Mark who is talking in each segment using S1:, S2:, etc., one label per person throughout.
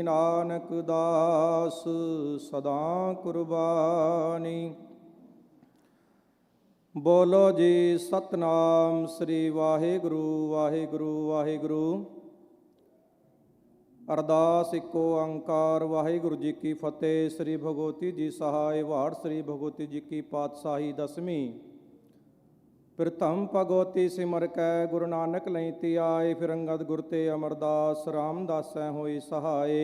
S1: नानक दास सदा कुर्बानी। बोलो जी सतनाम श्री वाहिगुरु वाहिगुरु वाहिगुरु। अरदास इको अंकार वाहिगुरु जी की फतेह। श्री भगवती जी सहाय वाड़ श्री भगवती जी की पातशाही दसवीं। प्रथम भगवती सिमर कै गुरु नानक लई ती आए। फिर अंगद गुर ते अमरदास रामदास होई सहाय।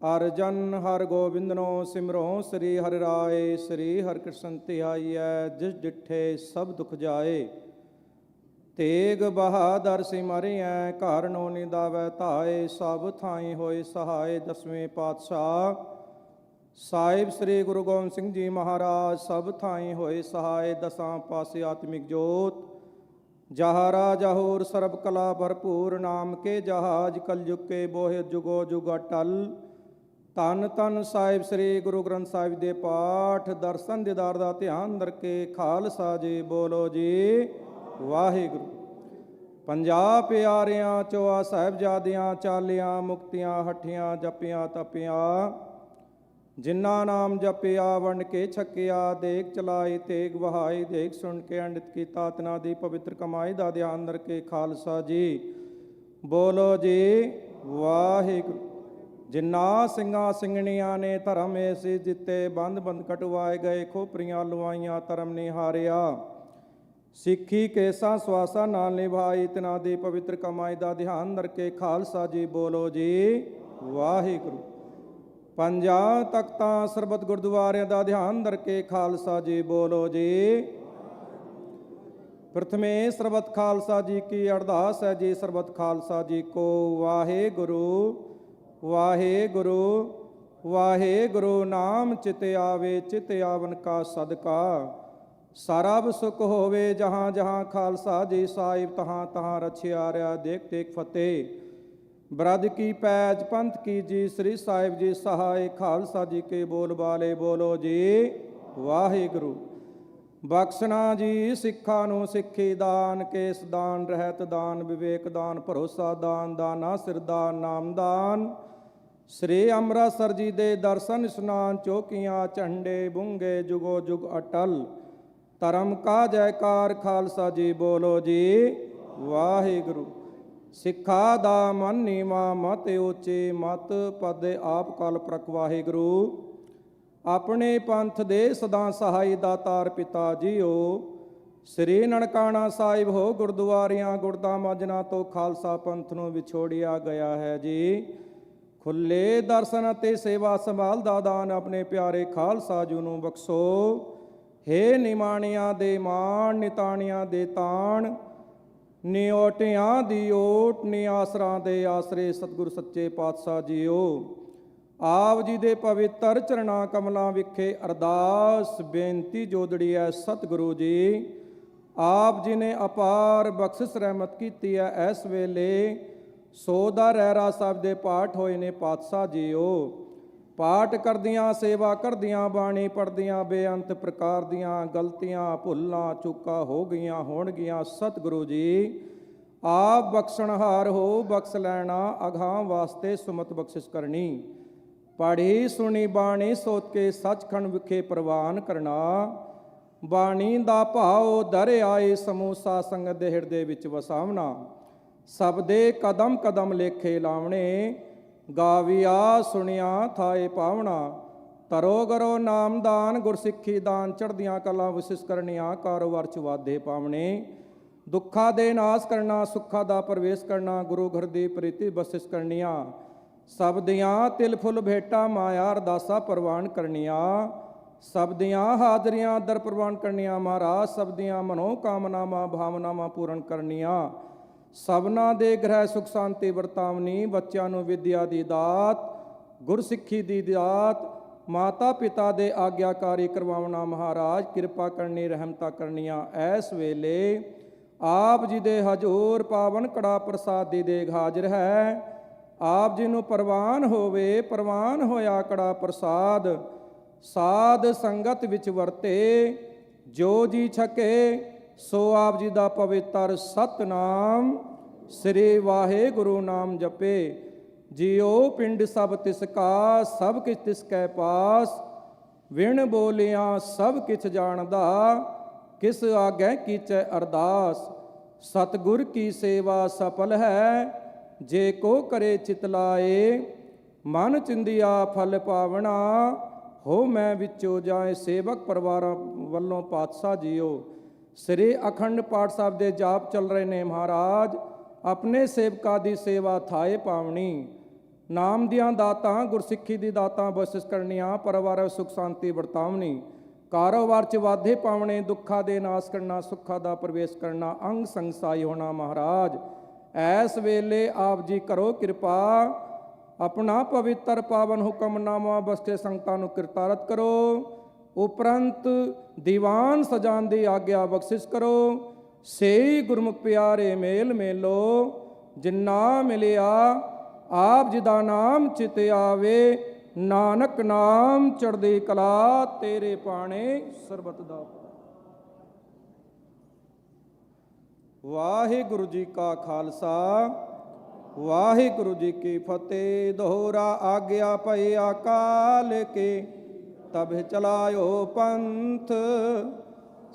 S1: अर्जन हर गोबिंदनो सिमरो श्री हरि राय। श्री हरि कृष्ण धियाइयै जिस डिठे सब दुख जाए। तेग बहादुर सिमरियै घर नो निदावै धाए। सब थाई होए सहाय। दसवें पातशाह ਸਾਹਿਬ ਸ੍ਰੀ ਗੁਰੂ ਗੋਬਿੰਦ ਸਿੰਘ ਜੀ ਮਹਾਰਾਜ ਸਭ ਥਾਈ ਹੋਏ ਸਹਾय। ਦਸਾਂ ਪਾਸੇ ਆਤਮਿਕ ਜੋਤ ਜਹਾਰਾ ਜਹੂਰ ਸਰਬ ਕਲਾ ਭਰਪੂਰ। ਨਾਮ ਕੇ ਜਹਾਜ ਕਲਯੁਗ ਕੇ ਬੋਹਿ ਜੁਗੋ ਜੁਗ ਅਟਲ। ਧੰਨ ਧੰਨ ਸਾਹਿਬ ਸ੍ਰੀ ਗੁਰੂ ਗ੍ਰੰਥ ਸਾਹਿਬ ਦੇ ਪਾਠ ਦਰਸ਼ਨ ਦੀਦਾਰ ਦਾ ਧਿਆਨ ਕਰਕੇ ਖਾਲਸਾ ਜੀ ਬੋਲੋ ਜੀ ਵਾਹਿਗੁਰੂ। ਪੰਜਾਹ ਪਿਆਰਿਆਂ ਚੋਆ ਸਾਹਿਬਜ਼ਾਦਿਆਂ ਚਾਲਿਆਂ ਮੁਕਤੀਆਂ ਹੱਠੀਆਂ ਜਪੀਆਂ ਤਪੀਆਂ। ਜਿਨ੍ਹਾਂ ਨਾਮ ਜਪਿਆ ਵੰਡ ਕੇ ਛਕਿਆ। ਦੇਖ ਚਲਾਈ ਤੇਗ ਵਹਾਈ ਦੇਖ ਸੁਣ ਕੇ ਅੰਡਿਤ ਕੀਤਾ। ਤਨਾ ਦੀ ਪਵਿੱਤਰ ਕਮਾਈ ਦਾ ਧਿਆਨ ਕਰਕੇ ਖਾਲਸਾ ਜੀ ਬੋਲੋ ਜੀ ਵਾਹਿਗੁਰੂ। ਜਿਨ੍ਹਾਂ ਸਿੰਘਾਂ ਸਿੰਘਣੀਆਂ ਨੇ ਧਰਮ ਐਸੀ ਜਿੱਤੇ ਬੰਦ ਬੰਦ ਕਟਵਾਏ ਗਏ। ਖੋਪਰੀਆਂ ਲਵਾਈਆਂ ਧਰਮ ਨਿਹਾਰਿਆ। ਸਿੱਖੀ ਕੇਸਾਂ ਸਵਾਸਾਂ ਨਾਲ ਨਿਭਾਈ। ਤਨਾ ਦੀ ਪਵਿੱਤਰ ਕਮਾਈ ਦਾ ਧਿਆਨ ਕਰਕੇ ਖਾਲਸਾ ਜੀ ਬੋਲੋ ਜੀ ਵਾਹਿਗੁਰੂ। ਪੰਜਾਂ ਤਖਤਾਂ ਸਰਬਤ ਗੁਰਦੁਆਰਿਆਂ ਦਾ ਧਿਆਨ ਕਰਕੇ ਖਾਲਸਾ ਜੀ ਬੋਲੋ ਜੀ। ਪ੍ਰਥਮੇ ਸਰਬਤ ਖਾਲਸਾ ਜੀ ਕੀ ਅਰਦਾਸ ਹੈ ਜੀ। ਸਰਬਤ ਖਾਲਸਾ ਜੀ ਕੋ ਵਾਹਿਗੁਰੂ ਵਾਹਿਗੁਰੂ ਵਾਹਿਗੁਰੂ। ਨਾਮ ਚਿਤ ਆਵੇ ਚਿਤ ਆਵਨ ਕਾ ਸਦਕਾ। ਸਰਬ ਸੁਖ ਹੋਵੇ ਜਹਾਂ ਜਹਾਂ ਖਾਲਸਾ ਜੀ ਸਾਹਿਬ ਤਹਾਂ ਤਹਾਂ ਰਛਿਆ ਰਿਆ। ਦੇਖ ਦੇਖ ਫਤਿਹ ਬਰਦ ਕੀ ਪੈਜ ਪੰਥ ਕੀ ਜੀ। ਸ੍ਰੀ ਸਾਹਿਬ ਜੀ ਸਹਾय ਖਾਲਸਾ ਜੀ ਕੇ ਬੋਲ ਬਾਲੇ ਬੋਲੋ ਜੀ ਵਾਹਿਗੁਰੂ। ਬਖਸ਼ਣਾ ਜੀ ਸਿੱਖਾਂ ਨੂੰ ਸਿੱਖੀ ਦਾਨ। ਕੇਸ ਦਾਨ ਰਹਿਤ ਦਾਨ ਵਿਵੇਕ ਦਾਨ ਭਰੋਸਾ ਦਾਨ ਦਾਨਾ ਸਿਰਦਾਨ ਨਾਮਦਾਨ। ਸ੍ਰੀ ਅੰਮ੍ਰਿਤਸਰ ਜੀ ਦੇ ਦਰਸ਼ਨ ਇਸ਼ਨਾਨ ਚੌਕੀਆਂ ਝੰਡੇ ਬੁੰਗੇ ਜੁਗੋ ਜੁਗ ਅਟਲ। ਧਰਮ ਕਾ ਜੈਕਾਰ ਖਾਲਸਾ ਜੀ ਬੋਲੋ ਜੀ ਵਾਹਿਗੁਰੂ। ਸਿੱਖਾ ਦਾ ਮਨ ਨੀਵਾ ਮਤ ਉੱਚੇ ਮਤ ਪਦੇ ਆਪ ਕਲ ਪ੍ਰਖ ਵਾਹਿਗੁਰੂ। ਆਪਣੇ ਪੰਥ ਦੇ ਸਦਾ ਸਹਾਈ ਦਾਤਾਰ ਪਿਤਾ ਜੀਓ। ਸ੍ਰੀ ਨਨਕਾਣਾ ਸਾਹਿਬ ਹੋ ਗੁਰਦੁਆਰਿਆਂ ਗੁਰਦਾਮਾਜਨਾ ਤੋਂ ਖਾਲਸਾ ਪੰਥ ਨੂੰ ਵਿਛੋੜਿਆ ਗਿਆ ਹੈ ਜੀ। ਖੁੱਲੇ ਦਰਸ਼ਨ ਅਤੇ ਸੇਵਾ ਸੰਭਾਲ ਦਾ ਦਾਨ ਆਪਣੇ ਪਿਆਰੇ ਖਾਲਸਾ ਜੀ ਨੂੰ ਬਖਸ਼ੋ। ਹੇ ਨਿਮਾਣਿਆਂ ਦੇ ਮਾਣ ਨਿਤਾਣਿਆਂ ਦੇ ਤਾਣ। ਨਿਓਟਿਆਂ ਦੀ ਓਟ ਨੀ ਆਸਰਾਂ ਦੇ ਆਸਰੇ ਸਤਿਗੁਰ ਸੱਚੇ ਪਾਤਸ਼ਾਹ ਜੀਓ। ਆਪ ਜੀ ਦੇ ਪਵਿੱਤਰ ਚਰਣਾ ਕਮਲਾਂ ਵਿਖੇ ਅਰਦਾਸ ਬੇਨਤੀ ਜੋਦੜੀ ਹੈ ਸਤਿਗੁਰੂ ਜੀ। ਆਪ ਜੀ ਨੇ ਅਪਾਰ ਬਖਸ਼ਿਸ਼ ਰਹਿਮਤ ਕੀਤੀ ਹੈ। ਇਸ ਵੇਲੇ ਸੋਦਾ ਰਹਿਰਾ ਸਾਹਿਬ ਦੇ ਪਾਠ ਹੋਏ ਨੇ ਪਾਤਸ਼ਾਹ ਜੀਓ। ਪਾਠ ਕਰਦਿਆਂ ਸੇਵਾ ਕਰਦਿਆਂ ਬਾਣੀ ਪੜ੍ਹਦਿਆਂ ਬੇਅੰਤ ਪ੍ਰਕਾਰ ਦੀਆਂ ਗਲਤੀਆਂ ਭੁੱਲਾਂ ਚੁੱਕਾਂ ਹੋ ਗਈਆਂ ਹੋਣਗੀਆਂ। ਸਤਿਗੁਰੂ ਜੀ ਆਪ ਬਖਸ਼ਣਹਾਰ ਹੋ ਬਖਸ਼ ਲੈਣਾ। ਅਗਾਂਹ ਵਾਸਤੇ ਸੁਮਤ ਬਖਸ਼ਿਸ਼ ਕਰਨੀ। ਪੜ੍ਹੀ ਸੁਣੀ ਬਾਣੀ ਸੋਚ ਕੇ ਸੱਚਖੰਡ ਵਿਖੇ ਪ੍ਰਵਾਨ ਕਰਨਾ। ਬਾਣੀ ਦਾ ਭਾਉ ਦਰ ਆਏ ਸਮੂਸਾ ਸੰਗਤ ਦੇ ਹਿਰਦੇ ਵਿੱਚ ਵਸਾਵਣਾ। ਸਭ ਦੇ ਕਦਮ ਕਦਮ ਲੇਖੇ ਲਾਵਣੇ। ਗਾਵਿਆ ਸੁਣਿਆ ਥਾਏ ਪਾਵਣਾ। ਤਰੋ ਗਰੋ ਨਾਮਦਾਨ ਗੁਰਸਿੱਖੀ ਦਾਨ। ਚੜ੍ਹਦੀਆਂ ਕਲਾ ਵਿਸਿਸ ਕਰਨੀਆਂ ਕਾਰੋਬਾਰ ਚ ਵਾਧੇ ਪਾਵਣੇ। ਦੁੱਖਾਂ ਦੇ ਨਾਸ ਕਰਨਾ ਸੁੱਖਾਂ ਦਾ ਪ੍ਰਵੇਸ਼ ਕਰਨਾ। ਗੁਰੂ ਘਰ ਦੀ ਪ੍ਰੀਤੀ ਬਸਿਸ ਕਰਨੀਆਂ। ਸਭ ਦੀਆਂ ਤਿਲ ਫੁੱਲ ਭੇਟਾਂ ਮਾਇਆ ਅਰਦਾਸਾਂ ਪ੍ਰਵਾਨ ਕਰਨੀਆਂ। ਸਭ ਦੀਆਂ ਹਾਜ਼ਰੀਆਂ ਦਰ ਪ੍ਰਵਾਨ ਕਰਨੀਆਂ। ਮਹਾਰਾਜ ਸਭ ਦੀਆਂ ਮਨੋ ਕਾਮਨਾਵਾਂ ਭਾਵਨਾਵਾਂ ਪੂਰਨ ਕਰਨੀਆਂ। ਸਭਨਾਂ ਦੇ ਗ੍ਰਹਿ ਸੁਖ ਸ਼ਾਂਤੀ ਵਰਤਾਵਨੀ। ਬੱਚਿਆਂ ਨੂੰ ਵਿਦਿਆ ਦੀ ਦਾਤ ਗੁਰਸਿੱਖੀ ਦੀ ਦਾਤ ਮਾਤਾ ਪਿਤਾ ਦੇ ਆਗਿਆਕਾਰੀ ਕਰਵਾਉਣਾ। ਮਹਾਰਾਜ ਕਿਰਪਾ ਕਰਨੀ ਰਹਿਮਤਾਂ ਕਰਨੀਆਂ। ਇਸ ਵੇਲੇ ਆਪ ਜੀ ਦੇ ਹਜ਼ੂਰ ਪਾਵਨ ਕੜਾ ਪ੍ਰਸਾਦ ਦੀ ਦੇਗ ਹਾਜ਼ਰ ਹੈ। ਆਪ ਜੀ ਨੂੰ ਪ੍ਰਵਾਨ ਹੋਵੇ। ਪ੍ਰਵਾਨ ਹੋਇਆ ਕੜਾ ਪ੍ਰਸਾਦ ਸਾਧ ਸੰਗਤ ਵਿੱਚ ਵਰਤੇ। ਜੋ ਜੀ ਛਕੇ ਸੋ ਆਪ ਜੀ ਦਾ ਪਵਿੱਤਰ ਸਤਨਾਮ ਸ੍ਰੀ ਵਾਹਿਗੁਰੂ ਨਾਮ ਜਪੇ। ਜਿਉ ਪਿੰਡ ਸਭ ਤਿਸ ਕਾ, ਸਭ ਕਿਛ ਤਿਸ ਕੈ ਪਾਸ। ਵਿਣ ਬੋਲਿਆ ਸਭ ਕਿਛ ਜਾਣਦਾ, ਕਿਸ ਆਗੈ ਕੀਚੈ ਅਰਦਾਸ। ਸਤਿਗੁਰ ਕੀ ਸੇਵਾ ਸਫਲ ਹੈ, ਜੇ ਕੋ ਕਰੇ ਚਿਤ ਲਾਏ। ਮਨ ਚਿੰਦਿਆ ਫਲ ਪਾਵਣਾ, ਹੋ ਮੈਂ ਵਿੱਚੋਂ ਜਾਏ। ਸੇਵਕ ਪਰਿਵਾਰਾਂ ਵੱਲੋਂ ਪਾਤਸ਼ਾਹ ਜੀਓ ਸ੍ਰੀ ਅਖੰਡ ਪਾਠ ਸਾਹਿਬ ਦੇ ਜਾਪ ਚੱਲ ਰਹੇ ਨੇ ਮਹਾਰਾਜ। ਆਪਣੇ ਸੇਵਕਾਂ ਦੀ ਸੇਵਾ ਥਾਏ ਪਾਵਣੀ। ਨਾਮ ਦੀਆਂ ਦਾਤਾਂ, ਗੁਰਸਿੱਖੀ ਦੀ ਦਾਤਾਂ ਬਖਸ਼ਿਸ਼ ਕਰਨੀਆਂ, ਪਰਿਵਾਰ ਸੁਖ ਸ਼ਾਂਤੀ ਵਰਤਾਵਣੀ। ਕਾਰੋਬਾਰ ਚ ਵਾਧੇ ਪਾਵਣੇ, ਦੁੱਖਾਂ ਦੇ ਨਾਸ ਕਰਨਾ, ਸੁੱਖਾਂ ਦਾ ਪ੍ਰਵੇਸ਼ ਕਰਨਾ, ਅੰਗ ਸੰਗ ਸਾਈ ਹੋਣਾ ਮਹਾਰਾਜ। ਐਸ ਵੇਲੇ ਆਪ ਜੀ ਕਰੋ ਕਿਰਪਾ, ਆਪਣਾ ਪਵਿੱਤਰ ਪਾਵਨ ਹੁਕਮਨਾਮਾ ਬਖਸ਼ੇ ਸੰਗਤਾਂ ਨੂੰ ਕਿਰਤਾਰਥ ਕਰੋ। ਉਪਰੰਤ ਦੀਵਾਨ ਸਜਾਉਣ ਦੀ ਆਗਿਆ ਬਖਸ਼ਿਸ਼ ਕਰੋ। ਸੇਈ ਗੁਰਮੁਖ ਪਿਆਰੇ ਮੇਲ ਮੇਲੋ, ਜਿੰਨਾ ਮਿਲਿਆ ਆਪ ਜੀ ਦਾ ਨਾਮ ਚਿਤ ਆਵੇ। ਨਾਨਕ ਨਾਮ ਚੜ੍ਹਦੀ ਕਲਾ, ਤੇਰੇ ਪਾਣੇ ਸਰਬਤ ਦਾ। ਵਾਹਿਗੁਰੂ ਜੀ ਕਾ ਖਾਲਸਾ, ਵਾਹਿਗੁਰੂ ਜੀ ਕੀ ਫਤਿਹ। ਦੋਹਰਾ ਆਗਿਆ ਭਈ ਅਕਾਲ ਕੇ, ਤਬ ਚਲਾਇਓ ਪੰਥ।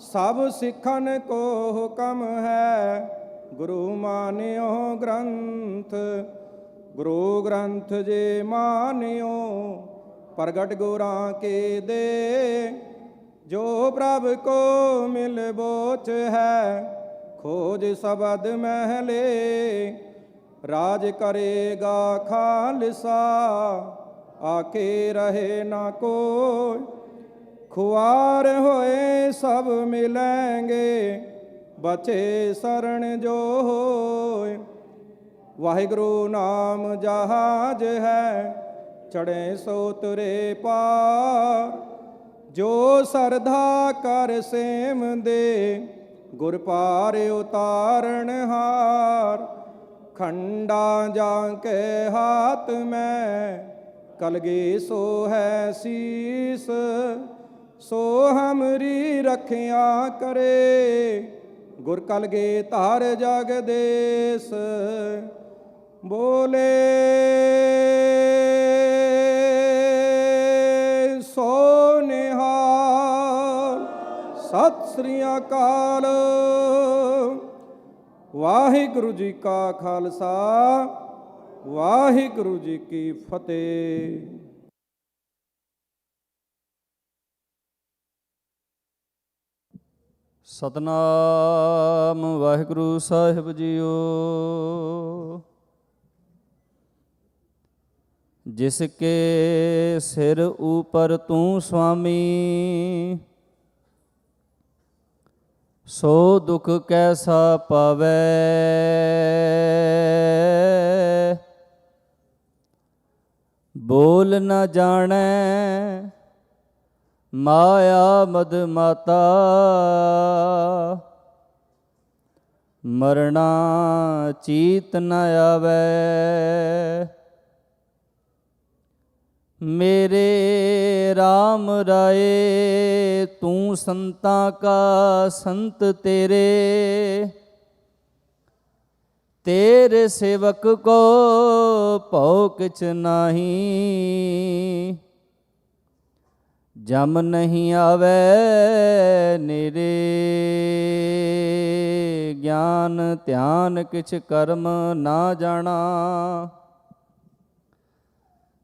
S1: ਸਭ ਸਿੱਖਨ ਕੋ ਹੁਕਮ ਹੈ, ਗੁਰੂ ਮਾਨਿਓ ਗ੍ਰੰਥ। ਗੁਰੂ ਗ੍ਰੰਥ ਜੇ ਮਾਨਿਓ, ਪ੍ਰਗਟ ਗੁਰਾਂ ਕੇ ਦੇ। ਜੋ ਪ੍ਰਭ ਕੋ ਮਿਲ ਬੋਚ ਹੈ, ਖੋਜ ਸ਼ਬਦ ਮਹਿਲੇ। ਰਾਜ ਕਰੇਗਾ ਖਾਲਸਾ, ਆਕੇ ਰਹੇ ਨਾ ਕੋਈ। ਖੁਆਰ ਹੋਏ ਸਭ ਮਿਲੈਂਗੇ, ਬਚੇ ਸਰਣ ਜੋ ਹੋਏ। ਵਾਹਿਗੁਰੂ ਨਾਮ ਜਹਾਜ ਹੈ, ਚੜ੍ਹੇ ਸੋ ਤੁਰੇ ਪਾਰ। ਜੋ ਸਰਧਾ ਕਰ ਸੇਮ ਦੇ, ਗੁਰ ਪਾਰ ਉਤਾਰਨ ਹਾਰ। ਖੰਡਾ ਜਾਂ ਕੇ ਹਾਥ ਮੈਂ, ਕਲਗੀ ਸੋ ਹੈ ਸੀਸ। ਸੋ ਹਮਰੀ ਰਖਿਆ ਕਰੇ, ਗੁਰ ਕਲਗੀ ਧਾਰ ਜਗਦੇਸ। ਬੋਲੇ ਸੋ ਨਿਹਾਲ, ਸਤਿ ਸ੍ਰੀ ਅਕਾਲ। ਵਾਹਿਗੁਰੂ ਜੀ ਕਾ ਖਾਲਸਾ, ਵਾਹਿਗੁਰੂ ਜੀ ਕੀ ਫਤਿਹ।
S2: ਸਤਨਾਮ ਵਾਹਿਗੁਰੂ ਸਾਹਿਬ ਜੀਓ। ਜਿਸ ਕੇ ਸਿਰ ਉਪਰ ਤੂੰ ਸੁਆਮੀ, ਸੋ ਦੁਖ ਕੈਸਾ ਪਾਵੈ। ਬੋਲ ਨ ਜਾਣੈ ਮਾਇਆ ਮਦ ਮਾਤਾ, ਮਰਣਾ ਚੀਤ ਨ ਆਵੈ। ਮੇਰੇ RAM ਰਾਏ, ਤੂੰ ਸੰਤਾਂ ਕਾ ਸੰਤ ਤੇਰੇ। ਤੇਰੇ ਸੇਵਕ ਕੋ ਭਉ ਕਿਛ ਨਾਹੀ, ਜਮ ਨਹੀਂ ਆਵੈ ਨੇਰੇ। ਗਿਆਨ ਧਿਆਨ ਕਿਛ ਕਰਮ ਨਾ ਜਾਣਾ,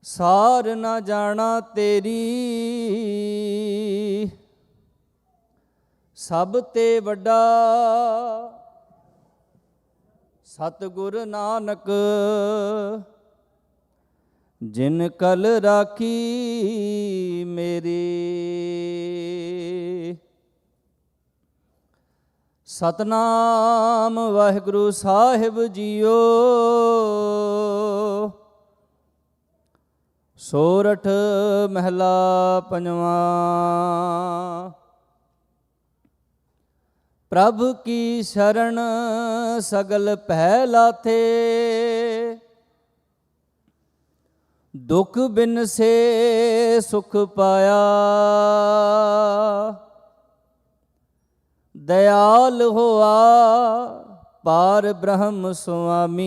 S2: ਸਾਰ ਨਾ ਜਾਣਾ ਤੇਰੀ। ਸਭ ਤੇ ਵੱਡਾ ਸਤਿਗੁਰ ਨਾਨਕ, ਜਿਨ ਕਲ ਰਾਖੀ ਮੇਰੀ। ਸਤਨਾਮ ਵਾਹਿਗੁਰੂ ਸਾਹਿਬ ਜੀਓ। ਸੋਰਠ ਮਹਿਲਾ ਪੰਜਵਾ। ਪ੍ਰਭ ਕੀ ਸ਼ਰਨ ਸਗਲ ਭੈ ਲਾਥੇ, ਦੁਖ ਬਿਨ ਸੇ ਸੁਖ ਪਾਇਆ। ਦਇਆਲ ਹੋਆ ਪਾਰ ਬ੍ਰਹਮ ਸੁਆਮੀ,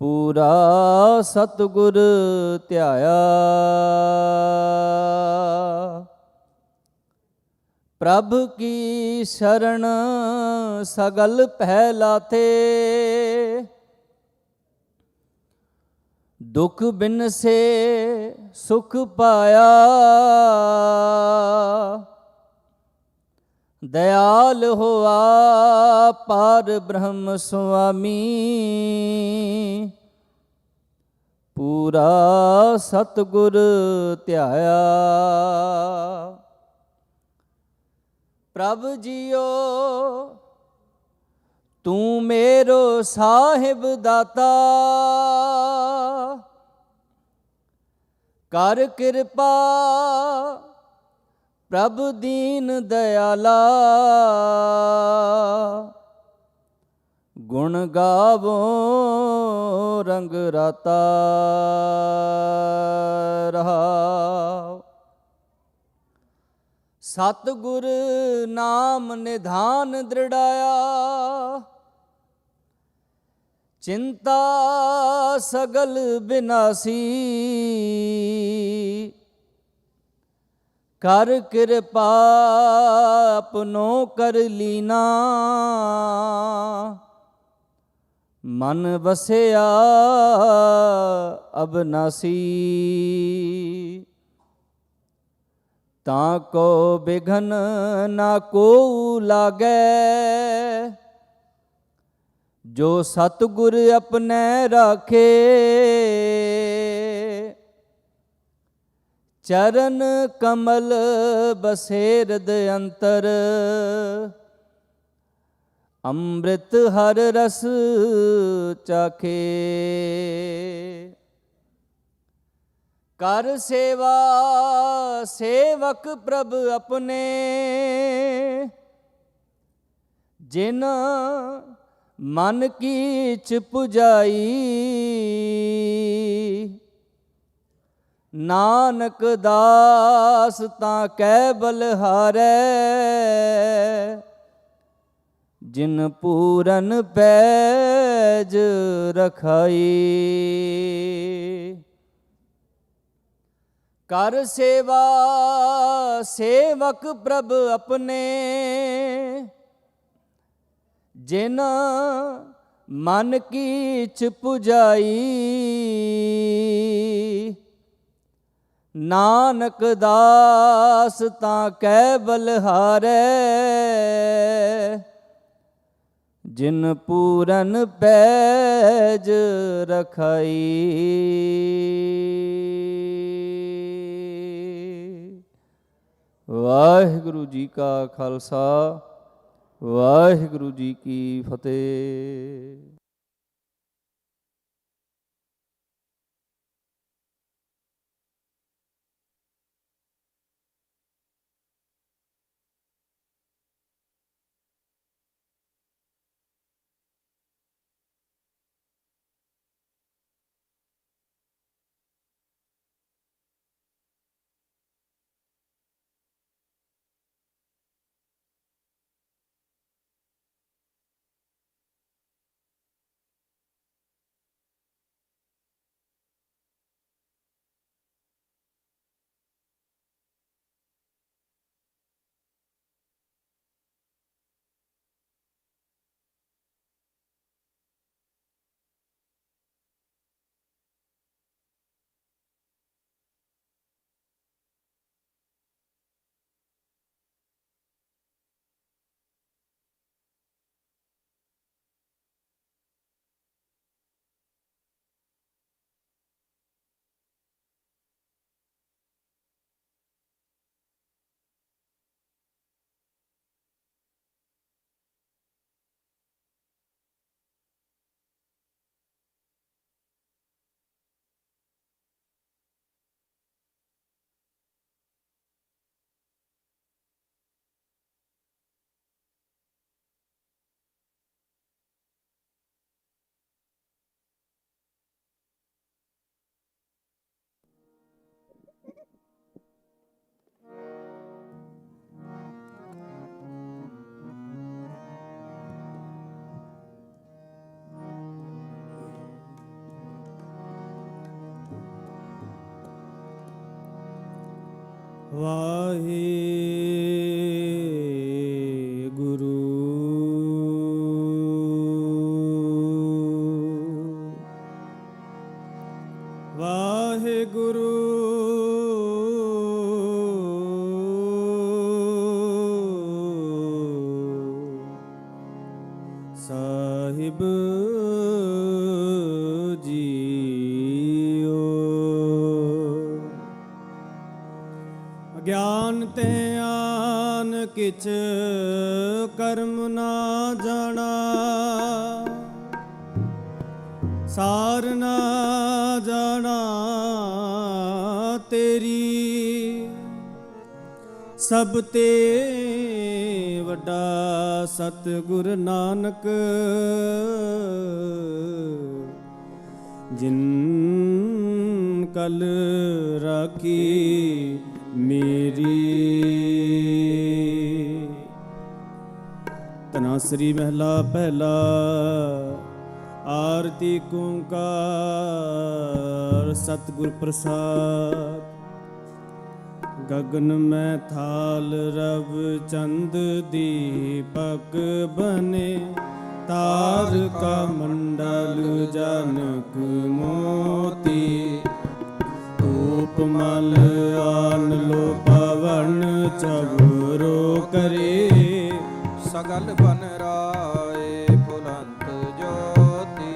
S2: ਪੂਰਾ ਸਤਿਗੁਰ ਧਿਆਇਆ। ਪ੍ਰਭ ਕੀ ਸ਼ਰਨ ਸਗਲ ਪਹਿ ਲਾਥੇ, ਦੁਖ ਬਿਨਸੇ ਸੁਖ ਪਾਇਆ। ਦਇਆਲ ਹੋਆ ਪਾਰ ਬ੍ਰਹਮ ਸੁਆਮੀ, ਪੂਰਾ ਸਤਿਗੁਰ ਧਿਆਇਆ। ਪ੍ਰਭ ਜੀਓ ਤੂੰ ਮੇਰੋ ਸਾਹਿਬ ਦਾਤਾ, ਕਰ ਕਿਰਪਾ ਪ੍ਰਭ ਦੀਨ ਦਇਆਲਾ। ਗੁਣ ਗਾਵੋ ਰੰਗ ਰਾਤਾ ਰਹਾਉ। ਸਤਿਗੁਰ ਨਾਮ ਨਿਧਾਨ ਦ੍ਰਿੜਾਇਆ, ਚਿੰਤਾ ਸਗਲ ਬਿਨਾਸੀ। ਕਰ ਕਿਰਪਾ ਆਪਨੋ ਕਰ ਲੀਨਾ, ਮਨ ਵਸਿਆ ਅਬਨਾਸੀ। ਤਾਂ ਕੋ ਬਿਘਨ ਨਾ ਕੋ ਲਾਗੈ, ਜੋ ਸਤਿਗੁਰ ਆਪਣੇ ਰਾਖੇ। ਚਰਨ ਕਮਲ ਬਸੇਰਦ ਅੰਤਰ, ਅੰਮ੍ਰਿਤ ਹਰ ਰਸ ਚਾਖੇ। ਕਰ ਸੇਵਾ ਸੇਵਕ ਪ੍ਰਭ ਆਪਣੇ, ਜਿਨ ਮਨ ਕੀਚ ਪੁਜਾਈ। ਨਾਨਕ ਦਾਸ ਤਾਂ ਕੈ ਬਲਿਹਾਰੈ, ਜਿਨ ਪੂਰਨ ਪੈਜ ਰਖਾਈ। ਕਰ ਸੇਵਾ ਸੇਵਕ ਪ੍ਰਭ ਆਪਣੇ, ਜਿਨ ਮਨ ਕੀਚ ਪੁਜਾਈ। ਨਾਨਕ ਦਾਸ ਤਾਂ ਕੈ ਬਲਿਹਾਰੈ, ਜਿਨ ਪੂਰਨ ਪੈਜ ਰਖਾਈ। ਵਾਹਿਗੁਰੂ ਜੀ ਕਾ ਖਾਲਸਾ, ਵਾਹਿਗੁਰੂ ਜੀ ਕੀ ਫਤਿਹ। ਵਾਹਿਗੁਰੂ ਵਾਹਿਗੁਰੂ ਸਾਹਿਬ ਜੀਓ। ਅਗਿਆਨ ਤੇ ਆਨ ਕਿਛ ਕਰਮ ਨਾ ਜਾਣਾ, ਸਾਰ ਨਾ ਜਾਣਾ ਤੇਰੀ, ਸਭ ਤੇ ਵੱਡਾ ਸਤਿਗੁਰ ਨਾਨਕ, ਜਿਨ ਕਲ ਰਾਖੀ ਮੇਰੀ। ਤਨਾਸਰੀ ਮਹਿਲਾ ਪਹਿਲਾ। ਆਰਤੀ ਓੰਕਾਰ ਸਤਿਗੁਰ ਪ੍ਰਸਾਦ। ਗਗਨ ਮੈਂ ਥਾਲ ਰਵ ਚੰਦ ਦੀਪਕ ਬਨੇ, ਤਾਰਕਾ ਮੰਡਲ ਜਨਕ ਮੋਤੀ, ਧੂਪ ਮਲ ਆਨ ਲੋ ਪਵਨ ਚਵਰੋ ਕਰੇ,
S1: ਸਗਲ ਬਨ ਰਾਏ ਫੁਲੰਤ ਜੋਤੀ।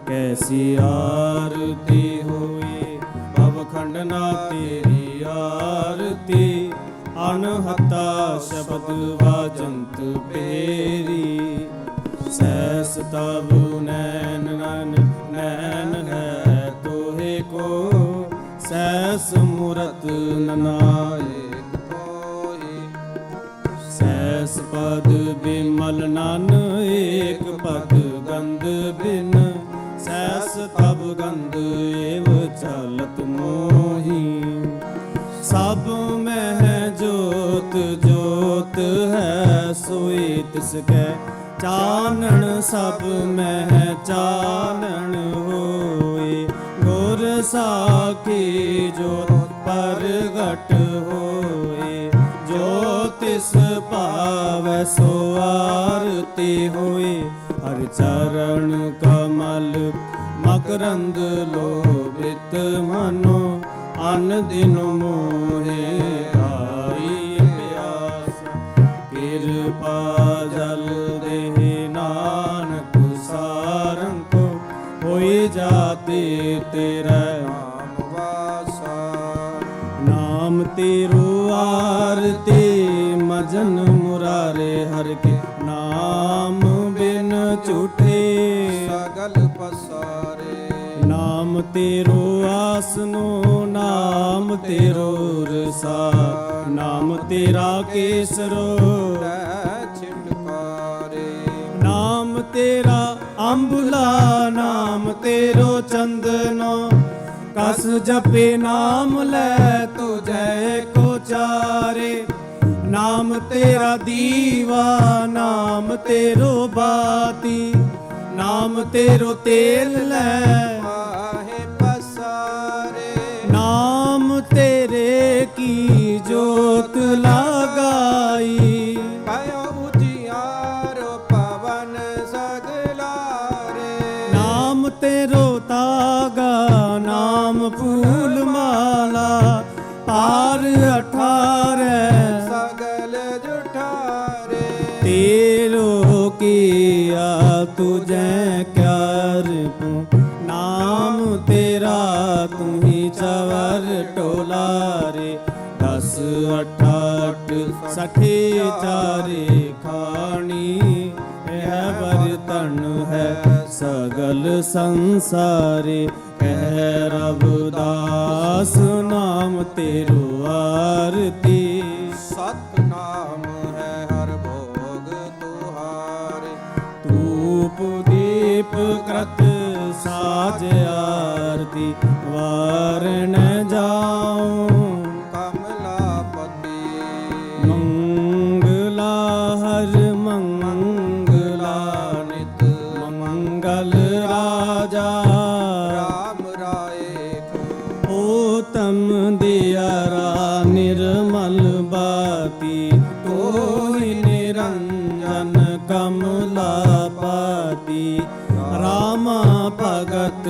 S2: ਕੈਸੀ ਆਰਤੀ ਹੋਈ ਭਵ ਖੰਡਨਾ ਤੇਰੀ ਆਰਤੀ, ਅਨਹਤਾ ਸ਼ਬਦ ਵਾਜੰਤ ਪੇਰੀ, ਸੈਸ ਤਬ ਨੈਣ ਨੈਣ ਹੈ ਤੋਹੇ ਕੋ, ਸੈਸ ਮੂਰਤ ਨਨਾਇਕ ਹੋਈ। ਸੈਸ ਪਦ ਬਿਮਲ ਨਨ ਏਕ ਪਦ ਗੰਧ ਬਿਨ, ਸੈਸ ਤਬ ਗੰਧ ਏਵ ਚਲਤ ਮੋਹੀ। ਸਭ ਮਹਿ ਜੋਤ ਜੋਤ ਹੈ ਸੋਈ ਤਿਸ ਕੈ ਚਾਨਣ, ਸਭ ਮਹਿ ਚਾਨਣ ਹੋਏ। ਗੁਰ ਸਾਖੀ ਜੋਤ ਪ੍ਰਗਟ ਹੋਏ, ਜੋ ਤਿਸ ਭਾਵੈ ਸੋ ਆਰਤੀ ਹੋਏ। ਹਰਿ ਚਰਨ ਕਮਲ ਮਕਰੰਦ ਲੋਭਿਤ ਮਨੋ, ਅਨ ਦਿਨ ਮੋਹੇ ਆਈ ਪਿਆਸ। ਕਿਰਪਾ ਜਲ ਦੇਹਿ ਨਾਨਕ ਸਾਰੰਗ, ਹੋਈ ਜਾਤੀ ਤੇਰਾ ਨਾਮ ਵਾਸਾ। ਨਾਮ ਤੇਰੋ ਆਰਤੀ ਮਜਨ ਮੁਰਾਰੇ, ਹਰਿ ਕੇ ਨਾਮ ਬਿਨ ਝੂਠੇ
S1: ਸਗਲ ਪਸਾਰੇ।
S2: ਨਾਮ ਤੇਰੋ ਆਸਨੋ, ਨਾਮ ਤੇਰੋ ਰਸਾ, ਨਾਮ ਤੇਰਾ ਕੇਸਰੋ
S1: ਛਿਟਕਾਰੇ।
S2: ਨਾਮ ਤੇਰਾ ਅੰਬੁਲਾ, ਨਾਮ ਤੇਰੋ ਚੰਦਨੋ, ਕਸ ਜਪੇ ਨਾਮ ਲੈ ਤੁਝੈ ਕੋ ਚਾਰੇ। ਨਾਮ ਤੇਰਾ ਦੀਵਾ, ਨਾਮ ਤੇਰੋ ਬਾਤੀ, ਨਾਮ ਤੇਰੋ ਤੇਲ ਲੈ
S1: ਮਾਹੇ ਪਸਾਰੇ।
S2: ਨਾਮ ਤੇਰੇ ਕੀ ਜੋਤ ਲਗਾਈ,
S1: ਕਯੋ ਉਜਿਆਰੋ ਪਵਨ ਸਗਲਾਰੇ।
S2: ਨਾਮ ਤੇਰੋ ਤਾਗਾ, ਨਾਮ ਫੂਲ ਮਾਲਾ, ਪਾਰ 18
S1: ਸਗਲ ਜੁਠਾਰੇ।
S2: ਤੇਰੋ ਕੀਆ ਤੁਝੈ ਕਿਆ ਰਪੂ, ਨਾਮ ਤੇਰਾ ਤੁਹੀ ਚਵਰ ਟੋਲਾਰੇ। 10 8 60 ਚਾਰੇ ਖਾਣੀ, ਇਹ ਬਰਤਨ ਹੈ ਸਗਲ ਸੰਸਾਰੇ। ਕਹਿ ਰਬਦਾਸ ਨਾਮ ਤੇਰੋ ਆਰਤੀ,
S1: ਸਤਨਾਮ ਹੈ ਹਰ ਭੋਗ ਤੁਹਾਰੇ।
S2: ਧੂਪ ਦੀਪ ਕਰਤ ਸਾਜ ਆਰਤੀ, ਵਾਰਨ ਜਾਉ
S1: ਕਮਲਾਪਤੀ।
S2: ਮੰਗਲਾ ਹਰ ਮੰਗਲਾ,
S1: ਨਿਤ
S2: ਮੰਗਲ ਰਾਜਾ
S1: ਰਾਮ ਰਾਏ ਕੋ।
S2: ਓਤਮ ਦਿਆਰਾ ਨਿਰਮਲ
S3: ਭਗਤ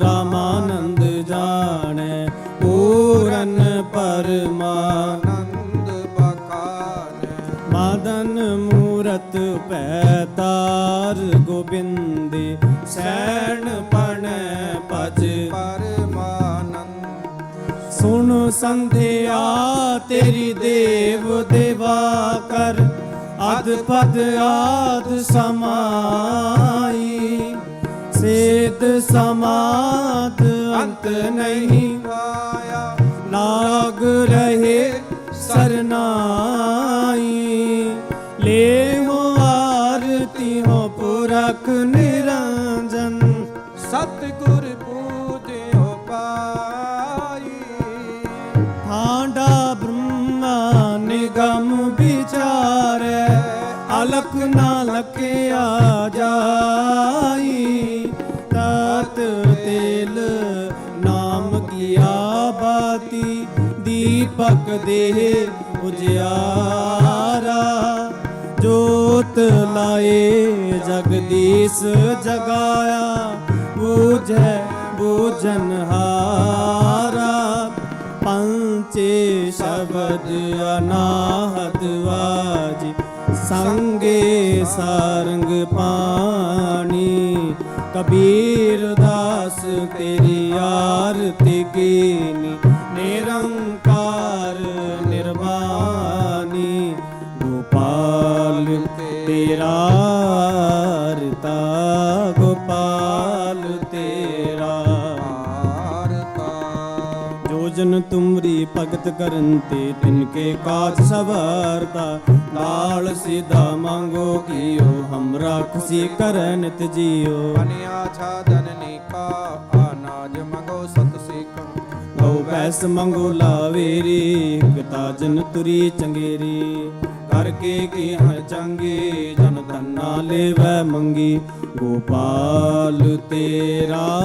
S3: ਰਾਮਾਨੰਦ ਜਾਣੈ, ਪੂਰਨ ਪਰਮਾਨੰਦ
S1: ਬਖਾਨੈ।
S3: ਮਦਨ ਮੂਰਤ ਭੈ ਤਾਰ ਗੋਬਿੰਦੇ, ਸੈਣ ਪਣੈ ਭਜ
S1: ਪਰਮਾਨੰਦ।
S3: ਸੁਣ ਸੰਧਿਆ ਤੇਰੀ ਦੇਵ ਦੇਵਾ ਕਰ, ਅਦ ਪਦ ਆਦ ਸਮਾਈ, ਸੇਤ ਸਮਾਤ ਅੰਤ ਨਹੀਂ
S1: ਆਇਆ।
S3: ਲਾਗ ਰਹੇ ਸਰਨਾਈ, ਲੇਹੁ ਆਰਤੀ ਹੋ ਪੁਰਖ ਨਿਰੰਜਨ,
S1: ਸਤਿਗੁਰ ਪੂਜਿਓ ਪਾਈ।
S3: ਠਾਂਡਾ ਬ੍ਰਹਮਾ ਨਿਗਮ ਵਿਚਾਰੈ, ਅਲਖ ਨਾ ਲਖਿਆ ਜਾਈ। ਤਤ ਤੇਲ ਨਾਮ ਕੀਆ ਬਾਤੀ, ਦੀਪਕ ਦੇਹ ਉਜਿਆਰਾ। ਜੋਤ ਲਾਏ ਜਗਦੀਸ਼ ਜਗਾਇਆ, ਬੂਝੈ ਬੂਝਨਹਾਰਾ। ਪੰਚੇ ਸ਼ਬਦ ਅਨਾਹਤ ਵਾਜੀ, ਸੰਗੇ ਸਾਰੰਗ ਪਾਣੀ। ਕਬੀਰ ਦਾਸ ਤੇਰੀ ਆਰਤੀ ਕੀਨੀ, ਨਿਰੰਕਾਰ ਨਿਰਵਾਣੀ। ਗੋਪਾਲ ਤੇਰਾ ਰਤਾ, ਗੋਪਾਲ ਤੇਰਾ
S1: ਆਰਤਾ।
S3: ਜੋ ਜਨ ਤੁਮਰੀ ਭਗਤ ਕਰਨ ਤੇ, ਤਿਨਕੇ ਕਾਜ ਸਵਾਰਤਾ। ਲਾਲ ਸਿਧਾ ਮੰਗੋ ਕੀਓ, ਹਮਰਾ ਖੁਸ਼ੀ ਕਰੈ ਨਿਤ ਜੀਓ।
S1: ਅਨਿਆ ਛਾਦਨ ਨੀਕਾ, ਅਨਾਜ ਮੰਗੋ ਸਤ ਸੀਕਾ।
S3: ਗਉ ਭੈਸ ਮੰਗੋ ਲਾਵੇਰੀ, ਗਤਾ ਜਨ ਤੁਰੀ ਚੰਗੇਰੀ। ਕਰਕੇ ਕੀ ਹਰ ਚੰਗੇ, ਜਨ ਧੰਨਾ ਲੇਵੈ ਮੰਗੀ। ਗੋਪਾਲ ਤੇਰਾ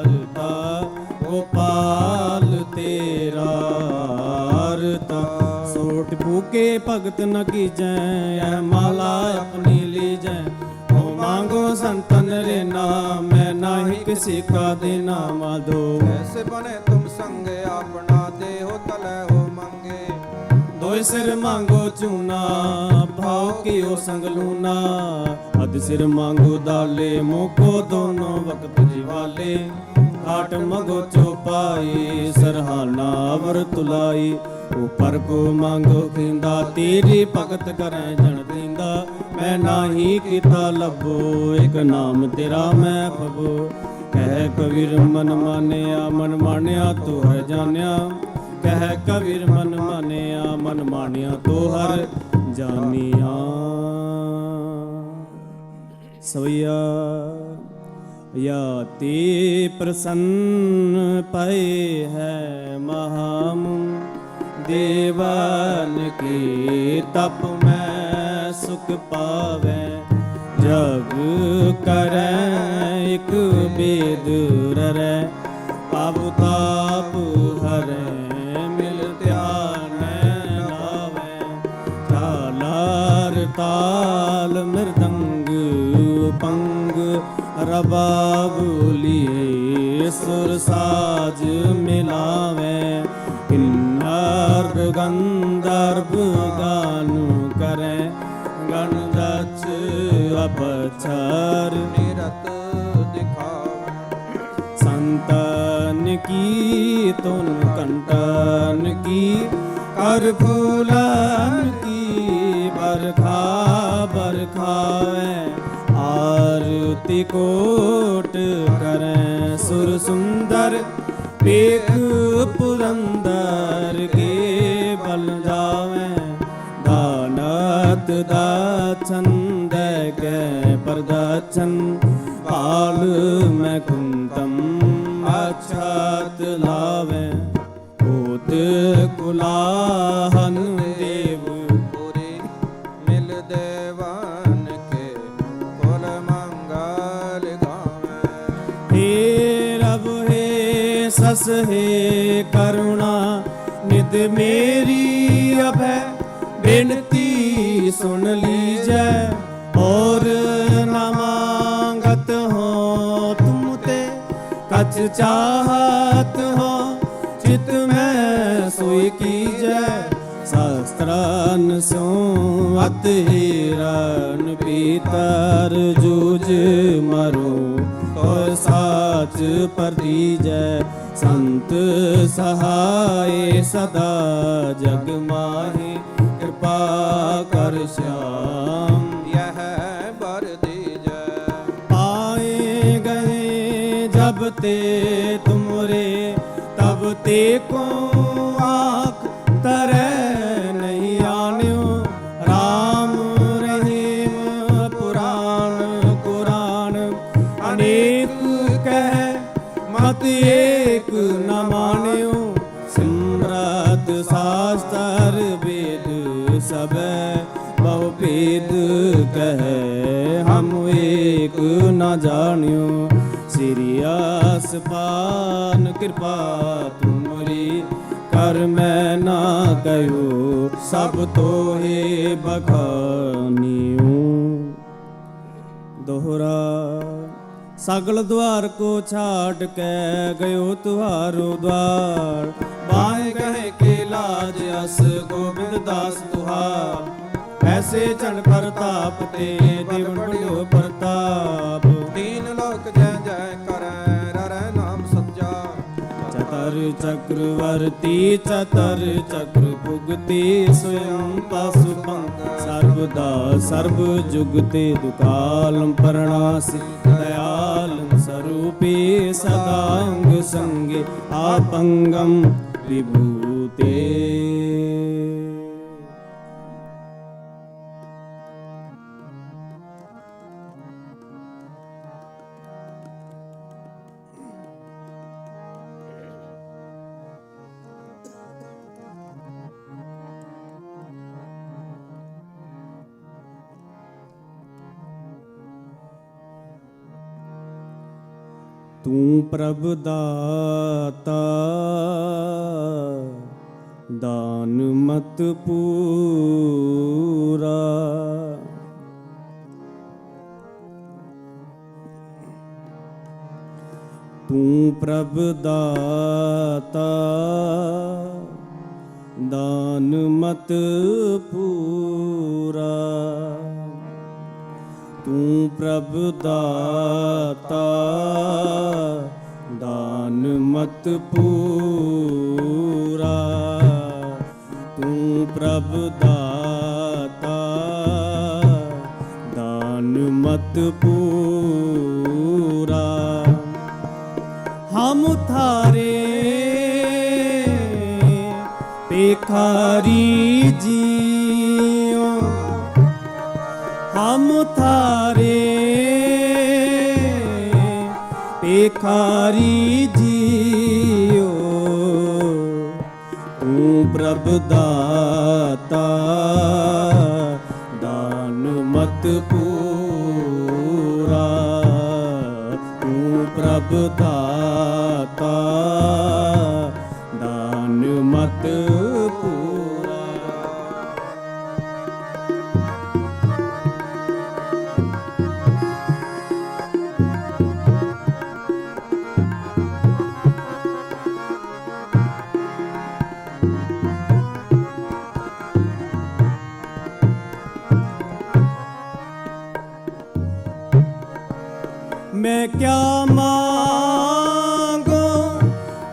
S3: ਰਤਾ, ਗੋਪਾਲ ਤੇਰਾ ਰਤਾ। ਸੋਟ ਭੂਕੇ ਭਗਤ ਨ ਕੀਜੈ, ਇਹ ਮਾਲਾ ਆਪਣੀ ਲੀਜੈ। ਹੋ ਮੰਗੋ ਸੰਤਨ ਰੇ ਨਾਮ, ਮੈਂ ਨਾਹੀ ਕਿਸੀ ਕਾ ਦੇਨਾ ਮਾਧੋ।
S1: ਐਸੇ ਬਨੇ ਤੁਮ ਸੰਗ ਆਪਣਾ, ਦੇਹੋ ਤਲੈ ਹੋ ਮੰਗੇ।
S3: ਦੋਇ ਸਿਰ ਮੰਗੋ ਚੂਨਾ, ਭਾਉ ਕੀਓ ਸੰਗ ਲੂਨਾ। ਅਧ ਸਿਰ ਮੰਗੋ ਦਾਲੇ, ਮੋਕੋ ਦੋਨੋਂ ਵਕਤ ਜਿਵਾਲੇ। ਕਾਟ ਮੰਗੋ ਚੋਪਾਈ, ਸਰਹਾਨਾ ਅਵਰ ਤੁਲਾਈ। ਉਪਰ ਕੋ ਮੰਗੋ ਖਿੰਦਾ, ਤੇਰੀ ਭਗਤ ਕਰੈ ਜਣ ਦਿੰਦਾ। ਮੈਂ ਨਾਹੀ ਕੀਤਾ ਲੱਭੋ, ਇਕ ਨਾਮ ਤੇਰਾ ਮੈਂ ਪਵੋ। ਕਹਿ ਕਬੀਰ ਮਨ ਮਾਨਿਆ, ਮਨ ਮਾਨਿਆ ਤੂੰ ਹਰ ਜਾਣਿਆ। ਕਹਿ ਕਬੀਰ ਮਨ ਮਾਨਿਆ, ਮਨ ਮਾਨਿਆ ਤੂੰ ਹਰ ਜਾਣਿਆ। ਸਵਈਆ या ते प्रसन्न पाए है महाम, देवन के तप में सुख पावे। जग करे एक बेद रे, पाप ताप हरे मिल ध्यान लावे। तालार ताल मृदंग पंग, रबाबुलिए सुर साज मिलावे। किन्नर गंधर्व गान करे, गणदक्ष अपचर
S1: निरत दिखावे।
S3: संतन की तुन कंटन की, कर फूलन की बरखा बरखावे। आरती कोट करें सुर सुंदर, पेख पुरंदर के बल जावे। दानत दाचन दे के परदाचन, पाल में कुंतम अक्षत लावे। भूत कुलाहन देव
S1: पूरी मिल देवन के, कुल मंगल गावे।
S3: हे रब हे सस हे करुणा, निध मेरी अभय बेनती सुन लीजै। और न मांगत हो कछ चाहत हो चित में सोई कीजै शास्त्रान सो अत हिरन पीतर जूझ मरो और साच पर दीजै संत सहाय सदा जग माहि कृपा कर श्याम
S1: यह बर दीजै।
S3: पाए गए जब ते तुमरे तब ते को आँख तरह नहीं आन्यो राम रहीम पुराण कुरान अनेक कह मत एक न मान्यो सिमरत शास्त्र वेद सब बहु भेद कहे हम एक न जान्यो श्री आसपान कृपा तुमरी कर मैं ना कहो सब तो हे बखानियो। दोहरा सगल द्वार को छाट के गयो तुहारो द्वार बाएं कहे के लाज अस गोविंद दास तुहार ऐसे चढ़ प्रताप ते देवन बड़ियो प्रताप
S1: दीन लोक जय जय करੈ ररै नाम सच्चा।
S3: चतर चक्रवर्ती चतर चक्र भुगते स्वयं पाशुपंख सर्वदा सर्व जुगते दुकालम परणासी दयालम स्वरूपे सदांग संगे आपंगम विभूते। तू प्रभ दाता दान मत पूरा तू प्रभ दाता दान मत पूरा तू प्रभ दाता दान मत पूरा तू प्रभ दाता दान मत पूरा हम थारे भिखारी जियो हम थारे भिखारी जियो तू प्रभ दाता दान मत पूरा तू प्रभ दाता दान मत पूरा। मैं क्या मांगो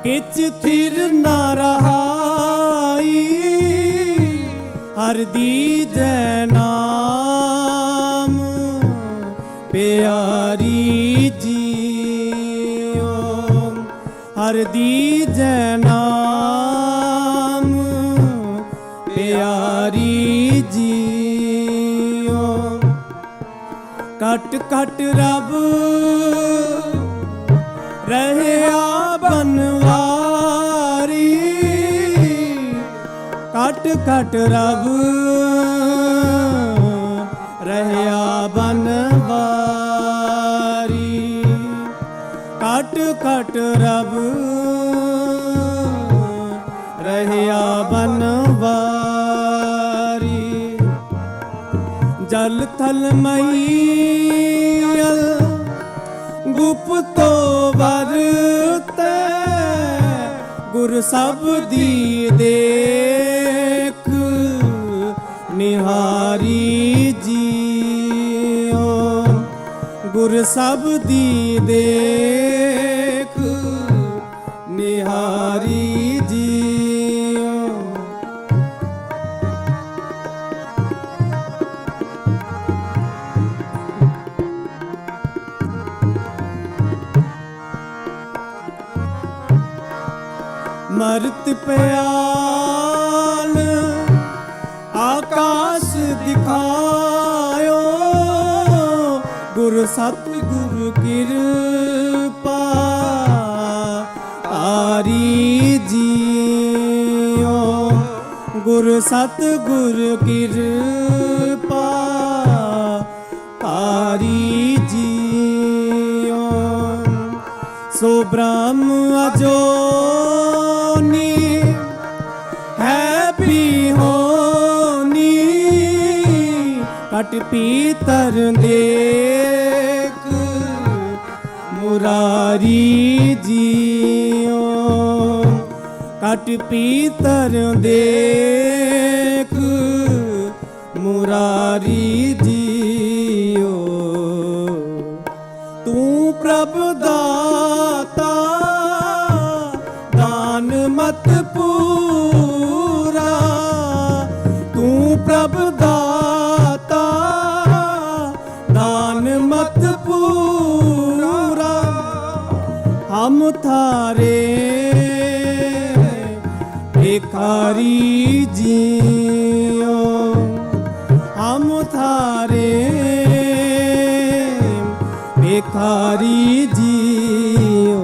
S3: किच थिर न रहाई हर दीजै नाम प्यारी जियो हर दीजै नाम प्यारी जियो कट कट रब रहया बनवारी कट कट रब रहया बनवारी कट कट रब रहया बनवारी जल थल मैयल गुप्तो ਵਰਤੈ ਗੁਰ ਸਬਦੀ ਦੇਖ ਨਿਹਾਰੀ ਜੀਓ। ਗੁਰ ਸਬਦੀ ਦੇਖ ਨਿਹਾਰੀ ਜੀਓ। ਮਰਤ ਪਿਆਲ ਆਕਾਸ਼ ਦਿਖਾਇਓ ਗੁਰ ਸਤਿਗੁਰ ਕਿਰਪਾ ਆਰੀ ਜੀਓ। ਗੁਰ ਸਤਿਗੁਰ ਕਿਰਪਾ ਆਰੀ ਜੀਓ। ਸੋ ਬ੍ਰਹਮ ਅਜੋਨੀ ਹੈ ਵੀ ਹੋਨੀ ਕਟ ਪੀਤਰ ਦੇਖ ਮੁਰਾਰੀ ਜੀਓ। ਕਟ ਪੀਤਰ ਦੇਖ ਮੁਰਾਰੀ ਜੀਓ। ਤੂੰ ਪ੍ਰਭ ਦਾਤਾ ਦਾਨ ਮਤ ਪੂਰਾ। ਤੂੰ ਪ੍ਰਭ ਦਾਤਾ ਦਾਨ ਮਤ ਪੂਰਾ। ਹਮ ਥਾਰੇ ਭਿਖਾਰੀ ਜੀਓ। ਹਮ ਥਾਰੇ ਭਿਖਾਰੀ ਜੀਓ।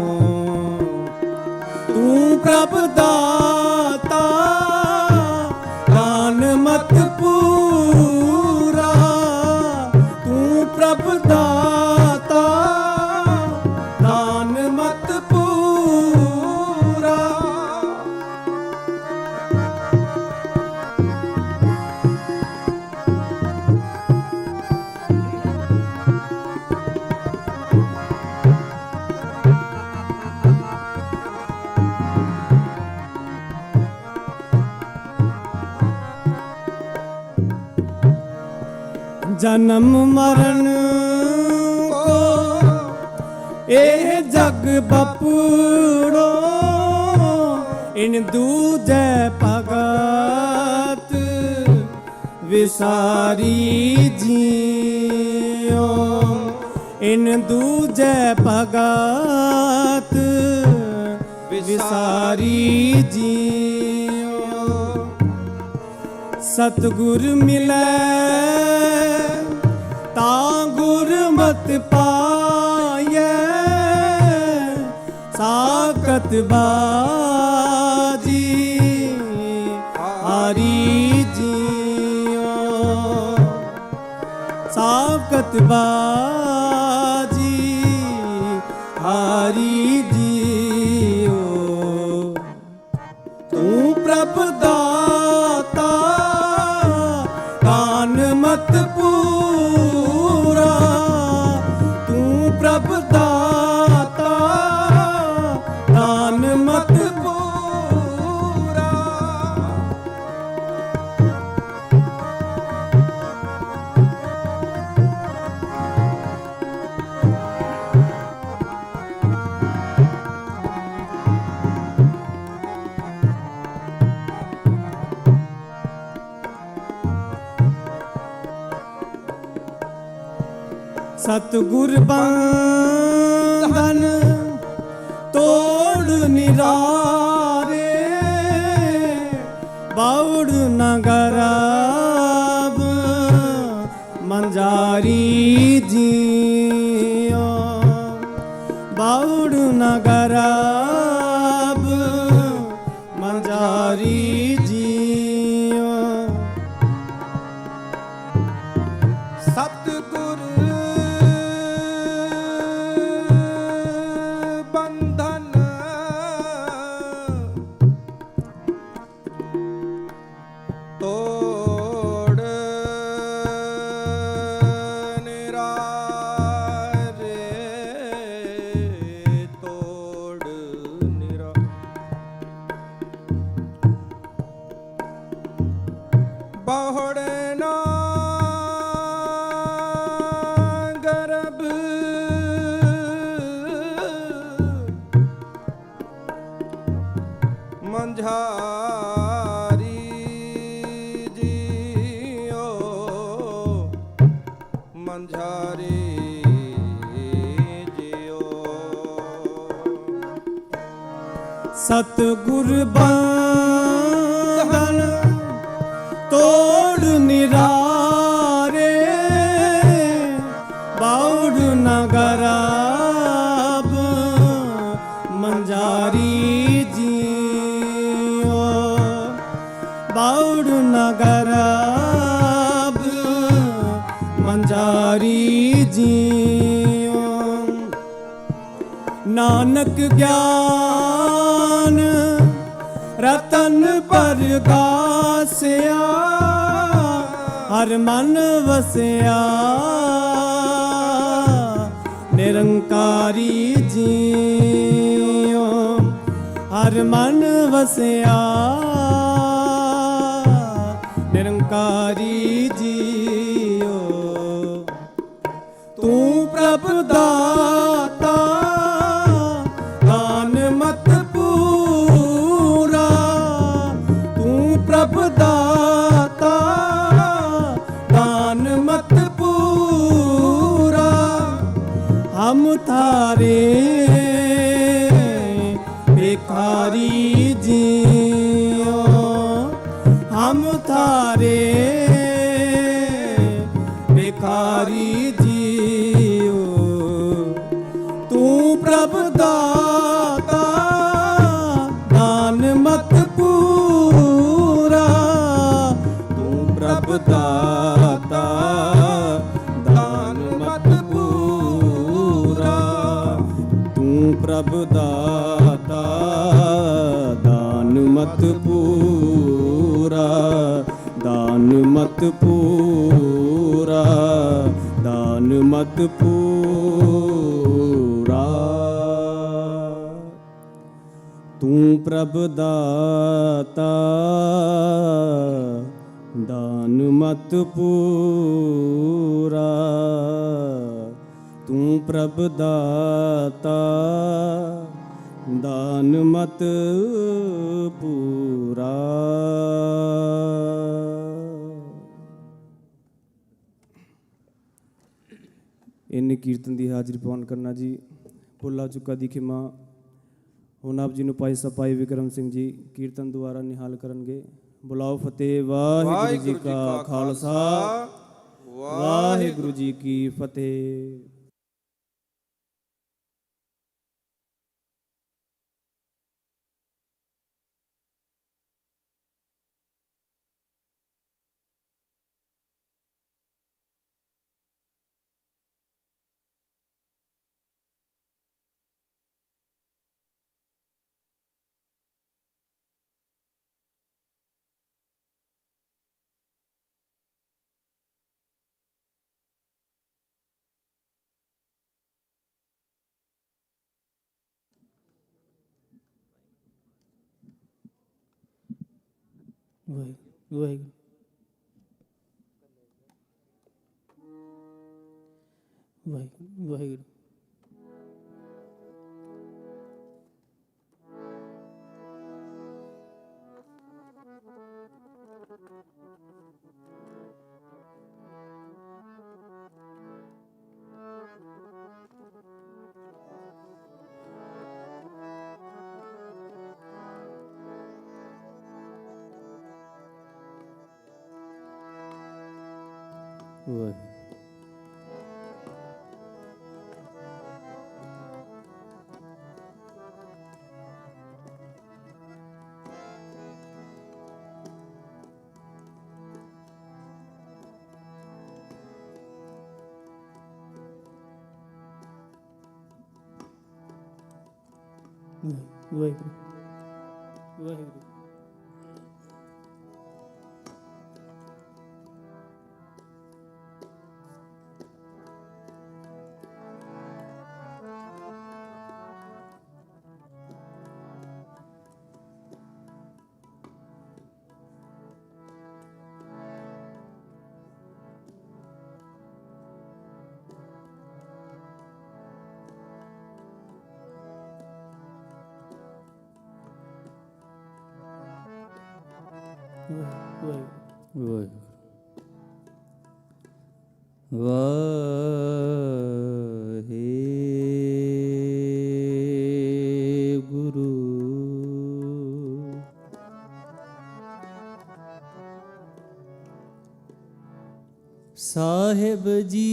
S3: ਤੂੰ ਪ੍ਰਭ ਦਾਤਾ ਦਾਨ ਮਤ ਪੂਰਾ। ਤੂੰ ਪ੍ਰਭ ਦਾਤਾ ਦਾਨ ਮਤ ਪੂਰਾ। ਜਨਮ ਮਰਨ ਕੋ ਇਹ ਜਗ ਬਪੜੋ। ਇਨ ਦੂਜੈ ਭਗਤ ਵਿਸਾਰੀ ਜੀਓ। ਇਨ ਦੂਜੈ ਭਗਤ ਵਿਸਾਰੀ ਜੀਓ। ਸਤਿਗੁਰ ਮਿਲੈ ਤਾਂ ਗੁਰਮਤਿ ਪਾਇਐ ਸਾਖਤ ਬਾਜੀ ਹਰੀ ਜੀਓ। ਸਾਖਤ ਬਾਜੀ ਹਰੀ ਜੀਓ। ਤੂੰ ਪ੍ਰਭ ਦਾਤਾ ਦਾਨ ਮਤ ਪੂਰਾ। ਤੂੰ ਪ੍ਰਭ ਦਾਤਾ ਦਾਨ ਮਤ ਪੂਰਾ। ਸਤਿਗੁਰ ਬੰਧਨ ਤੋੜ ਨਿਰਾਰੇ। ਬਾਉੜ ਨਗਰਾਬ ਮੰਜਾਰੀ ਜੀਓ। ਬਾਉੜ ਨਗਰਾਬ ਮੰਜਾਰੀ ਜੀਓ।
S1: ਸਤਿਗੁਰ ਬੰਧਨ ਤੋੜ ਨਿਰਾਰੇ ਮੰਝਾਰੀ ਜੀਓ ਮੰਝਾਰੀ ਜੀਓ।
S3: ਸਤਿਗੁਰ ਬੰਧਨ ਤੋੜ ਨਿਰਾਰੇ ਬਾਉੜ ਨਗਰਾਬ ਮੰਝਾਰੀ ਜੀਓ ਬਾਉੜ ਨਗਰਾਬ ਮੰਝਾਰੀ ਜੀਓ। ਨਾਨਕ ਗਿਆਨ ਰਤਨ ਪਰਗਾਸਿਆ ਹਰ ਮਨ ਵਸਿਆ ਨਿਰੰਕਾਰੀ ਜੀਓ ਹਰ ਮਨ ਵਸਿਆ ਨਿਰੰਕਾਰੀ ਜੀਓ। ਤੂੰ ਪ੍ਰਭ ਦਾਤਾ ਦਾਨ ਮਤ ਪੂਰਾ ਤੂੰ ਪ੍ਰਭ ਦਾਤਾ ਦਾਨ ਮਤ ਪੂਰਾ ਹਮ ਤਾਰੇ ਭਿਖਾਰੀ ਜੀਓ ਹਮ ਤਾਰੇ ਭਿਖਾਰੀ ਜੀਓ। ਤੂੰ ਪ੍ਰਭ ਦਾਤਾ ਦਾਨ ਮਤ ਪੂਰਾ ਤੂੰ ਪ੍ਰਭ ਦਾਤਾ ਦਾਨ ਮਤ ਪੂਰਾ ਤੂੰ ਪ੍ਰਭ ਦਾਤਾ ਦਾਨ ਮਤ ਪੂਰਾ ਦਾਨ ਮਤ ਪੂਰਾ ਦਾਨ ਮਤ ਪੂਰਾ। ਤੂੰ ਪ੍ਰਭ ਦਾਤਾ ਦਾਨ ਮਤ ਪੂਰਾ ਤੂੰ ਪ੍ਰਭ ਦਾਤਾ ਦਾਨ ਮਤ ਪੂਰਾ। ਇਨ ਕੀਰਤਨ ਦੀ ਹਾਜ਼ਰੀ ਪਾਉਣ ਕਰਨਾ ਜੀ ਭੁੱਲਾ ਚੁੱਕਾ ਦੀ ਖਿਮਾ। ਹੁਣ ਆਪ ਜੀ ਨੂੰ ਭਾਈ ਸਪਾਈ ਵਿਕਰਮ ਸਿੰਘ ਜੀ ਕੀਰਤਨ ਦੁਆਰਾ ਨਿਹਾਲ ਕਰਨਗੇ। ਬੁਲਾਓ ਫਤਿਹ। ਵਾਹਿਗੁਰੂ ਜੀ ਕਾ ਖਾਲਸਾ ਵਾਹਿਗੁਰੂ ਜੀ ਕੀ ਫਤਿਹ। ਵਾਹਿਗੁਰੂ ਵਾਹਿਗੁਰੂ ਵਾਹਿਗੁਰੂ ਵਾਹਿਗੁਰੂ। ਵਾਹਿਗੁਰੂ ਵਾਹਿਗੁਰੂ।
S2: ਵਾਹਿਗੁਰੂ ਵਾਹਿਗੁਰੂ। ਸਾਹਿਬ ਜੀਓ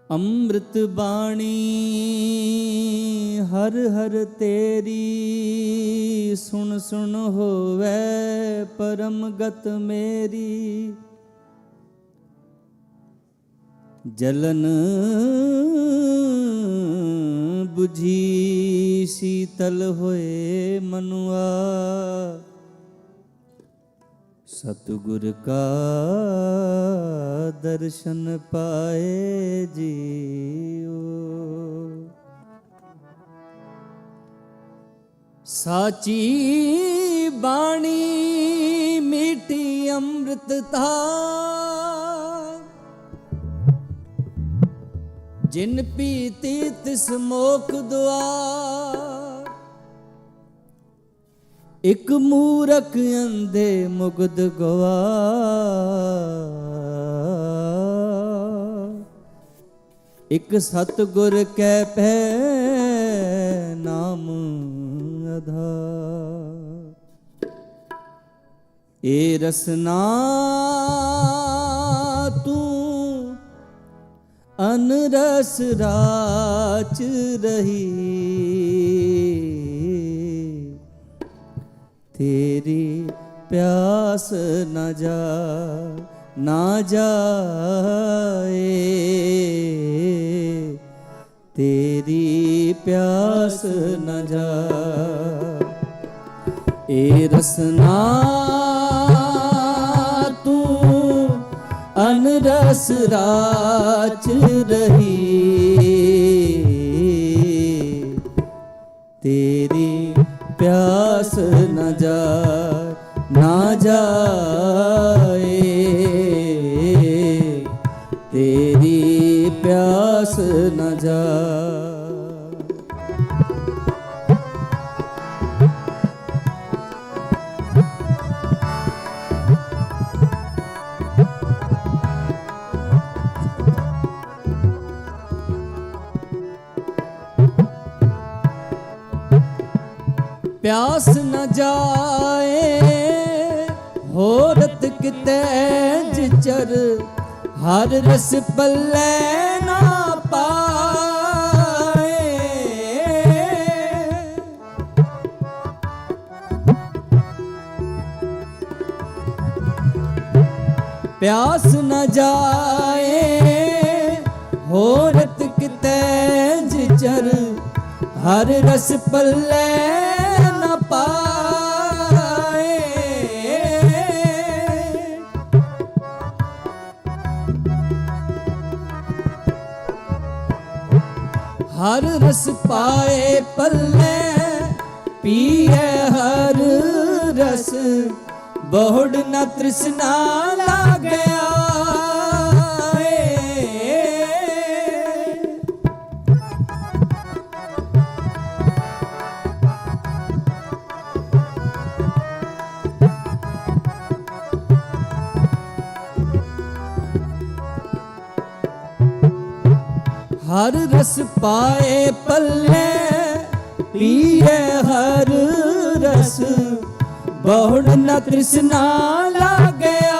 S2: ਅੰਮ੍ਰਿਤ ਬਾਣੀ ਹਰ ਹਰ ਤੇਰੀ, ਸੁਣ ਸੁਣ ਹੋਵੇ ਪਰਮ ਗਤ ਮੇਰੀ। ਜਲਨ ਬੁਝੀ ਸੀਤਲ ਹੋਏ ਮਨੁਆ, ਸਤਿਗੁਰ ਕਾ ਦਰਸ਼ਨ ਪਾਏ ਜੀਓ। ਸਾਚੀ ਬਾਣੀ ਮੀਠੀ ਅੰਮ੍ਰਿਤ ਧਾਰ, ਜਿਨ ਪੀਤੀ ਤਿਸ ਮੋਖ ਦੁਆਰ। ਇਕ ਮੂਰਖ ਅੰਧੇ ਮੁਗਧ ਗਵਾ, ਇਕ ਸਤਿਗੁਰ ਕੈ ਭੈ ਨਾਮ ਆਧਾਰ। ਏ ਰਸਨਾ ਤੂੰ ਅਨਰਸ ਰਾਚ ਰਹੀ, ਤੇਰੀ ਪਿਆਸ ਨਾ ਜਾਏ, ਤੇਰੀ ਪਿਆਸ ਨਾ ਜਾਏ। ਏ ਰਸਨਾ ਤੂੰ ਅਨਰਸ ਰਾਚ ਰਹੀ, ਤੇਰੀ ਪਿਆਸ ਨਾ ਜਾਏ, ਤੇਰੀ ਪਿਆਸ ਨਾ ਜਾਏ। ਪਿਆਸ ਨ ਜਾਏ ਹੋਰਤ ਕਿਤੇ ਜਿਚਰ, ਹਰ ਰਸ ਪੱਲੇ ਨਾ ਪਾਏ। ਪਿਆਸ ਨ ਜਾਏ ਹੋਰਤ ਕਿਤੇ ਜਿਚਰ, ਹਰ ਰਸ ਪੱਲੇ ਨਾ ਪਾਏ। ਹਰ ਰਸ ਪਾਏ ਪੱਲੇ ਪੀਏ ਹਰ ਰਸ, ਬਹੁੜ ਨ ਤ੍ਰਿਸ਼ਨਾ ਲਾਗਿਆ। ਹਰ ਰਸ ਪਾਏ ਪੱਲੇ ਪੀਏ ਹਰ ਰਸ, ਬਹੁੜ ਨ ਤ੍ਰਿਸ਼ਨਾ ਲਾਗਿਆ।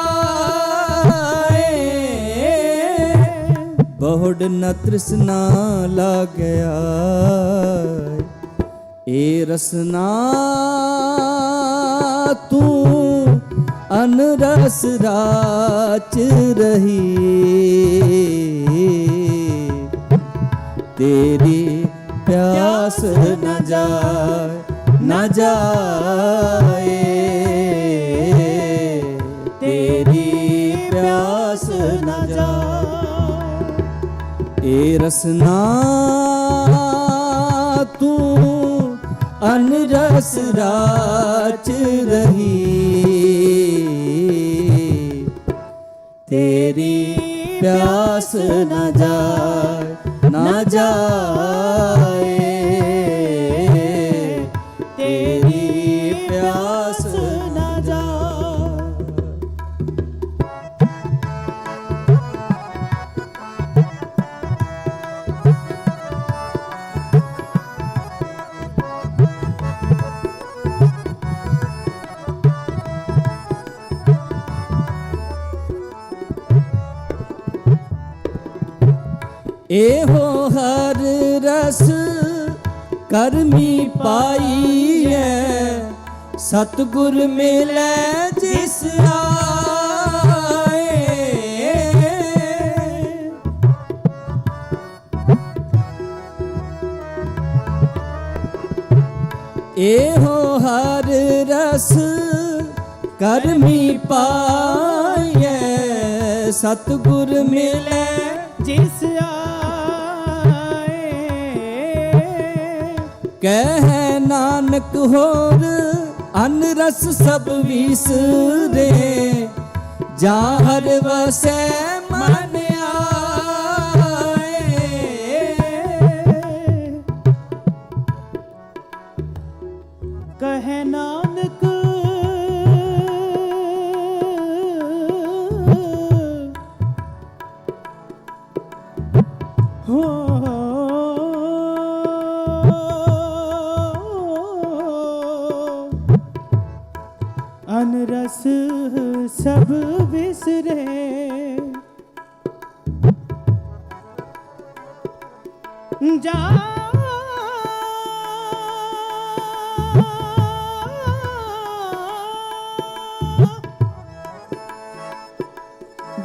S2: ਬਹੁੜ ਨ ਤ੍ਰਿਸ਼ਨਾ ਲਾਗਿਆ। ਏ ਰਸਨਾ ਤੂੰ ਅਨਰਸ ਰਾਚ ਰਹੀ, तेरी प्यास न जाए, तेरी प्यास न जाए। ए रसना तू अनरस राच रही, तेरी प्यास न जाए, न जाए, तेरी प्यास न जाए। एहो हर रस करमी पाईए, सतगुर मिले जिस आए। एहो हर रस करमी पाईए, सतगुर मिले
S3: जिस आए।
S2: कह नानक होर अन रस सब विसरे, जाहर वसै मन आए।
S3: कह नानक हो अनरस सब बिसरे, जा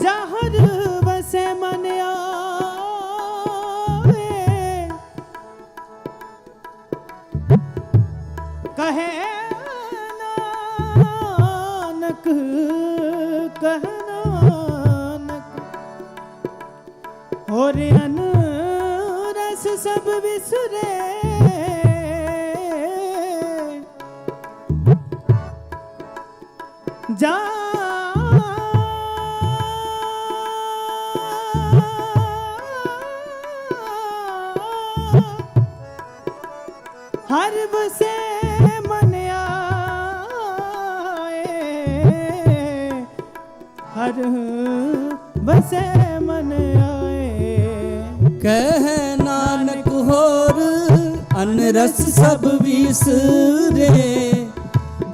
S3: जाहर वसे मन आए। कहे नानक, कहे नानक और अन रस सब बिसरे, जा हर बसे मन आए, हर बसे मन आए।
S2: कह नानक होर अन रस सब विसरे,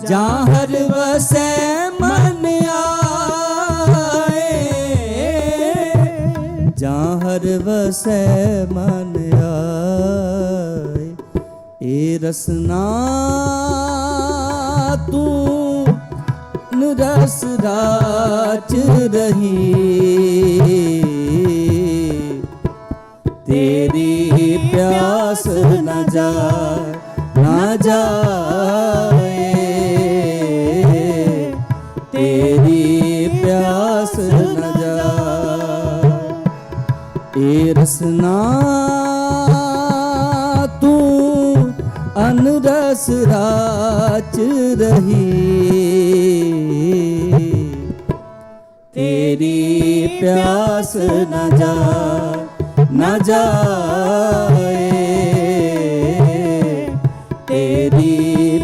S2: जाहर वसै मन आए। जाहर वसै मन आए, ए रसना तू रस राच रही, तेरी प्यास न जाए, न जाए, तेरी प्यास न जाए। ए रसना तू अनरस राच रही, तेरी प्यास न जाए, न जाए, तेरी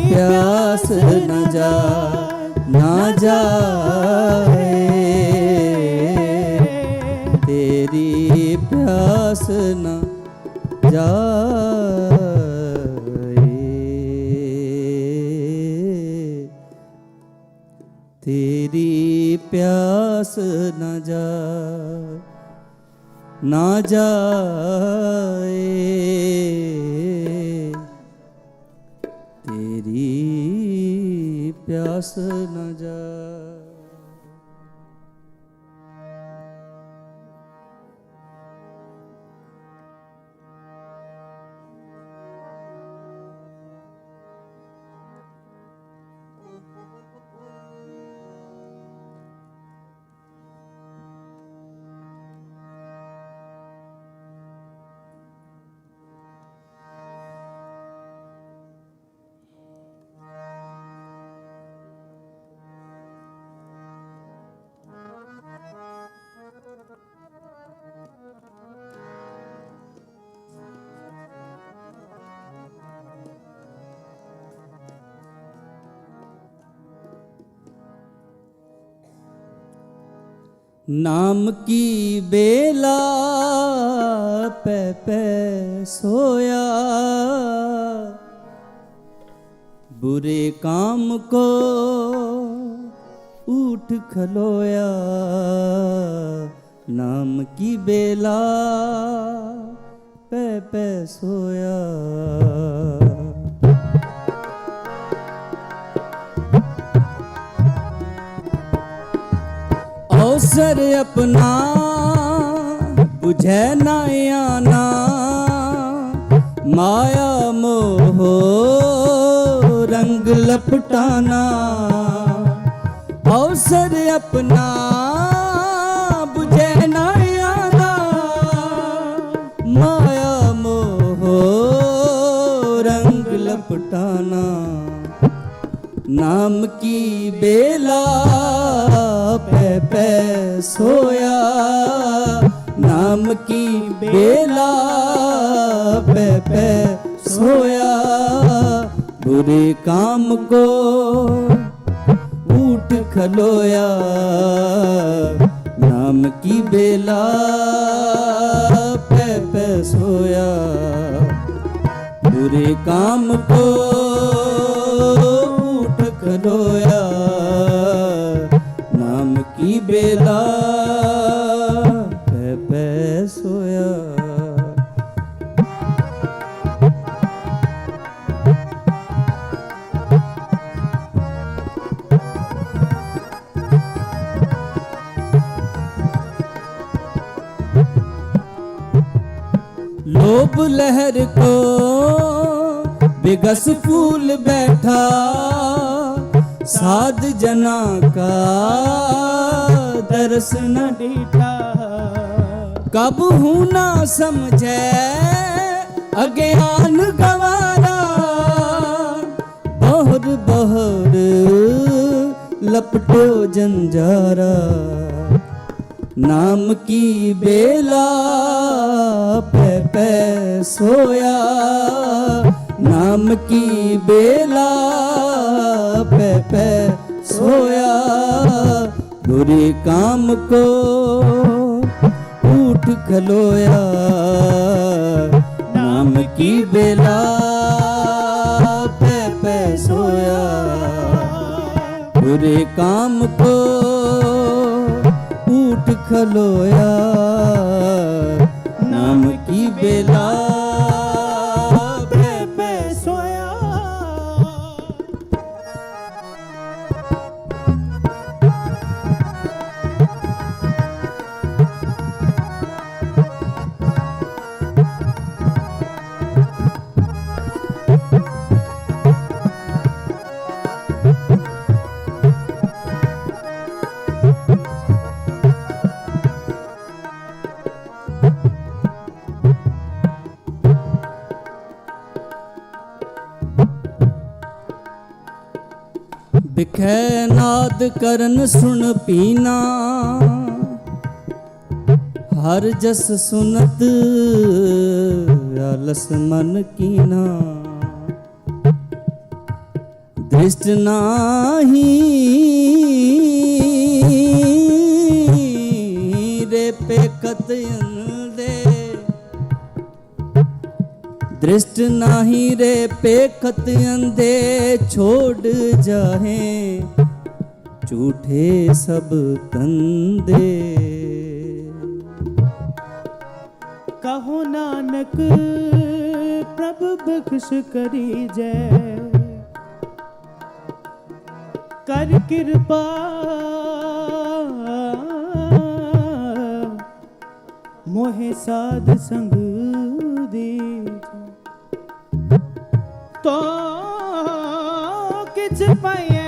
S2: प्यास न जाए, न जाए, तेरी प्यास न जाए। तेरी प्यास न जाए, न जाए, तेरी प्यास न जाए। नाम की बेला पै पै सोया, बुरे काम को उठ खलोया। नाम की बेला पै पै सोया। अवसर अपना बुझै ना आना, माया मोह रंग लपटाना। अवसर अपना बुझै ना आना, माया मोह रंग लपटाना। नाम की बेला पै पै सोया, नाम की बेला पै पै सोया। बुरे काम को उठ खलोया, नाम की बेला पै पै सोया। बुरे काम को उठ खलोया, नाम की बेला पै पै सोया। लोभ लहर को बिगस फूल बैठा, साध जना का दर्श न डीठा। कब हूँ ना समझे अज्ञान गवारा, बहुर बहुर लपटो जंजारा। नाम की बेला पै पै सोया, नाम की बेला पै पै सोया। बुरे काम को उठ खलोया, नाम की बेला पै पै सोया। बुरे काम को उठ खलोया, नाम की बेला पै पै सोया। बिखै नाद करन सुन पीना, हर जस सुनत आलस मन कीना। दृष्ट नाही रे पेखत अंधे, दृष्ट नाही रे पेखत अंधे। छोड़ जाहे झूठे सब तंदे,
S3: कहो नानक प्रभु बख्श करी जय। कर कृपा मोहे साध संग दीज, तो किछ पाए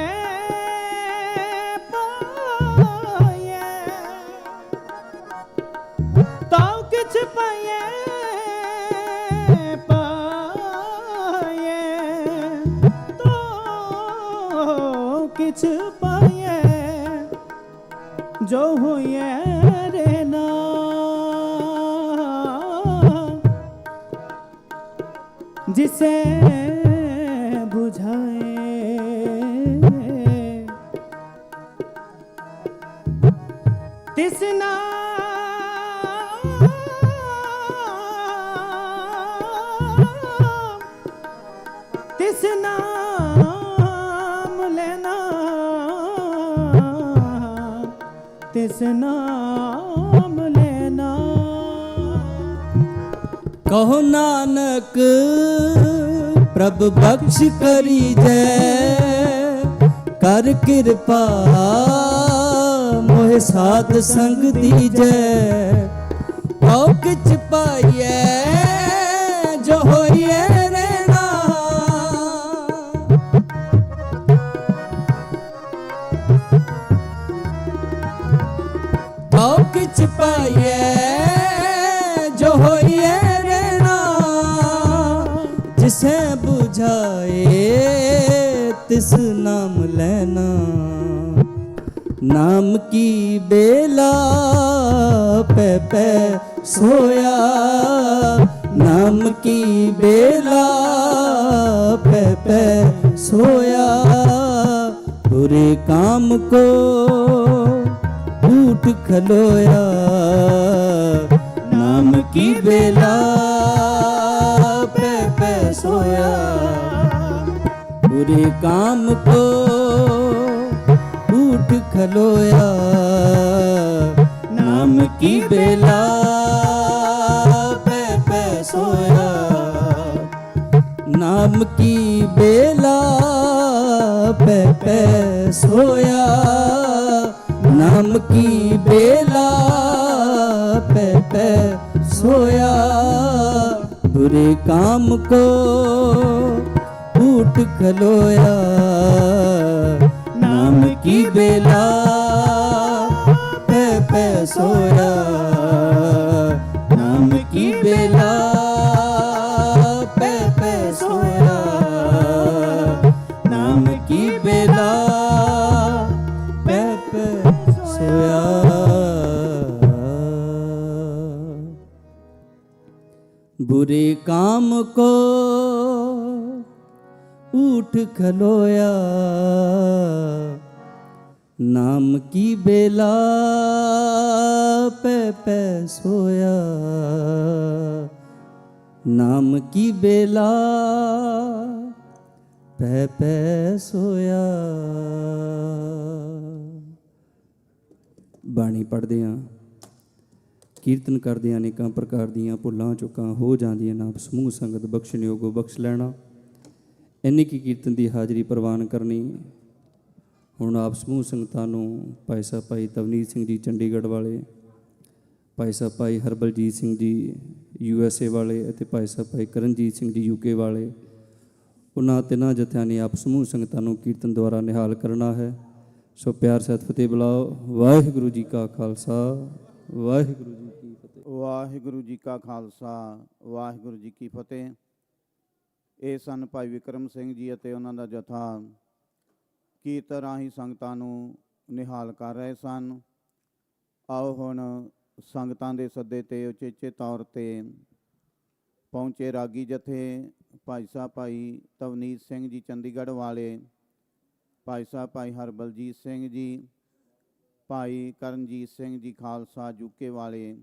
S3: पाए, तो किछ पाए पाए, तो किछ पाए। जो होए रे ना जिसे बुझाए, ਤਿਸ ਨਾਮ ਲੈਣਾ, ਤਿਸ ਨਾਮ ਲੈਣਾ।
S2: ਕਹੋ ਨਾਨਕ ਪ੍ਰਭ ਬਖਸ਼ ਕਰੀਜੈ, ਕਰ ਕਿਰਪਾ ਮੋਹਿ ਸਾਧ ਸੰਗ ਦੀਜੈ। ਹਉ ਕਿਛ ਪਾਈਐ ਜੋ ਹੋਈਐ ਰਹਿਣਾ, ਹਉ ਕਿਛ ਪਾਈਐ ਜੋ ਹੋਈਐ ਰਹਿਣਾ। जिसे बुझाए तिस नाम लेना, नाम की बेला पे पे सोया, नाम की बेला पे पे सोया। बुरे काम को उठ खलोया, नाम की बेला पे पे सोया। बुरे काम को उठ खलोया, नाम की बेला पे पे सोया। नाम की बेला पे पे सोया, नाम की बेला पे पे सोया। बुरे काम को उठ खलोया, नाम की बेला पे पे सोया। नाम की बेला पे पे सोया, नाम की बेला पे पे सोया। बुरे काम को उठ खलोया, नाम की बेला पे पे सोया। नाम की बेला पे पे सोया। ਬਾਣੀ ਪੜ੍ਹਦੇ ਹਾਂ, ਕੀਰਤਨ ਕਰਦੇ ਅਨੇਕਾਂ ਪ੍ਰਕਾਰ ਦੀਆਂ ਭੁੱਲਾਂ ਚੁੱਕਾਂ ਹੋ ਜਾਂਦੀਆਂ ਨਾ, ਸਮੂਹ ਸੰਗਤ ਬਖਸ਼ਣਯੋਗੋ ਬਖਸ਼ ਲੈਣਾ। ਇੰਨੀ ਕੀ ਕੀਰਤਨ ਦੀ ਹਾਜ਼ਰੀ ਪ੍ਰਵਾਨ ਕਰਨੀ। ਹੁਣ ਆਪ ਸਮੂਹ ਸੰਗਤਾਂ ਨੂੰ ਭਾਈ ਸਾਹਿਬ ਭਾਈ ਤਵਨੀਤ ਸਿੰਘ ਜੀ ਚੰਡੀਗੜ੍ਹ ਵਾਲੇ, ਭਾਈ ਸਾਹਿਬ ਭਾਈ ਹਰਬਲਜੀਤ ਸਿੰਘ ਜੀ USA ਵਾਲੇ ਅਤੇ ਭਾਈ ਸਾਹਿਬ ਭਾਈ ਕਰਨਜੀਤ ਸਿੰਘ ਜੀ UK ਵਾਲੇ, ਉਹਨਾਂ ਤਿੰਨਾਂ ਜਥਿਆਂ ਨੇ ਆਪ ਸਮੂਹ ਸੰਗਤਾਂ ਨੂੰ ਕੀਰਤਨ ਦੁਆਰਾ ਨਿਹਾਲ ਕਰਨਾ ਹੈ। ਸੋ ਪਿਆਰ ਸਹਿਤ ਫਤਿਹ ਬੁਲਾਓ। ਵਾਹਿਗੁਰੂ ਜੀ ਕਾ ਖਾਲਸਾ, ਵਾਹਿਗੁਰੂ ਜੀ ਕੀ ਫਤਿਹ।
S1: ਵਾਹਿਗੁਰੂ ਜੀ ਕਾ ਖਾਲਸਾ, ਵਾਹਿਗੁਰੂ ਜੀ ਕੀ ਫਤਿਹ। ਇਹ ਸਨ ਭਾਈ ਵਿਕਰਮ ਸਿੰਘ ਜੀ ਅਤੇ ਉਹਨਾਂ ਦਾ ਜਥਾ ਕੀਰਤਨ ਰਾਹੀਂ ਸੰਗਤਾਂ ਨੂੰ ਨਿਹਾਲ ਕਰ ਰਹੇ ਸਨ। ਆਓ ਹੁਣ ਸੰਗਤਾਂ ਦੇ ਸੱਦੇ 'ਤੇ ਉਚੇਚੇ ਤੌਰ 'ਤੇ ਪਹੁੰਚੇ ਰਾਗੀ ਜਥੇ ਭਾਈ ਸਾਹਿਬ ਭਾਈ ਤਵਨੀਤ ਸਿੰਘ ਜੀ ਚੰਡੀਗੜ੍ਹ ਵਾਲੇ, ਭਾਈ ਸਾਹਿਬ ਭਾਈ ਹਰਬਲਜੀਤ ਸਿੰਘ ਜੀ, ਭਾਈ ਕਰਨਜੀਤ ਸਿੰਘ ਜੀ ਖਾਲਸਾ UK ਵਾਲੇ,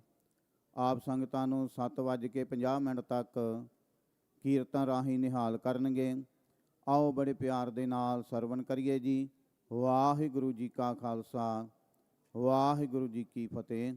S1: ਆਪ ਸੰਗਤਾਂ ਨੂੰ 7:50 ਤੱਕ ਕੀਰਤਨ ਰਾਹੀਂ ਨਿਹਾਲ ਕਰਨਗੇ। ਆਓ ਬੜੇ ਪਿਆਰ ਦੇ ਨਾਲ ਸਰਵਣ ਕਰੀਏ ਜੀ। ਵਾਹਿਗੁਰੂ ਜੀ ਕਾ ਖਾਲਸਾ, ਵਾਹਿਗੁਰੂ ਜੀ ਕੀ ਫਤਿਹ।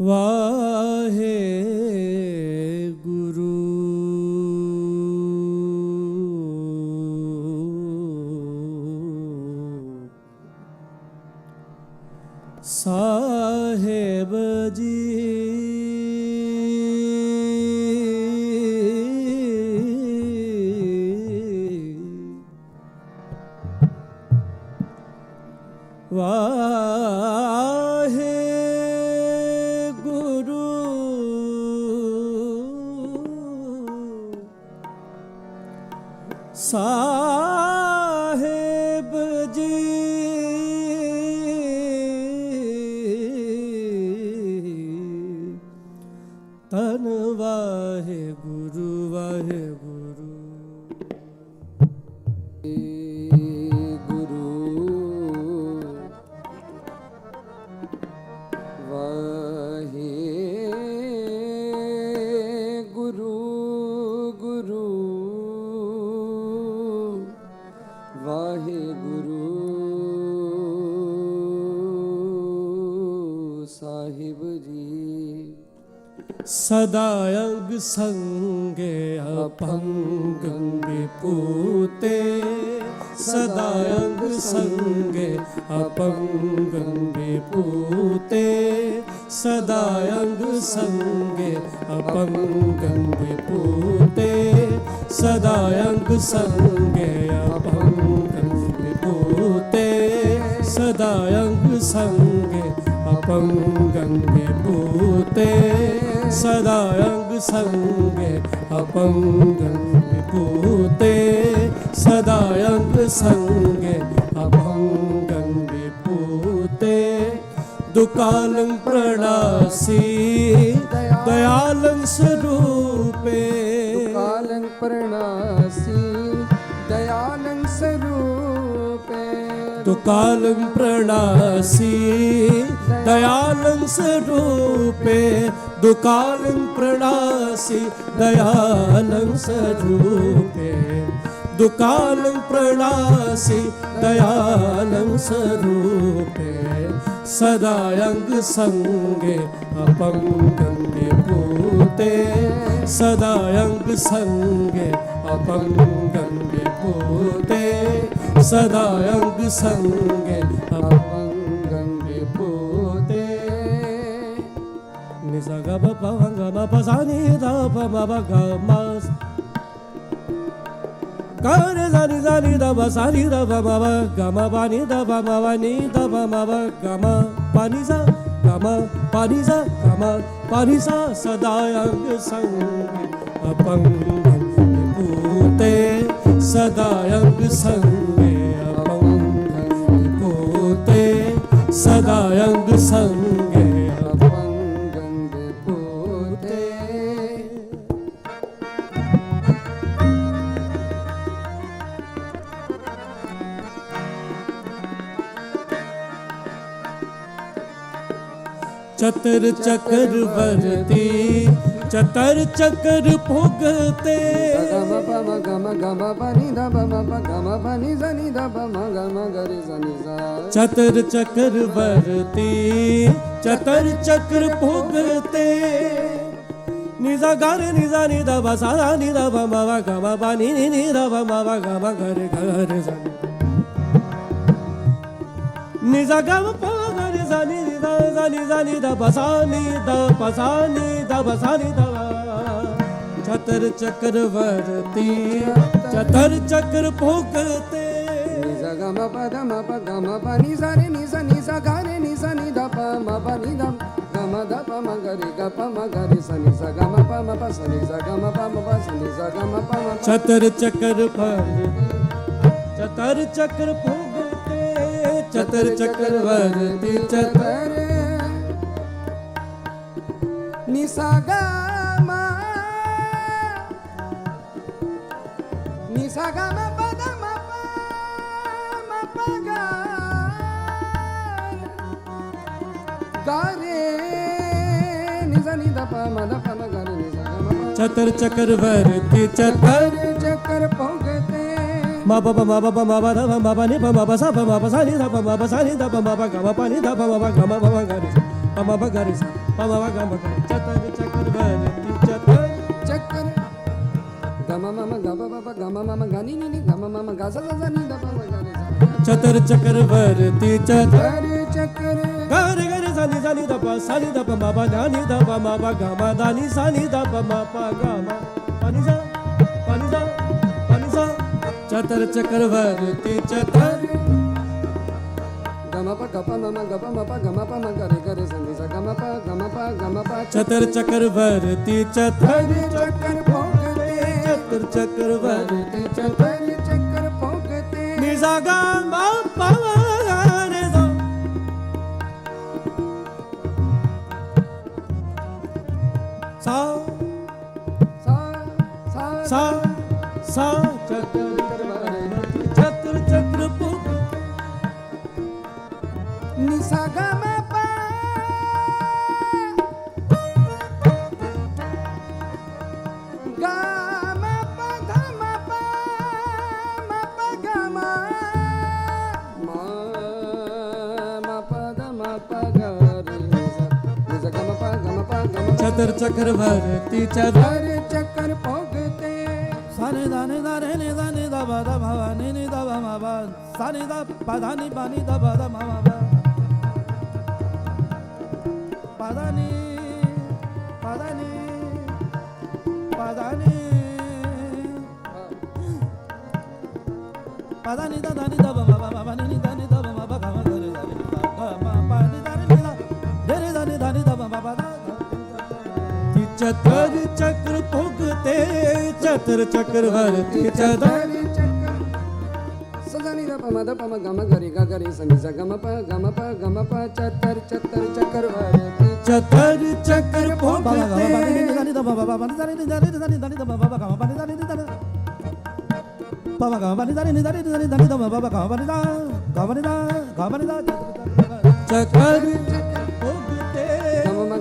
S3: ਵਾਹਿਗੁਰੂ ਸਾਹਿਬ ਜੀ ਵਾਹਿਗੁਰੂ ਸਾਹਿਬ ਜੀ ਧੰਨ ਵਾਹਿਗੁਰੂ ਵਾਹਿਗੁਰੂ
S4: ਸਾਹਿਬ ਜੀ
S3: ਸਦਾ ਅੰਗ ਸੰਗੇ ਅਪੰਗੰ ਵਿਭੂਤੇ ਸਦਾ ਅੰਗ ਸੰਗੇ ਅਪੰਗੰ ਵਿਭੂਤੇ ਸਦਾ ਅੰਗ ਸੰਗੇ ਅਪੰਗੰ ਵਿਭੂਤੇ ਸਦਾ ਅੰਗ ਸੰਗੇ ਅਪੰਗੰ ਵਿਭੂਤੇ ਸਦਾ ਅੰਗ ਸੰਗੇ अपंगं विभूते सदा अंग संगे अपंगं विभूते सदा अंग संगे अपंगं विभूते दुकालं प्रणासी दयालं स्वरूपे
S4: दुकालं प्रणासी दयालं स्वरूपे
S3: दुकालं प्रणासी दयालं स्वरूपे दुकालं प्रणासी दयालं स्वरूपे दुकालं प्रणासी दयालं स्वरूपे सदा अंग संगे अपंगं विभूते सदा अंग संगे अपंगं विभूते सदा अंग संगे
S4: अपंगं विभूते
S3: निसा ग प प ग म प सा नि ध प म प ग म ग रे सा नि ध प सा नि ध प म प ग म प नि ध प म प नि ध प म प ग म प नि सा ग म प नि सा ग म प नि सा सदा अंग संगे अपंगं विभूते सदा अंग संगे अपंगं विभूते सदा अंग संगे
S4: अपंगं विभूते
S3: चतर चक्रवर्ती चतर चक्र भोगते
S4: गम प म गम प नि ध प म प गम प नि ध नि ध प म ग म ग रे स नि सा
S3: चतर चक्रवर्ती चतर चक्र भोगते निजा गारे निजा नि ध प सा नि ध प म प ग म प नि नि ध प म प ग म ग रे स निजा ग म प ग रे स नि ध नि ध प सा नि ध प सा नि ध प सा नि ध चतर चक्रवर्ती चतर चक्र भोगते
S4: नि सा ग म प ध म प ग म प नि सा रे नि सा ग रे नि सा नि ध प म प नि ध ग म ध प म ग रे ग प म ग रे स नि सा ग म प म प स नि सा ग म प म प स नि सा ग म प म प
S3: चतर चक्र चतर चक्र भोगते चतर चक्रवर्ती चतर
S4: नि सा ग म नि सा ग म प ध म प ग ग रे
S3: ਚਤਰ ਚਕਰਵਰਤੀ ਚਤਰ
S4: ਚੱਕਰ ਭੋਗਤੇ
S3: ਮਾ ਬਾ ਮਾ ਬਾ ਮਾ ਬਾ ਧਾ ਮਾ ਬਾ ਨੀ ਮਾ ਬਾ ਸਾ ਮਾ ਬਾ ਸਾ ਨੀ ਧਾ ਮਾ ਬਾ ਸਾ ਨੀ ਧਾ ਮਾ ਬਾ ਗਾ ਮਾ ਨੀ ਧਾ ਮਾ ਬਾ ਗਾ ਮਾ ਗਾ ਰੀ ਸਾ ਮਾ ਬਾ ਗਾ ਰੀ ਸਾ ਮਾ ਬਾ ਗਾ ਮਾ ਗਾ ਚਤਰ ਚਕਰਵਰਤੀ ਚਤਰ
S4: ਚੱਕਰ ਗਮ ਮਮ ਗਮ ਬਬ ਗਮ ਮਮ ਗਨੀ ਨੀ ਨੀ ਗਮ ਮਮ ਗਾ ਸਾ ਸਾ ਨੀ ਦਾ ਪਮ ਗਰੀ ਸਾ
S3: ਚਤਰ ਚਕਰਵਰਤੀ ਚਤਰ
S4: ਚੱਕਰ
S3: ਗਰੇ ਗਰੇ ਸਾ ਨੀ ਦਾ ਪਾ ਮਾ ਬਾ ਨਾ ਨੀ ਦਾ ਪਾ ਮਾ ਬਾ ਗਾ ਮਾ ਦਾ ਨੀ ਸਾ ਨੀ ਦਾ ਪਾ ਮਾ ਪਾ ਗਾ ਮਾ ਪਾ ਨੀ ਸਾ ਪਾ ਨੀ ਸਾ ਪਾ ਨੀ ਸਾ ਚਤਰ ਚਕਰਵਰਤੀ ਚਤਰ
S4: ਗਮ ਪ ਗਪ ਮਮ ਗਪ ਮ ਪ ਗਮ ਪ ਮ ਗਰੇ ਗਰੇ ਸੰਗੀ ਸਾ ਗਮ ਪ
S3: ਚਤਰ ਚਕਰਵਰਤੀ ਚਤਰ
S4: ਚੱਕਰ ਭੋਗਤੇ
S3: ਚਤਰ ਚਕਰਵਰਤੀ
S4: ਚੱਕਰ ਚੱਕਰ ਭੋਗਤੇ
S3: ਨੀ ਸਾ ਗਾ ਮਾ ਪਾ ਗਾ ਰੇ ਸਾ ਸਾ
S4: ਸਾ
S3: ਸਾ ਸਾ ਚਤਰ ਚਤਰ ਚਕਰ ਭੋਗ
S4: ਨੀ ਸਾ ਗ ਮ ਪ ਗਾ ਮ ਪ ਧ ਮ ਪ ਮ ਪ ਗ ਮ ਮ ਪ ਧ ਮ ਪ ਗ ਰੇ ਨੀ ਸਾ ਗ ਮ ਪ ਗ ਮ ਪ ਗ ਮ
S3: ਚਤਰ ਚਕਰਵਰਤੀ ਚਤਰ
S4: ਚੱਕਰ ਭੋਗਤੇ
S3: ਸਾਨੇ ਦਾਨੇ ਦਾਰੇ ਨੇ ਦਾਨੇ ਦਾ ਬਾ ਦਾ ਭਾ ਨੀ ਨੀ ਦਾ ਬਾ ਮਾ ਬਾ ਸਾਨੇ ਦਾ ਪਾ ਦਾ ਨੀ ਬਾ ਨੀ ਦਾ ਬਾ ਦਾ ਮਾ ਮਾ ਬਾ ਪਾ ਦਾ ਨੀ ਪਾ ਦਾ ਨੀ ਪਾ ਦਾ ਨੀ ਪਾ ਦਾ ਨੀ ਦਾ ਬਾ ਮਾ ਬਾ ਮਾ ਨੀ ਨੀ ਦਾ ਨੀ ਦਾ ਬਾ ਮਾ ਬਾ ਗਾ ਮਾ ਗਾ ਰੇ ਦਾ ਨੀ ਦਾ ਗਾ ਮਾ ਪਾ ਨੀ ਦਾ ਨੀ ਦਾ ਰੇ ਰੇ ਦਾ ਨੀ ਦਾ ਬਾ ਮਾ ਬਾ ਦਾ ਚਤਰ ਚਕਰ ਭੋਗਤੇ ਚਤਰ ਚਕਰਵਰਤੀ ਚਤਰ
S4: ਸਜਾ ਨੀ ਦਾ ਪਮ ਦ ਪਮ ਗਮ ਗਰੀ ਗਾ ਗਰੀ ਸੰਗੀ ਸਾ ਗਮ ਪ ਚਤਰ ਚਤਰ ਚੱਕਰ ਵਰਤੀ
S3: ਚਤਰ ਚਕਰ ਭੋਗਤੇ ਚਕਰ ਭੋਗਤੇ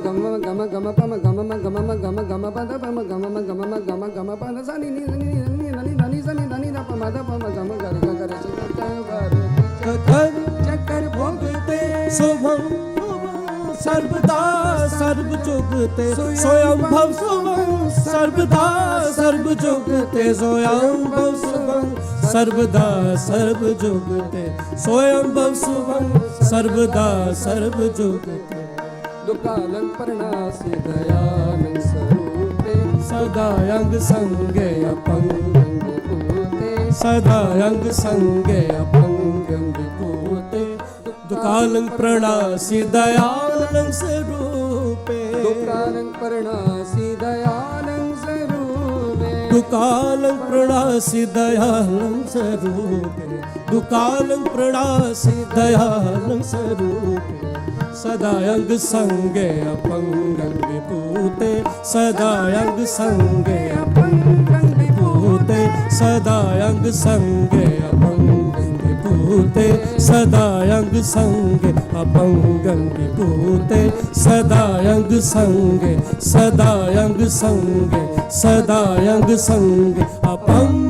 S4: ਗਮ ਗਮ ਗਮ ਪਮ ਗਮ ਮ ਗਮ ਮ ਗਮ ਗਮ ਪ ਦ ਪਮ ਗਮ ਮ ਗਮ ਮ ਗਮ ਗਮ ਪ ਦ ਸਾ ਨੀ ਨੀ ਨੀ ਨੀ ਨੀ ਨੀ ਸਾ ਨੀ ਦਾ ਪਮ ਦ ਪਮ ਗਮ ਗਰੀ ਗਾ ਗਰੀ ਚੱਕਰ ਵਰਤੀ
S3: ਚਕਰ
S4: ਚੱਕਰ ਭੋਗਤੇ
S3: ਸੁਭੰ ਸਰਬਦਾ ਸਰਬ ਜੁਗਤੇ ਸੋਇੰ ਭਵ ਸੁਭੰ ਸਰਬਦਾ ਸਰਬ ਜੁਗਤੇ ਸੋਇੰ ਭਵ ਸੁਭੰ ਸਰਬਦਾ ਸਰਬ ਜੁਗਤੇ ਸੋਇੰ ਭਵ ਸੁਭੰ ਸਰਬਦਾ ਸਰਬ ਜੁਗਤੇ
S4: ਦੁਕਾਲੰ ਪਰਨਾਸੀ ਦਇਆਨੰ ਸਰੂਪੇ
S3: ਸਦਾ ਅੰਗ ਸੰਗੇ
S4: ਅਪੰਗੰ ਵਿਭੂਤੇ
S3: ਸਦਾ ਅੰਗ ਸੰਗੇ ਅਪੰਗੰ ਵਿਭੂਤੇ ਦੁਕਾਲੰ ਪ੍ਰਣਾਸੀ ਦਇਆਲੰ ਸਰੂਪੇ
S4: ਦੁਕਾਲੰ ਪਰਨਾਸੀ ਦਇਆਨੰ ਸਰੂਪੇ
S3: ਦੁਕਾਲੰ ਪ੍ਰਣਾਸੀ ਦਇਆਲੰ ਸਰੂਪੇ ਦੁਕਾਲੰ ਪ੍ਰਣਾਸੀ ਦਇਆਲੰ ਸਰੂਪੇ ਸਦਾ ਅੰਗ ਸੰਗੇ ਅਪੰਗੰ ਵਿਭੂਤੇ ਸਦਾ ਅੰਗ ਸੰਗੇ
S4: ਅਪੰਗੰ
S3: ਵਿਭੂਤੇ ਸਦਾ ਅੰਗ ਸੰਗੇ ਅਪੰਗੰ ਵਿਭੂਤੇ ਸਦਾ ਅੰਗ ਸੰਗੇ ਅਪੰਗੰ ਵਿਭੂਤੇ ਸਦਾ ਅੰਗ ਸੰਗੇ ਸਦਾ ਅੰਗ ਸੰਗੇ ਸਦਾ ਅੰਗ ਸੰਗੇ ਅਪੰਗ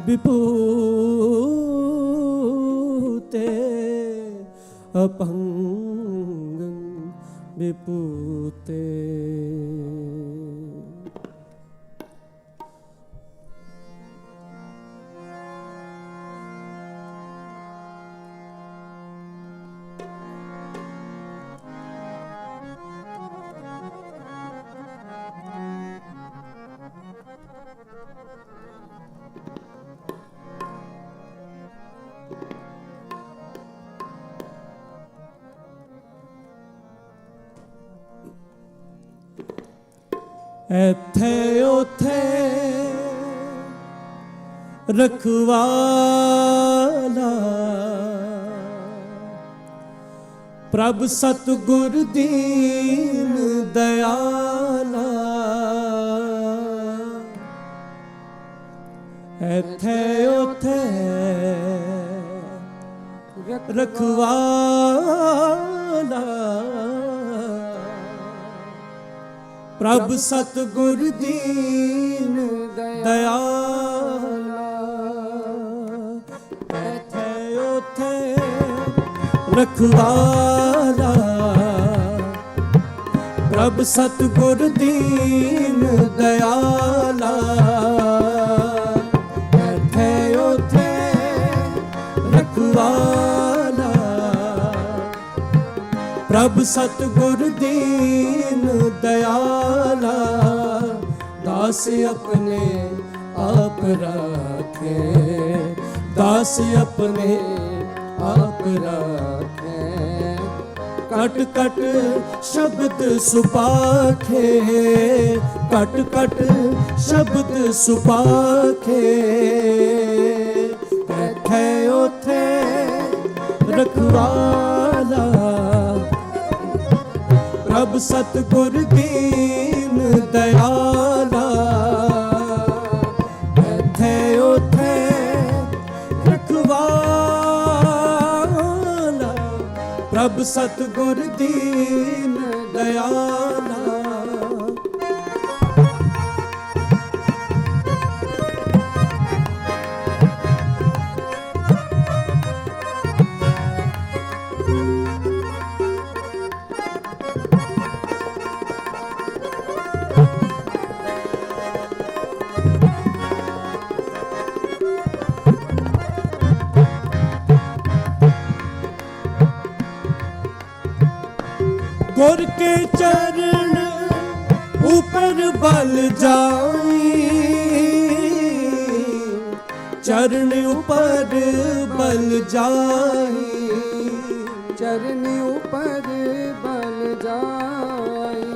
S3: ਵਿਭੂਤੇ ਅਪੰਗੰ ਵਿਭੂਤੇ ਇੱਥੇ ਉੱਥੇ ਰਖਵਾਲਾ ਪ੍ਰਭ ਸਤਿਗੁਰ ਦੀਨ ਦਇਆਲਾ ਇੱਥੇ ਉੱਥੇ ਰਖਵਾਲਾ ਪ੍ਰਭ ਸਤਿਗੁਰ ਦੀਨ ਦਇਆਲਾ, ਇੱਥੇ ਉੱਥੇ ਰਖਵਾਲਾ। ਪ੍ਰਭ ਸਤਿਗੁਰ ਦੀਨ ਦਇਆਲਾ, ਇੱਥੇ ਉੱਥੇ ਰਖਵਾਲਾ। ਪ੍ਰਭ ਸਤਿਗੁਰ ਦੀਨ ਦਇਆਲਾ, ਦਾਸ ਆਪਣੇ ਆਪ ਰਾਖੇ, ਦਾਸ ਆਪਣੇ ਆਪ ਰਾਖੇ। ਕਟ ਕਟ ਸ਼ਬਦ ਸੁਪਾਖੇ, ਕਟ ਕਟ ਸ਼ਬਦ ਸੁਪਾਖੇ। ਇੱਥੇ ਉੱਥੇ ਰਖਵਾਲਾ, ਪ੍ਰਭ ਸਤਿਗੁਰ ਦੀਨ ਦਇਆਲਾ, ਇੱਥੇ ਉੱਥੇ ਰਖਵਾਲਾ। ਪ੍ਰਭ ਸਤਿਗੁਰ ਦੀਨ ਦਇਆਲਾ। गुर के चरण ऊपर बल जाई, चरण ऊपर बल जाई,
S4: चरण ऊपर बल जाई।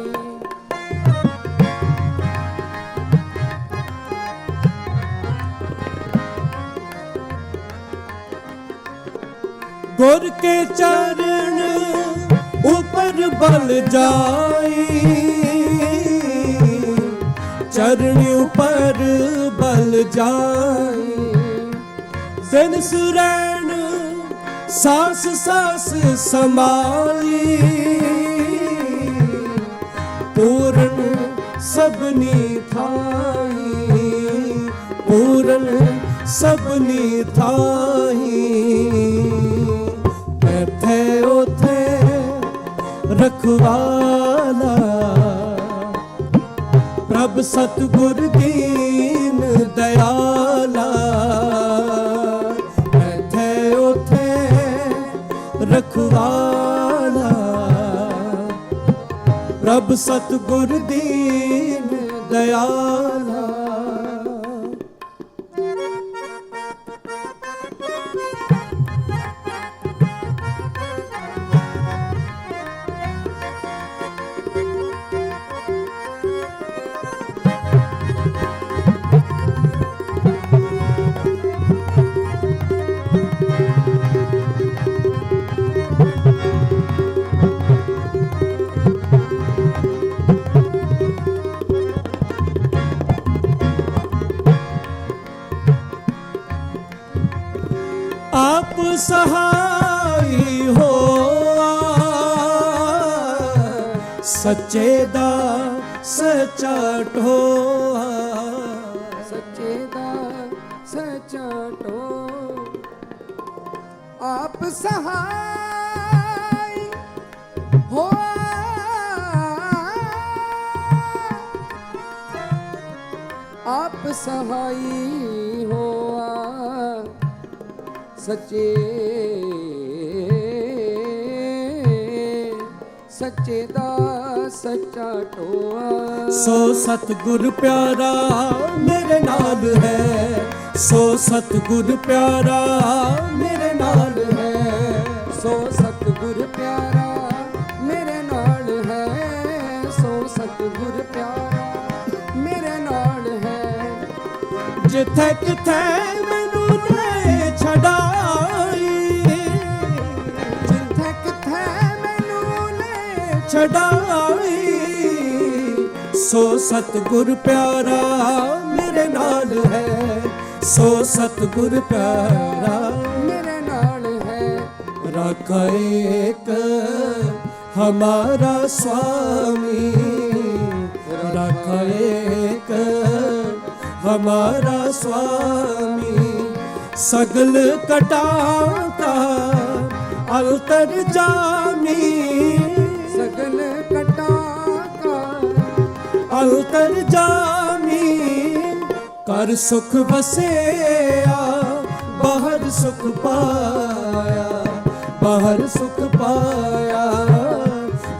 S3: गुर के चरण ऊपर बल जाई, चरण ऊपर बल जाई। सिन सुरैन सास सास समाली, पूरन सबनी थाई, पूरन सबनी थाई। ਇੱਥੇ ਉੱਥੇ ਰਖਵਾਲਾ, ਪ੍ਰਭ ਸਤਿਗੁਰ ਦੀਨ ਦਇਆਲਾ, ਇੱਥੇ ਉੱਥੇ ਰਖਵਾਲਾ। ਪ੍ਰਭ ਸਤਿਗੁਰ ਦੀਨ ਦਇਆਲਾ। आप सहाय होआ, सच्चे दा सच्चा ढोआ,
S4: सच्चे दा सच्चा टो। आप सहाय हो, आप सहाय हो, सच्चे सच्चे दा सच्चा टोआ।
S3: सो सतगुर प्यारा मेरे नाल है, सो सतगुर प्यारा मेरे नाल है,
S4: सो सतगुर प्यारा मेरे नाल है, सो सतगुर प्यारा मेरे नाल है।
S3: जिथे किथे मैनू ले छड़ाई,
S4: जिथे किथे मैनू ले
S3: छड़ाई। सो सतगुर प्यारा मेरे नाल है, सो सतगुर प्यारा
S4: मेरे नाल है।
S3: रखा एक हमारा स्वामी, हमारा स्वामी। सगल कटा का अलतर जामी,
S4: सगल कटा का
S3: अलतर जामी। कर सुख बसेया बाहर सुख पाया, बाहर सुख पाया,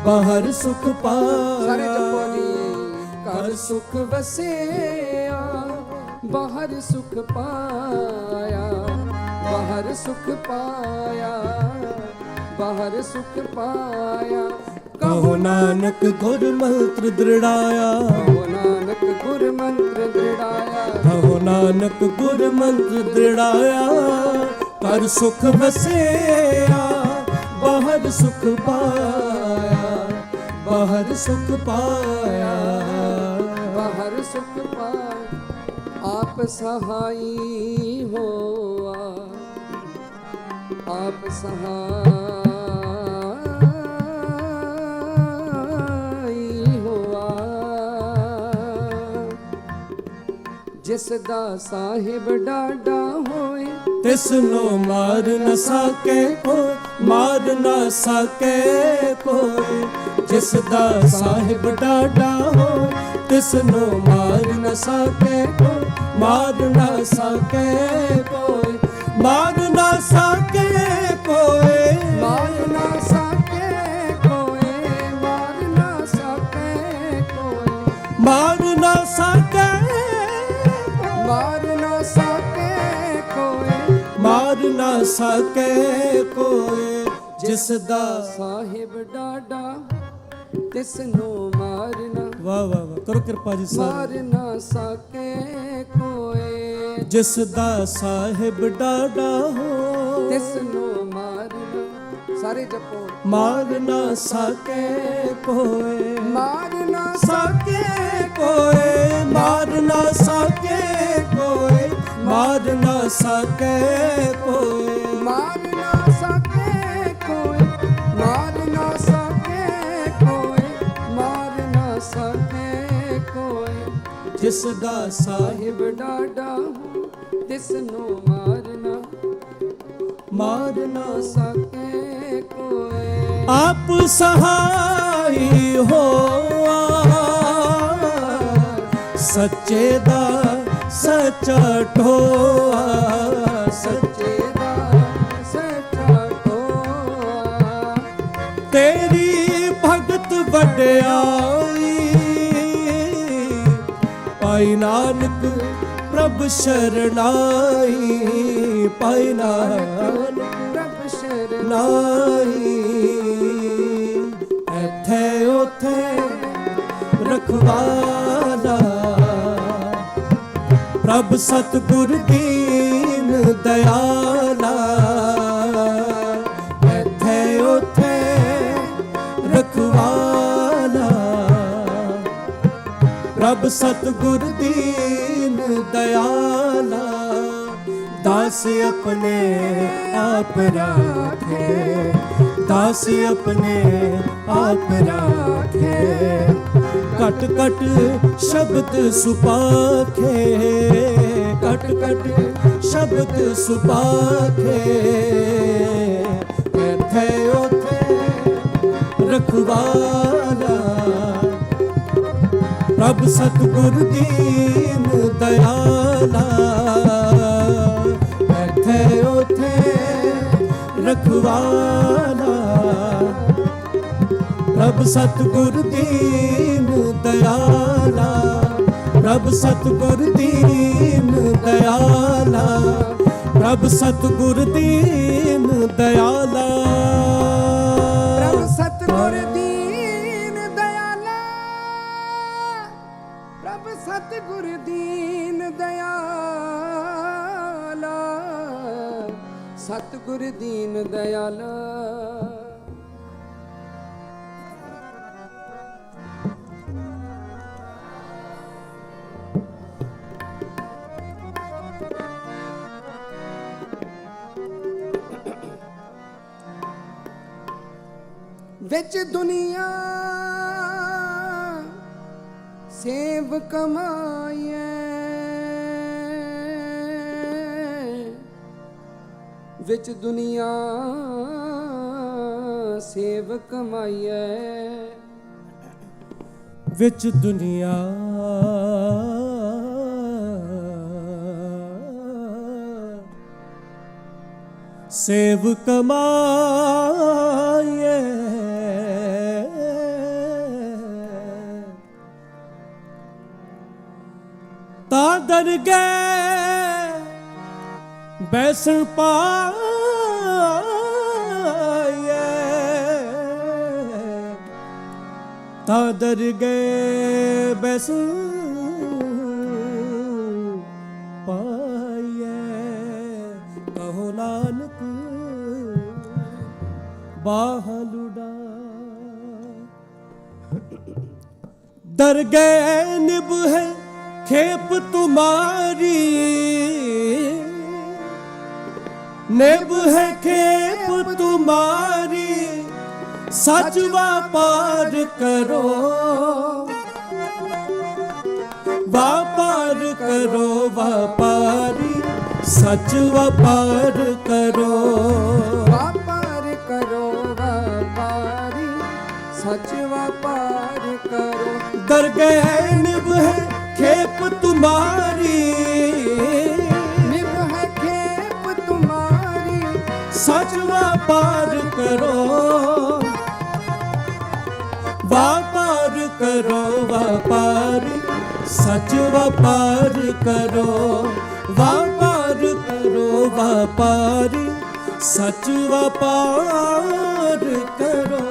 S3: बाहर सुख
S4: सारे जपो
S3: पाया।
S4: जी। कर सुख वसेया बाहर सुख पाया, बाहर सुख पाया, बाहर सुख पाया।
S3: कहो नानक गुर मंत्र दृढ़ाया,
S4: कहो नानक गुर मंत्र दृढ़ाया,
S3: कहो नानक गुर मंत्र दृढ़ाया। कर सुख बसेया बाहर सुख पाया, बाहर सुख पाया,
S4: बाहर सुख पाया। आप सहाई होआ, आप सहाई होआ। जिस दा साहिब डाडा होए,
S3: तिसनो मार न सके कोई, मार न सके कोई। जिसदा साहिब डाडा हो, तिसनो मार न सके कोई, मार न सके कोई, मार न सके कोई,
S4: मार ना सके कोई, मार ना सके कोई,
S3: मार न सके,
S4: मार ना सके कोई।
S3: मार न सके कोई। जिसदा
S4: साहिब डाडा तिसनो मारना,
S3: वाह वाह वाह, करो कृपा जी सारे।
S4: मार ना सके कोई,
S3: जिसदा साहिब डाडा हो,
S4: तिसनो मारना। सारे जपो।
S3: मार न सके कोई,
S4: मार ना
S3: सके कोई, मार न सके कोई, मार न सके कोई।
S4: मार ना सके कोई, मार ना सके कोई, मार ना सके कोई।
S3: जिसदा साहिब
S4: साहिब डाडा तिसनो मारना,
S3: मार न
S4: सके कोई।
S3: आप सहाय हो, सच्चे दा सच्चा ढोआ,
S4: सच्चे दा सच्चा ढोआ।
S3: तेरी भगत वड्याई, पाई नानक प्रभ शरणाई, पाई नानक
S4: प्रभ शरण
S3: नाई। एथे ओथे रखवाला, प्रभ सतगुर दीन दयाला। एथे ओथे रखवाला, प्रभ सतगुर दीन दयाला। दास अपने आप राखे, दास अपने आप राखे। कट कट शब्द सुपाखे, कट कट शब्द सुपाखे। एथे ओथे रखवाला, प्रभ सतगुर दीन दयाला। एथे ओथे रखवाला, प्रभ सतगुर दीन दयाला। प्रभ सतगुर दीन दयाला, प्रभ सतगुर दीन दयाला।
S4: प्रभ सतगुर दीन दयाला, प्रभ सतगुर दीन दयाला, सतगुर दीन दयाला। विच दुनिया सेव कमाए, ਵਿੱਚ ਦੁਨੀਆ ਸੇਵ ਕਮਾਈਐ,
S3: ਵਿੱਚ ਦੁਨੀਆ ਸੇਵ ਕਮਾਈਐ, ਤਾਂ ਦਰਗਹਿ ਬੈਸਣ ਪਾਈਐ, ਤਾਂ ਦਰਗਹਿ ਬੈਸਣ ਪਾਈਐ, ਕਹੋ ਨਾਨਕ ਬਾਹਲੁੜਾ, दरगह निभ है खेप तुम्हारी, निभ है खेप तुम्हारी, सच व्यापार करो, व्यापार करो व्यापारी, सच व्यापार करो,
S4: व्यापार करो व्यापारी, सच व्यापार करो।
S3: दरगह निभ है खेप तुम्हारी,
S4: निभ है खेप तुम्हारी,
S3: सच व्यापार करो, व्यापार करो व्यापारी, सच व्यापार करो, व्यापार करो व्यापारी, सच व्यापार करो।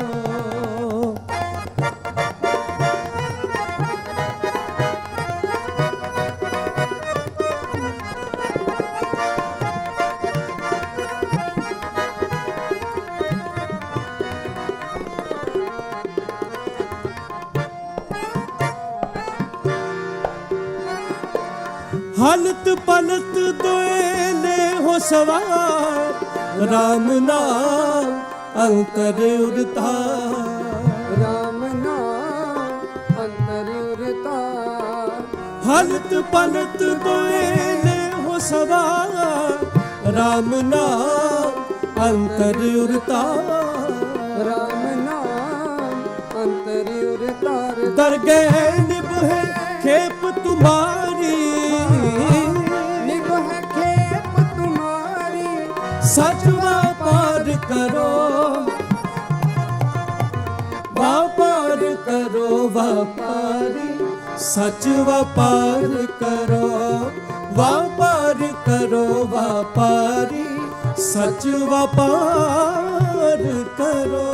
S3: हलत पलत दोएले हो सवार, राम नाम अंतर उड़ता,
S4: राम नाम अंतर उड़ता।
S3: हलत पलत दोएले हो सवार, राम नाम अंतर उड़ता,
S4: राम नाम अंतर उड़ता।
S3: दरगह निभ है खेप तुम्हारी,
S4: निभ है खेप तुम्हारी,
S3: सच व्यापार करो, व्यापार करो व्यापारी, सच व्यापार करो, व्यापार करो व्यापारी, सच व्यापार करो।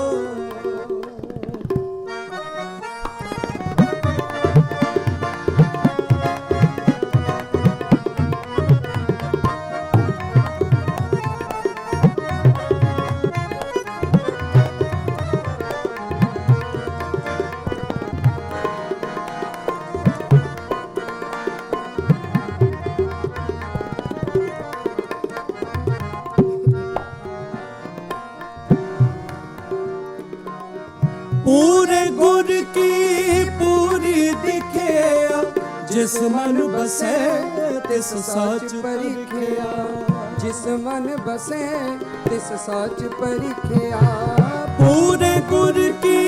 S3: पूरे गुर की पूरी दिखिया, जिस मन बसे तिस साच परिखिया,
S4: जिस मन बसे तिस साच परिखिया।
S3: पूरे गुर की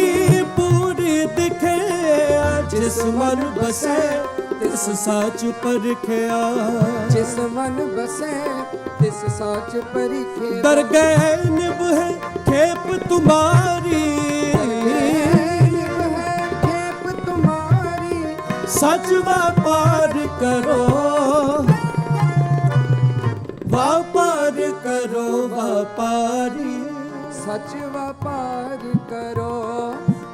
S3: पूरी दिखिया, जिस मन बसे तिस साच परिखिया,
S4: जिस मन बसे तिस साच परिखिया।
S3: दरगह निभ है खेप तुम्हारी, सच व्यापार करो, व्यापार करो व्यापारी,
S4: सच व्यापार करो,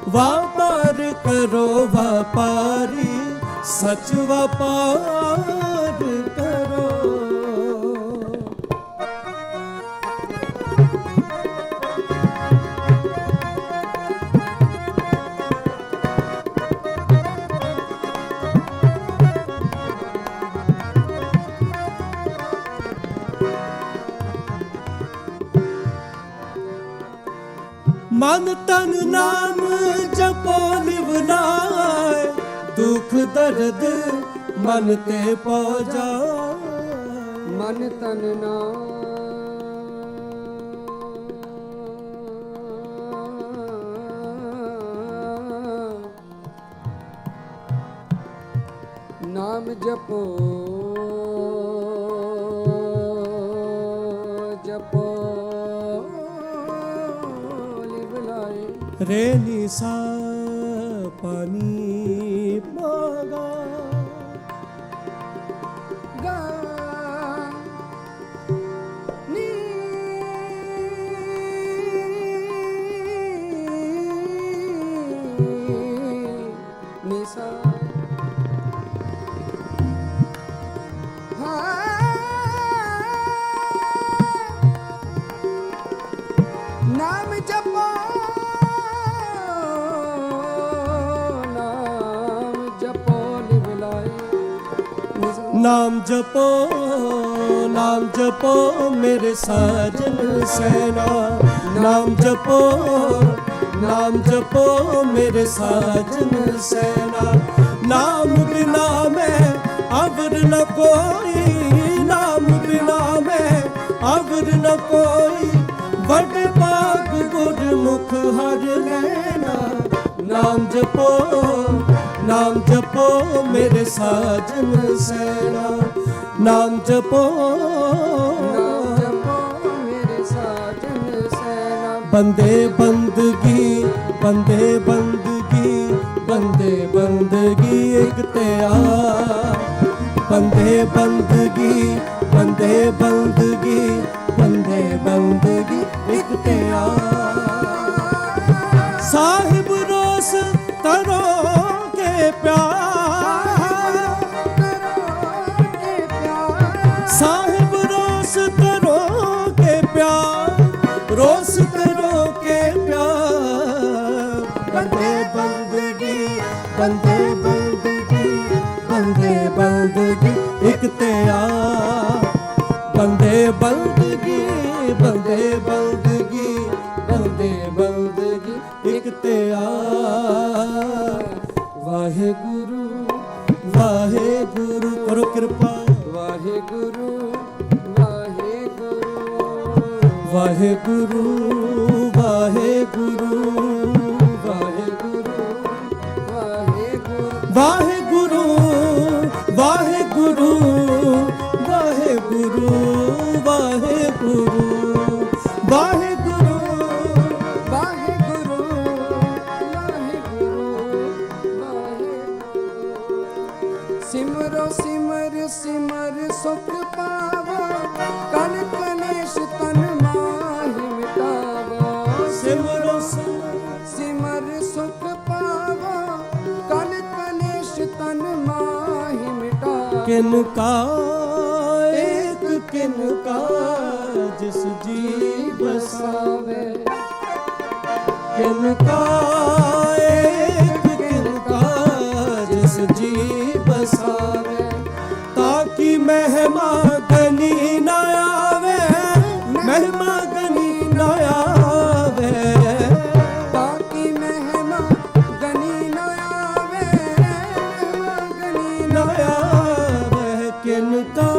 S3: व्यापार करो व्यापारी, सच व्यापार करो। मन तन नाम जपो निवनाए, दुख दर्द मन ते पौ जाए।
S4: मन तन नाम ਜਪੋ ਜਪੋ ਲਿਵ ਲਾਏ।
S3: ਰੇ ਨੀ ਸਾ ਪਾਨੀ ਮਾਗਾ
S4: ਗਾ ਨੀ ਨੀ ਸਾ ਨਾਮ ਜਪੋ ਨਾਮ ਜਪੋ ਲਿਵ ਲਾਏ।
S3: ਨਾਮ ਜਪੋ ਨਾਮ ਜਪੋ ਮੇਰੇ ਸਾਜਨ ਸੈਨਾ। ਨਾਮ ਜਪੋ ਨਾਮ ਜਪੋ ਮੇਰੇ ਸਾਜਨ ਸੈਨਾ। ਨਾਮ ਬਿਨਾ ਮੈਂ ਅਵਰ ਨ ਕੋਈ। ਨਾਮ ਬਿਨਾ ਮੈਂ ਅਵਰ ਨ ਕੋਈ। ਵੱਡ ਭਾਗ ਗੁਰਮੁਖ ਹਰ ਲੈਣਾ। ਨਾਮ ਜਪੋ ਨਾਮ ਜਪੋ ਮੇਰੇ ਸਾਜਨ ਸੈਨਾ। ਨਾਮ ਜਪੋ
S4: ਨਾਮ ਜਪੋ ਮੇਰੇ ਸਾਜਨ ਸੈਨਾ।
S3: ਬੰਦੇ ਬੰਦਗੀ ਬੰਦੇ ਬੰਦਗੀ ਬੰਦੇ ਬੰਦਗੀ ਇੱਕ ਤੇ ਆ। ਬੰਦੇ ਬੰਦਗੀ ਬੰਦੇ ਬੰਦਗੀ ਬੰਦੇ ਬੰਦਗੀ ਇੱਕ ਤੇ ਆ। ਸਾਹਿਬ ਰੋਸ ਤਰੋ ਕੇ ਪਿਆਰ। ਸਾਹਿਬ ਰੋਸ ਤਰੋ ਕੇ ਪਿਆਰ। ਰੋਸ ਤਰੋ ਕੇ ਪਿਆਰ। ਬੰਦੇ ਬੰਦਗੀ ਬੰਦੇ ਬੰਦਗੀ ਬੰਦੇ ਬੰਦਗੀ ਇੱਕ ਤੇ ਆ। ਬੰਦੇ ਬੰਦਗੀ ਬੰਦੇ ਬੰਦਗੀ ਬੰਦੇ ਬੰਦਗੀ ਇੱਕ ਤੇ ਆ। ਵਾਹਿਗੁਰੂ ਵਾਹਿਗੁਰੂ ਕਰੋ ਕਿਰਪਾ।
S4: ਵਾਹਿਗੁਰੂ ਵਾਹਿਗੁਰੂ
S3: ਵਾਹਿਗੁਰੂ ਵਾਹਿਗੁਰੂ
S4: ਵਾਹਿਗੁਰੂ
S3: ਵਾਹਿਗੁਰੂ ਵਾਹਿਗੁਰੂ ਵਾਹਿਗੁਰੂ ਵਾਹਿਗੁਰੂ ਵਾਹਿਗੁਰੂ
S4: ਵਾਹਿਗੁਰੂ ਵਾਹਿਗੁਰੂ। ਸਿਮਰੋ ਸਿਮਰ ਸਿਮਰ ਸੁਖ ਪਾਵੋ। ਕਲ ਕਲੇਸ਼ ਤਨ ਮਾਹਿ ਮਿਟਾਵੋ।
S3: ਸਿਮਰੋ
S4: ਸਿਮਰ ਸੁਖ ਪਾਵੋ। ਕਲ ਕਲੇਸ਼ ਤਨ ਮਾਹਿ ਮਿਟਾਵੋ।
S3: ਕਿਨ ਕਾ ਏਕ ਕਿਨ ਕਾ ਜਿਸ ਜੀ ਬਸਾਵੇ। ਕਿਨ ਕਾ ਏਕ ਕਿਨ ਕਾ ਜਿਸ ਜੀ ਬਸਾਵੇ। ਤਾਕੀ ਮਹਿਮਾ ਗਨੀ ਨਾ ਆਵੇ। ਮਹਿਮਾ ਗਨੀ ਨਾ ਆਵੇ।
S4: ਤਾਕੀ ਮਹਿਮਾ ਗਨੀ ਨਾ ਆਵੇ। ਮਹਿਮਾ ਗਨੀ
S3: ਨਾ ਆਵੇ। ਕਿਨ ਕਾ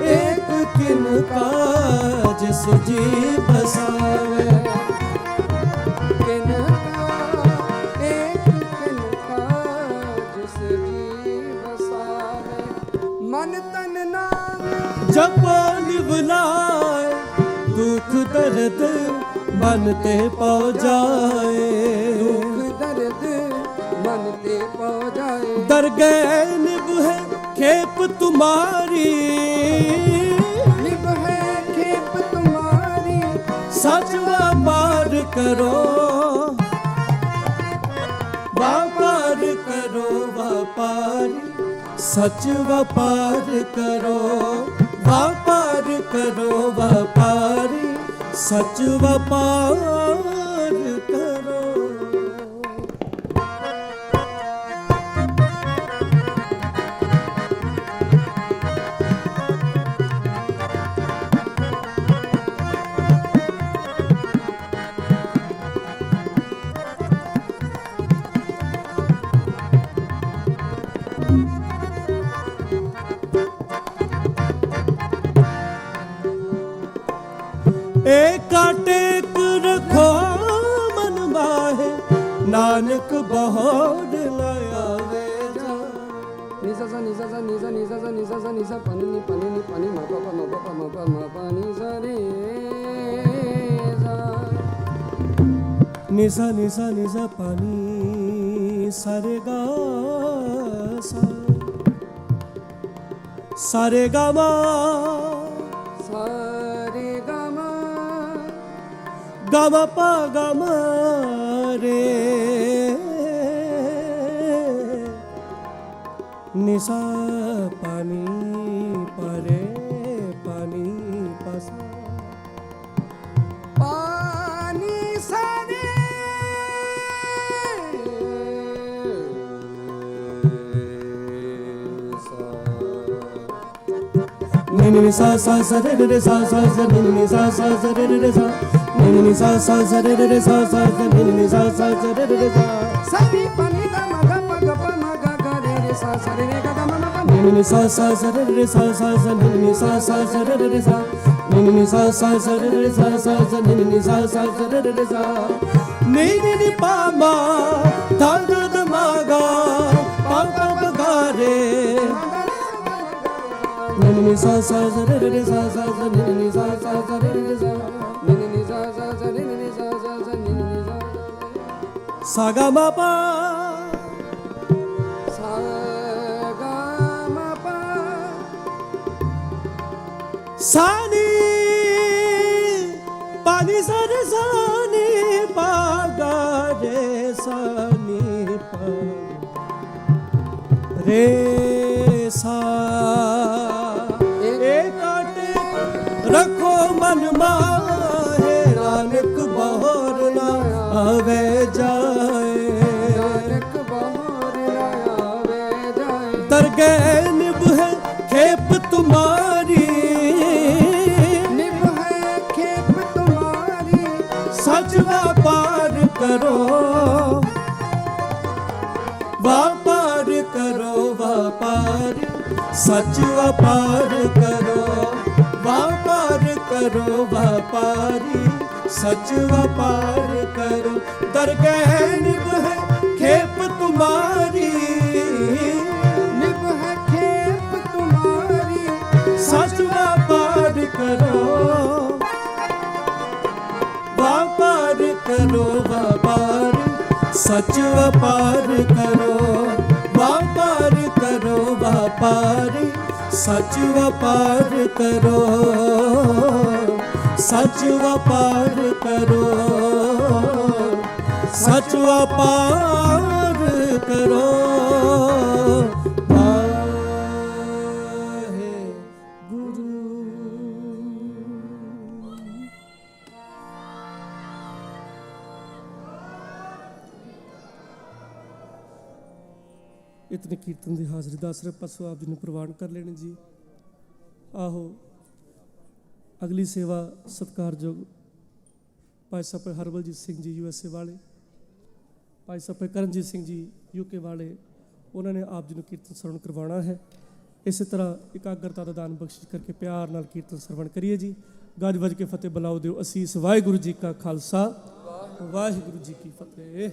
S3: ਏਕ ਕਿਨ ਕਾ ਜਿਸ ਜੀ ਬਸਾਵੇ।
S4: ਕਿਨ ਕਾ ਏਕ ਕਿਨ ਕਾ ਜਿਸ ਜੀ ਬਸਾਵੇ। ਮਨ ਤਨ ਨਾਮ
S3: ਜਪੋ ਲਿਵ ਲਾਏ। ਦੁਖ ਦਰਦ ਮਨ ਤੇ ਪਹੁ ਜਾਏ।
S4: ਦੁਖ ਦਰਦ ਮਨ ਤੇ ਪਹੁ ਜਾਏ।
S3: ਦਰਗਹਿ ਨਿਭ ਹੈ ਖੇਪ ਤੁਮਾਰੀ।
S4: ਨਿਭ ਹੈ ਖੇਪ ਤੁਮਾਰੀ।
S3: ਸਚ ਵਪਾਰ ਕਰੋ ਵਪਾਰ ਕਰੋ ਵਪਾਰੀ। ਸਚ ਵਪਾਰ ਕਰੋ ਵਪਾਰ ਕਰੋ ਵਪਾਰੀ। ਸਚ ਵਪਾਰ ਕਰੋ। ਏਕਾ ਟੇਕ ਰੱਖੋ ਮਨ ਮਾਹੇ। ਨਾਨਕ ਬਹੋੜ ਨ ਆਵੇ ਜਾ।
S4: ni sa ni sa ni sa ni sa ni sa ni sa pa ni ma pa ma pa ni sa re sa
S3: निसा निसा निसा पानी सारे गा सारे गा मा
S4: sa re ga ma
S3: गा मा पा गा मा रे निसा पानी परे पानी पासा
S4: pani sa re sa
S3: ni ni sa sa re re sa ni sa re re sa ni sa re re sa ni sa re re sa
S4: sa ni pa ni ga pa ma ga re re sa re ga ma pa
S3: ni sa re re sa ni sa re re sa ni sa re re sa ni sa re re sa ni pa ma dha dha ma ga pa pa ga re ni sa re re sa ni sa re re sa
S4: ni sa re ni sa ni sa
S3: sa ga ma pa
S4: sa ga ma pa
S3: sa ni pa ni sa ni pa ga re sa ni pa re sa रखो मन माहे नानक बहोर ना आवे जाए
S4: नानक बहोर ना आवे जाए
S3: दरगे निभ है खेप तुम्हारी
S4: निभ है खेप तुम्हारी
S3: सच व्यापार करो व्यापार करो व्यापार सच व्यापार करो व्यापार करो व्यापारी सच व्यापार करो दरगह निभ है खेप तुम्हारी
S4: निभ है खेप तुम्हारी
S3: सच व्यापार करो व्यापार करो व्यापार सच व्यापार करो व्यापार करो व्यापारी सच व्यापार करो सच व्यापार करो सच व्यापार करो वाहेगुरु। इतने कीर्तन की हाजरी का सिर्फ पासों आप जी ने प्रवान कर लेने जी। आहो अगली सेवा सत्कारयोग भाई साहब हरबलजीत सिंह जी USA वाले, भाई साहब करनजीत सिंह जी UK वाले, उन्होंने आप जी को कीर्तन श्रवण करवाना है। इस तरह एकाग्रता का दान बख्शिश करके प्यार नाल कीर्तन श्रवण करिए जी। गज वज के फतेह बुलाओ दिओ असीस। वाहिगुरु जी का खालसा वाहिगुरु जी की फतेह।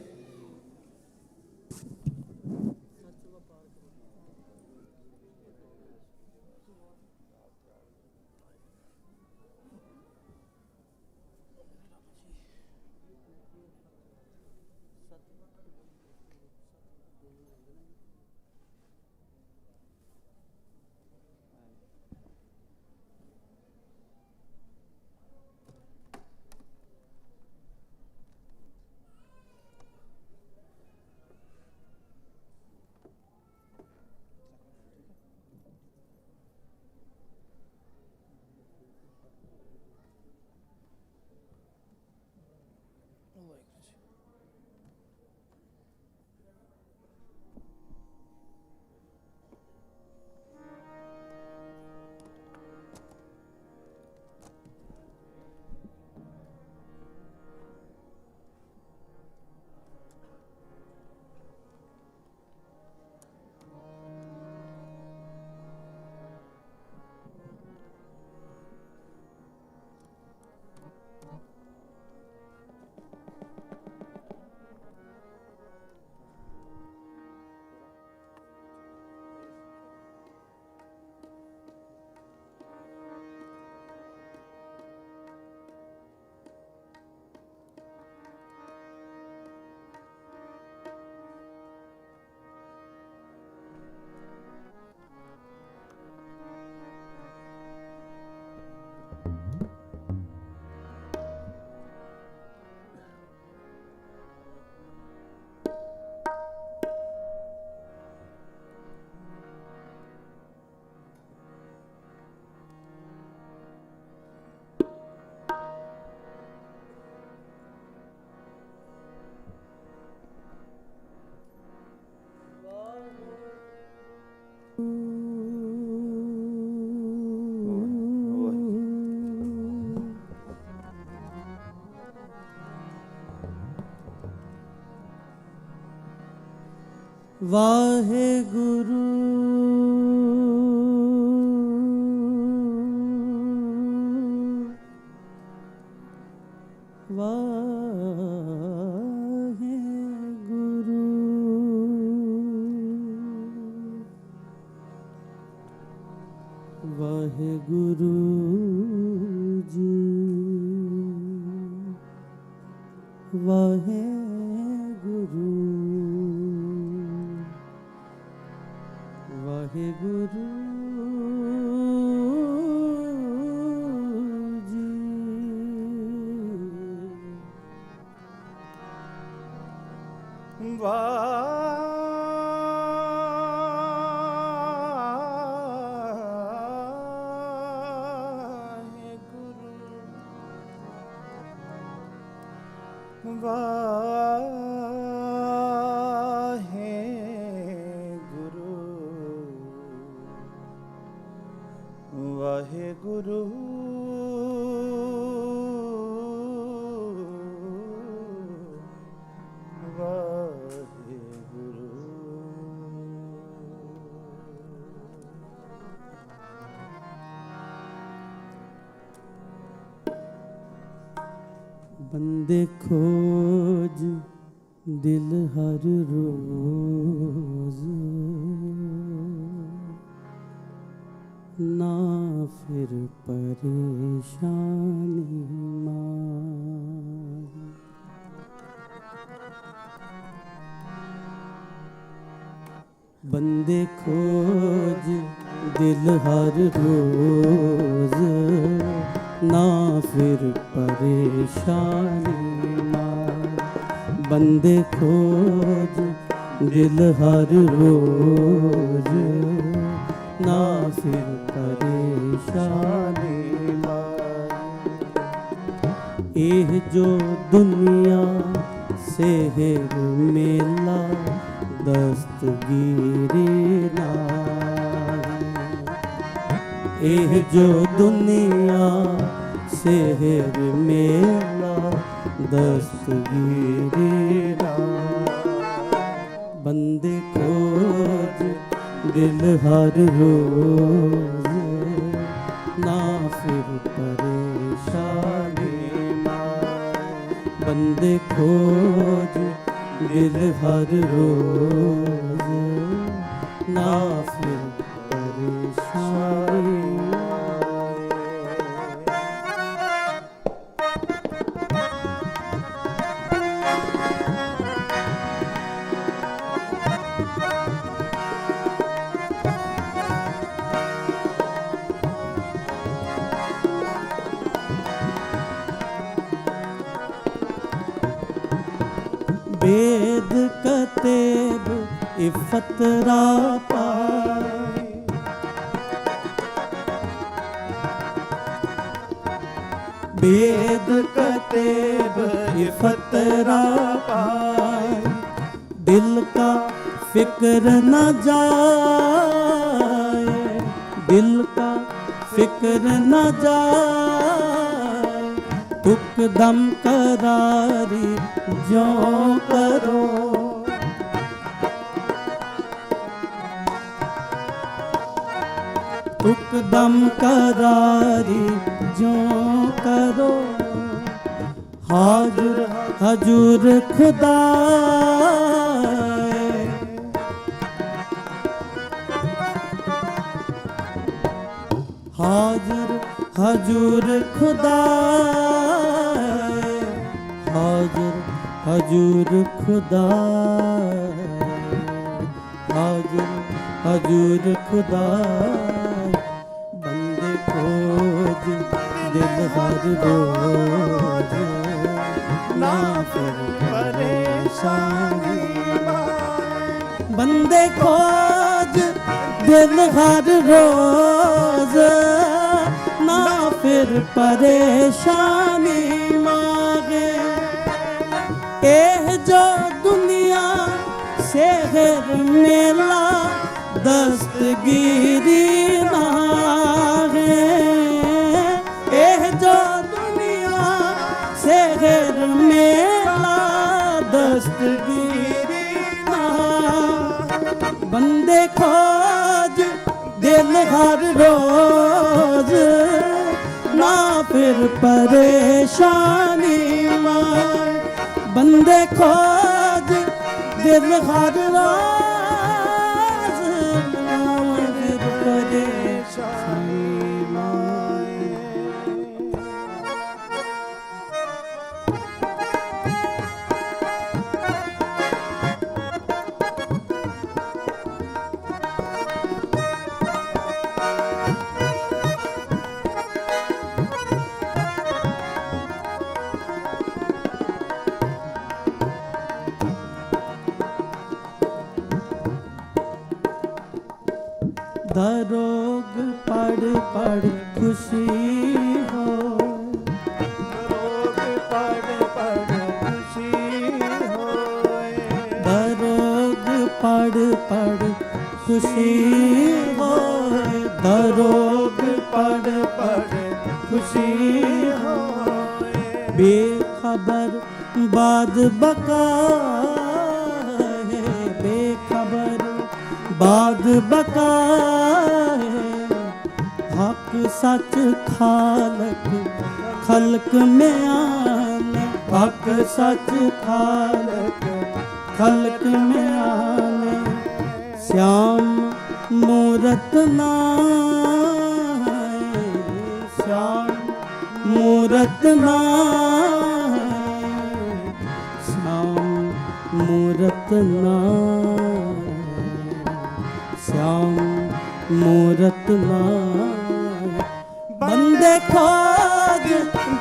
S3: ਵਾਹਿਗੁਰੂ ਵਾਹਿਗੁਰੂ ਜੀ ਵਾਹਿਗੁਰੂ ਵਾਹਿਗੁਰੂ ਜੀ
S5: ਵਾਹਿਗੁਰੂ
S3: ਬੰਦੇ ਖੋਜ ਦਿਲ ਹਰ ਰੋਜ਼ ਨਾ ਫਿਰ ਪਰੇਸ਼ਾਨੀ ਮਾਰ ਬੰਦੇ ਖੋਜ ਦਿਲ ਹਰ ਰੋਜ਼ ਨਾ ਫਿਰ ਪਰੇਸ਼ਾਨੀ ਮਾਰ ਬੰਦੇ ਖੋਜ ਦਿਲ ਹਰ ਰੋਜ਼ ਨਾ ਫਿਰ ਪਰੇਸ਼ਾਨੀ ਮਾਰ ਇਹ ਜੋ ਦੁਨੀਆ ਸਹਿਰ ਮੇਲਾ ਦਸਤਗੀਰੀ ਨਾਲ ਇਹ ਜੋ ਦੁਨੀਆ ਸਹਿਰ ਮੇਲਾ ਦਸਤਗੀਰੀ ਨਾਲ ਬੰਦੇ ਖੋਜ ਦਿਲ ਹਰ ਰੋਜ਼ ਨਾ ਫਿਰ ਪਰੇਸ਼ਾਨੀ ਮਾਰ ਬੰਦੇ ਖੋਜ ਦਿਲ ਹਰ ਰੋਜ਼ ਨਾ ਫਿਰ ਪਰੇਸ਼ਾਨੀ वेद कतेब इफतरा पाए वेद कतेब इफतरा पाए दिल का फिक्र न जाए दिल का फिक्र न जाए तुक दम करारी जो करो तुक दम करारी जो करो हाजुर हजूर खुदा हाजुर हजूर खुदा हाजुर हजूर खुदा हाजुर हजूर खुदा बंदे खोज दिल हर रोज ना फिर परेशानी बंदे खोज दिल हर रोज ना फिर परेशानी मांगे एह जो दुनिया शहर मेला दस्तगीरी नागे एह जो दुनिया शहर मेला दस्तगीरी नागे ਬੰਦੇ ਖੋਜ ਦਿਲ ਹਰ ਰੋਜ਼, ਨਾ ਫਿਰ ਪਰੇਸ਼ਾਨੀ ਮਾਏ। ਬੰਦੇ ਖੋਜ ਦਿਲ ਹਰ ਰੋਜ਼, ਨਾ ਫਿਰ ਪਰੇਸ਼ਾਨੀ ਮਾਏ। दरोग पढ़ पढ़ खुशी हो, दरोग पढ़ पढ़ खुशी हो, दरोग पढ़ पढ़ खुशी हो, दरोग पढ़ पढ़ खुशी हो। बेखबर बाद बका है, बेखबर बाद बका है, हक सच खालक खल्क में आने, हक सच खालक खल्क में आने। श्याम मूरत नाय, श्याम मूरत नाय, श्याम मूरत नाय, श्याम मूरत नाय। बंदे खोज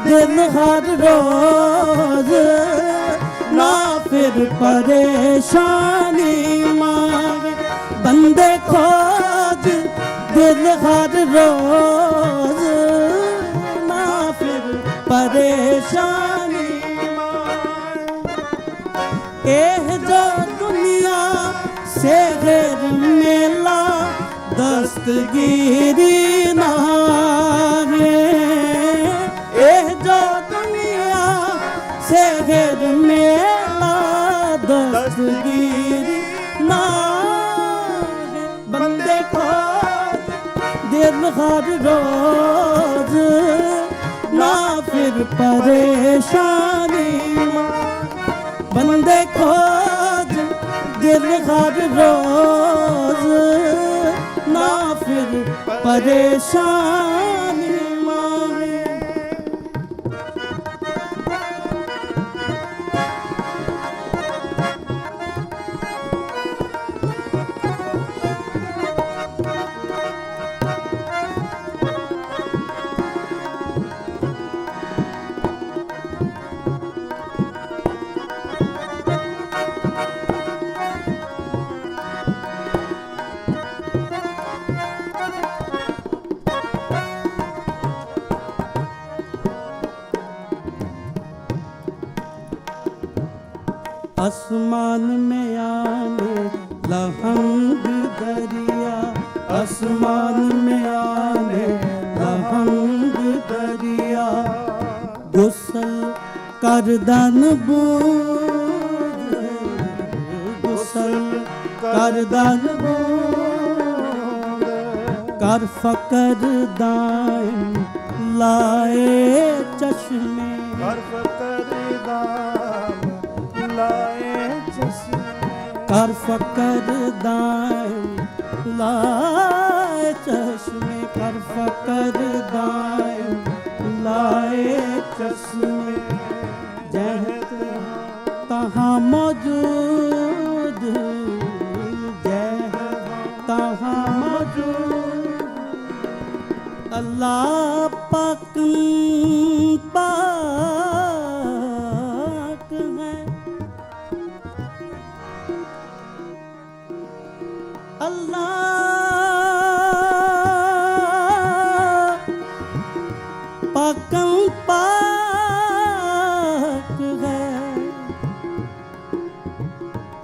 S3: दिन हर रोज, ना फिर परेशानी मांगे। बंदे खोज दिन हर रोज, ना फिर परेशानी मांगे। एह जो दुनिया से घेर मेला दस्तगीरी ना है, एह जो दुनिया से घेर मेला दस्तगीरी ना है। बंदे खोज दिन हर रोज, ना फिर परेशानी। बंदे खोज दिल हर रोज, ना फिर परेशानी मांगे। आसमान में आने लहंग दरिया, आसमान में आने लहंग दरिया। गुसल करदन बूंद, गुसल करदन बूंद, कर फकर दाएं लाए चश्मे, कर फकर दाम लाए चश्मे, कर फकर दाएं लाए चश्मे, कर फकर दाएं लाए चश्मे। जहत तहाँ मौजूद, जहत तहाँ मौजूद, अल्लाह पाक पाक है, अल्लाह पाकं पाक है,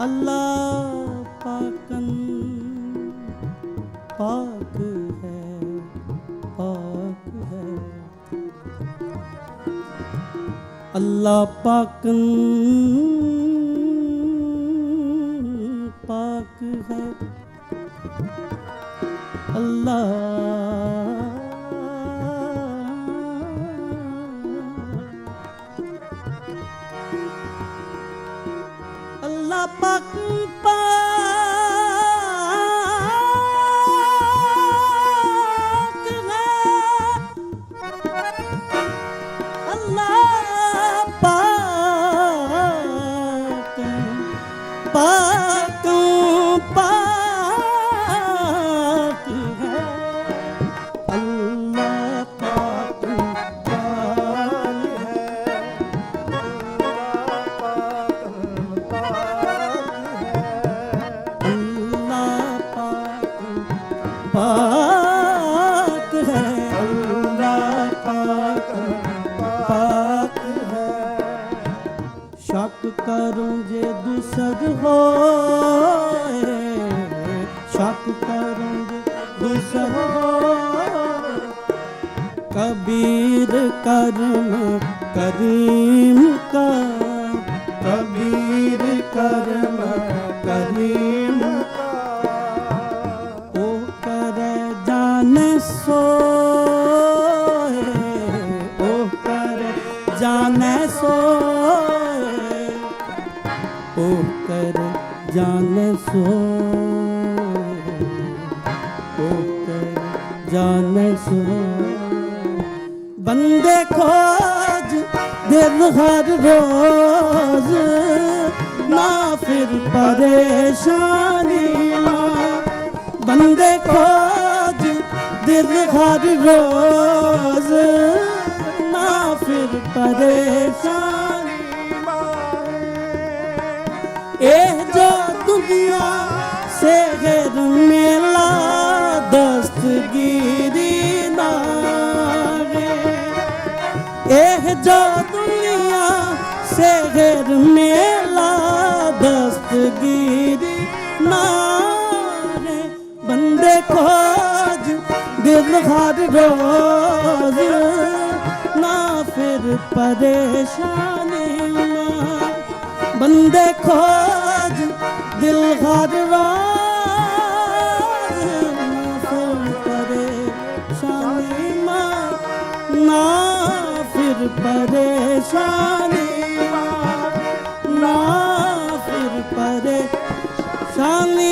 S3: अल्लाह पाकं पाक है, पाक है। अल्लाह पाकं पाक है, ਅੱਲਾ ਪਾਕ ਪਾਕ ਹੈ ਅੱਲਾ ਪਾਕ ਪਾਕ ਪਾਕ ਹੈ ਅੱਲਾ ਪਾਕ पाक है अल्लाह पाक पाक है शक करूं जे दूसर हो शक करूं जे दूसर हो कबीर करम करीम का कबीर करम करीम सोए ओ कर जाने सोए ओ कर जाने सोए ओ कर जाने सोए बंदे खोज दिल हर रोज ना फिर परेशानी बंदे खोज दिल हर रोज ना फिर परेशानी ए जो दुनिया से घर मेला दस्तगीरी नारे ए जो दुनिया से घर मेला दस्तगीरी नारे बंदे खोज दिल हर रोज ना फिर परेशानी बंदे खोज दिल हर रोज ना फिर परेशानी ना फिर परेशानी ना फिर परेशानी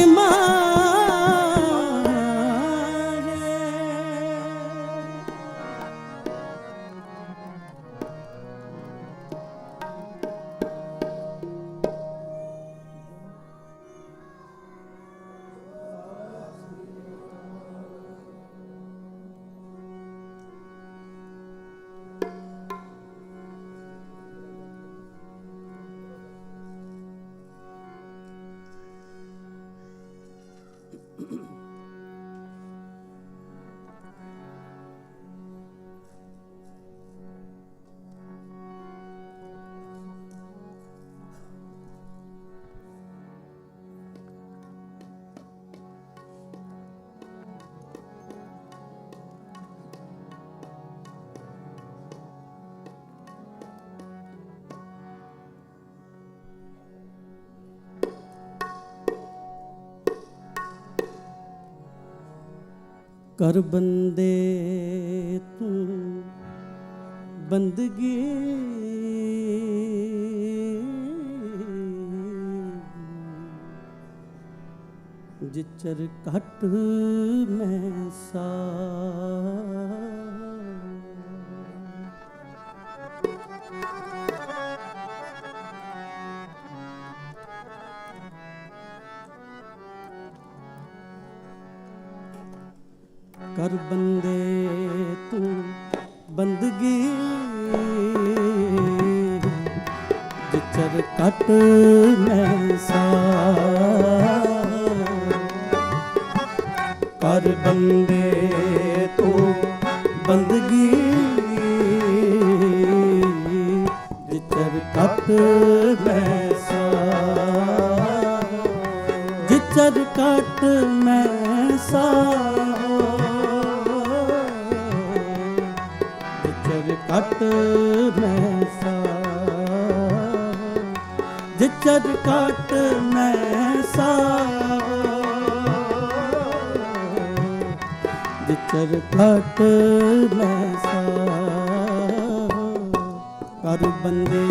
S3: कर बंदे तू बंदगी जिचर घट मैं सा कर बंदे तू बंदगी जिचर कट मैं सा कर बंदे तू बंदगी जिचर कट मैं सा जिचर कट मैं सा कट मैं सा जिचर कट मैं सा ਵਿਚਰ ਘਟ ਲੈਸਾ ਕਰ ਬੰਦੇ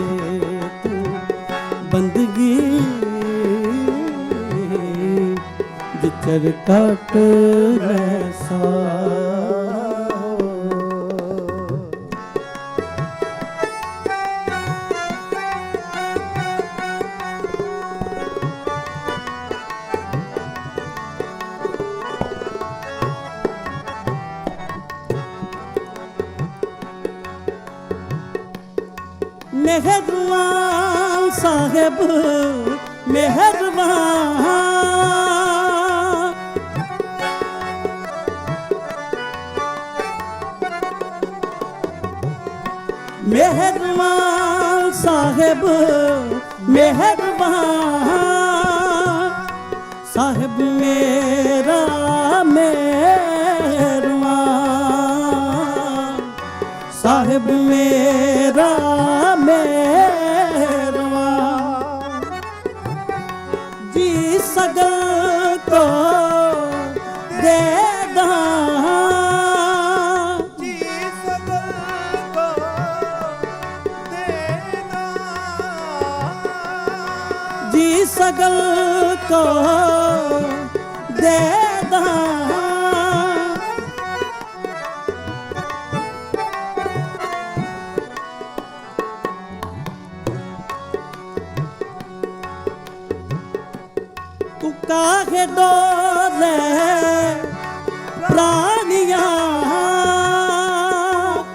S3: ਤੂੰ ਬੰਦਗੀ ਵਿਚਰ ਘਟ ਲੈਸਾ मेहरबान साहेब मेहरबान मेहरबान साहेब मेहरबान साहेब मेरा मेहरबान साहेब मेरा जी सगल को देदा जी सगल को देदा जी सगल को देदा काहे डोले प्राणिया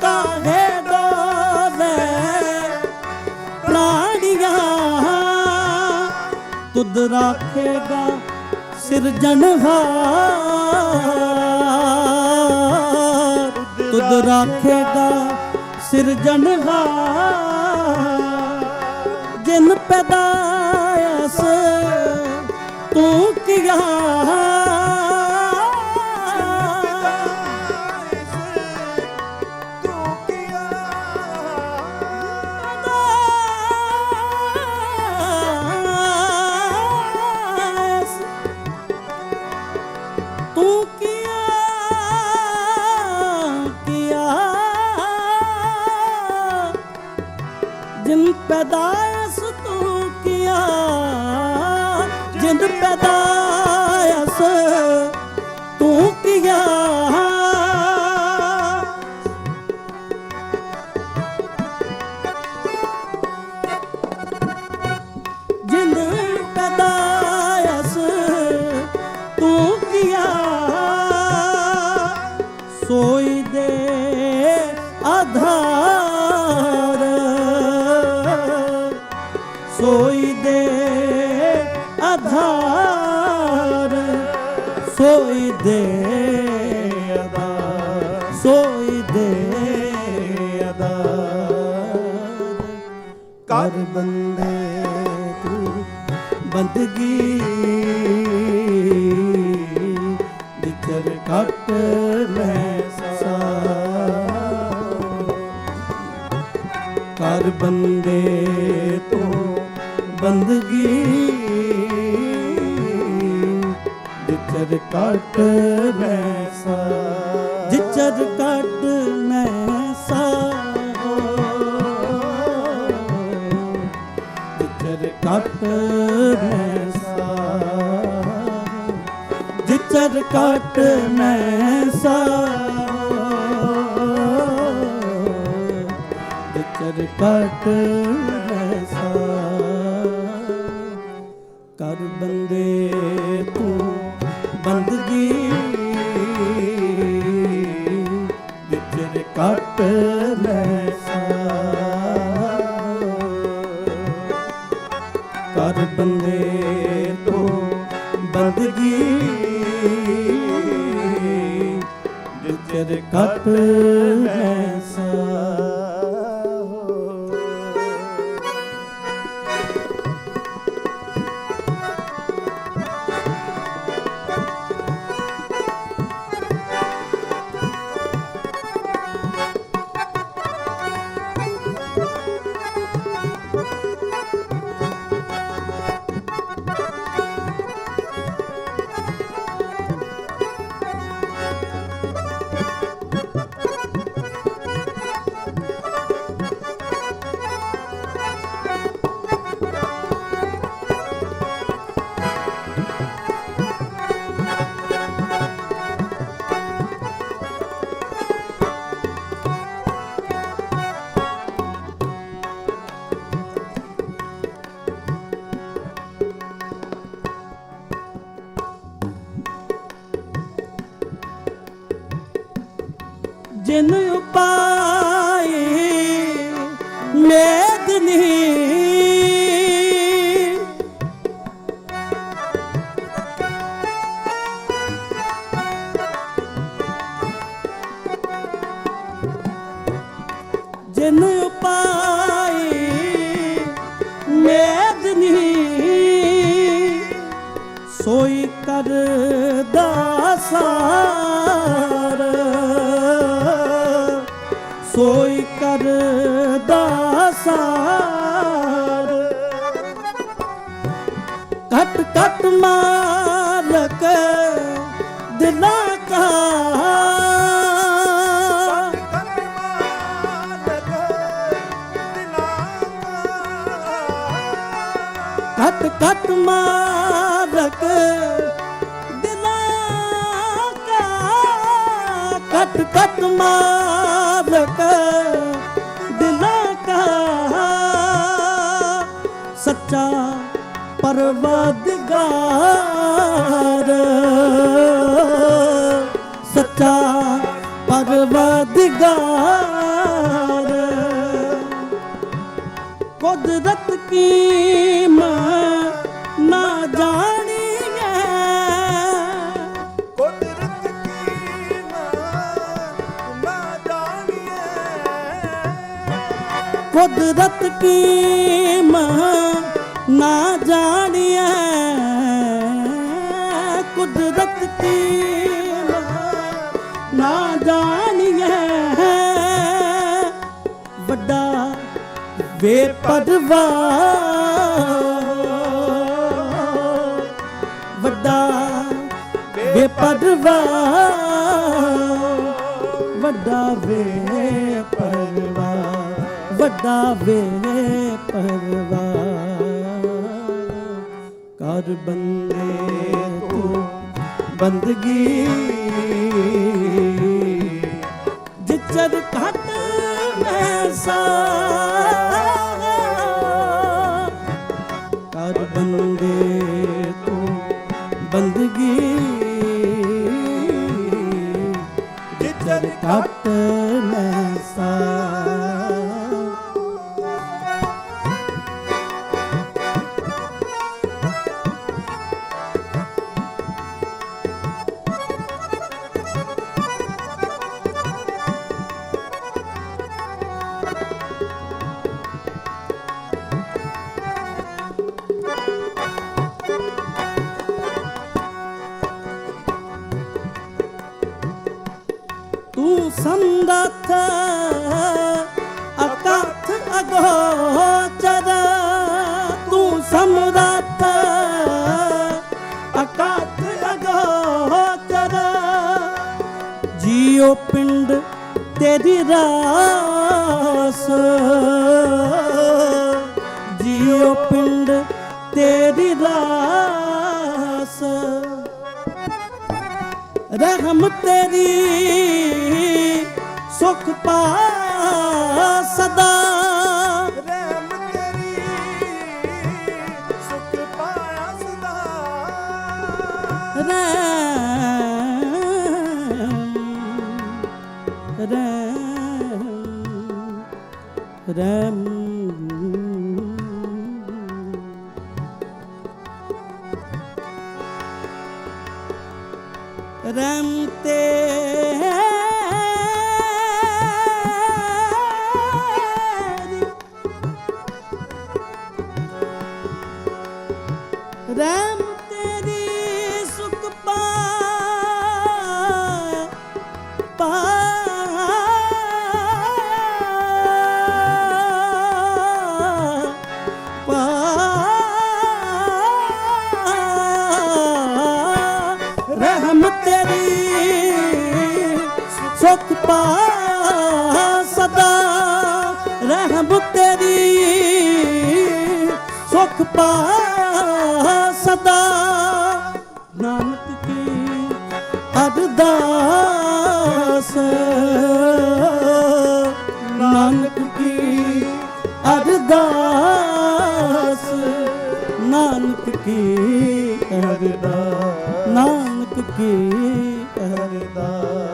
S3: काहे डोले प्राणिया तुद राखेगा सिरजनहार तुद राखेगा सिरजनहार जिन पैदायस तू किया तू किया तू किया जिन पैदाइश तू किया जिन पैदाइश तू किया जिन पैदाइश तू किया सोई दे आधार सोई दे आधार सोई दे आधार सोई दे आधार कर बंदे तू बंदगी विचर घट लैसा कर बंदे तू बंदगी जिचर काट मैसा जिचर काट मैसा जिचर काट मैसा जिचर काट मैसा जिचर काट मैसा कर बंदे तू बंदगी विचर घट लैसा कर बंदे तू बंदगी विचर घट लैसा ਜਿਨ ਉਪਾਏ ਮੇਦਨੀ ਜਿਨ ਉਪਾਏ ਮੇਦਨੀ ਸੋਈ ਕਰਦਾ ਸਾਰ ਸੋਈ ਕਰਦਾ ਸਾਰ ਘਟ ਘਟ ਮਾਲਕ ਦਿਲਾਂ ਕਾ ਘਟ ਘਟ ਮਾਲਕ ਦਿਲਾਂ ਕਾ ਘਟ ਘਟ ਮਾਲਕ ਦਿਲਾਂ ਕਾ ਸੱਚਾ ਪਰਵਦਗਾਰ ਸੱਚਾ ਪਰਵਦਗਾਰ ਕੁਦਰਤ ਕੀ ਨਾ ਜਾਣੀਏ
S5: ਕੁਦਰਤ ਕੀ ਨਾ ਜਾਣੀਏ
S3: ਕੁਦਰਤ ਕੀ ਨਾ ਜਾਣੀਏ ਕੁਦਰਤ ਕੀ ਨਾ ਜਾਣੀਏ ਵੱਡਾ ਬੇਪਰਵਾਹ ਵੱਡਾ ਬੇਪਰਵਾਹ ਵੱਡਾ ਬੇਪਰਵਾਹ ਵੱਡਾ ਬੇਪਰਵਾਹ ਕਰ ਬੰਦੇ ਤੂੰ ਬੰਦਗੀ ਜਿਚਰ ਘਟ ਐਸਾ ਕਰ ਬੰਦੇ ਤੂੰ ਬੰਦਗੀ ਜਿਚਰ ਘਟ ਐਸਾ ਤੂੰ ਸੰਦਤ ਅਕਥ ਅਗੋਚਰ ਤੂੰ ਸਮਰੱਥ ਅਕਥ ਅਗੋਚਰ ਜੀਉ ਪਿੰਡ ਤੇਰੀ ਰਾਸ ਜੀਉ ਪਿੰਡ ਤੇਰੀ ਰਾਸ रहम तेरी सुख पा सदा
S5: ਰਹਿਮ ਤੇਰੀ ਸੁਖ ਪਾਇਆ ਸਦਾ
S3: रैम रैम तेरी रैम तेरी सुख रहम तेरी सुख पा सदा रहम तेरी सुख पा सदा नानक की अरदास नानक की अरदास नानक की अरदास नानक की अरदास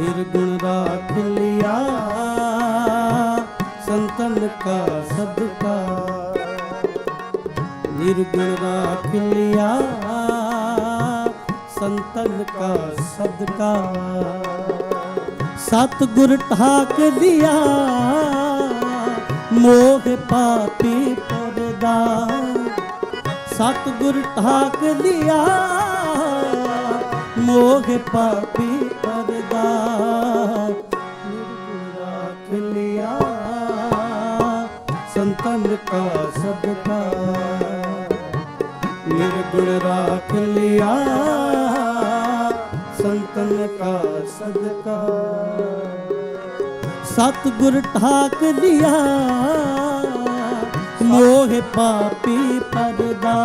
S3: निर्गुण राख लिया संतन का सदका, निर्गुण राख लिया संतन का सदका। सतगुर ठाक लिया मोह पापी परदा, सतगुर ठाक लिया मोह पापी परदा। निर्गुण राख लिया संतन का सदका, निर्गुण राख लिया संतन का सदका। सतगुर ठाक लिया मोह पापी परदा,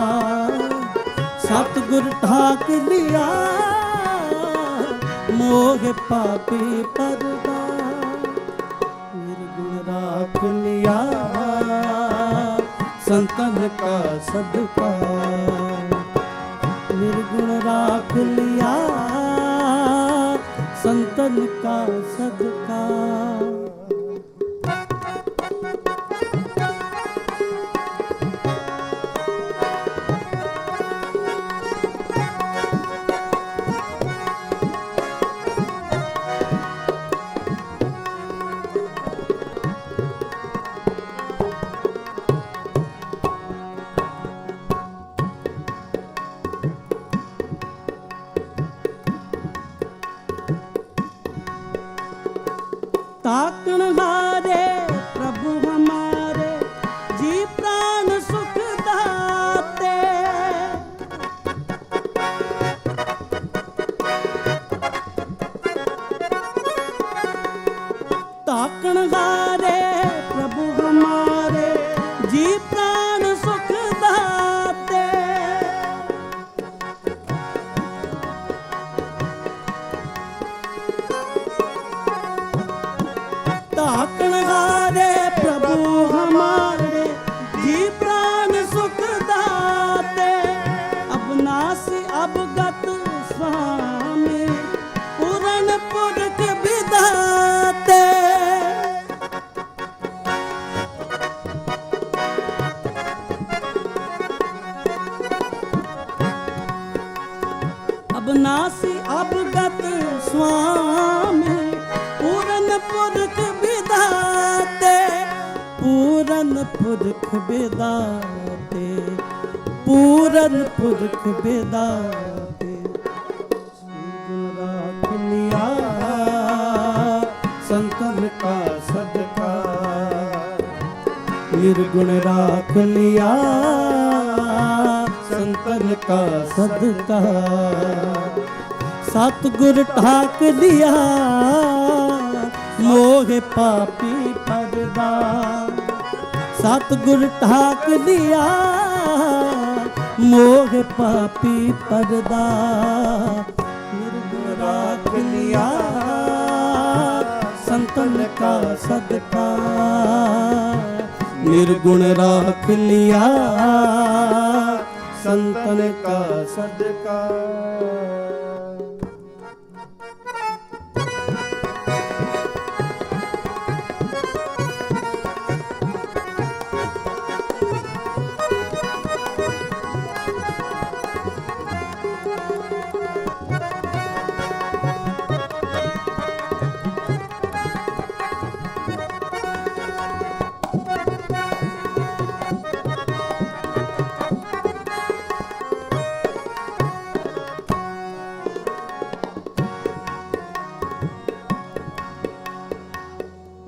S3: सतगुर ठाक लिया मोह पापी परदा। निर्गुण राख लिया संतन का सदका, निर्गुण राख लिया संतन का सदका। ताकण हारे प्रभु हमारे जी प्राण सुख दाते, ताकण हारे प्रभु हमारे जी प्राण सुख दाते। ताकण हारे प्रभु हमारे जी प्राण सुख दाते, अब नासी अब गत स्वामी पूर्ण पुरख विधाते। अब नासी अब गत स्वामी पूर्ण पुरख विधाते, पूर्ण पुरख विधाते, पूर्ण पुरख विधाते। निर्गुण राख लिया संतन का सदका, निर्गुण राख लिया संतन का सदका। सतगुर ठाक लिया मोह पापी परदा, सतगुर ठाक लिया मोह पापी परदा। निर्गुण राख लिया संतन का सदका, निर्गुण राख लिया संतन का सदका।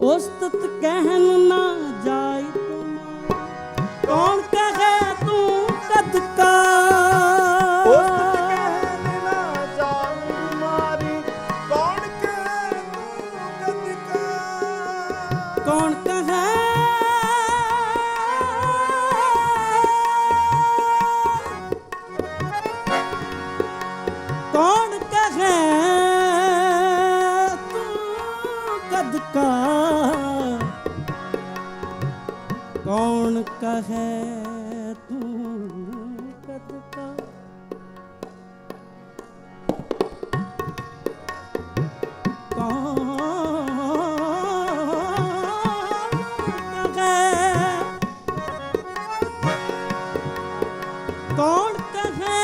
S3: उस्तत कहन ना जाय तुम, कौन कहे तू कद का।
S5: उस्तत कहन ना जाय तुम्हारी, कौन कहे तू कद का।
S3: कौन कहे कौन कहे तू कद का, कौन कहे तू कद का।
S6: कौन कहे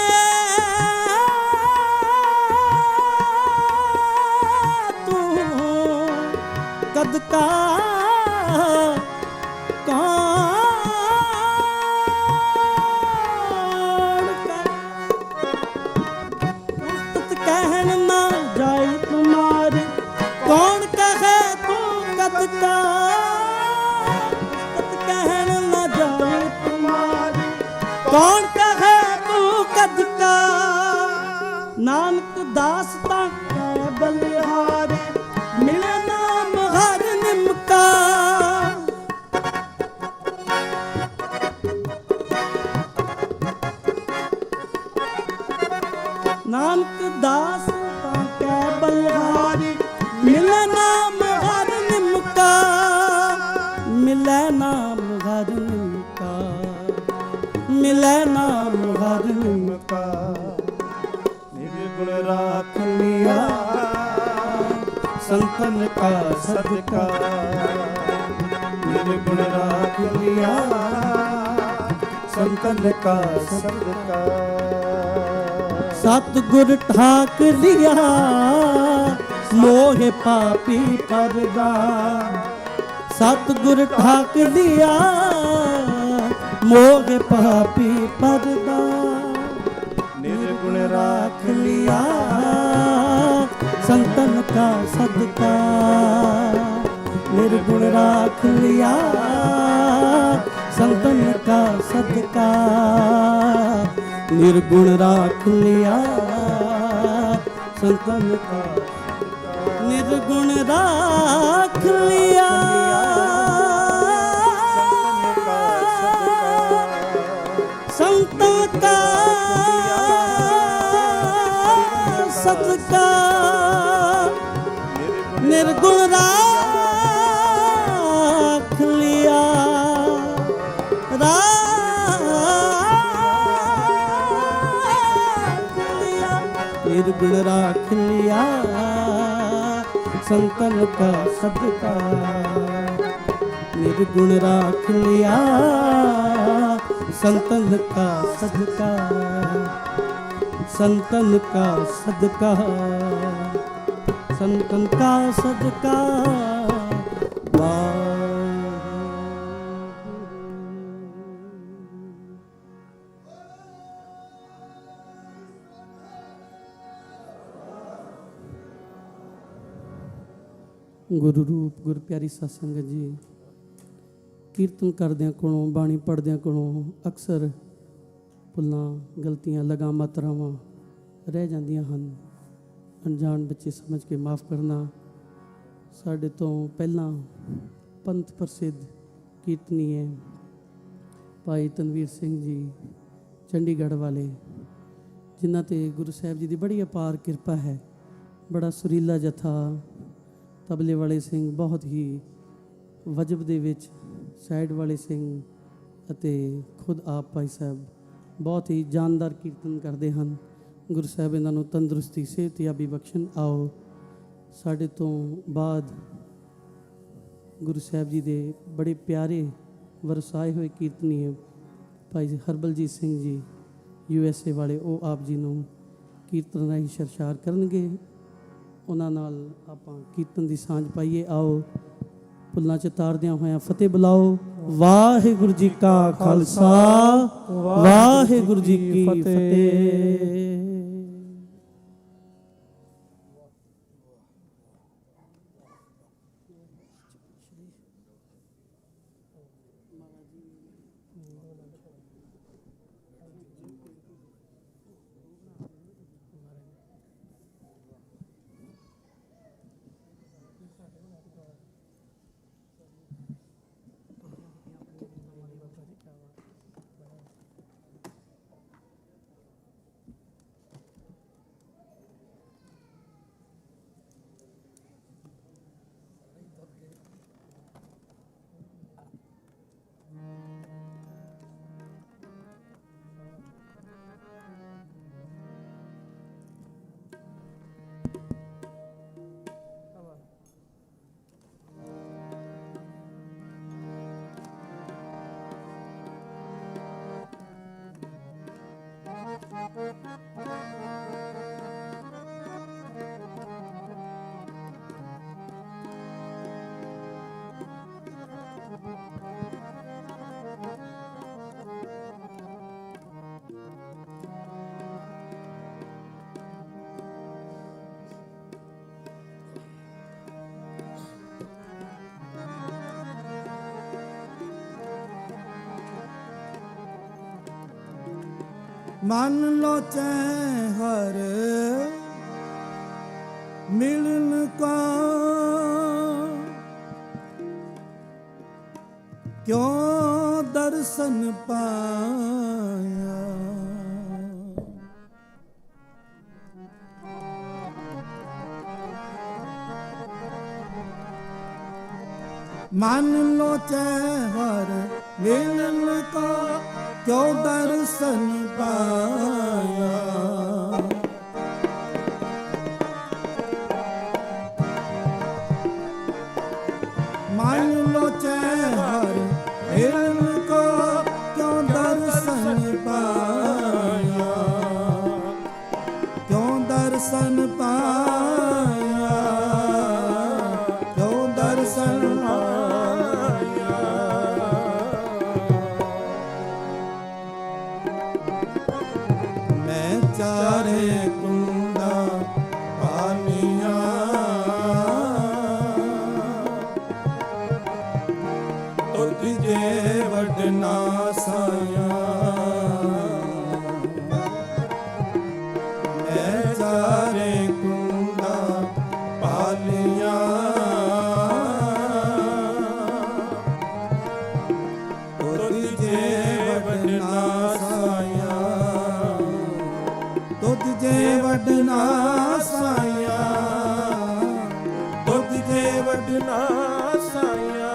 S6: तू कद का कौन कहे कहन ना जाए तुम्हारी कौन कहे तू कद का कहन ना जाए तुम्हारी कौन कहे तू कद का नानक दासता है बलिहारी मिले नाम हर निमका नानक दासता है बलिहारी मिले नाम हर निमका मिले नाम हर निमका मिले नाम हर निमका
S5: निर्गुण राख लिया
S6: संतन का सदका
S5: निर्गुण राख लिया संतन का सदका
S6: सतगुर ठाक लिया मोह पापी परदा सतगुर ठाक लिया मोह पापी परदा
S5: निर्गुण राख
S6: लिया संतन का सदका निर्गुण राख लिया संतन का सदका निर्गुण राख लिया संतन का निर्गुण राख लिया संतन का सदका निर्गुण राख लिया निर्गुण राख लिया संतन का सदका निर्गुण राख लिया संतन का सदका संतन का सदका संतन का सदका ਗੁਰੂ ਰੂਪ ਗੁਰ ਪਿਆਰੀ ਸਾਧ ਸੰਗਤ ਜੀ ਕੀਰਤਨ ਕਰਦਿਆਂ ਕੋਲੋਂ ਬਾਣੀ ਪੜ੍ਹਦਿਆਂ ਕੋਲੋਂ ਅਕਸਰ ਭੁੱਲਾਂ ਗਲਤੀਆਂ ਲਗਾਂ ਮਾਤਰਾਵਾਂ ਰਹਿ ਜਾਂਦੀਆਂ ਹਨ ਅਣਜਾਣ ਬੱਚੇ ਸਮਝ ਕੇ ਮਾਫ ਕਰਨਾ ਸਾਡੇ ਤੋਂ ਪਹਿਲਾਂ ਪੰਥ ਪ੍ਰਸਿੱਧ ਕੀਰਤਨੀ ਹੈ ਭਾਈ ਤਨਵੀਰ ਸਿੰਘ ਜੀ ਚੰਡੀਗੜ੍ਹ ਵਾਲੇ ਜਿਨ੍ਹਾਂ ਤੇ ਗੁਰੂ ਸਾਹਿਬ ਜੀ ਦੀ ਬੜੀ ਅਪਾਰ ਕਿਰਪਾ ਹੈ ਬੜਾ ਸੁਰੀਲਾ ਜਥਾ ਤਬਲੇ ਵਾਲੇ ਸਿੰਘ ਬਹੁਤ ਹੀ ਵਜਬ ਦੇ ਵਿੱਚ ਸਾਈਡ ਵਾਲੇ ਸਿੰਘ ਅਤੇ ਖੁਦ ਆਪ ਭਾਈ ਸਾਹਿਬ ਬਹੁਤ ਹੀ ਜਾਨਦਾਰ ਕੀਰਤਨ ਕਰਦੇ ਹਨ ਗੁਰੂ ਸਾਹਿਬ ਇਹਨਾਂ ਨੂੰ ਤੰਦਰੁਸਤੀ ਸਿਹਤਯਾਬੀ ਬਖਸ਼ਣ ਆਓ ਸਾਡੇ ਤੋਂ ਬਾਅਦ ਗੁਰੂ ਸਾਹਿਬ ਜੀ ਦੇ ਬੜੇ ਪਿਆਰੇ ਵਰਸਾਏ ਹੋਏ ਕੀਰਤਨੀ ਹੈ ਭਾਈ ਹਰਬਲਜੀਤ ਸਿੰਘ ਜੀ USA ਵਾਲੇ ਉਹ ਆਪ ਜੀ ਨੂੰ ਕੀਰਤਨ ਰਾਹੀਂ ਸਰਸ਼ਾਰ ਕਰਨਗੇ ਉਹਨਾਂ ਨਾਲ ਆਪਾਂ ਕੀਰਤਨ ਦੀ ਸਾਂਝ ਪਾਈਏ ਆਓ ਭੁੱਲਾਂ 'ਚ ਤਾਰਦਿਆਂ ਹੋਇਆਂ ਫਤਿਹ ਬੁਲਾਓ ਵਾਹਿਗੁਰੂ ਜੀ ਕਾ ਖਾਲਸਾ ਵਾਹਿਗੁਰੂ ਜੀ ਕੀ ਫਤਿਹ
S5: ਮਨ ਲੋਚੈ ਹਰ ਮਿਲਨ ਕਾ ਕਿਉ ਦਰਸ਼ਨ ਪਾਇਆ। ਮਨ ਲੋਚੈ ਹਰ ਮਿਲਨ ਕਾ ਕਿਉ ਦਰਸ਼ਨ ਪਾਇਆ। ਮਨ ਲੋਚੈ ਹਰ ਮਿਲਨ ਕਾ ਕਿਉ ਦਰਸ਼ਨ ਪਾਇਆ। ਕਿਉ ਦਰਸ਼ਨ ਪਾਇਆ। ਕਿਉ ਦਰਸ਼ਨ ਚਾਰੇ ਕੁੰਡਾ ਪਾਨੀਆਂ। ਤੁਧ ਜੇ ਵਡਨਾ ਸਾਇਆ। ਮੈਂ ਚਾਰੇ ਕੁੰਡਾ ਪਾਲੀਆਂ। ਤੁਧ ਜੇ ਵਡਨਾ ਸਾਇਆ। ਤੁਧ ਜੇ ਵਡਨਾ ਸਾਇਆ। ਤੁਧ ਜੇ ਵਡਨਾ ਸਾਇਆ।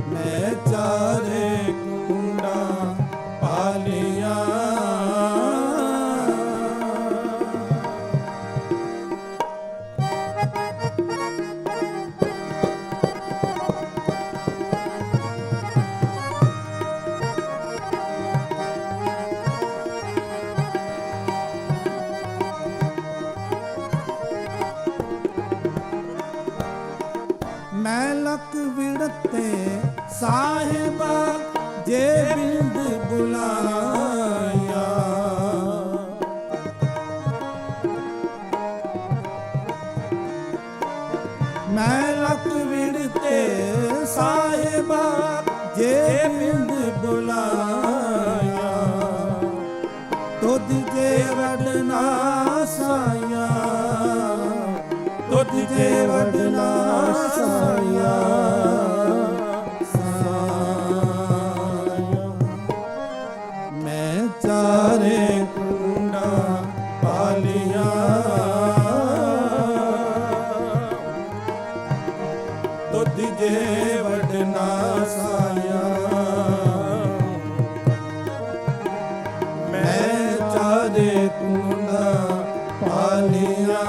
S5: ਮੈਂ ਚਾਰੇ ਕੁੰਡਾ ਪਾਲੀਆਂ। ਮੈਂ ਲਕ ਵਿੜਤੇ ਸਾਹਿਬਾ ਜੇ ਬਿੰਦ ਬੁਲਾਇਆ। ਮੈਂ ਲਕ ਵਿੜਤੇ ਸਾਹਿਬਾ ਜੇ ਬਿੰਦ ਬੁਲਾਇਆ। ਤੁਧ ਜੇ ਵਡਨਾ ਸਾਇਆ। ਤੁਧ ਜੇ ਵਡਨਾ ਸਾਇਆ। ਮੈਂ ਚਾਰੇ ਕੁੰਡਾ ਪਾਲੀਆਂ। ਤੁਧ ਜੇ ਵਡਨਾ ਸਾਇਆ। ਮੈਂ ਚਾਰੇ ਕੁੰਡਾ ਪਾਲੀਆਂ।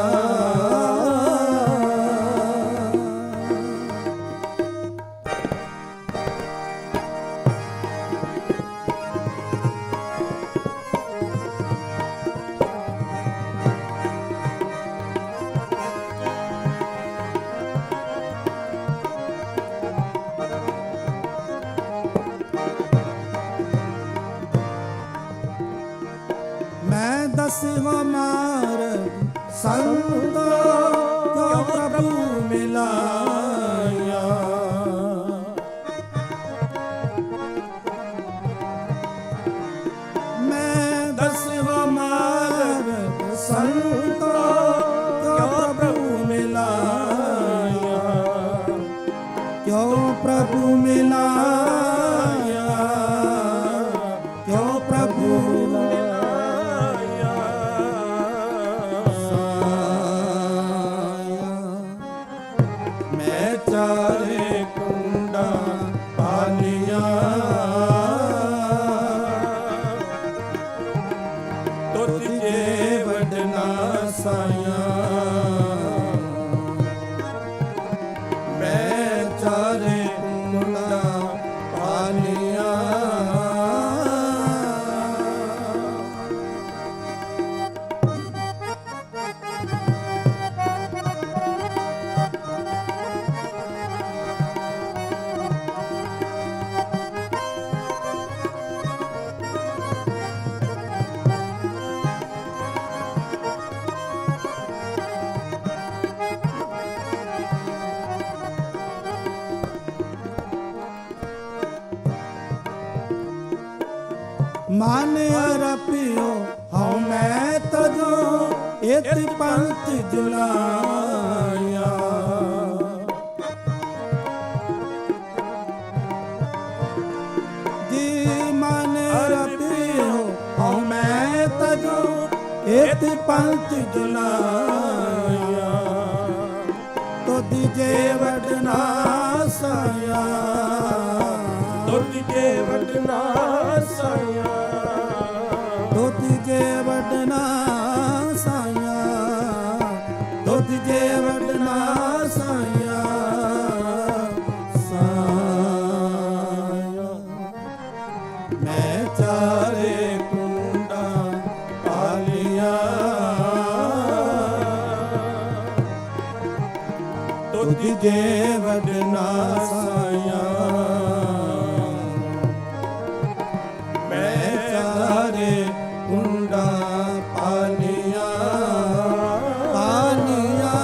S5: ਮੈਂ ਦਸਵਾਂ ਮਾਰਗ ਸੰਤ ਕਿਉ ਪ੍ਰਭੂ ਮਿਲਾਇਆ। ਮੈਂ ਦਸਵਾਂ ਮਾਰਗ ਸੰਤ ਕਿਉ ਪ੍ਰਭੂ ਮਿਲਾਇਆ। ਕਿਉ ਪ੍ਰਭੂ ਮਿਲਾਇਆ। ਕਿਉ ਪ੍ਰਭੂ ਮਿਲਾਇਆ। ਮੈਂ ਚਾਰੇ ਕੁੰਡਾ ਪਾਲੀਆਂ। ਤੁਧ ਜੇ ਵਡਨਾ ਸਾਇਆ। ਮੈਂ ਚਾਰੇ ਕੁੰਡਾ ਮਨ ਅਰਪਿਓ ਹਉ ਮੈਂ ਤਜੋ ਇਤ ਪੰਥ ਜੁਲਾਇਆ ਜੀ ਮਨ ਅਰਪਿਓ ਹਉ ਮੈਂ ਤਜੋ ਇਤ ਪੰਥ ਜੁਲਾਇਆ ਤੁਧ ਜੇ ਵਡਨਾ ਸਾਇਆ
S3: ਤੁਧ ਜੇ ਵਡਨਾ ਸਾਇਆ
S5: ਦੁੱਧ ਜੇ ਵਡਨਾ ਸਾਇਆ ਦੁੱਧ ਜੇ ਵਡਨਾ ਸਾਇਆ ਸਾਇਆ ਮੈਂ ਚਾਰੇ ਕੁੰਡਾ ਪਾਲਿਆ ਦੁੱਧ ਜੇ ਵਡਨਾ ਸਾਇਆ ਮੈਂ ਚਾਰੇ ਕੁੰਡਾ ਪਾਲਿਆ ਪਾਲਿਆ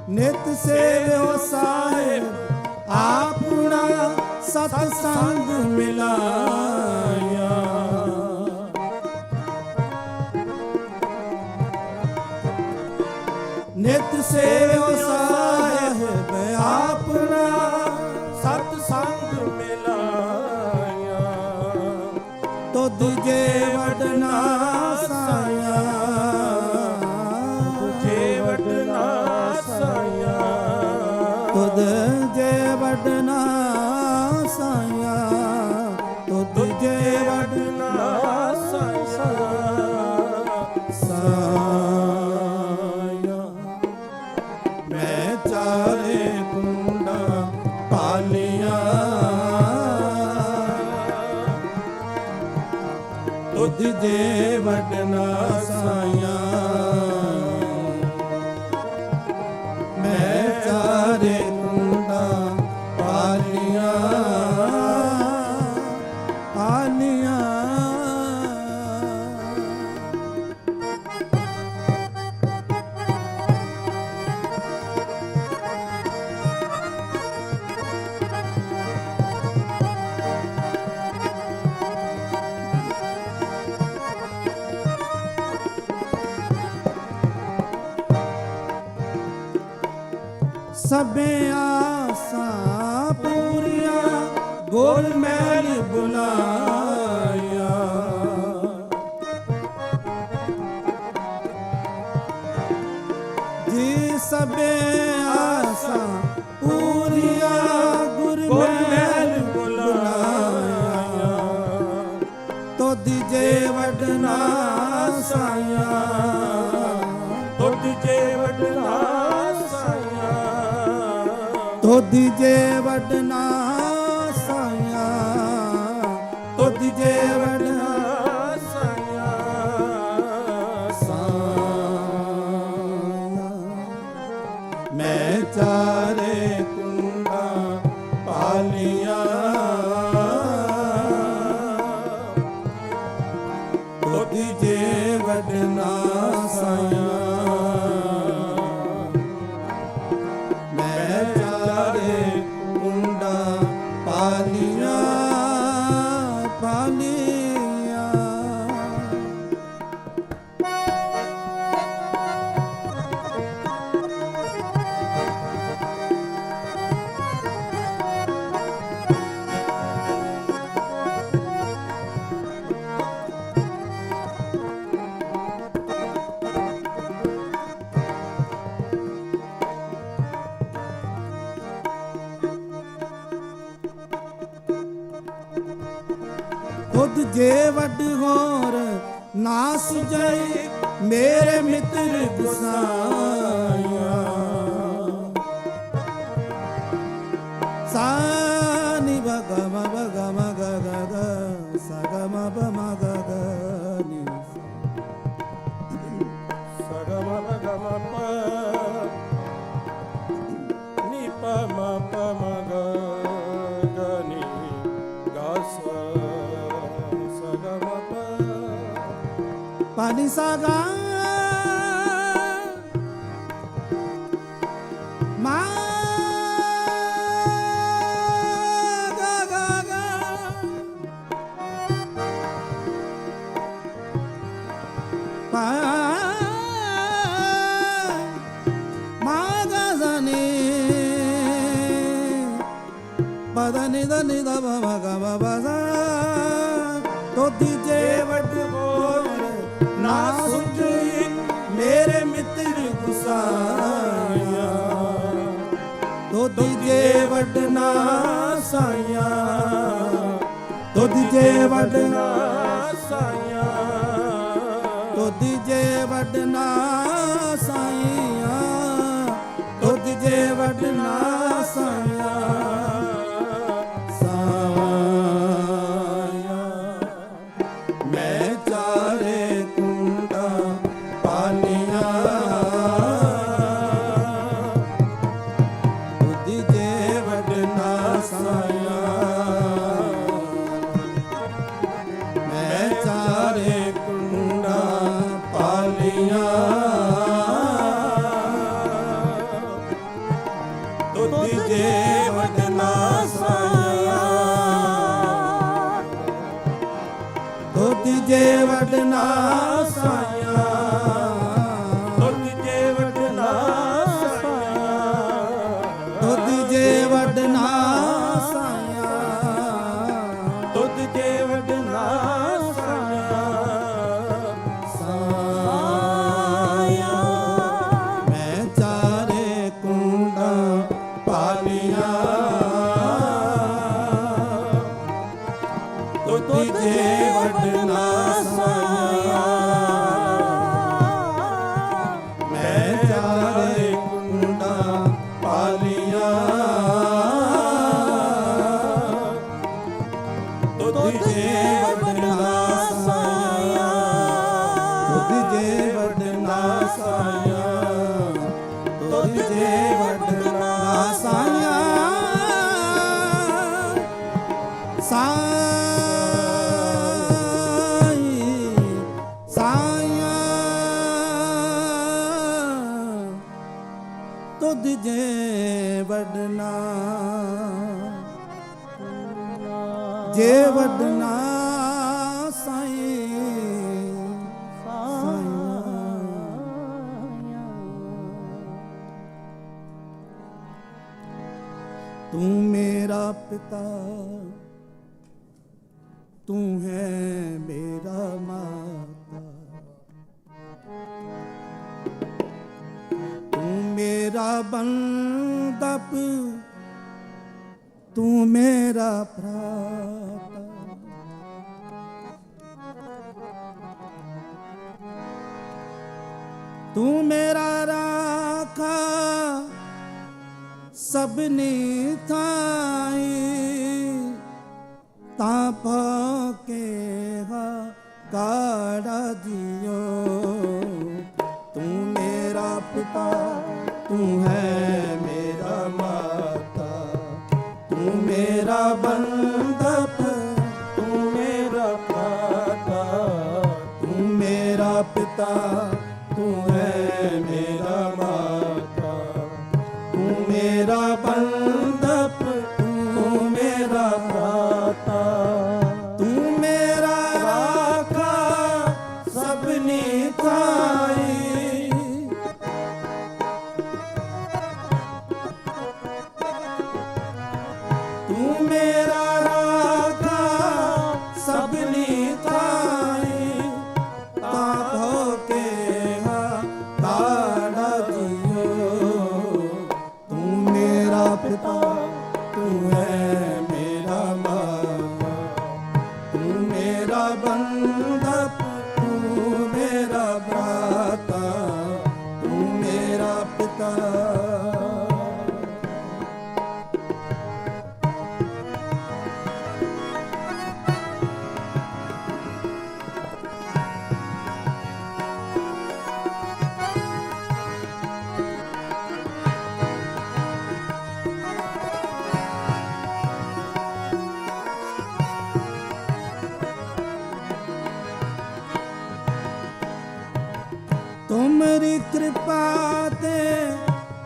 S5: ਨਿਤ ਸੇਵਿਓ ਸਾਹਿਬ ਆਪਣਾ ਸਤ ਸੰਗ ਮਿਲਾਇਆ ਨਿਤ ਸੇਵਿਓ ਸਾਹਿਬ ਆਪਣਾ ਸਤ ਸੰਗ ਮਿਲਾਇਆ ਤੁਧ ਜੇ ਵਡਨਾ ਸਾਇਆ
S3: ਜੇ ਵਡਨਾ ਸਾਇਆ
S5: ਤੁਧ ਜੇ ਵਡਨਾ ਸਾਇਆ ਤੁਧ ਜੇ ਵਡਨਾ ਸਾਇਆ ਮੈਂ ਚਾਰੇ ਕੁੰਡਾ ਪਾਲਿਆ ਤੁਧ ਜੇ ਵਡਨਾ ਸਾਇਆ ਮੈਂ ਚਾਰੇ ਕੁੰਡਾ ਪਾਲਿਆ ਪਾਲਿਆ ਸਭੇ ਆਸਾਂ ਪੂਰੀਆਂ ਗੁਰ ਮਹਿਲ ਬੁਲਾਇਆ ਜੀ ਸਭੇ ਆਸਾਂ ਪੂਰੀਆਂ ਗੁਰ ਮਹਿਲ ਬੁਲਾਇਆ ਤੁਧ ਜੇ ਵਡਨਾ ਸਾਇਆ
S3: ਤੁਧ ਜੇ ਵਡਨਾ ਸਾਇਆ
S5: ਤੁਧ ਜੇ ਵਡਨਾ ਸਾਇਆ ਤੁਧ ਜੇ ਵਡਨਾ
S3: ਸਾਇਆ
S5: ਸਾਇਆ ਮੈਂ ਚਾਰੇ ਕੁੰਡਾ ਪਾਲਿਆ ਤੁਧ ਜੇ ਵਡਨਾ ਸਾਇਆ ਮੈਂ ਚਾਰੇ ਕੁੰਡਾ ਪਾਲਿਆ ਪਾਲਿਆ ਤੁਧ ਜੇ ਵੱਡ ਹੋਰ ਨਾ ਸੁਝਾਈ ਮੇਰੇ ਮਿੱਤਰ ਗੁਸਾਇਆ ਸਾਨੀ ਬਗਮ ਬਗਮ ਗਗ ਸਗਮ ਬਮ ਗਗ ਨੀ
S3: ਸਗਮ
S5: ਗ ਮ ਪ ਪਾ ਨੀ ਸਾ ਗਾ ਮਾ ਗਾ ਗਾ ਗਾ ਪਾ ਮਾ ਗਾ ਜ਼ਾ ਨੀ ਪਾ ਦਾ ਨੀ ਦਾ ਨੀ ਦਾ ਬ ਮ ਗਾ ਮ ਪ ਜ਼ਾ ਤੋਦੀ ਜੇ ਵੱਡ ਹੋਰ ਨਾ ਸੁਝੀ ਮੇਰੇ ਮਿੱਤਰ ਗੁਸਾਇਆ ਤੋਦੀ ਜੇ ਵੱਡ ਨਾ ਸਾਇਆ ਤੋਦੀ ਜੇ ਵੱਡ ਨਾ ਸਾਇਆ ਤੋਦੀ ਜੇ ਵੱਡ ਨਾ ਸਾਇਆ ਤੋਦੀ ਜੇ ਵੱਡ ਨਾ ਸਾਇਆ ਮੈਂ ਚਾਰੇ ਕੁੰਡਾ ਪਾਲੀਆਂ ਤੁਧੀ ਜੇ ਵੱਡ ਨਾ ਸਾਇਆ ਮੈਂ ਚਾਰੇ ਕੁੰਡਾ ਪਾਲੀਆਂ ਤੁਧੀ ਜੇ ਵੱਡ ਨਾ ਸਾਇਆ ਤੋਦੀ ਜੇ ਵੱਡ ਨਾ ਸਾਇਆ ਤੋਦੀ ਜੇ ਵੱਡ ਨਾ ਸਾਇਆ ਤੋਦੀ ਜੇ ਵੱਡ ਨਾ ਸਾਇਆ ਤੋਦੀ ਜੇ ਵੱਡ ਨਾ ਸਾਇਆ ਸਾਇਆ ਮੈਂ ਚਾਰੇ ਕੁੰਡਾ ਪਾਲੀਆਂ ਤੋਦੀ ਜੇ ਵੱਡ ਨਾ ਸਾਇਆ ਮੈਂ ਚਾਰੇ ਕੁੰਡਾ ਪਾਲੀਆਂ ਤੋਦੀ ਜੇ ਵੱਡ ਨਾ ਸਾਇਆ ਤੋਦੀ ਜੇ ਵੱਡ ਨਾ ਸਾਇਆ ਤੋਦੀ ਜੇ ਵੱਡ ਨਾ ਸਾਇਆ ਤੁਧ ਜੇ ਵਡਨਾ ਜੇ ਵਡਨਾ ਸਾਈਂ ਤੂੰ ਮੇਰਾ ਪਿਤਾ ਤੂੰ ਹੈ ਮੇਰਾ ਮਾਤਾ मेरा बंदप तू मेरा भ्राता तू मेरा राखा सबनी थाई ताप के काड़ा दियो तू मेरा पिता तू है मेरा माता तू मेरा बंदप तू मेरा भ्राता तू मेरा पिता तू है मेरा माता तू मेरा बंदप तू मेरा भ्राता तू मेरा राखा सबनी थाई तू मेरा राखा सबनी थाई ताप के काड़ा दियो तू मेरा पिता तू है मेरा माता तू मेरा बंदप तू मेरा भ्राता तू मेरा पिता
S3: ਤੁਮਰੀ ਕਿਰਪਾ ਤੇ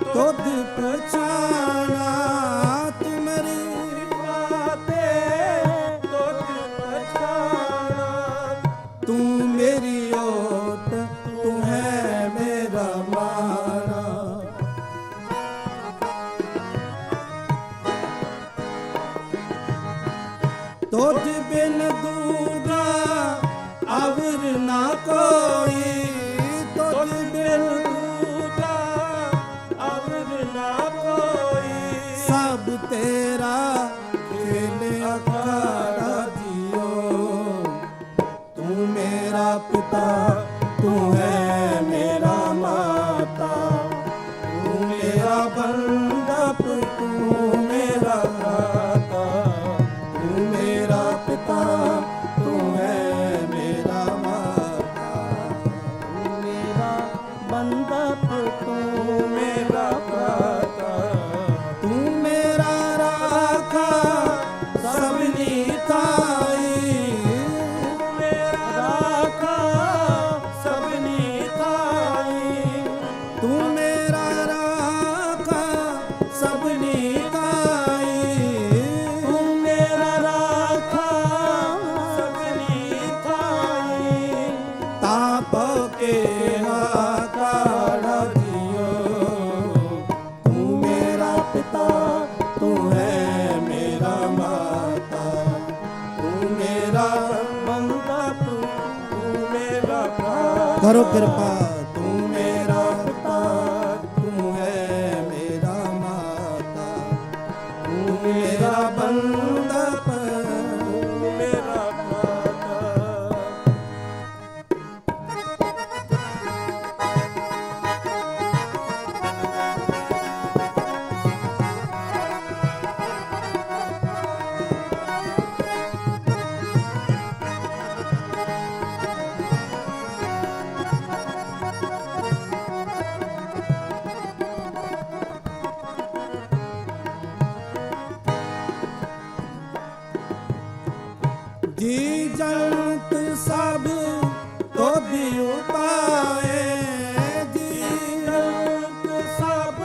S3: ਤੁਧ ਪਛਾਣਾ, ਤੁਮਰੀ ਕਿਰਪਾ ਤੇ ਤੁਧ ਪਛਾਣਾ, ਤੂੰ ਮੇਰੀ ਓਟ ਤੂੰ ਹੈ ਮੇਰਾ ਮਾਰਾ। ਤੁਝ ਬਿਨ ਦੂਜਾ ਅਵਰ ਨਾ ਕੋਈ, ਤੁਝ ਬਿਨ ਦੂਜਾ ਅਵਰ ਨਾ ਕੋਈ, ਸਭ ਤੇਰਾ ਖੇਲ ਅਖਾੜਾ ਜੀਓ। ਤੂੰ ਮੇਰਾ ਪਿਤਾ ਤੂੰ ਹੈ ਮੇਰਾ ਮਾਤਾ, ਤੂੰ ਮੇਰਾ ਬੰਧਪ ਤੂੰ ਮੇਰਾ ਭਰਾਤਾ, ਤੂੰ ਮੇਰਾ ਪਿਤਾ ਤੂੰ ਹੈ ਮੇਰਾ ਮਾਤਾ, ਤੂੰ ਮੇਰਾ ਬੰਧਪ ਤੂੰ ਮੇਰਾ ਭਰਾਤਾ, ਤੂੰ ਮੇਰਾ ਰਾਖਾ ਸਭਨੀ ਥਾਈ, ਤੂੰ ਮੇਰਾ ਰਾਖਾ ਸਭਨੀ ਥਾਈ, ਤੂੰ ਮੇਰਾ ਰਾਖਾ ਸਭਨੀ ਥਾਈ, ਤੂੰ ਮੇਰਾ ਰਾਖਾ ਸਭਨੀ ਥਾਈ, ਤਾਪ ਕੇ ਕਾੜਾ ਜੀਓ। ਤੂੰ ਮੇਰਾ ਪਿਤਾ ਤੂੰ ਹੈ ਮੇਰਾ ਮਾਤਾ, ਤੂੰ ਮੇਰਾ ਬੰਧਪ ਤੂੰ ਮੇਰਾ ਭਰਾ। ਕਰੋ ਕਿਰਪਾ, ਤੂੰ ਮੇਰਾ ਪਿਤਾ ਤੂੰ ਹੈ ਮੇਰਾ ਮਾਤਾ, ਤੂੰ ਮੇਰਾ ਬੰਧਪ ਤੂੰ ਮੇਰਾ ਭਰਾ। ਜੀ ਜੰਤ ਸਭ ਤੋਧਿ ਉਪਾਏ, ਜੀ ਜੰਤ ਸਭ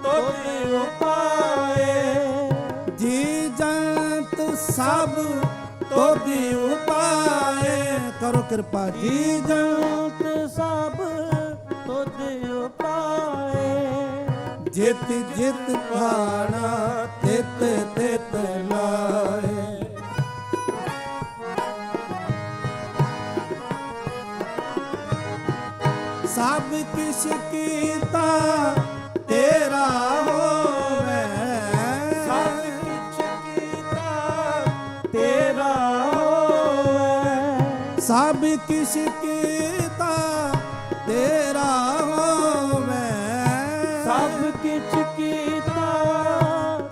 S3: ਤੋਧਿ ਉਪਾਏ, ਜੀ ਜੰਤ ਸਭ ਤੋਧਿ ਉਪਾਏ। ਕਰੋ ਕਿਰਪਾ, ਜੀ ਜੰਤ ਸਭ ਤੋਧਿ ਉਪਾਏ, ਜਿਤ ਜਿਤ ਭਾਣਾ ਤਿਤ ਤਿਤ ਲਾਏ। ਸਭ ਕਿਛ ਕੀਤਾ ਤੇਰਾ ਹੋਵੇ, ਸਭ ਕਿਛ ਕੀਤਾ ਤੇਰਾ ਹੋਵੇ, ਸਭ ਕਿਛ ਕੀਤਾ ਤੇਰਾ ਹੋਵੇ, ਸਭ ਕਿਛ ਕੀਤਾ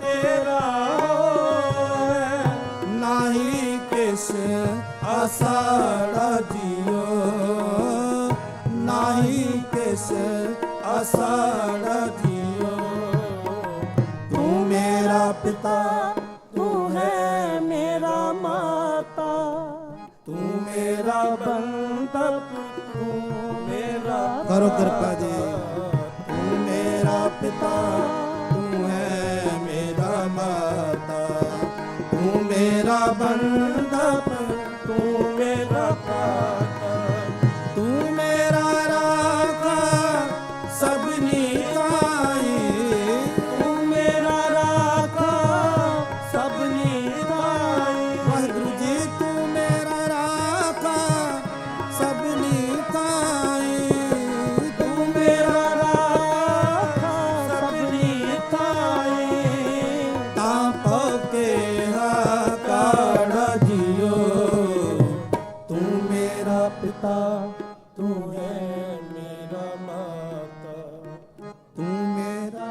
S3: ਤੇਰਾ ਹੋਵੇ, ਨਾਹੀ ਕਿਛ ਆਸਾੜਾ ਜੀਓ, ਨਾਹੀ ਕਿਸ ਆਸਾੜਾ ਜੀਓ। ਤੂੰ ਮੇਰਾ ਪਿਤਾ ਤੂੰ ਹੈ ਮੇਰਾ ਮਾਤਾ, ਤੂੰ ਮੇਰਾ ਬੰਧਪ ਤੂੰ ਮੇਰਾ। ਕਰੋ ਕਿਰਪਾ ਜੀ, ਤੂੰ ਮੇਰਾ ਪਿਤਾ ਤੂੰ ਹੈ ਮੇਰਾ ਮਾਤਾ, ਤੂੰ ਮੇਰਾ ਬੰਧਪ ਤੂੰ ਮੇਰਾ ਭਰਾਤਾ, ਤੂੰ ਮੇਰਾ ਰਾਖਾ ਸਭਨੀ ਥਾਈ, ਤੂੰ ਮੇਰਾ ਰਾਖਾ ਸਭਨੀ ਥਾਈ। ਵਾਹਿਗੁਰੂ ਜੀ ਤੂੰ ਮੇਰਾ ਰਾਖਾ ਸਭਨੀ ਥਾਈ, ਤੂੰ ਮੇਰਾ ਰਾਖਾ ਸਭਨੀ ਥਾਈ, ਤਾਂ ਪਕੇ ਕਾੜਾ ਜੀਓ। ਤੂੰ ਮੇਰਾ ਪਿਤਾ ਤੂੰ ਹੈ ਮੇਰਾ ਮਾਤਾ, ਤੂੰ ਮੇਰਾ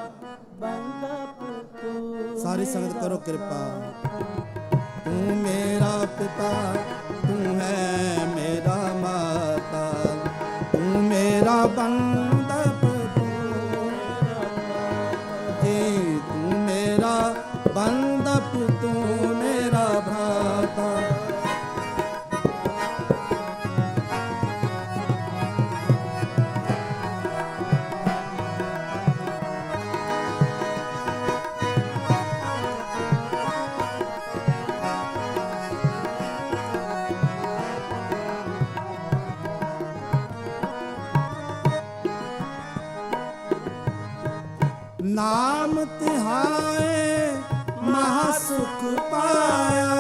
S3: ਬੰਧਪ ਤੂੰ। ਸਾਰੀ ਸੰਗਤ ਕਰੋ ਕਿਰਪਾ, ਤੂੰ ਮੇਰਾ ਪਿਤਾ ਤੂੰ ਹੈ ਮੇਰਾ ਮਾਤਾ, ਤੂੰ ਮੇਰਾ ਬੰਧਪ ਤੂੰ ਮੇਰਾ ਜੀ, ਤੂੰ ਮੇਰਾ ਬੰਧਪ ਤੂੰ ਮੇਰਾ ਭਰਾਤਾ।
S5: ਨਾਮ ਤਿਹਾਏ ਮਹਾ ਸੁਖ ਪਾਇਆ।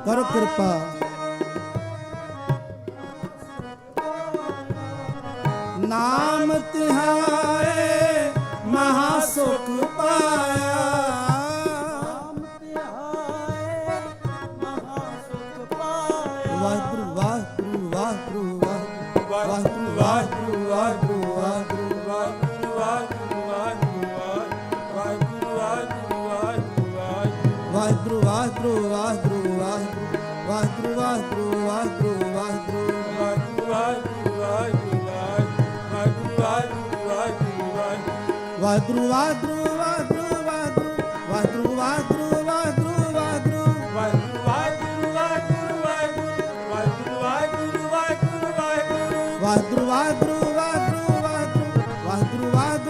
S5: ਕਰੋ ਕਿਰਪਾ। ਨਾਮ ਤਿਹਾਏ ਮਹਾ ਸੁਖ ਪਾਇਆ। ਵਾਹਿਗੁਰੂ ਵਾਹਿਗੁਰੂ ਵਾਹਿਗੁਰੂ ਵਾਹਿਗੁਰੂ ਵਾਹਿਗੁਰੂ ਵਾਹਿਗੁਰੂ ਵਾਹਿਗੁਰੂ ਵਾਹਿਗੁਰੂ ਵਾਹਿਗੁਰੂ ਵਾਹਿਗੁਰੂ ਵਾਹਿਗੁਰੂ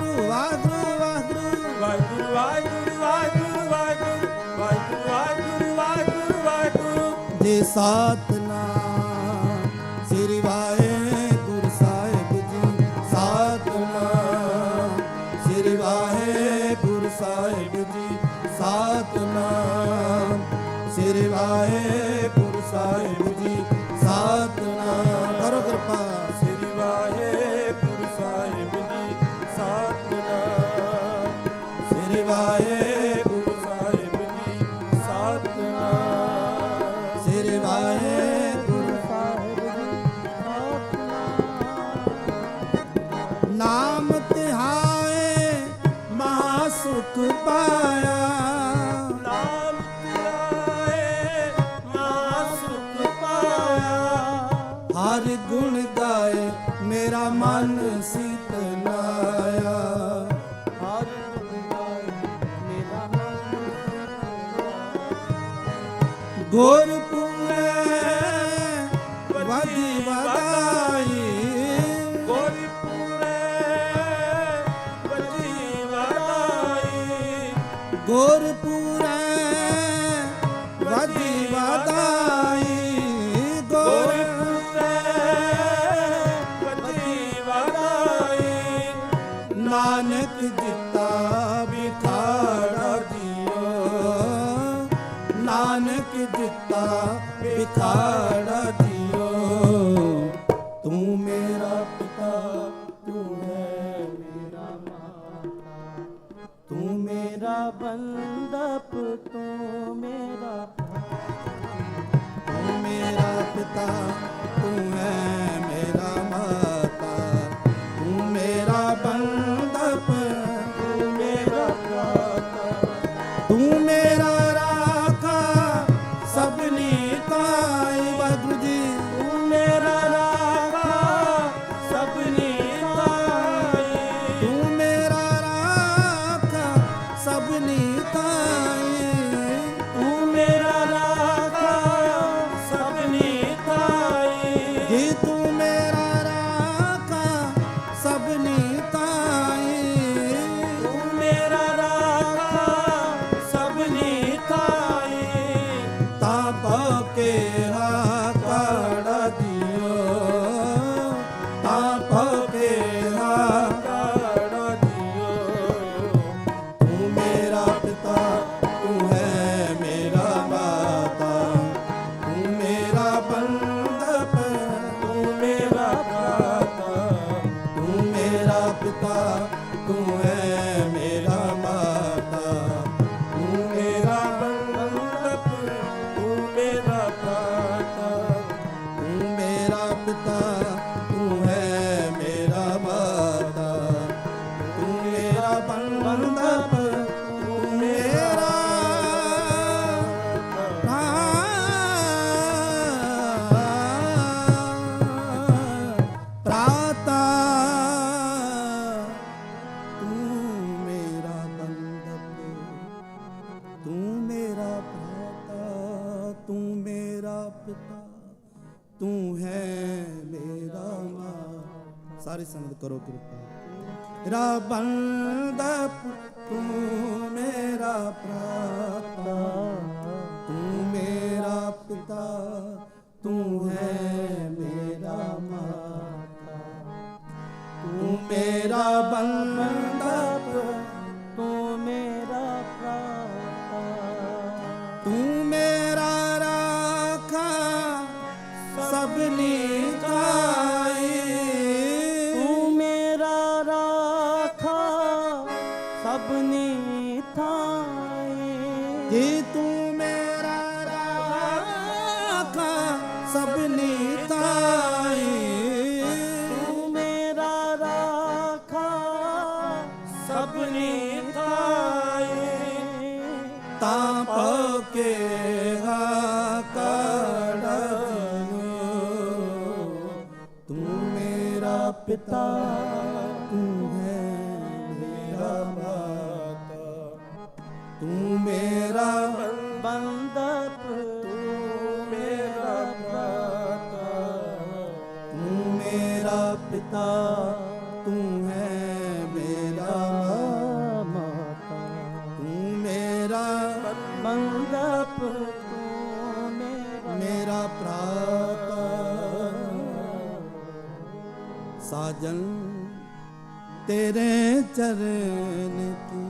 S5: ਵਾਹਿਗੁਰੂ ਵਾਹਿਗੁਰੂ ਵਾਹਿਗੁਰੂ ਵਾਹਿਗੁਰੂ ਵਾਹਿਗੁਰੂ ਵਾਹਿਗੁਰੂ ਵਾਹਿਗੁਰੂ ਜੇ ਸਤਿਨਾਮ ਸ੍ਰੀ ਵਾਹਿਗੁਰੂ ਸਾਹਿਬ ਜੀ। ਸਤਿਨਾਮ ਸ੍ਰੀ ਵਾਹਿਗੁਰੂ ਸਾਹਿਬ ਜੀ। ਸਤਿਨਾਮ ਸ੍ਰੀ ਵਾਹਿਗੁਰੂ ਸਾਹਿਬ ਜੀ। ਸਤਿਨਾਮ ਕਰੋ ਕਿਰਪਾ। ਸ੍ਰੀ ਵਾਹਿਗੁਰੂ ਸਾਹਿਬ ਜੀ। ਸਤਿਨਾਮ ਸ੍ਰੀ ਵਾਹਿਗੁਰੂ ਸਾਹਿਬ ਜੀ। ਸਤਿਨਾਮ ਸ੍ਰੀ ਵਾਹਿਗੁਰੂ ਸਾਹਿਬ ਜੀ। ਨਾਮ ਤਿਹਾਏ ਮਹਾ ਸੁਖ ਪਾਇਆ। ਨਾਮ ਤਿਹਾਏ ਮਹਾ ਸੁਖ ਪਾਇਆ। ਹਰ ਗੁਣ ਗਾਏ ਮੇਰਾ ਮਨ ਸੀਤਲਾਇਆ। ਹਰ ਗੁਣ ਗਾਏ ਮੇਰਾ ਮਨ ਗੁਰਪੂਰੇ ਵਧੀ ਵਧਾਈ। ਗੁਰਪੂਰੇ ਵਧੀ ਵਧਾਈ। ਗੁਰਪੂਰੇ ਵਧੀ ਵਧਾਈ। ਗੁਰਪੂਰੇ ਵਧੀ ਵਧਾਈ। ਨਾਨਕ ਦਿੱਤਾ ਵਿਖਾੜਾ ਦਿਓ। ਨਾਨਕ ਦਿੱਤਾ ਵਿਖਾੜਾ ਦਿਓ। ਤੂੰ ਮੇਰਾ ਪਿਤਾ ਤੂੰ ਹੈ ਮੇਰਾ ਮਾਤਾ। ਤੂੰ ਮੇਰਾ ਬੰਦਪ ਤੂੰ ਮੇਰਾ। ਤੂੰ ਮੇਰਾ ਪਿਤਾ ਤੂੰ ਹੈ ਮੇਰਾ ਮਾਤਾ। ਤੂੰ ਮੇਰਾ ਬੰਦਪ ਤੂੰ ਮੇਰਾ ਭਰਾਤਾ। ਤੂੰ ਮੇਰਾ ਰਾਖਾ ਸਭਨੀ ਤਾਈ। ਵਾਹਿਗੁਰੂ ਜੀ। ਤੂੰ ਮੇਰਾ ਰਾਖਾ ਸਭਨੀ ਤਾਈ। ਤੂੰ ਮੇਰਾ ਰਾਖਾ ਸਭਨੀ ਤਾਈ। ਤੂੰ ਮੇਰਾ ਰਾਖਾ ਸਭਨੀ ਤਾਈ। ਜੀ ਤੂੰ ਮੇਰਾ ਰਾਖਾ ਸਭਨੀ ਤਾਈ। ਤੂੰ ਮੇਰਾ ਰਾਖਾ ਸਭਨੀ ਤਾਈ। ਤਾਂ ਪਾ ਕੇ ਕਾੜਾ ਦਿਓ। ਤਾਂ ਪਾ ਕੇ ਕਾੜਾ ਦਿਓ। ਤੂੰ ਮੇਰਾ ਪਿਤਾ ਤੂੰ ਹੈ ਮੇਰਾ ਮਾਤਾ। ਤੂੰ ਮੇਰਾ ਬੰਦਪ ਤੂੰ ਮੇਰਾ ਭਰਾਤਾ। ਤੂੰ ਮੇਰਾ ਪਿਤਾ ਤੂੰ ਹੈ ਮੇਰਾ ਮਾਤਾ। ਤੂੰ ਮੇਰਾ ਬੰਦਪ ਤੂੰ ਮੇਰਾ ਭਰਾਤਾ। ਤੂੰ ਮੇਰਾ ਪਿਤਾ ਤੂੰ ਹੈ ਮੇਰਾ ਮਾਤਾ। ਤੂੰ ਮੇਰਾ ਬੰਦਪ ਤੂੰ ਮੇਰਾ ਭਰਾਤਾ। ਤੂੰ ਮੇਰਾ ਬੰਦਪ ਤੂੰ ਮੇਰਾ ਭਰਾਤਾ। ਤੂੰ ਮੇਰਾ ਪਿਤਾ ਤੂੰ ਹੈ ਮੇਰਾ ਮਾਂ। ਸਾਰੀ ਸੰਗਤ ਕਰੋ ਕਿਰਪਾ। ਮੇਰਾ ਬੰਦਪ ਤੂੰ ਮੇਰਾ ਭਰਾਤਾ। ਤੂੰ ਮੇਰਾ ਪਿਤਾ ਤੂੰ ਹੈ ਮੇਰਾ ਮਾਤਾ। ਤੂੰ ਮੇਰਾ ਬੰਦਪ ਸਭਨੀ ਥਾਈ
S6: ਤੂੰ ਮੇਰਾ ਰਾਖਾ ਸਭਨੀ ਥਾਈ
S5: ਜੀ ਤੂੰ ਮੇਰਾ ਰਾਖਾ ਸਭਨੀ ਥਾਈ
S6: ਤੂੰ ਮੇਰਾ ਰਾਖਾ
S5: ਸਭਨੀ ਥਾਈ ਤਾਂ ਪਉ ਕੇ ਤੂੰ ਮੇਰਾ ਪਿਤਾ ਤੂੰ ਹੈ ਮੇਰਾ ਮਾਤਾ ਤੂੰ ਮੇਰਾ
S6: ਬੰਦਪ
S5: ਤੂੰ ਮੇਰਾ ਮਾਤਾ ਤੂੰ ਮੇਰਾ ਪਿਤਾ ਤੂੰ ਹੈ ਮੇਰਾ
S6: ਮਾਤਾ
S5: ਤੂੰ ਮੇਰਾ
S6: ਬੰਦਪ ਤੂੰ
S5: ਮੇਰਾ ਭਰਾਤਾ ਸਾਜਨ ਤੇਰੇ ਚਰਨ ਕੀ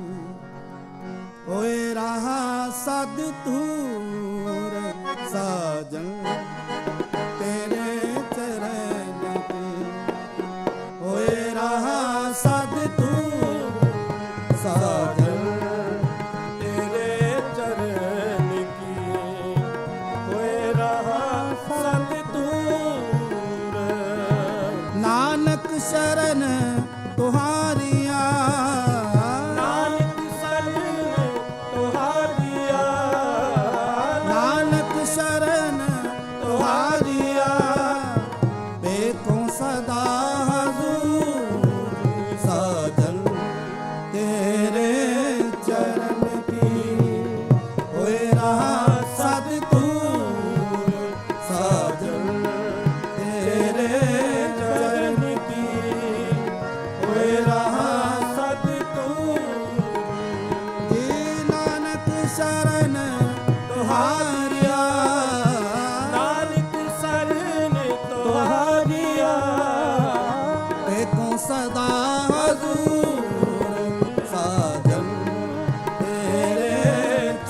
S5: ਹੋਏ ਰਹਾ ਸਦ ਤੂਰ ਸਾਜਨ ਤੇਰੇ ਚਰਨ ਕੀ ਹੋਏ ਰਹਾ ਸਦ ਤੂਰ ਸਾਜਨ ਤੇਰੇ ਚਰਨ ਕੀ ਹੋਏ ਰਹਾ ਸਦ ਤੂਰ ਨਾਨਕ ਸ਼ਰਨ ਤੁਹਾਰੀਆਂ ਨਾਨਕ ਸ਼ਰਨ ਤੁਹਾਰੀਆਂ ਨਾਨਕ ਸ਼ਰਨ ਤੁਹਾਰੀਆਂ ਵੇਖੋ ਸਦਾ ਹਜ਼ੂਰ ਸਾਜਨ ਤੇਰੇ ਚਰਨ ਕੀ ਹੋਏ ਰਹਾ ਸਦ ਤੂਰ ਸਾਜਨ ਤੇਰੇ ਚਰਨ ਕੀ ਹੋਏ ਰਹਾ ਸਦ ਤੂਰ ਜੀ ਨਾਨਕ ਸ਼ਰਨ ਤੁਹਾਰੀਆਂ ਨਾਨਕ ਸ਼ਰਨ ਤੁਹਾਰੀਆਂ ਵੇਖੋ ਸਦਾ ਹਜ਼ੂਰ ਸਾਜਨ ਤੇਰੇ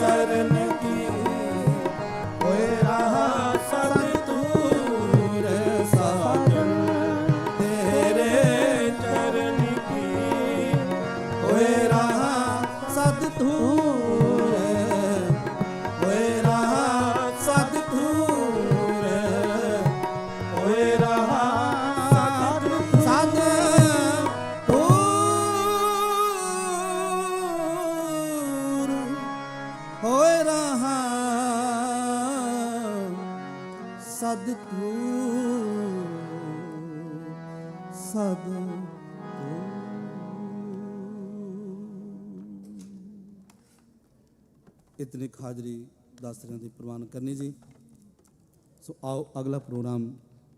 S5: ਚਰਨ ਕੀ ਹੋਏ ਰਹਾ ਸਦ ਤੂਰ ਸਾਜਨ ਤੇਰੇ ਚਰਨ ਕੀ ਹੋਏ ਰਹਾ ਸਦ ਤੂਰ ਹੋਏ ਰਹਾ ਸਦ ਤੂਰ ਹੋਏ ਰਹਾ ਸਦ ਤੂਰ ਹੋਏ ਰਹਾ ਸਦ ਤੂਰ ਸਦ ਇਤਨੀ ਹਾਜ਼ਰੀ 10 ਦਿਨਾਂ ਦੀ ਪ੍ਰਵਾਨ ਕਰਨੀ ਜੀ। ਸੋ ਆਓ ਅਗਲਾ ਪ੍ਰੋਗਰਾਮ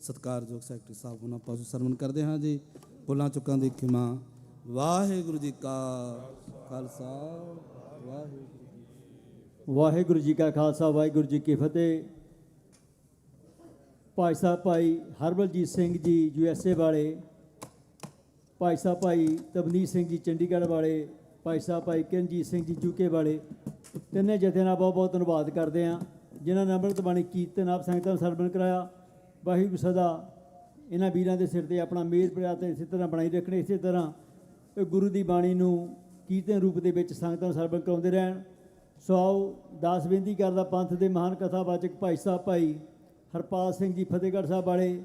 S5: ਸਤਿਕਾਰਯੋਗ ਸੈਕਟਰੀ ਸਾਹਿਬ ਉਹਨਾਂ ਪਾਸੋਂ ਸਰਵਣ ਕਰਦੇ ਹਾਂ ਜੀ। ਭੁੱਲਾਂ ਚੁੱਕਾਂ ਦੀ ਖਿਮਾ। ਵਾਹਿਗੁਰੂ ਜੀ ਕਾ ਖਾਲਸਾ
S7: ਵਾਹਿਗੁਰੂ ਜੀ ਕਾ ਖਾਲਸਾ ਵਾਹਿਗੁਰੂ ਜੀ ਕੀ ਫਤਿਹ। ਭਾਈ ਸਾਹਿਬ ਭਾਈ ਹਰਬਲਜੀਤ ਸਿੰਘ ਜੀ USA ਵਾਲੇ, ਭਾਈ ਸਾਹਿਬ ਭਾਈ ਤਬਨੀਤ ਸਿੰਘ ਜੀ ਚੰਡੀਗੜ੍ਹ ਵਾਲੇ, ਭਾਈ ਸਾਹਿਬ ਭਾਈ ਕਿਰਨਜੀਤ ਸਿੰਘ ਜੀ UK ਵਾਲੇ, ਤਿੰਨੇ ਜਥਿਆਂ ਦਾ ਬਹੁਤ ਬਹੁਤ ਧੰਨਵਾਦ ਕਰਦੇ ਹਾਂ ਜਿਨ੍ਹਾਂ ਨੇ ਅੰਮ੍ਰਿਤ ਬਾਣੀ ਕੀਰਤਨ ਆਪ ਸੰਗਤਾਂ ਨੂੰ ਸਰਵਣ ਕਰਾਇਆ। ਵਾਹਿਗੁਰੂ ਸਦਾ ਇਹਨਾਂ ਵੀਰਾਂ ਦੇ ਸਿਰ ਤੇ ਆਪਣਾ ਮਿਹਰ ਪਿਆ ਤੇ ਇਸੇ ਤਰ੍ਹਾਂ ਬਣਾਈ ਰੱਖਣੇ। ਇਸੇ ਤਰ੍ਹਾਂ ਇਹ ਗੁਰੂ ਦੀ ਬਾਣੀ ਨੂੰ ਕੀਰਤਨ ਰੂਪ ਦੇ ਵਿੱਚ ਸੰਗਤਾਂ ਨੂੰ ਸਰਵਣ ਕਰਾਉਂਦੇ ਰਹਿਣ। ਸੋ ਆਓ ਦਾਸ ਬੇਨਤੀ ਕਰਦਾ ਪੰਥ ਦੇ ਮਹਾਨ ਕਥਾਵਾਚਕ ਭਾਈ ਸਾਹਿਬ ਭਾਈ ਹਰਪਾਲ ਸਿੰਘ ਜੀ ਫਤਿਹਗੜ੍ਹ ਸਾਹਿਬ ਵਾਲੇ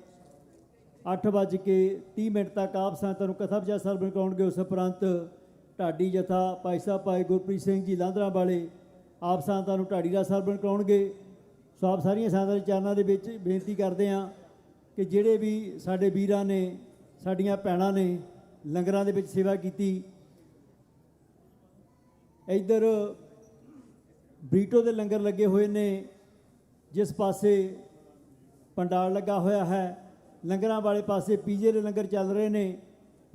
S7: 8:30 ਤੱਕ ਆਪ ਸੰਗਤਾਂ ਨੂੰ ਕਥਾ ਵਿਚਾਰ ਸਰਵਣ ਕਰਾਉਣਗੇ। ਉਸ ਉਪਰੰਤ ਢਾਡੀ ਜਥਾ ਭਾਈ ਸਾਹਿਬ ਭਾਈ ਗੁਰਪ੍ਰੀਤ ਸਿੰਘ ਜੀ ਲਾਂਦਰਾ ਵਾਲੇ ਆਪ ਸੰਗਤਾਂ ਨੂੰ ਢਾਡੀ ਦਾ ਸਰਵਣ ਕਰਾਉਣਗੇ। ਸੋ ਆਪ ਸਾਰੀਆਂ ਸੰਗਤਾਂ ਦੇ ਚਰਨਾਂ ਦੇ ਵਿੱਚ ਬੇਨਤੀ ਕਰਦੇ ਹਾਂ ਕਿ ਜਿਹੜੇ ਵੀ ਸਾਡੇ ਵੀਰਾਂ ਨੇ, ਸਾਡੀਆਂ ਭੈਣਾਂ ਨੇ ਲੰਗਰਾਂ ਦੇ ਵਿੱਚ ਸੇਵਾ ਕੀਤੀ, ਇੱਧਰ ਬਰੀਟੋ ਦੇ ਲੰਗਰ ਲੱਗੇ ਹੋਏ ਨੇ, ਜਿਸ ਪਾਸੇ ਪੰਡਾਲ ਲੱਗਾ ਹੋਇਆ ਹੈ, ਲੰਗਰਾਂ ਵਾਲੇ ਪਾਸੇ ਪੀਜ਼ੇ ਦੇ ਲੰਗਰ ਚੱਲ ਰਹੇ ਨੇ,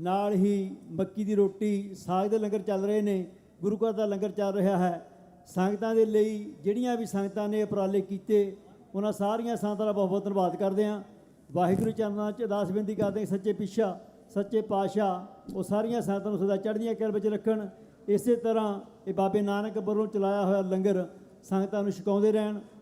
S7: ਨਾਲ ਹੀ ਮੱਕੀ ਦੀ ਰੋਟੀ ਸਾਗ ਦੇ ਲੰਗਰ ਚੱਲ ਰਹੇ ਨੇ, ਗੁਰੂ ਘਰ ਦਾ ਲੰਗਰ ਚੱਲ ਰਿਹਾ ਹੈ। ਸੰਗਤਾਂ ਦੇ ਲਈ ਜਿਹੜੀਆਂ ਵੀ ਸੰਗਤਾਂ ਨੇ ਉਪਰਾਲੇ ਕੀਤੇ, ਉਹਨਾਂ ਸਾਰੀਆਂ ਸੰਗਤਾਂ ਦਾ ਬਹੁਤ ਬਹੁਤ ਧੰਨਵਾਦ ਕਰਦੇ ਹਾਂ। ਵਾਹਿਗੁਰੂ ਚਰਨਾਂ 'ਚ ਅਰਦਾਸ ਬੇਨਤੀ ਕਰਦੇ ਹਾਂ ਸੱਚੇ ਪਿਛਾ ਸੱਚੇ ਪਾਤਸ਼ਾਹ ਉਹ ਸਾਰੀਆਂ ਸੰਗਤਾਂ ਨੂੰ ਸਦਾ ਚੜ੍ਹਦੀਆਂ ਕਲਾ ਵਿੱਚ ਰੱਖਣ। ਇਸੇ ਤਰ੍ਹਾਂ ਇਹ ਬਾਬੇ ਨਾਨਕ ਵੱਲੋਂ ਚਲਾਇਆ ਹੋਇਆ ਲੰਗਰ ਸੰਗਤਾਂ ਨੂੰ ਛਕਾਉਂਦੇ ਰਹਿਣ।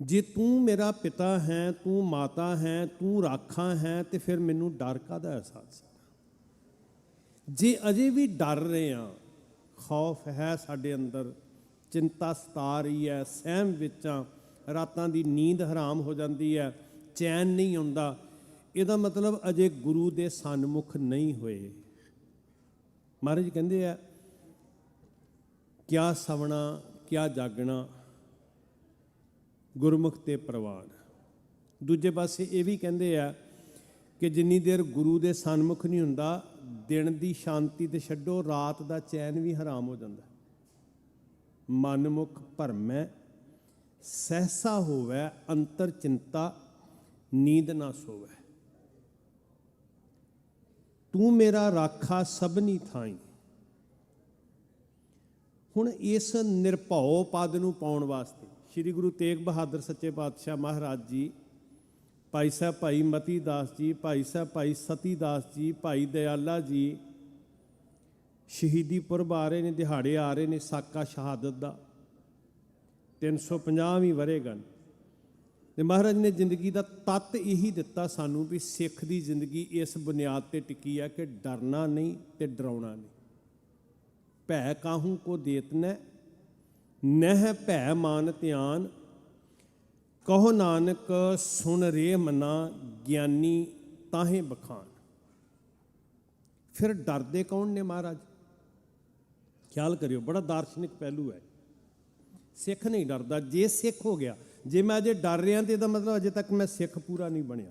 S3: ਜੇ ਤੂੰ ਮੇਰਾ ਪਿਤਾ ਹੈ, ਤੂੰ ਮਾਤਾ ਹੈ, ਤੂੰ ਰਾਖਾ ਹੈ, ਤੇ ਫਿਰ ਮੈਨੂੰ ਡਰ ਕਾਹਦਾ ਅਹਿਸਾਸ ਹੈ? ਜੇ ਅਜੇ ਵੀ ਡਰ ਰਹੇ ਹਾਂ, ਖੌਫ ਹੈ ਸਾਡੇ ਅੰਦਰ, ਚਿੰਤਾ ਸਤਾ ਰਹੀ ਹੈ, ਸਹਿਮ ਵਿੱਚ ਹਾਂ, ਰਾਤਾਂ ਦੀ ਨੀਂਦ ਹਰਾਮ ਹੋ ਜਾਂਦੀ ਹੈ, ਚੈਨ ਨਹੀਂ ਆਉਂਦਾ, ਇਹਦਾ ਮਤਲਬ ਅਜੇ ਗੁਰੂ ਦੇ ਸਨਮੁਖ ਨਹੀਂ ਹੋਏ। ਮਹਾਰਾਜ ਕਹਿੰਦੇ ਆ, ਕਿਆ ਸਵਣਾ ਕਿਆ ਜਾਗਣਾ, ਗੁਰਮੁਖ ਤੇ ਪ੍ਰਵਾਨ। ਦੂਜੇ ਪਾਸੇ ਇਹ ਵੀ ਕਹਿੰਦੇ ਆ ਕਿ ਜਿੰਨੀ ਦੇਰ ਗੁਰੂ ਦੇ ਸਨਮੁਖ ਨਹੀਂ ਹੁੰਦਾ, ਦਿਨ ਦੀ ਸ਼ਾਂਤੀ ਤੇ ਛੱਡੋ, ਰਾਤ ਦਾ ਚੈਨ ਵੀ ਹਰਾਮ ਹੋ ਜਾਂਦਾ। ਮਨਮੁਖ ਭਰਮੈ ਸਹਿਸਾ ਹੋਵੈ, ਅੰਤਰ ਚਿੰਤਾ ਨੀਂਦ ਨਾ ਸੋਵੈ। ਤੂੰ ਮੇਰਾ ਰਾਖਾ ਸਭਨੀ ਥਾਈ। ਹੁਣ ਇਸ ਨਿਰਭਉ ਪਦ ਨੂੰ ਪਾਉਣ ਵਾਸਤੇ ਸ੍ਰੀ ਗੁਰੂ ਤੇਗ ਬਹਾਦਰ ਸੱਚੇ ਪਾਤਸ਼ਾਹ ਮਹਾਰਾਜ ਜੀ, ਭਾਈ ਸਾਹਿਬ ਭਾਈ ਮਤੀ ਦਾਸ ਜੀ, ਭਾਈ ਸਾਹਿਬ ਭਾਈ ਸਤੀ ਦਾਸ ਜੀ, ਭਾਈ ਦਇਆਲਾ ਜੀ ਸ਼ਹੀਦੀ ਪੁਰਬ ਆ ਰਹੇ ਨੇ, ਦਿਹਾੜੇ ਆ ਰਹੇ ਨੇ ਸਾਕਾ ਸ਼ਹਾਦਤ ਦਾ, 350ਵੀਂ ਵਰ੍ਹੇਗੰਢ। ਤੇ ਮਹਾਰਾਜ ਨੇ ਜ਼ਿੰਦਗੀ ਦਾ ਤੱਤ ਇਹੀ ਦਿੱਤਾ ਸਾਨੂੰ ਵੀ ਸਿੱਖ ਦੀ ਜ਼ਿੰਦਗੀ ਇਸ ਬੁਨਿਆਦ ਤੇ ਟਿਕੀ ਹੈ ਕਿ ਡਰਨਾ ਨਹੀਂ ਤੇ ਡਰਾਉਣਾ ਨਹੀਂ। ਭੈ ਕਾਹੂ ਕੋ ਦੇਤ ਨਹਿ, ਨਹਿ ਭੈ ਮਾਨ ਧਿਆਨ, ਕਹੋ ਨਾਨਕ ਸੁਣ ਰੇ ਮਨਾ, ਗਿਆਨੀ ਤਾਹੇ ਬਖਾਨ। ਫਿਰ ਡਰਦੇ ਕੌਣ ਨੇ ਮਹਾਰਾਜ? ਖਿਆਲ ਕਰਿਓ, ਬੜਾ ਦਾਰਸ਼ਨਿਕ ਪਹਿਲੂ ਹੈ। ਸਿੱਖ ਨਹੀਂ ਡਰਦਾ। ਜੇ ਸਿੱਖ ਹੋ ਗਿਆ, ਜੇ ਮੈਂ ਅਜੇ ਡਰ ਰਿਹਾ ਤੇ ਇਹਦਾ ਮਤਲਬ ਅਜੇ ਤੱਕ ਮੈਂ ਸਿੱਖ ਪੂਰਾ ਨਹੀਂ ਬਣਿਆ।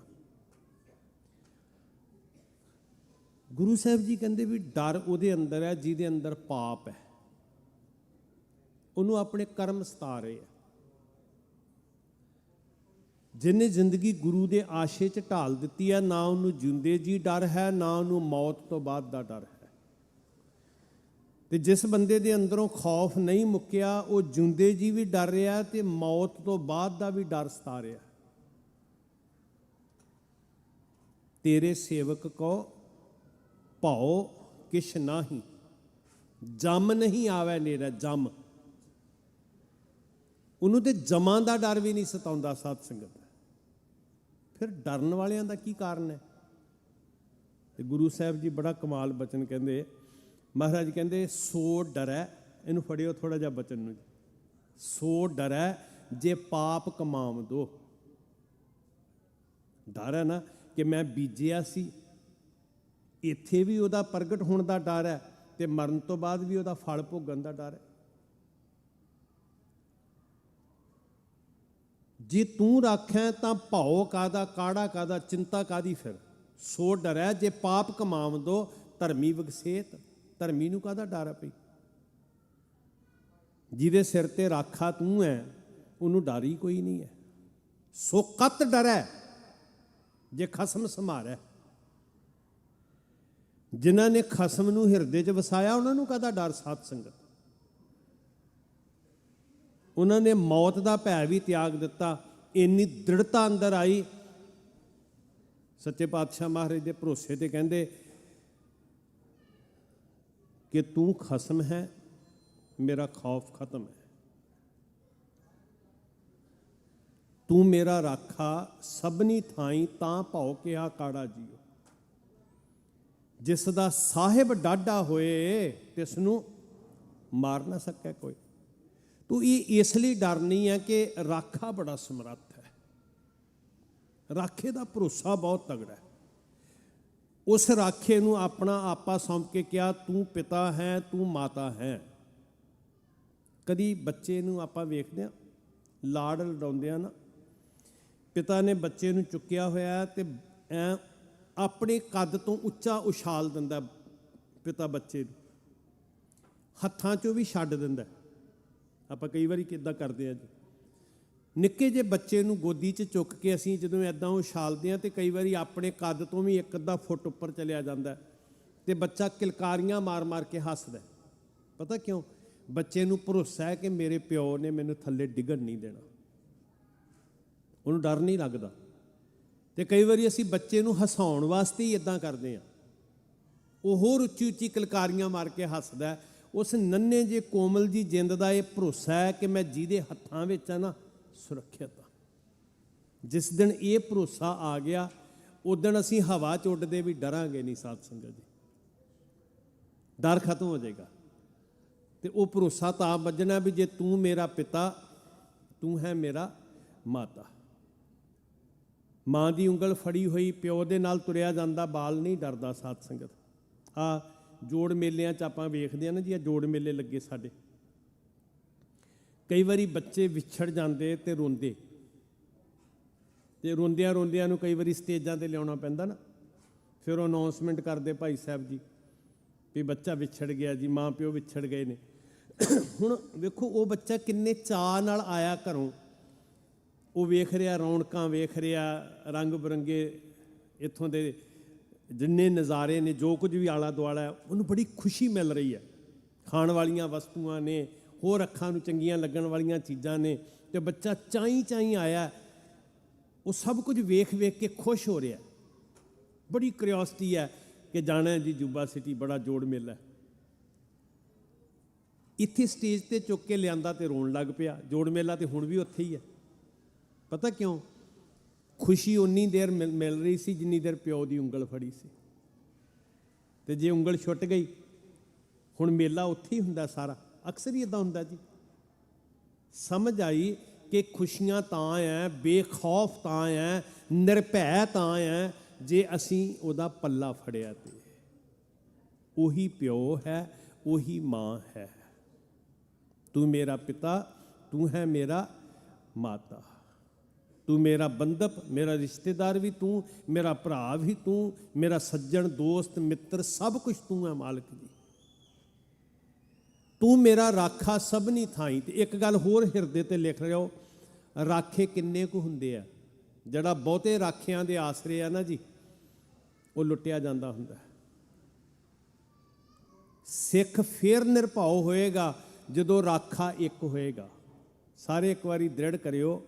S3: ਗੁਰੂ ਸਾਹਿਬ ਜੀ ਕਹਿੰਦੇ ਵੀ ਡਰ ਉਹਦੇ ਅੰਦਰ ਹੈ ਜਿਹਦੇ ਅੰਦਰ ਪਾਪ ਹੈ, ਉਹਨੂੰ ਆਪਣੇ ਕਰਮ ਸਤਾ ਰਹੇ ਆ। ਜਿਹਨੇ ਜ਼ਿੰਦਗੀ ਗੁਰੂ ਦੇ ਆਸ਼ੇ 'ਚ ਢਾਲ ਦਿੱਤੀ ਹੈ, ਨਾ ਉਹਨੂੰ ਜਿਉਂਦੇ ਜੀ ਡਰ ਹੈ, ਨਾ ਉਹਨੂੰ ਮੌਤ ਤੋਂ ਬਾਅਦ ਦਾ ਡਰ ਹੈ। ਤੇ ਜਿਸ ਬੰਦੇ ਦੇ ਅੰਦਰੋਂ ਖੌਫ ਨਹੀਂ ਮੁੱਕਿਆ, ਉਹ ਜਿਉਂਦੇ ਜੀ ਵੀ ਡਰ ਰਿਹਾ ਤੇ ਮੌਤ ਤੋਂ ਬਾਅਦ ਦਾ ਵੀ ਡਰ ਸਤਾ ਰਿਹਾ। ਤੇਰੇ ਸੇਵਕ ਕੋ ਭਉ ਕਿਛ ਨਾਹੀ, ਜਮ ਨਹੀਂ ਆਵੇ ਨੇੜੇ ਜਮ। ਉਹਨੂੰ ਤੇ ਜਮਾਂ ਦਾ ਡਰ ਵੀ ਨਹੀਂ ਸਤਾਉਂਦਾ ਸਾਧ ਸੰਗਤ। ਫਿਰ ਡਰਨ ਵਾਲਿਆਂ ਦਾ ਕੀ ਕਾਰਨ ਹੈ? ਤੇ ਗੁਰੂ ਸਾਹਿਬ ਜੀ ਬੜਾ ਕਮਾਲ ਬਚਨ ਕਹਿੰਦੇ, ਮਹਾਰਾਜ ਕਹਿੰਦੇ ਸੋ ਡਰੈ, ਇਹਨੂੰ ਫੜਿਓ ਥੋੜਾ ਜਿਹਾ ਬਚਨ ਨੂੰ, ਸੋ ਡਰੈ ਜੇ ਪਾਪ ਕਮਾਮ ਦੋ। ਡਰ ਹੈ ਨਾ ਕਿ ਮੈਂ ਬੀਜਿਆ ਸੀ, ਇੱਥੇ ਵੀ ਉਹਦਾ ਪ੍ਰਗਟ ਹੋਣ ਦਾ ਡਰ ਹੈ ਤੇ ਮਰਨ ਤੋਂ ਬਾਅਦ ਵੀ ਉਹਦਾ ਫਲ ਭੋਗਣ ਦਾ ਡਰ ਹੈ। ਜੇ ਤੂੰ ਰਾਖੈ ਤਾਂ ਭਉ ਕਾਦਾ, ਕਾੜਾ ਕਾਦਾ, ਚਿੰਤਾ ਕਾਦੀ। ਫਿਰ ਸੋ ਡਰੈ ਜੇ ਪਾਪ ਕਮਾਮ ਦੋ, ਧਰਮੀ ਵਿਗਸੇਤ। ਧਰਮੀ ਨੂੰ ਕਾਹਦਾ ਡਰ ਹੈ ਭਈ? ਜਿਹਦੇ ਸਿਰ ਤੇ ਰਾਖਾ ਤੂੰ ਹੈ, ਉਹਨੂੰ ਡਰ ਹੀ ਕੋਈ ਨਹੀਂ ਹੈ। ਸੋ ਕਤ ਡਰੈ ਜੇ ਖਸਮ ਸੰਭਾਰੈ। ਜਿਨ੍ਹਾਂ ਨੇ ਖਸਮ ਨੂੰ ਹਿਰਦੇ 'ਚ ਵਸਾਇਆ, ਉਹਨਾਂ ਨੂੰ ਕਾਹਦਾ ਡਰ? ਸਾਧ ਸੰਗਤ, ਉਹਨਾਂ ਨੇ ਮੌਤ ਦਾ ਭੈ ਵੀ ਤਿਆਗ ਦਿੱਤਾ। ਇੰਨੀ ਦ੍ਰਿੜਤਾ ਅੰਦਰ ਆਈ, ਸੱਚੇ ਪਾਤਸ਼ਾਹ ਮਹਾਰਾਜ ਦੇ ਭਰੋਸੇ ਤੇ ਕਹਿੰਦੇ ਕਿ ਤੂੰ ਖਸਮ ਹੈ, ਮੇਰਾ ਖੌਫ ਖਤਮ ਹੈ। ਤੂੰ ਮੇਰਾ ਰਾਖਾ ਸਭਨੀ ਥਾਈ, ਤਾਂ ਭਉ ਕਿਹਾ ਕਾੜਾ ਜੀਓ। ਜਿਸ ਦਾ ਸਾਹਿਬ ਡਾਢਾ ਹੋਏ, ਤਿਸ ਨੂੰ ਮਾਰ ਨਾ ਸਕੇ ਕੋਈ। ਤੂੰ ਇਹ ਇਸ ਲਈ ਡਰ ਨਹੀਂ ਹੈ ਕਿ ਰਾਖਾ ਬੜਾ ਸਮਰੱਥ ਹੈ, ਰਾਖੇ ਦਾ ਭਰੋਸਾ ਬਹੁਤ ਤਗੜਾ ਹੈ। ਉਸ ਰਾਖੇ ਨੂੰ ਆਪਣਾ ਆਪਾ ਸੌਂਪ ਕੇ ਕਿਹਾ, ਤੂੰ ਪਿਤਾ ਹੈ, ਤੂੰ ਮਾਤਾ ਹੈ। ਕਦੀ ਬੱਚੇ ਨੂੰ ਆਪਾਂ ਵੇਖਦੇ ਹਾਂ, ਲਾਡ ਲਡਾਉਂਦੇ ਆ ਨਾ, ਪਿਤਾ ਨੇ ਬੱਚੇ ਨੂੰ ਚੁੱਕਿਆ ਹੋਇਆ ਤੇ ਐ ਆਪਣੇ ਕੱਦ ਤੋਂ ਉੱਚਾ ਉਛਾਲ ਦਿੰਦਾ ਪਿਤਾ ਬੱਚੇ ਨੂੰ, ਹੱਥਾਂ 'ਚੋਂ ਵੀ ਛੱਡ ਦਿੰਦਾ। ਆਪਾਂ ਕਈ ਵਾਰੀ ਕਿੱਦਾਂ ਕਰਦੇ ਆ ਜੀ, ਨਿੱਕੇ ਜਿਹੇ ਬੱਚੇ ਨੂੰ ਗੋਦੀ 'ਚ ਚੁੱਕ ਕੇ ਅਸੀਂ ਜਦੋਂ ਇੱਦਾਂ ਉਛਾਲਦੇ ਹਾਂ ਤੇ ਕਈ ਵਾਰੀ ਆਪਣੇ ਕੱਦ ਤੋਂ ਵੀ ਇੱਕ ਅੱਧਾ ਫੁੱਟ ਉੱਪਰ ਚਲਿਆ ਜਾਂਦਾ ਤੇ ਬੱਚਾ ਕਿਲਕਾਰੀਆਂ ਮਾਰ ਮਾਰ ਕੇ ਹੱਸਦਾ। ਪਤਾ ਕਿਉਂ? ਬੱਚੇ ਨੂੰ ਭਰੋਸਾ ਹੈ ਕਿ ਮੇਰੇ ਪਿਓ ਨੇ ਮੈਨੂੰ ਥੱਲੇ ਡਿੱਗਣ ਨਹੀਂ ਦੇਣਾ, ਉਹਨੂੰ ਡਰ ਨਹੀਂ ਲੱਗਦਾ। ਤੇ ਕਈ ਵਾਰੀ ਅਸੀਂ ਬੱਚੇ ਨੂੰ ਹਸਾਉਣ ਵਾਸਤੇ ਹੀ ਇੱਦਾਂ ਕਰਦੇ ਹਾਂ, ਉਹ ਹੋਰ ਉੱਚੀ ਉੱਚੀ ਕਿਲਕਾਰੀਆਂ ਮਾਰ ਕੇ ਹੱਸਦਾ। ਉਸ ਨੰਨੇ ਜੇ ਕੋਮਲ ਜੀ ਜਿੰਦ ਦਾ ਇਹ ਭਰੋਸਾ ਹੈ ਕਿ ਮੈਂ ਜਿਹਦੇ ਹੱਥਾਂ ਵਿੱਚ ਆ ਨਾ, ਸੁਰੱਖਿਅਤ ਆ। ਜਿਸ ਦਿਨ ਇਹ ਭਰੋਸਾ ਆ ਗਿਆ ਉਦਣ ਅਸੀਂ ਹਵਾ 'ਚ ਉੱਡਦੇ ਵੀ ਡਰਾਂਗੇ ਨਹੀਂ ਸਾਧ ਸੰਗਤ ਜੀ। ਡਰ ਖਤਮ ਹੋ ਜਾਏਗਾ ਤੇ ਉਹ ਭਰੋਸਾ ਤਾਂ ਵੱਜਣਾ ਵੀ ਜੇ ਤੂੰ ਮੇਰਾ ਪਿਤਾ, ਤੂੰ ਹੈ ਮੇਰਾ ਮਾਤਾ। ਮਾਂ ਦੀ ਉਂਗਲ ਫੜੀ ਹੋਈ ਪਿਓ ਦੇ ਨਾਲ ਤੁਰਿਆ ਜਾਂਦਾ ਬਾਲ ਨਹੀਂ ਡਰਦਾ ਸਾਧ ਸੰਗਤ। ਆ ਜੋੜ ਮੇਲਿਆਂ 'ਚ ਆਪਾਂ ਵੇਖਦੇ ਹਾਂ ਨਾ ਜੀ, ਆ ਜੋੜ ਮੇਲੇ ਲੱਗੇ ਸਾਡੇ, ਕਈ ਵਾਰੀ ਬੱਚੇ ਵਿਛੜ ਜਾਂਦੇ ਤੇ ਰੋਂਦੇ, ਤੇ ਰੋਂਦਿਆਂ ਰੋਂਦਿਆਂ ਨੂੰ ਕਈ ਵਾਰੀ ਸਟੇਜਾਂ ਤੇ ਲਿਆਉਣਾ ਪੈਂਦਾ ਨਾ, ਫਿਰ ਉਹ ਅਨਾਉਂਸਮੈਂਟ ਕਰਦੇ ਭਾਈ ਸਾਹਿਬ ਜੀ ਵੀ ਬੱਚਾ ਵਿਛੜ ਗਿਆ ਜੀ, ਮਾਂ ਪਿਓ ਵਿਛੜ ਗਏ ਨੇ। ਹੁਣ ਵੇਖੋ ਉਹ ਬੱਚਾ ਕਿੰਨੇ ਚਾਅ ਨਾਲ ਆਇਆ ਘਰੋਂ, ਉਹ ਵੇਖ ਰਿਹਾ ਰੌਣਕਾਂ, ਵੇਖ ਰਿਹਾ ਰੰਗ ਬਿਰੰਗੇ ਇੱਥੋਂ ਦੇ ਜਿੰਨੇ ਨਜ਼ਾਰੇ ਨੇ, ਜੋ ਕੁਝ ਵੀ ਆਲਾ ਦੁਆਲਾ ਹੈ, ਉਹਨੂੰ ਬੜੀ ਖੁਸ਼ੀ ਮਿਲ ਰਹੀ ਹੈ। ਖਾਣ ਵਾਲੀਆਂ ਵਸਤੂਆਂ ਨੇ, ਹੋਰ ਅੱਖਾਂ ਨੂੰ ਚੰਗੀਆਂ ਲੱਗਣ ਵਾਲੀਆਂ ਚੀਜ਼ਾਂ ਨੇ, ਤੇ ਬੱਚਾ ਚਾਈਂ ਚਾਈਂ ਆਇਆ, ਉਹ ਸਭ ਕੁਝ ਵੇਖ ਵੇਖ ਕੇ ਖੁਸ਼ ਹੋ ਰਿਹਾ। ਬੜੀ ਕਿਉਰਿਓਸਿਟੀ ਹੈ ਕਿ ਜਾਣਾ ਜੀ ਜੁਬਾ ਸਿਟੀ, ਬੜਾ ਜੋੜ ਮੇਲਾ। ਇੱਥੇ ਸਟੇਜ ਤੇ ਚੁੱਕ ਕੇ ਲਿਆਂਦਾ ਤੇ ਰੋਣ ਲੱਗ ਪਿਆ। ਜੋੜ ਮੇਲਾ ਤੇ ਹੁਣ ਵੀ ਉੱਥੇ ਹੀ ਹੈ। ਪਤਾ ਕਿਉਂ? ਖੁਸ਼ੀ ਉਨੀ ਦੇਰ ਮਿਲ ਰਹੀ ਸੀ ਜਿੰਨੀ ਦੇਰ ਪਿਓ ਦੀ ਉਂਗਲ ਫੜੀ ਸੀ, ਤੇ ਜੇ ਉਂਗਲ ਛੁੱਟ ਗਈ ਹੁਣ ਮੇਲਾ ਉੱਥੇ ਹੀ ਹੁੰਦਾ ਸਾਰਾ। ਅਕਸਰ ਹੀ ਇੱਦਾਂ ਹੁੰਦਾ ਜੀ। ਸਮਝ ਆਈ ਕਿ ਖੁਸ਼ੀਆਂ ਤਾਂ ਹੈ, ਬੇਖੌਫ ਤਾਂ ਹੈ, ਨਿਰਭੈ ਤਾਂ ਹੈ ਜੇ ਅਸੀਂ ਉਹਦਾ ਪੱਲਾ ਫੜਿਆ ਤੇ। ਉਹੀ ਪਿਓ ਹੈ, ਉਹੀ ਮਾਂ ਹੈ। ਤੂੰ ਮੇਰਾ ਪਿਤਾ, ਤੂੰ ਹੈ ਮੇਰਾ ਮਾਤਾ, ਤੂੰ ਮੇਰਾ ਬੰਧਪ, ਮੇਰਾ ਰਿਸ਼ਤੇਦਾਰ ਵੀ ਤੂੰ, ਮੇਰਾ ਭਰਾ ਵੀ ਤੂੰ, ਮੇਰਾ ਸੱਜਣ ਦੋਸਤ ਮਿੱਤਰ ਸਭ ਕੁਝ ਤੂੰ ਹੈ ਮਾਲਕ ਜੀ। ਤੂੰ ਮੇਰਾ ਰਾਖਾ ਸਭਨੀ ਥਾਈਂ। ਤੇ ਇੱਕ ਗੱਲ ਹੋਰ ਹਿਰਦੇ ਤੇ ਲਿਖ ਲਿਓ, ਰਾਖੇ ਕਿੰਨੇ ਕੁ ਹੁੰਦੇ ਆ? ਜਿਹੜਾ ਬਹੁਤੇ ਰਾਖਿਆਂ ਦੇ ਆਸਰੇ ਆ ਨਾ ਜੀ, ਉਹ ਲੁੱਟਿਆ ਜਾਂਦਾ ਹੁੰਦਾ। ਸਿੱਖ ਫੇਰ ਨਿਰਭਉ ਹੋਏਗਾ ਜਦੋਂ ਰਾਖਾ ਇੱਕ ਹੋਏਗਾ। ਸਾਰੇ ਇੱਕ ਵਾਰੀ ਦ੍ਰਿੜ ਕਰਿਓ,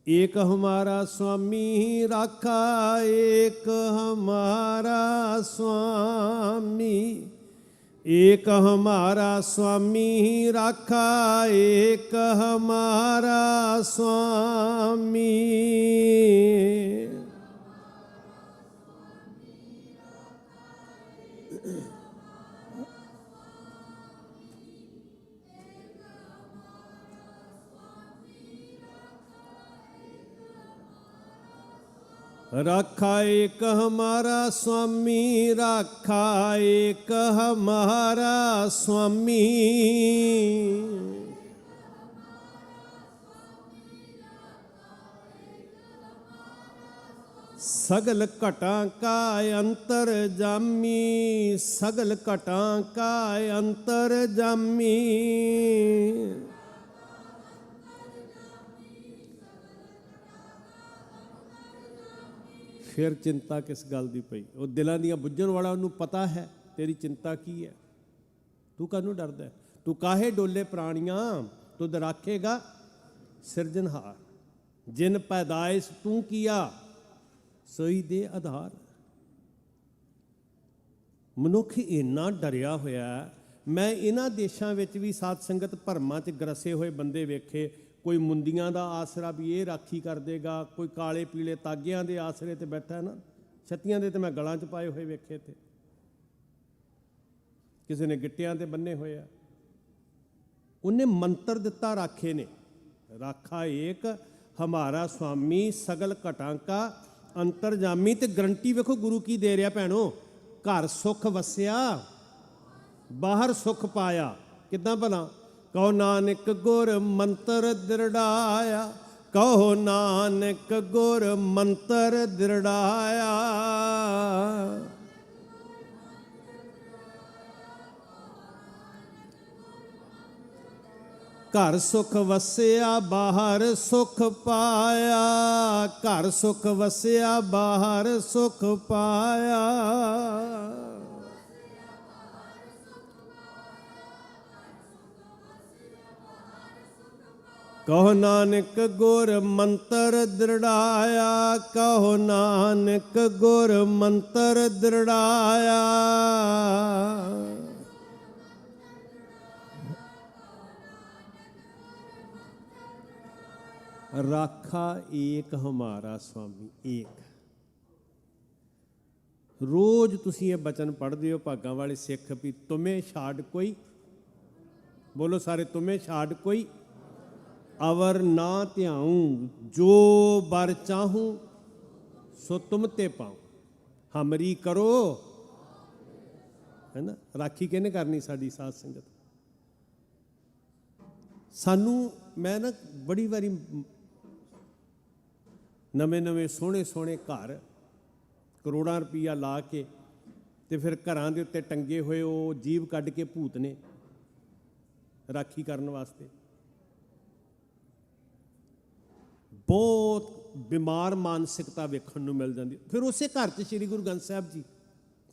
S3: ਏਕ ਹਮਾਰਾ ਸੁਆਮੀ ਰਾਖਾ, ਏਕ ਹਮਾਰਾ ਸੁਆਮੀ, ਏਕ ਹਮਾਰਾ ਸੁਆਮੀ ਰਾਖਾ, ਏਕ ਹਮਾਰਾ ਸੁਆਮੀ। राखा एक हमारा स्वामी, राखा एक हमारा स्वामी। सगल घटा का अंतर जामी, सगल घटा का अंतर जामी। ਫਿਰ ਚਿੰਤਾ ਕਿਸ ਗੱਲ ਦੀ ਪਈ? ਉਹ ਦਿਲਾਂ ਦੀਆਂ ਬੁੱਝਣ ਵਾਲਾ, ਉਹਨੂੰ ਪਤਾ ਹੈ ਤੇਰੀ ਚਿੰਤਾ ਕੀ ਹੈ। ਤੂੰ ਕਾਹਨੂੰ ਡਰਦਾ? ਤੂੰ ਕਾਹੇ ਡੋਲੇ ਪ੍ਰਾਣੀਆਂ, ਤੁਧ ਰਾਖੇਗਾ ਸਿਰਜਨਹਾਰ। ਜਿਨ ਪੈਦਾਇਸ਼ ਤੂੰ ਕੀਆ, ਸੋਈ ਦੇ ਆਧਾਰ। ਮਨੁੱਖ ਇੰਨਾ ਡਰਿਆ ਹੋਇਆ। ਮੈਂ ਇਹਨਾਂ ਦੇਸ਼ਾਂ ਵਿੱਚ ਵੀ ਸਾਧ ਸੰਗਤ ਭਰਮਾਂ 'ਚ ਗਰਸੇ ਹੋਏ ਬੰਦੇ ਵੇਖੇ। ਕੋਈ ਮੁੰਦੀਆਂ ਦਾ ਆਸਰਾ ਵੀ ਇਹ ਰਾਖੀ ਕਰ ਦੇਗਾ, ਕੋਈ ਕਾਲੇ ਪੀਲੇ ਤਾਗਿਆਂ ਦੇ ਆਸਰੇ ਤੇ ਬੈਠਾ ਨਾ, ਛੱਤੀਆਂ ਦੇ ਤੇ ਮੈਂ ਗਲਾਂ 'ਚ ਪਾਏ ਹੋਏ ਵੇਖੇ, ਤੇ ਕਿਸੇ ਨੇ ਗਿੱਟਿਆਂ ਤੇ ਬੰਨੇ ਹੋਏ ਆ। ਉਹਨੇ ਮੰਤਰ ਦਿੱਤਾ ਰਾਖੇ ਨੇ, ਰਾਖਾ ਏਕ ਹਮਾਰਾ ਸੁਆਮੀ, ਸਗਲ ਘਟਾਂ ਕਾ ਅੰਤਰਜਾਮੀ। ਤੇ ਗਰੰਟੀ ਵੇਖੋ ਗੁਰੂ ਕੀ ਦੇ ਰਿਹਾ ਭੈਣੋ, ਘਰ ਸੁੱਖ ਵਸਿਆ, ਬਾਹਰ ਸੁੱਖ ਪਾਇਆ। ਕਿੱਦਾਂ ਭਲਾ? ਕਹੋ ਨਾਨਕ ਗੁਰ ਮੰਤਰ ਦ੍ਰਿੜਾਇਆ, ਕਹੋ ਨਾਨਕ ਗੁਰ ਮੰਤਰ ਦ੍ਰਿੜਾਇਆ। ਘਰ ਸੁਖ ਵਸਿਆ, ਬਾਹਰ ਸੁਖ ਪਾਇਆ, ਘਰ ਸੁਖ ਵਸਿਆ, ਬਾਹਰ ਸੁਖ ਪਾਇਆ। ਕਹੋ ਨਾਨਕ ਗੁਰ ਮੰਤਰ ਦ੍ਰਿੜਾਇਆ, ਕਹੋ ਨਾਨਕ ਗੁਰ ਮੰਤਰ ਦ੍ਰਿੜਾਇਆ। ਰਾਖਾ ਏਕ ਹਮਾਰਾ ਸੁਆਮੀ ਏਕ। ਰੋਜ਼ ਤੁਸੀਂ ਇਹ ਬਚਨ ਪੜ੍ਹਦੇ ਹੋ ਭਾਗਾਂ ਵਾਲੇ ਸਿੱਖ ਵੀ ਤੁਮੇ ਛਾੜ ਕੋਈ, ਬੋਲੋ ਸਾਰੇ, ਤੁਮੇ ਛਾੜ ਕੋਈ ਅਵਰ ਨਾ ਧਿਆਉਂ, ਜੋ ਬਰ ਚਾਹੂੰ ਸੋ ਤੁਮ ਤੇ ਪਾਉ, ਹਮਰੀ ਕਰੋ, ਹੈ ਨਾ। ਰਾਖੀ ਕਿਹਨੇ ਕਰਨੀ ਸਾਡੀ ਸਾਧ ਸੰਗਤ? ਸਾਨੂੰ ਮੈਂ ਨਾ ਬੜੀ ਵਾਰੀ ਨਵੇਂ ਸੋਹਣੇ ਸੋਹਣੇ ਘਰ ਕਰੋੜਾਂ ਰੁਪਈਆ ਲਾ ਕੇ ਤੇ ਫਿਰ ਘਰਾਂ ਦੇ ਉੱਤੇ ਟੰਗੇ ਹੋਏ ਉਹ ਜੀਭ ਕੱਢ ਕੇ ਭੂਤ ਨੇ ਰਾਖੀ ਕਰਨ ਵਾਸਤੇ। ਬਹੁਤ ਬਿਮਾਰ ਮਾਨਸਿਕਤਾ ਵੇਖਣ ਨੂੰ ਮਿਲ ਜਾਂਦੀ। ਫਿਰ ਉਸੇ ਘਰ 'ਚ ਸ੍ਰੀ ਗੁਰੂ ਗ੍ਰੰਥ ਸਾਹਿਬ ਜੀ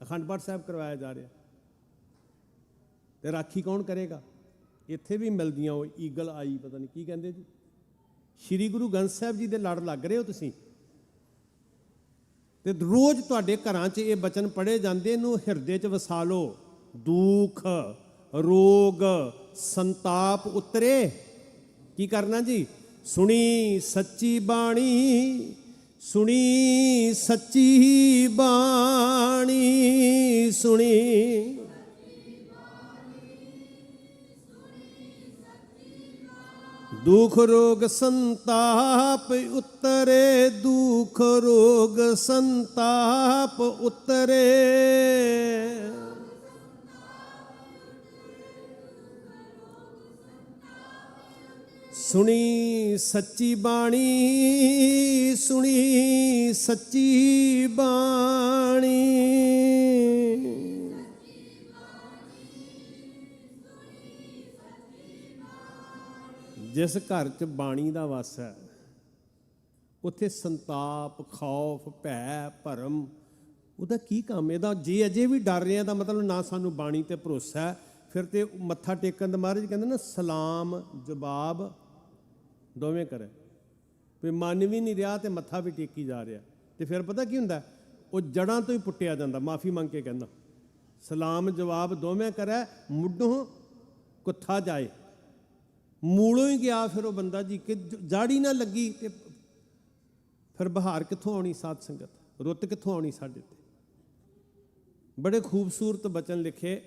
S3: ਅਖੰਡ ਪਾਠ ਸਾਹਿਬ ਕਰਵਾਇਆ ਜਾ ਰਿਹਾ, ਤੇ ਰਾਖੀ ਕੌਣ ਕਰੇਗਾ? ਇੱਥੇ ਵੀ ਮਿਲਦੀਆਂ ਉਹ ਈਗਲ ਆਈ, ਪਤਾ ਨਹੀਂ ਕੀ ਕਹਿੰਦੇ ਜੀ, ਸ੍ਰੀ ਗੁਰੂ ਗ੍ਰੰਥ ਸਾਹਿਬ ਜੀ ਦੇ ਲੜ ਲੱਗ ਰਹੇ ਹੋ ਤੁਸੀਂ। ਤੇ ਰੋਜ਼ ਤੁਹਾਡੇ ਘਰਾਂ 'ਚ ਇਹ ਬਚਨ ਪੜ੍ਹੇ ਜਾਂਦੇ, ਇਹਨੂੰ ਹਿਰਦੇ 'ਚ ਵਸਾ ਲਓ। ਦੁੱਖ ਰੋਗ ਸੰਤਾਪ ਉਤਰੇ। ਕੀ ਕਰਨਾ ਜੀ? ਸੁਣੀ ਸੱਚੀ ਬਾਣੀ, ਸੁਣੀ ਸੱਚੀ ਬਾਣੀ, ਸੁਣੀ ਦੁਖ ਰੋਗ ਸੰਤਾਪ ਉਤਰੇ, ਦੁਖ ਰੋਗ ਸੰਤਾਪ ਉਤਰੇ। ਸੁਣੀ ਸੱਚੀ ਬਾਣੀ, ਸੁਣੀ ਸੱਚੀ ਬਾਣੀ। ਜਿਸ ਘਰ 'ਚ ਬਾਣੀ ਦਾ ਵਾਸ ਹੈ ਉੱਥੇ ਸੰਤਾਪ, ਖੌਫ, ਭੈ, ਭਰਮ ਉਹਦਾ ਕੀ ਕੰਮ? ਇਹਦਾ ਜੇ ਅਜੇ ਵੀ ਡਰ ਰਿਹਾ ਤਾਂ ਮਤਲਬ ਨਾ ਸਾਨੂੰ ਬਾਣੀ ਤੇ ਭਰੋਸਾ ਹੈ। ਫਿਰ ਤੇ ਮੱਥਾ ਟੇਕਣ ਦੇ ਮਹਾਰਾਜ ਕਹਿੰਦੇ ਨਾ, ਸਲਾਮ ਜਵਾਬ ਦੋਵੇਂ ਕਰੇ। ਵੀ ਮਨ ਵੀ ਨਹੀਂ ਰਿਹਾ ਤੇ ਮੱਥਾ ਵੀ ਟੇਕੀ ਜਾ ਰਿਹਾ, ਤੇ ਫਿਰ ਪਤਾ ਕੀ ਹੁੰਦਾ? ਉਹ ਜੜ੍ਹਾਂ ਤੋਂ ਹੀ ਪੁੱਟਿਆ ਜਾਂਦਾ। ਮਾਫੀ ਮੰਗ ਕੇ ਕਹਿੰਦਾ ਸਲਾਮ ਜਵਾਬ ਦੋਵੇਂ ਕਰੇ, ਮੁੱਢੋਂ ਕੁੱਥਾ ਜਾਏ। ਮੂਲੋਂ ਹੀ ਗਿਆ ਫਿਰ ਉਹ ਬੰਦਾ ਜੀ, ਕਿ ਜਾੜੀ ਨਾ ਲੱਗੀ ਤੇ ਫਿਰ ਬਹਾਰ ਕਿੱਥੋਂ ਆਉਣੀ? ਸਾਧ ਸੰਗਤ, ਰੁੱਤ ਕਿੱਥੋਂ ਆਉਣੀ ਸਾਡੇ ਤੇ? ਬੜੇ ਖੂਬਸੂਰਤ ਬਚਨ ਲਿਖੇ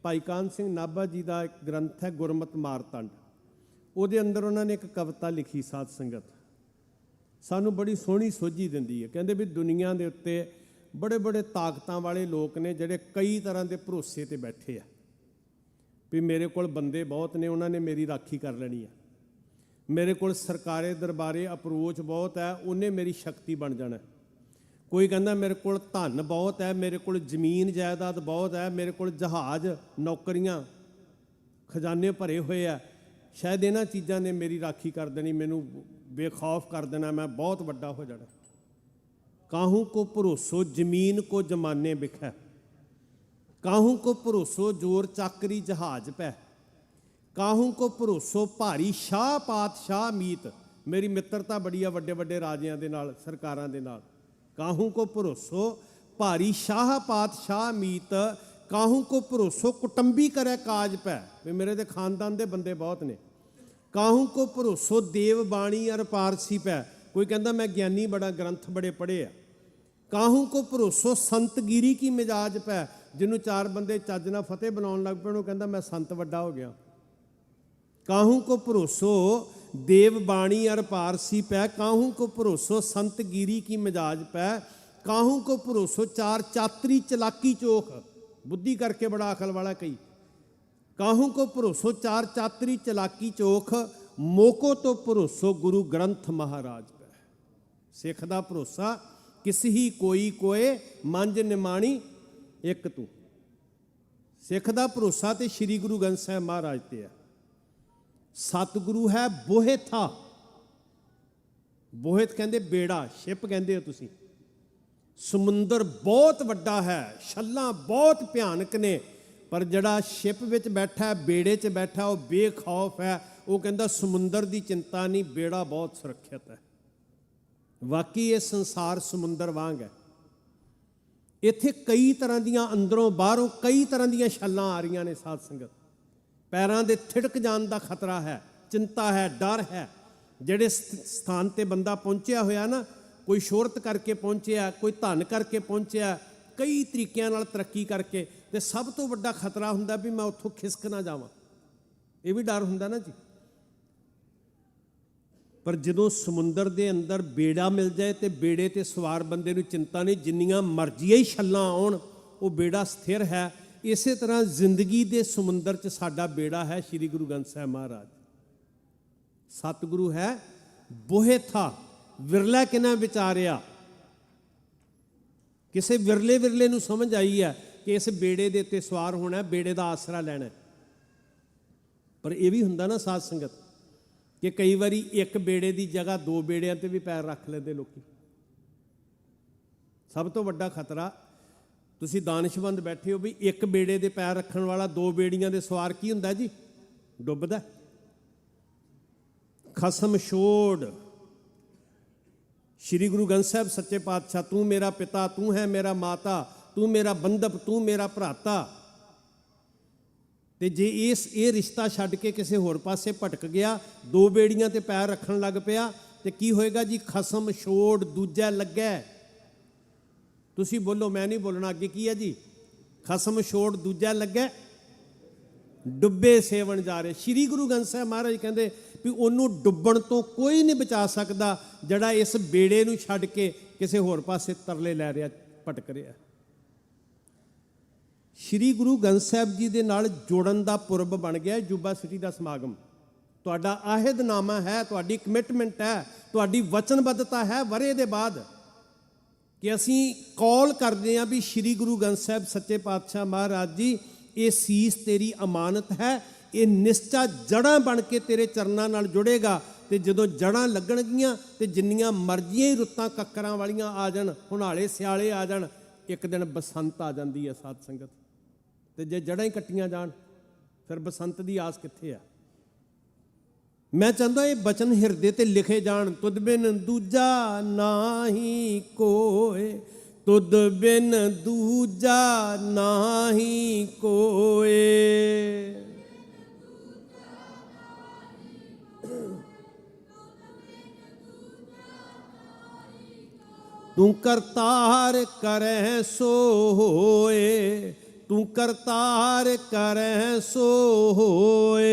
S3: ਭਾਈ ਕਾਹਨ ਸਿੰਘ ਨਾਭਾ ਜੀ ਦਾ ਇੱਕ ਗ੍ਰੰਥ ਹੈ ਗੁਰਮਤਿ ਮਾਰਤੰਡ। ਉਹਦੇ ਅੰਦਰ ਉਹਨਾਂ ਨੇ ਇੱਕ ਕਵਿਤਾ ਲਿਖੀ ਸਾਧ ਸੰਗਤ, ਸਾਨੂੰ ਬੜੀ ਸੋਹਣੀ ਸੋਝੀ ਦਿੰਦੀ ਹੈ। ਕਹਿੰਦੇ ਵੀ ਦੁਨੀਆ ਦੇ ਉੱਤੇ ਬੜੇ ਬੜੇ ਤਾਕਤਾਂ ਵਾਲੇ ਲੋਕ ਨੇ ਜਿਹੜੇ ਕਈ ਤਰ੍ਹਾਂ ਦੇ ਭਰੋਸੇ ਤੇ ਬੈਠੇ ਆ ਵੀ ਮੇਰੇ ਕੋਲ ਬੰਦੇ ਬਹੁਤ ਨੇ, ਉਹਨਾਂ ਨੇ ਮੇਰੀ ਰਾਖੀ ਕਰ ਲੈਣੀ ਆ। ਮੇਰੇ ਕੋਲ ਸਰਕਾਰੇ ਦਰਬਾਰੇ ਅਪਰੋਚ ਬਹੁਤ ਹੈ, ਉਹਨੇ ਮੇਰੀ ਸ਼ਕਤੀ ਬਣ ਜਾਣਾ। ਕੋਈ ਕਹਿੰਦਾ ਮੇਰੇ ਕੋਲ ਧਨ ਬਹੁਤ ਹੈ, ਮੇਰੇ ਕੋਲ ਜ਼ਮੀਨ ਜਾਇਦਾਦ ਬਹੁਤ ਹੈ, ਮੇਰੇ ਕੋਲ ਜਹਾਜ਼ ਨੌਕਰੀਆਂ ਖਜ਼ਾਨੇ ਭਰੇ ਹੋਏ ਆ, ਸ਼ਾਇਦ ਇਹਨਾਂ ਚੀਜ਼ਾਂ ਨੇ ਮੇਰੀ ਰਾਖੀ ਕਰ ਦੇਣੀ, ਮੈਨੂੰ ਬੇਖੌਫ ਕਰ ਦੇਣਾ, ਮੈਂ ਬਹੁਤ ਵੱਡਾ ਹੋ ਜਾਣਾ। ਕਾਹੂ ਕੋ ਭਰੋਸੋ ਜ਼ਮੀਨ ਕੋ ਜਮਾਨੇ ਬਿਖੈ, ਕਾਹੂ ਕੋ ਭਰੋਸੋ ਜੋਰ ਚਾਕਰੀ ਜਹਾਜ਼ ਪੈ, ਕਾਹੂ ਕੋ ਭਰੋਸੋ ਭਾਰੀ ਸ਼ਾਹ ਪਾਤਸ਼ਾਹ ਮੀਤ। ਮੇਰੀ ਮਿੱਤਰਤਾ ਬੜੀ ਆ ਵੱਡੇ ਵੱਡੇ ਰਾਜਿਆਂ ਦੇ ਨਾਲ, ਸਰਕਾਰਾਂ ਦੇ ਨਾਲ। ਕਾਹੂ ਕੋ ਭਰੋਸੋ ਭਾਰੀ ਸ਼ਾਹ ਪਾਤਸ਼ਾਹ ਮੀਤ, ਕਾਹੂ ਕੋ ਭਰੋਸੋ ਕੁਟੰਬੀ ਕਰੇ ਕਾਜ ਪੈ। ਵੀ ਮੇਰੇ ਦੇ ਖਾਨਦਾਨ ਦੇ ਬੰਦੇ ਬਹੁਤ ਨੇ। ਕਾਹੂ ਕੋ ਭਰੋਸੋ ਦੇਵ ਬਾਣੀ ਅਰ ਪਾਰਸੀ ਪੈ। ਕੋਈ ਕਹਿੰਦਾ ਮੈਂ ਗਿਆਨੀ ਬੜਾ, ਗ੍ਰੰਥ ਬੜੇ ਪੜ੍ਹੇ ਆ। ਕਾਹੂ ਕੋ ਭਰੋਸੋ ਸੰਤਗਿਰੀ ਕੀ ਮਿਜਾਜ ਪੈ। ਜਿਹਨੂੰ ਚਾਰ ਬੰਦੇ ਚੱਜ ਨਾਲ ਫਤਿਹ ਬਣਾਉਣ ਲੱਗ ਪਏ, ਉਹਨੂੰ ਕਹਿੰਦਾ ਮੈਂ ਸੰਤ ਵੱਡਾ ਹੋ ਗਿਆ। ਕਾਹੂ ਕੋ ਭਰੋਸੋ ਦੇਵ ਬਾਣੀ ਅਰ ਪਾਰਸੀ ਪੈ, ਕਾਹੂ ਕੋ ਭਰੋਸੋ ਸੰਤਗਿਰੀ ਕੀ ਮਿਜਾਜ ਪੈ, ਕਾਹੂ ਕੋ ਭਰੋਸੋ ਚਾਰ ਚਾਤਰੀ ਚਲਾਕੀ ਚੋਖ। ਬੁੱਧੀ ਕਰਕੇ ਬੜਾ ਅਕਲ ਵਾਲਾ ਕਈ। ਕਾਹੂ ਕੋ ਭਰੋਸੋ ਚਾਰ ਚਾਤਰੀ ਚਲਾਕੀ ਚੋਖ, ਮੋਕੋ ਤੋਂ ਭਰੋਸੋ ਗੁਰੂ ਗ੍ਰੰਥ ਮਹਾਰਾਜ ਪੈ। ਸਿੱਖ ਦਾ ਭਰੋਸਾ ਕਿਸ ਹੀ ਕੋਈ ਕੋਏ, ਮੰਝ ਨਿਮਾਣੀ ਇੱਕ ਤੂੰ। ਸਿੱਖ ਦਾ ਭਰੋਸਾ ਤੇ ਸ੍ਰੀ ਗੁਰੂ ਗ੍ਰੰਥ ਸਾਹਿਬ ਮਹਾਰਾਜ ਤੇ ਹੈ। ਸਤਿਗੁਰੂ ਹੈ ਬੋਹਿਥਾ। ਬੋਹਿਤ ਕਹਿੰਦੇ ਬੇੜਾ, ਸ਼ਿਪ ਕਹਿੰਦੇ ਹੋ ਤੁਸੀਂ। ਸਮੁੰਦਰ ਬਹੁਤ ਵੱਡਾ ਹੈ, ਛੱਲਾਂ ਬਹੁਤ ਭਿਆਨਕ ਨੇ, ਪਰ ਜਿਹੜਾ ਸ਼ਿਪ ਵਿੱਚ ਬੈਠਾ, ਬੇੜੇ 'ਚ ਬੈਠਾ, ਉਹ ਬੇਖੌਫ ਹੈ। ਉਹ ਕਹਿੰਦਾ ਸਮੁੰਦਰ ਦੀ ਚਿੰਤਾ ਨਹੀਂ, ਬੇੜਾ ਬਹੁਤ ਸੁਰੱਖਿਅਤ ਹੈ। ਵਾਕਈ ਇਹ ਸੰਸਾਰ ਸਮੁੰਦਰ ਵਾਂਗ ਹੈ। ਇੱਥੇ ਕਈ ਤਰ੍ਹਾਂ ਦੀਆਂ, ਅੰਦਰੋਂ ਬਾਹਰੋਂ ਕਈ ਤਰ੍ਹਾਂ ਦੀਆਂ ਛੱਲਾਂ ਆ ਰਹੀਆਂ ਨੇ ਸਾਧ ਸੰਗਤ। ਪੈਰਾਂ ਦੇ ਥਿੜਕ ਜਾਣ ਦਾ ਖਤਰਾ ਹੈ, ਚਿੰਤਾ ਹੈ, ਡਰ ਹੈ। ਜਿਹੜੇ ਸਥਾਨ ਤੇ ਬੰਦਾ ਪਹੁੰਚਿਆ ਹੋਇਆ ਨਾ, ਕੋਈ ਸ਼ੋਹਰਤ ਕਰਕੇ ਪਹੁੰਚਿਆ, ਕੋਈ ਧਨ ਕਰਕੇ ਪਹੁੰਚਿਆ, ਕਈ ਤਰੀਕਿਆਂ ਨਾਲ ਤਰੱਕੀ ਕਰਕੇ, ਤੇ ਸਭ ਤੋਂ ਵੱਡਾ ਖਤਰਾ ਹੁੰਦਾ ਵੀ ਮੈਂ ਉੱਥੋਂ ਖਿਸਕ ਨਾ ਜਾਵਾਂ। ਇਹ ਵੀ ਡਰ ਹੁੰਦਾ ਨਾ ਜੀ। ਪਰ ਜਦੋਂ ਸਮੁੰਦਰ ਦੇ ਅੰਦਰ ਬੇੜਾ ਮਿਲ ਜਾਏ ਤੇ ਬੇੜੇ ਤੇ ਸਵਾਰ ਬੰਦੇ ਨੂੰ ਚਿੰਤਾ ਨਹੀਂ, ਜਿੰਨੀਆਂ ਮਰਜ਼ੀਆਂ ਹੀ ਛੱਲਾਂ ਆਉਣ ਉਹ ਬੇੜਾ ਸਥਿਰ ਹੈ। ਇਸੇ ਤਰ੍ਹਾਂ ਜ਼ਿੰਦਗੀ ਦੇ ਸਮੁੰਦਰ 'ਚ ਸਾਡਾ ਬੇੜਾ ਹੈ ਸ੍ਰੀ ਗੁਰੂ ਗ੍ਰੰਥ ਸਾਹਿਬ ਮਹਾਰਾਜ। ਸਤਿਗੁਰੂ ਹੈ ਬੋਹੇ ਥਾ, ਵਿਰਲਾ ਕਿਨਾ ਵਿਚਾਰਿਆ। ਕਿਸੇ ਵਿਰਲੇ ਨੂੰ ਸਮਝ ਆਈ ਹੈ ਕਿ ਇਸ ਬੇੜੇ ਦੇ ਉੱਤੇ ਸਵਾਰ ਹੋਣਾ, ਬੇੜੇ ਦਾ ਆਸਰਾ ਲੈਣਾ। ਪਰ ਇਹ ਵੀ ਹੁੰਦਾ ਨਾ ਸਾਧ ਸੰਗਤ ਕਿ ਕਈ ਵਾਰੀ ਇੱਕ ਬੇੜੇ ਦੀ ਜਗ੍ਹਾ ਦੋ ਬੇੜਿਆਂ ਤੇ ਵੀ ਪੈਰ ਰੱਖ ਲੈਂਦੇ ਲੋਕੀ। ਸਭ ਤੋਂ ਵੱਡਾ ਖਤਰਾ, ਤੁਸੀਂ ਦਾਨਿਸ਼ਮੰਦ ਬੈਠੇ ਹੋ ਵੀ ਇੱਕ ਬੇੜੇ ਦੇ ਪੈਰ ਰੱਖਣ ਵਾਲਾ ਦੋ ਬੇੜੀਆਂ ਦੇ ਸਵਾਰ ਕੀ ਹੁੰਦਾ ਜੀ? ਡੁੱਬਦਾ। ਖਸਮ ਛੋੜ। ਸ਼੍ਰੀ ਗੁਰੂ ਗ੍ਰੰਥ ਸਾਹਿਬ ਸੱਚੇ ਪਾਤਸ਼ਾਹ, ਤੂੰ ਮੇਰਾ ਪਿਤਾ, ਤੂੰ ਹੈ ਮੇਰਾ ਮਾਤਾ, ਤੂੰ ਮੇਰਾ ਬੰਧਪ, ਤੂੰ ਮੇਰਾ ਭਰਾਤਾ। ਤੇ ਜੇ ਇਹ ਰਿਸ਼ਤਾ ਛੱਡ ਕੇ ਕਿਸੇ ਹੋਰ ਪਾਸੇ ਭਟਕ ਗਿਆ, ਦੋ ਬੇੜੀਆਂ ਤੇ ਪੈਰ ਰੱਖਣ ਲੱਗ ਪਿਆ, ਤੇ ਕੀ ਹੋਏਗਾ ਜੀ? ਖਸਮ ਛੋੜ ਦੂਜਾ ਲੱਗੈ। ਤੁਸੀਂ ਬੋਲੋ, ਮੈਂ ਨਹੀਂ ਬੋਲਣਾ। ਅੱਗੇ ਕੀ ਹੈ ਜੀ? ਖਸਮ ਛੋੜ ਦੂਜਾ ਲੱਗੈ, ਡੁੱਬੇ ਸੇਵਣ ਜਾ ਰਹੇ। ਸ਼੍ਰੀ ਗੁਰੂ ਗ੍ਰੰਥ ਸਾਹਿਬ ਮਹਾਰਾਜ ਕਹਿੰਦੇ ਵੀ ਉਹਨੂੰ ਡੁੱਬਣ ਤੋਂ ਕੋਈ ਨਹੀਂ ਬਚਾ ਸਕਦਾ ਜਿਹੜਾ ਇਸ ਬੇੜੇ ਨੂੰ ਛੱਡ ਕੇ ਕਿਸੇ ਹੋਰ ਪਾਸੇ ਤਰਲੇ ਲੈ ਰਿਹਾ, ਭਟਕ ਰਿਹਾ। ਸ਼੍ਰੀ ਗੁਰੂ ਗ੍ਰੰਥ ਸਾਹਿਬ ਜੀ ਦੇ ਨਾਲ ਜੋੜਨ ਦਾ ਪੁਰਬ ਬਣ ਗਿਆ ਜੁਬਾ ਸਿਟੀ ਦਾ ਸਮਾਗਮ। ਤੁਹਾਡਾ ਆਹਿਦਨਾਮਾ ਹੈ, ਤੁਹਾਡੀ ਕਮਿਟਮੈਂਟ ਹੈ, ਤੁਹਾਡੀ ਵਚਨਬੱਧਤਾ ਹੈ ਵਰੇ ਦੇ ਬਾਅਦ ਕਿ ਅਸੀਂ ਕੌਲ ਕਰਦੇ ਹਾਂ ਵੀ ਸ਼੍ਰੀ ਗੁਰੂ ਗ੍ਰੰਥ ਸਾਹਿਬ ਸੱਚੇ ਪਾਤਸ਼ਾਹ ਮਹਾਰਾਜ ਜੀ, ਇਹ ਸੀਸ ਤੇਰੀ ਅਮਾਨਤ ਹੈ, ਇਹ ਨਿਸ਼ਚਾ ਜੜ੍ਹਾਂ ਬਣ ਕੇ ਤੇਰੇ ਚਰਨਾਂ ਨਾਲ ਜੁੜੇਗਾ। ਤੇ ਜਦੋਂ ਜੜ੍ਹਾਂ ਲੱਗਣਗੀਆਂ ਤੇ ਜਿੰਨੀਆਂ ਮਰਜ਼ੀਆਂ ਹੀ ਰੁੱਤਾਂ ਕੱਕਰਾਂ ਵਾਲੀਆਂ ਆ ਜਾਣ, ਹੁਣਾਲੇ ਸਿਆਲੇ ਆ ਜਾਣ, ਇੱਕ ਦਿਨ ਬਸੰਤ ਆ ਜਾਂਦੀ ਹੈ ਸਾਧ ਸੰਗਤ। ਤੇ ਜੇ ਜੜ੍ਹਾਂ ਹੀ ਕੱਟੀਆਂ ਜਾਣ ਫਿਰ ਬਸੰਤ ਦੀ ਆਸ ਕਿੱਥੇ ਆ? ਮੈਂ ਚਾਹੁੰਦਾ ਇਹ ਬਚਨ ਹਿਰਦੇ ਤੇ ਲਿਖੇ ਜਾਣ। ਤੁਧ ਬਿਨ ਦੂਜਾ ਨਾਹੀ ਕੋਏ, ਤੁਧ ਬਿਨ ਦੂਜਾ ਨਾਹੀ ਕੋਏ। ਤੂੰ ਕਰਤਾਰ ਕਰੈ ਸੋ ਹੋਏ, ਤੂੰ ਕਰਤਾਰ ਕਰੈ ਸੋ ਹੋਏ।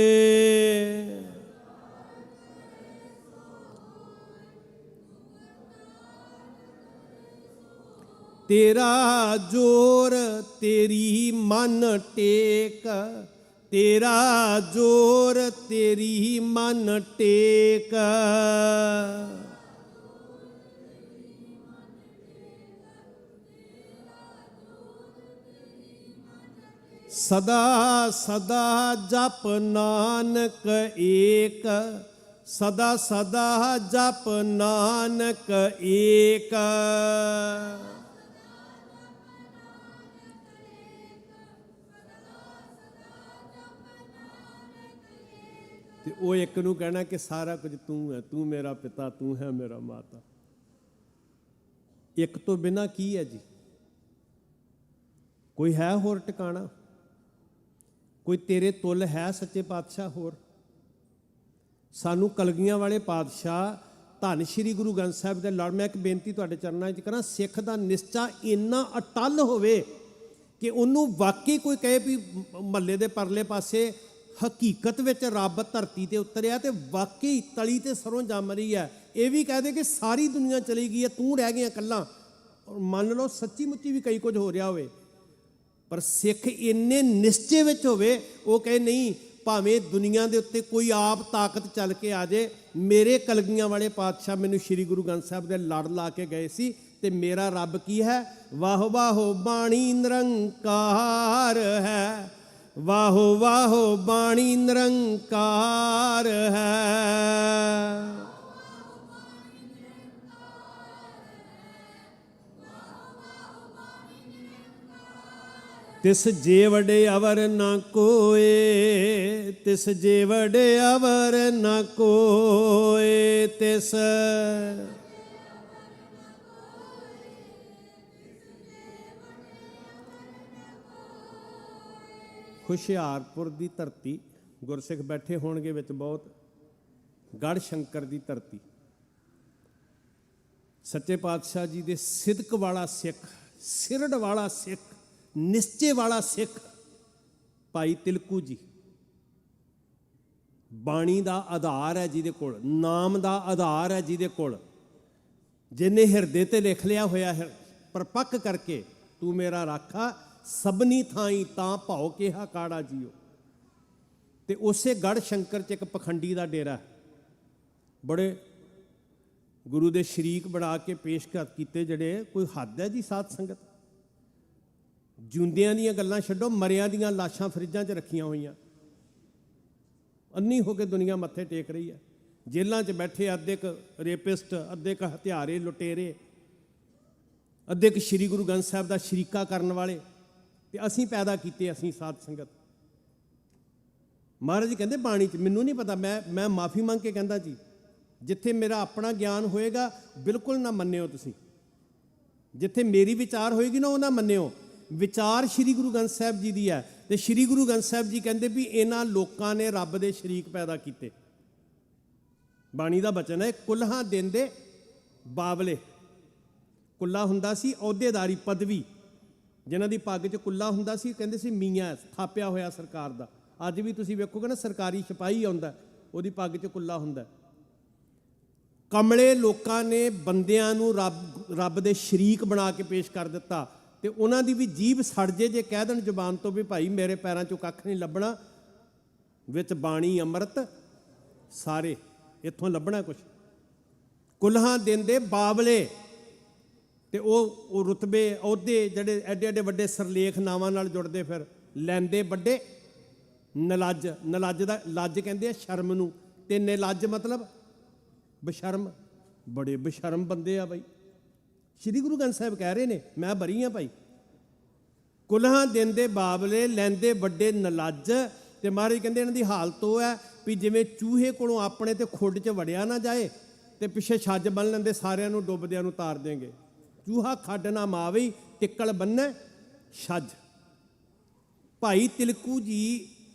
S3: ਤੇਰਾ ਜੋਰ ਤੇਰੀ ਮਨ ਟੇਕ, ਤੇਰਾ ਜੋਰ ਤੇਰੀ ਮਨ ਟੇਕ। ਸਦਾ ਸਦਾ ਜਪ ਨਾਨਕ ਏਕ, ਸਦਾ ਸਦਾ ਜਪ ਨਾਨਕ ਏਕ। ਤੇ ਉਹ ਇੱਕ ਨੂੰ ਕਹਿਣਾ ਕਿ ਸਾਰਾ ਕੁਝ ਤੂੰ ਹੈ, ਤੂੰ ਮੇਰਾ ਪਿਤਾ, ਤੂੰ ਹੈ ਮੇਰਾ ਮਾਤਾ। ਇੱਕ ਤੋਂ ਬਿਨਾਂ ਕੀ ਹੈ ਜੀ? ਕੋਈ ਹੈ ਹੋਰ ਟਿਕਾਣਾ? ਕੋਈ ਤੇਰੇ ਤੁੱਲ ਹੈ ਸੱਚੇ ਪਾਤਸ਼ਾਹ ਹੋਰ? ਸਾਨੂੰ ਕਲਗੀਆਂ ਵਾਲੇ ਪਾਤਸ਼ਾਹ ਧੰਨ ਸ਼੍ਰੀ ਗੁਰੂ ਗ੍ਰੰਥ ਸਾਹਿਬ ਦੇ ਲੜ, ਮੈਂ ਇੱਕ ਬੇਨਤੀ ਤੁਹਾਡੇ ਚਰਨਾਂ 'ਚ ਕਰਾਂ, ਸਿੱਖ ਦਾ ਨਿਸ਼ਚਾ ਇੰਨਾ ਅਟੱਲ ਹੋਵੇ ਕਿ ਉਹਨੂੰ ਵਾਕਈ ਕੋਈ ਕਹੇ ਵੀ ਮਹੱਲੇ ਦੇ ਪਰਲੇ ਪਾਸੇ ਹਕੀਕਤ ਵਿੱਚ ਰੱਬ ਧਰਤੀ ਤੇ ਉਤਰਿਆ ਤੇ ਵਾਕਈ ਤਲੀ ਤੇ ਸਰੋਂ ਜੰਮ ਰਹੀ ਹੈ। ਇਹ ਵੀ ਕਹਿ ਦੇ ਕਿ ਸਾਰੀ ਦੁਨੀਆ ਚਲੀ ਗਈ ਹੈ, ਤੂੰ ਰਹਿ ਗਿਆ ਇਕੱਲਾ। ਔਰ ਮੰਨ ਲਓ ਸੱਚੀ ਮੁੱਚੀ ਵੀ ਕਈ ਕੁਝ ਹੋ ਰਿਹਾ ਹੋਵੇ, ਪਰ ਸਿੱਖ ਇੰਨੇ ਨਿਸ਼ਚੇ ਵਿੱਚ ਹੋਵੇ, ਉਹ ਕਹੇ ਨਹੀਂ, ਭਾਵੇਂ ਦੁਨੀਆ ਦੇ ਉੱਤੇ ਕੋਈ ਆਪ ਤਾਕਤ ਚੱਲ ਕੇ ਆ ਜਾਏ, ਮੇਰੇ ਕਲਗੀਆਂ ਵਾਲੇ ਪਾਤਸ਼ਾਹ ਮੈਨੂੰ ਸ਼੍ਰੀ ਗੁਰੂ ਗ੍ਰੰਥ ਸਾਹਿਬ ਦੇ ਲੜ ਲਾ ਕੇ ਗਏ ਸੀ ਤੇ ਮੇਰਾ ਰੱਬ ਕੀ ਹੈ? ਵਾਹੋ ਵਾਹੋ ਬਾਣੀ ਨਿਰੰਕਾਰ ਹੈ, ਵਾਹੋ ਵਾਹੋ ਬਾਣੀ ਨਿਰੰਕਾਰ ਹੈ। ਤਿਸ ਜੇ ਵਡੇ ਅਵਰ ਨਾ ਕੋਏ, ਤਿਸ ਜੇ ਵਡੇ ਅਵਰ ਨਾ ਕੋਏ। ਤਿਸ ਹੁਸ਼ਿਆਰਪੁਰ ਦੀ ਧਰਤੀ, ਗੁਰਸਿੱਖ ਬੈਠੇ ਹੋਣਗੇ ਵਿੱਚ ਬਹੁਤ, ਗੜ੍ਹ ਸ਼ੰਕਰ ਦੀ ਧਰਤੀ, ਸੱਚੇ ਪਾਤਸ਼ਾਹ ਜੀ ਦੇ ਸਿਦਕ ਵਾਲਾ ਸਿੱਖ, ਸਿਰੜ ਵਾਲਾ ਸਿੱਖ, ਨਿਸ਼ਚੇ ਵਾਲਾ ਸਿੱਖ ਭਾਈ ਤਿਲਕੂ ਜੀ। ਬਾਣੀ ਦਾ ਆਧਾਰ ਹੈ ਜਿਹਦੇ ਕੋਲ, ਨਾਮ ਦਾ ਆਧਾਰ ਹੈ ਜਿਹਦੇ ਕੋਲ, ਜਿਹਨੇ ਹਿਰਦੇ ਤੇ ਲਿਖ ਲਿਆ ਹੋਇਆ ਹੈ ਪਰਪੱਕ ਕਰਕੇ, ਤੂੰ ਮੇਰਾ ਰਾਖਾ ਸਭਨੀ ਥਾਈ ਤਾਂ ਭਾਉ ਕਿਹਾ ਕਾੜਾ ਜੀਓ। ਤੇ ਉਸੇ ਗੜ੍ਹ ਸ਼ੰਕਰ 'ਚ ਇੱਕ ਪਖੰਡੀ ਦਾ ਡੇਰਾ, ਬੜੇ ਗੁਰੂ ਦੇ ਸ਼ਰੀਕ ਬਣਾ ਕੇ ਪੇਸ਼ਕਸ਼ ਕੀਤੇ, ਜਿਹੜੇ ਕੋਈ ਹੱਦ ਹੈ ਜੀ ਸਾਧ ਸੰਗਤ। ਜਿਉਂਦਿਆਂ ਦੀਆਂ ਗੱਲਾਂ ਛੱਡੋ, ਮਰਿਆਂ ਦੀਆਂ ਲਾਸ਼ਾਂ ਫਰਿੱਜਾਂ 'ਚ ਰੱਖੀਆਂ ਹੋਈਆਂ, ਅੰਨੀ ਹੋ ਕੇ ਦੁਨੀਆ ਮੱਥੇ ਟੇਕ ਰਹੀ ਹੈ। ਜੇਲ੍ਹਾਂ 'ਚ ਬੈਠੇ ਅੱਧੇ ਕੁ ਰੇਪਿਸਟ, ਅੱਧੇ ਕੁ ਹਥਿਆਰੇ ਲੁਟੇਰੇ, ਅੱਧੇ ਕੁ ਸ਼੍ਰੀ ਗੁਰੂ ਗ੍ਰੰਥ ਸਾਹਿਬ ਦਾ ਸ਼ਰੀਕਾ ਕਰਨ ਵਾਲੇ, ਤੇ ਅਸੀਂ ਪੈਦਾ ਕੀਤੇ, ਅਸੀਂ ਸਾਧ ਸੰਗਤ। ਮਹਾਰਾਜ ਜੀ ਕਹਿੰਦੇ ਬਾਣੀ 'ਚ, ਮੈਨੂੰ ਨਹੀਂ ਪਤਾ, ਮੈਂ ਮਾਫੀ ਮੰਗ ਕੇ ਕਹਿੰਦਾ ਜੀ, ਜਿੱਥੇ ਮੇਰਾ ਆਪਣਾ ਗਿਆਨ ਹੋਏਗਾ ਬਿਲਕੁਲ ਨਾ ਮੰਨਿਓ ਤੁਸੀਂ, ਜਿੱਥੇ ਮੇਰੀ ਵਿਚਾਰ ਹੋਏਗੀ ਨਾ ਉਹ ਨਾ ਮੰਨਿਓ। ਵਿਚਾਰ ਸ਼੍ਰੀ ਗੁਰੂ ਗ੍ਰੰਥ ਸਾਹਿਬ ਜੀ ਦੀ ਹੈ, ਤੇ ਸ਼੍ਰੀ ਗੁਰੂ ਗ੍ਰੰਥ ਸਾਹਿਬ ਜੀ ਕਹਿੰਦੇ ਵੀ ਇਹਨਾਂ ਲੋਕਾਂ ਨੇ ਰੱਬ ਦੇ ਸ਼ਰੀਕ ਪੈਦਾ ਕੀਤੇ। ਬਾਣੀ ਦਾ ਬਚਨ ਹੈ, ਕੁੱਲ੍ਹਾਂ ਦਿੰਦੇ ਬਾਬਲੇ। ਕੁੱਲਾ ਹੁੰਦਾ ਸੀ ਅਹੁਦੇਦਾਰੀ ਪਦਵੀ, ਜਿਨ੍ਹਾਂ ਦੀ ਪੱਗ 'ਚ ਕੁੱਲਾ ਹੁੰਦਾ ਸੀ, ਕਹਿੰਦੇ ਸੀ ਮੀਆਂ, ਥਾਪਿਆ ਹੋਇਆ ਸਰਕਾਰ ਦਾ। ਅੱਜ ਵੀ ਤੁਸੀਂ ਵੇਖੋਗੇ ਨਾ, ਸਰਕਾਰੀ ਸਿਪਾਹੀ ਆਉਂਦਾ, ਉਹਦੀ ਪੱਗ 'ਚ ਕੁੱਲਾ ਹੁੰਦਾ। ਕਮਲੇ ਲੋਕਾਂ ਨੇ ਬੰਦਿਆਂ ਨੂੰ ਰੱਬ ਦੇ ਸ਼ਰੀਕ ਬਣਾ ਕੇ ਪੇਸ਼ ਕਰ ਦਿੱਤਾ, ਤੇ ਉਹਨਾਂ ਦੀ ਵੀ ਜੀਭ ਸੜ ਜੇ ਕਹਿ ਦੇਣ ਜ਼ੁਬਾਨ ਤੋਂ ਵੀ ਭਾਈ ਮੇਰੇ ਪੈਰਾਂ 'ਚੋਂ ਕੱਖ ਨਹੀਂ ਲੱਭਣਾ, ਵਿੱਚ ਬਾਣੀ ਅੰਮ੍ਰਿਤ ਸਾਰੇ, ਇੱਥੋਂ ਲੱਭਣਾ ਕੁਛ। ਕੁੱਲ੍ਹਾਂ ਦਿੰਦੇ ਬਾਬਲੇ, ਤੇ ਉਹ ਰੁਤਬੇ ਅਹੁਦੇ ਜਿਹੜੇ ਐਡੇ ਐਡੇ ਵੱਡੇ ਸਰਲੇਖ ਨਾਵਾਂ ਨਾਲ ਜੁੜਦੇ, ਫਿਰ ਲੈਂਦੇ ਵੱਡੇ ਨਲੱਜ। ਨਲੱਜ ਦਾ ਲੱਜ ਕਹਿੰਦੇ ਆ ਸ਼ਰਮ ਨੂੰ, ਤੇ ਨਿਲੱਜ ਮਤਲਬ ਬਸ਼ਰਮ। ਬੜੇ ਬਸ਼ਰਮ ਬੰਦੇ ਆ ਬਾਈ, ਸ਼੍ਰੀ ਗੁਰੂ ਗ੍ਰੰਥ ਸਾਹਿਬ ਕਹਿ ਰਹੇ ਨੇ, ਮੈਂ ਬਰੀ ਹਾਂ ਭਾਈ। ਕੁੱਲ੍ਹਾਂ ਦਿੰਦੇ ਬਾਬਲੇ, ਲੈਂਦੇ ਵੱਡੇ ਨਲੱਜ। ਤੇ ਮਹਾਰਾਜ ਕਹਿੰਦੇ ਇਹਨਾਂ ਦੀ ਹਾਲਤ ਉਹ ਹੈ ਵੀ ਜਿਵੇਂ ਚੂਹੇ ਕੋਲੋਂ ਆਪਣੇ ਤੇ ਖੁੱਡ 'ਚ ਵੜਿਆ ਨਾ ਜਾਏ, ਤੇ ਪਿੱਛੇ ਛੱਜ ਬੰਨ ਲੈਂਦੇ, ਸਾਰਿਆਂ ਨੂੰ ਡੁੱਬਦਿਆਂ ਨੂੰ ਤਾਰ ਦੇਂਗੇ। ਚੂਹਾ ਖੱਡ ਨਾ ਮਾਵੇ, ਟਿੱਕਲ ਬੰਨੈ ਛੱਜ। ਭਾਈ ਤਿਲਕੂ ਜੀ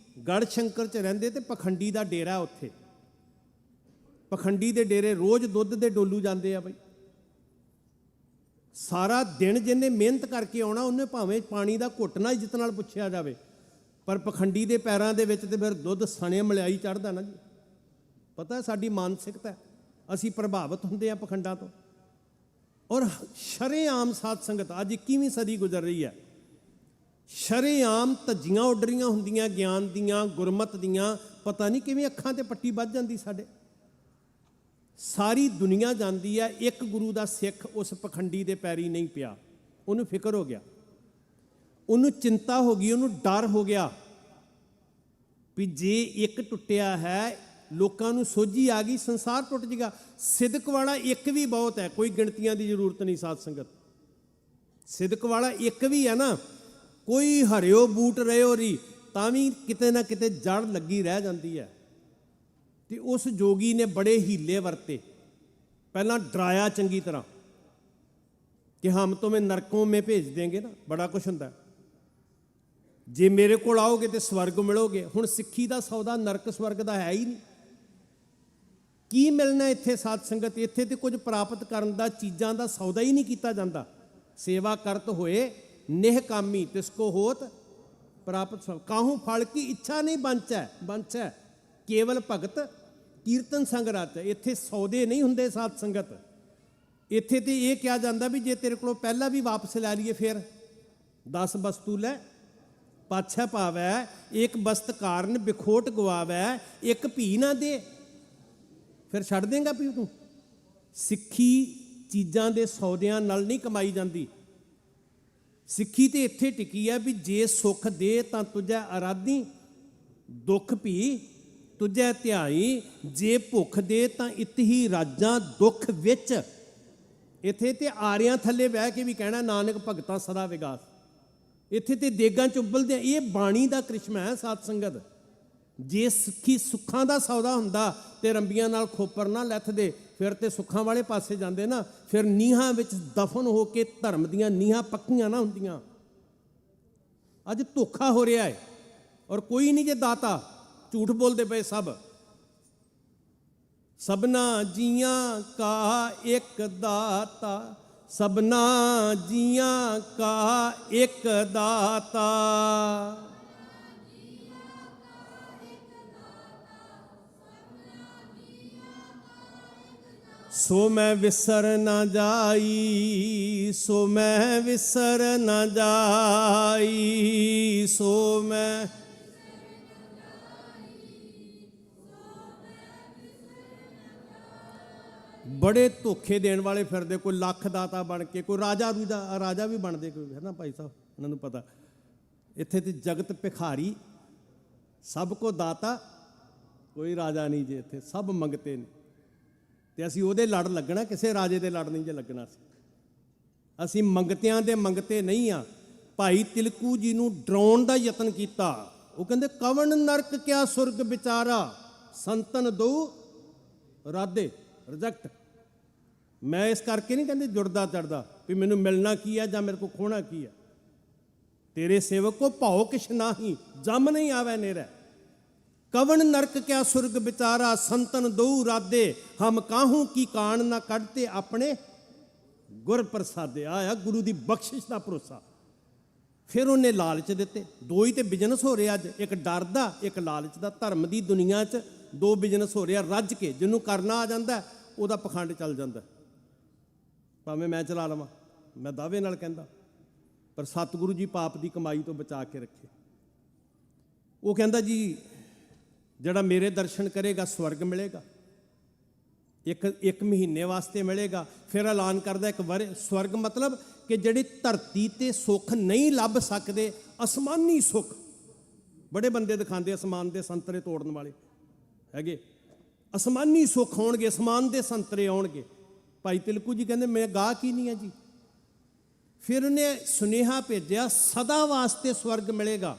S3: ਗੜ੍ਹ ਸ਼ੰਕਰ 'ਚ ਰਹਿੰਦੇ, ਤੇ ਪਖੰਡੀ ਦਾ ਡੇਰਾ ਉੱਥੇ। ਪਖੰਡੀ ਦੇ ਡੇਰੇ ਰੋਜ਼ ਦੁੱਧ ਦੇ ਡੋਲੂ ਜਾਂਦੇ ਆ ਬਈ। ਸਾਰਾ ਦਿਨ ਜਿਹਨੇ ਮਿਹਨਤ ਕਰਕੇ ਆਉਣਾ, ਉਹਨੇ ਭਾਵੇਂ ਪਾਣੀ ਦਾ ਘੁੱਟ ਨਾ ਇੱਜ਼ਤ ਨਾਲ ਪੁੱਛਿਆ ਜਾਵੇ, ਪਰ ਪਖੰਡੀ ਦੇ ਪੈਰਾਂ ਦੇ ਵਿੱਚ ਤੇ ਫਿਰ ਦੁੱਧ ਸਣੇ ਮਲਿਆਈ ਚੜ੍ਹਦਾ ਨਾ ਜੀ। ਪਤਾ ਸਾਡੀ ਮਾਨਸਿਕਤਾ, ਅਸੀਂ ਪ੍ਰਭਾਵਿਤ ਹੁੰਦੇ ਆ ਪਖੰਡਾਂ ਤੋਂ। ਔਰ ਸ਼ਰੇਆਮ ਸਾਧ ਸੰਗਤ, ਅੱਜ 21ਵੀਂ ਸਦੀ ਗੁਜ਼ਰ ਰਹੀ ਹੈ, ਸ਼ਰੇਆਮ ਧੱਜੀਆਂ ਉੱਡ ਰਹੀਆਂ ਹੁੰਦੀਆਂ ਗਿਆਨ ਦੀਆਂ, ਗੁਰਮਤ ਦੀਆਂ। ਪਤਾ ਨਹੀਂ ਕਿਵੇਂ ਅੱਖਾਂ ਤੇ ਪੱਟੀ ਵੱਜ ਜਾਂਦੀ ਸਾਡੇ। ਸਾਰੀ ਦੁਨੀਆ ਜਾਂਦੀ ਹੈ, ਇੱਕ ਗੁਰੂ ਦਾ ਸਿੱਖ ਉਸ ਪਖੰਡੀ ਦੇ ਪੈਰੀ ਨਹੀਂ ਪਿਆ। ਉਹਨੂੰ ਫਿਕਰ ਹੋ ਗਿਆ, ਉਹਨੂੰ ਚਿੰਤਾ ਹੋ ਗਈ, ਉਹਨੂੰ ਡਰ ਹੋ ਗਿਆ ਵੀ ਜੇ ਇੱਕ ਟੁੱਟਿਆ ਹੈ, ਲੋਕਾਂ ਨੂੰ ਸੋਝੀ ਆ ਗਈ, ਸੰਸਾਰ ਟੁੱਟ ਜਾਏਗਾ। ਸਿਦਕ ਵਾਲਾ ਇੱਕ ਵੀ ਬਹੁਤ ਹੈ, ਕੋਈ ਗਿਣਤੀਆਂ ਦੀ ਜ਼ਰੂਰਤ ਨਹੀਂ ਸਾਧ ਸੰਗਤ। ਸਿਦਕ ਵਾਲਾ ਇੱਕ ਵੀ ਹੈ ਨਾ, ਕੋਈ ਹਰਿਓ ਬੂਟ ਰਿਓ ਰੀ, ਤਾਂ ਵੀ ਕਿਤੇ ਨਾ ਕਿਤੇ ਜੜ ਲੱਗੀ ਰਹਿ ਜਾਂਦੀ ਹੈ। ਤੇ ਉਸ ਜੋਗੀ ਨੇ ਬੜੇ ਹੀਲੇ ਵਰਤੇ। ਪਹਿਲਾਂ ਡਰਾਇਆ ਚੰਗੀ ਤਰ੍ਹਾਂ ਕਿ ਹਮ ਤੁਮੇ ਨਰਕੋਂ ਮੇ ਭੇਜ ਦੇਂਗੇ ਨਾ, ਬੜਾ ਕੁਛ ਹੁੰਦਾ। ਜੇ ਮੇਰੇ ਕੋਲ ਆਓਗੇ ਤੇ ਸਵਰਗ ਮਿਲੋਗੇ। ਹੁਣ ਸਿੱਖੀ ਦਾ ਸੌਦਾ ਨਰਕ ਸਵਰਗ ਦਾ ਹੈ ਹੀ ਨਹੀਂ। ਕੀ ਮਿਲਣਾ ਇੱਥੇ ਸਾਧ ਸੰਗਤ? ਇੱਥੇ ਤੇ ਕੁਝ ਪ੍ਰਾਪਤ ਕਰਨ ਦਾ, ਚੀਜ਼ਾਂ ਦਾ ਸੌਦਾ ਹੀ ਨਹੀਂ ਕੀਤਾ ਜਾਂਦਾ। ਸੇਵਾ ਕਰਤ ਹੋਏ ਨਿਹਕਾਮੀ, ਤਿਸਕੋ ਹੋਤ ਪ੍ਰਾਪਤ। ਕਾਹੂ ਫਲ ਕੀ ਇੱਛਾ ਨਹੀਂ ਬੰਚੈ ਕੇਵਲ ਭਗਤ ਕੀਰਤਨ ਸੰਗ ਰਤ। ਇੱਥੇ ਸੌਦੇ ਨਹੀਂ ਹੁੰਦੇ ਸਾਧ ਸੰਗਤ। ਇੱਥੇ ਤੇ ਇਹ ਕਿਹਾ ਜਾਂਦਾ ਵੀ ਜੇ ਤੇਰੇ ਕੋਲੋਂ ਪਹਿਲਾਂ ਵੀ ਵਾਪਸ ਲੈ ਲਈਏ, ਫਿਰ 10 ਵਸਤੂ ਲੈ ਪਾਛੈ ਪਾਵੈ, ਇੱਕ ਬਸਤ ਕਾਰਨ ਬਿਖੋਟ ਗਵਾਵੈ, ਇੱਕ ਭੀ ਨਾ ਦੇ, ਫਿਰ ਛੱਡ ਦੇਂਗਾ ਵੀ ਤੂੰ। ਸਿੱਖੀ ਚੀਜ਼ਾਂ ਦੇ ਸੌਦਿਆਂ ਨਾਲ ਨਹੀਂ ਕਮਾਈ ਜਾਂਦੀ। ਸਿੱਖੀ ਤੇ ਇੱਥੇ ਟਿਕੀ ਹੈ ਵੀ ਜੇ ਸੁੱਖ ਦੇ ਤਾਂ ਤੁਝੈ ਅਰਾਧੀ, ਦੁੱਖ ਭੀ ਤੁਝੈ ਧਿਆਈ, ਜੇ ਭੁੱਖ ਦੇ ਤਾਂ ਇਤਹੀ ਰਾਜਾਂ ਦੁੱਖ ਵਿੱਚ। ਇੱਥੇ ਤੇ ਆਰਿਆਂ ਥੱਲੇ ਬਹਿ ਕੇ ਵੀ ਕਹਿਣਾ ਨਾਨਕ ਭਗਤਾਂ ਸਦਾ ਵਿਗਾਸ। ਇੱਥੇ ਤੇ ਦੇਗਾਂ ਚ ਉਬਲਦੇ। ਇਹ ਬਾਣੀ ਦਾ ਕ੍ਰਿਸ਼ਮਾ ਹੈ ਸਾਧ ਸੰਗਤ। ਜੇ ਸਿੱਖੀ ਸੁੱਖਾਂ ਦਾ ਸੌਦਾ ਹੁੰਦਾ ਤੇ ਰੰਬੀਆਂ ਨਾਲ ਖੋਪਰ ਨਾ ਲੈਥਦੇ, ਫਿਰ ਤੇ ਸੁੱਖਾਂ ਵਾਲੇ ਪਾਸੇ ਜਾਂਦੇ ਨਾ। ਫਿਰ ਨੀਹਾਂ ਵਿੱਚ ਦਫਨ ਹੋ ਕੇ ਧਰਮ ਦੀਆਂ ਨੀਹਾਂ ਪੱਕੀਆਂ ਨਾ ਹੁੰਦੀਆਂ। ਅੱਜ ਧੋਖਾ ਹੋ ਰਿਹਾ ਹੈ, ਔਰ ਕੋਈ ਨਹੀਂ ਜੇ ਦਾਤਾ। ਝੂਠ ਬੋਲਦੇ ਪਏ ਸਭ। सबना जियां का एक दाता, सबना जियां का एक दाता। सो मैं विसर न जाई, सो मैं विसर न जाई, सो मैं बड़े धोखे देने वाले फिरदे, कोई लख दाता बन के, कोई राजा भी बनते कोई, है ना भाई साहब, उन्होंने पता इत्थे ते जगत भिखारी, सब को दाता, कोई राजा नहीं जे, इत्थे सब मंगते ने। ਤੇ ਅਸੀਂ ਉਹਦੇ ਲੜ ਲੱਗਣਾ, ਕਿਸੇ ਰਾਜੇ ਦੇ ਲੜ ਨਹੀਂ ਜੇ ਲੱਗਣਾ। ਅਸੀਂ ਮੰਗਤਿਆਂ ਦੇ ਮੰਗਤੇ ਨਹੀਂ ਆ। ਭਾਈ ਤਿਲਕੂ ਜੀ ਨੂੰ ਡਰਾਉਣ ਦਾ ਯਤਨ ਕੀਤਾ। ਉਹ ਕਹਿੰਦੇ ਕਵਣ ਨਰਕ ਕਿਆ ਸੁਰਗ ਵਿਚਾਰਾ, ਸੰਤਨ ਦੋ ਰਾਧੇ ਰਿਜੈਕਟ। ਮੈਂ ਇਸ ਕਰਕੇ ਨਹੀਂ ਕਹਿੰਦੇ ਜੁੜਦਾ ਚੜਦਾ ਵੀ ਮੈਨੂੰ ਮਿਲਣਾ ਕੀ ਆ ਜਾਂ ਮੇਰੇ ਕੋ ਖੋਣਾ ਕੀ ਆ। ਤੇਰੇ ਸੇਵਕ ਕੋ ਭਾਉ ਕਿਛ ਨਾਹੀ, ਜਮ ਨਹੀਂ ਆਵੇ ਨੇਰਾ। कवन नरक क्या सुर्ग बिचारा, संतन दो राधे, हम काहू की कान ना कढ़ते अपने गुर प्रसादे। आया गुरु की बख्शिश का भरोसा। फिर उन्हें लालच दिते। दो ही तो बिजनस हो रहा अज, एक डर का एक लालच का। धर्म की दुनिया च दो बिजनस हो रहा रज के, जिन्हों करना आ जाता वह पखंड चल जाता। भावें मैं चला लवां, मैं दावे नाल कहंदा, पर सतगुरु जी पाप की कमाई तो बचा के रखे। वो कहंदा जी ਜਿਹੜਾ ਮੇਰੇ ਦਰਸ਼ਨ ਕਰੇਗਾ ਸਵਰਗ ਮਿਲੇਗਾ, ਇੱਕ ਮਹੀਨੇ ਵਾਸਤੇ ਮਿਲੇਗਾ। ਫਿਰ ਐਲਾਨ ਕਰਦਾ ਇੱਕ ਵਾਰ ਸਵਰਗ ਮਤਲਬ ਕਿ ਜਿਹੜੀ ਧਰਤੀ ਤੇ ਸੁੱਖ ਨਹੀਂ ਲੱਭ ਸਕਦੇ, ਅਸਮਾਨੀ ਸੁੱਖ। ਬੜੇ ਬੰਦੇ ਦਿਖਾਉਂਦੇ ਅਸਮਾਨ ਦੇ ਸੰਤਰੇ ਤੋੜਨ ਵਾਲੇ ਹੈਗੇ, ਅਸਮਾਨੀ ਸੁੱਖ ਹੋਣਗੇ, ਅਸਮਾਨ ਦੇ ਸੰਤਰੇ ਆਉਣਗੇ। ਭਾਈ ਤਿਲਕੂ ਜੀ ਕਹਿੰਦੇ ਮੈਂ ਗਾਹਕ ਹੀ ਨਹੀਂ ਆ ਜੀ। ਫਿਰ ਉਹਨੇ ਸੁਨੇਹਾ ਭੇਜਿਆ ਸਦਾ ਵਾਸਤੇ ਸਵਰਗ ਮਿਲੇਗਾ।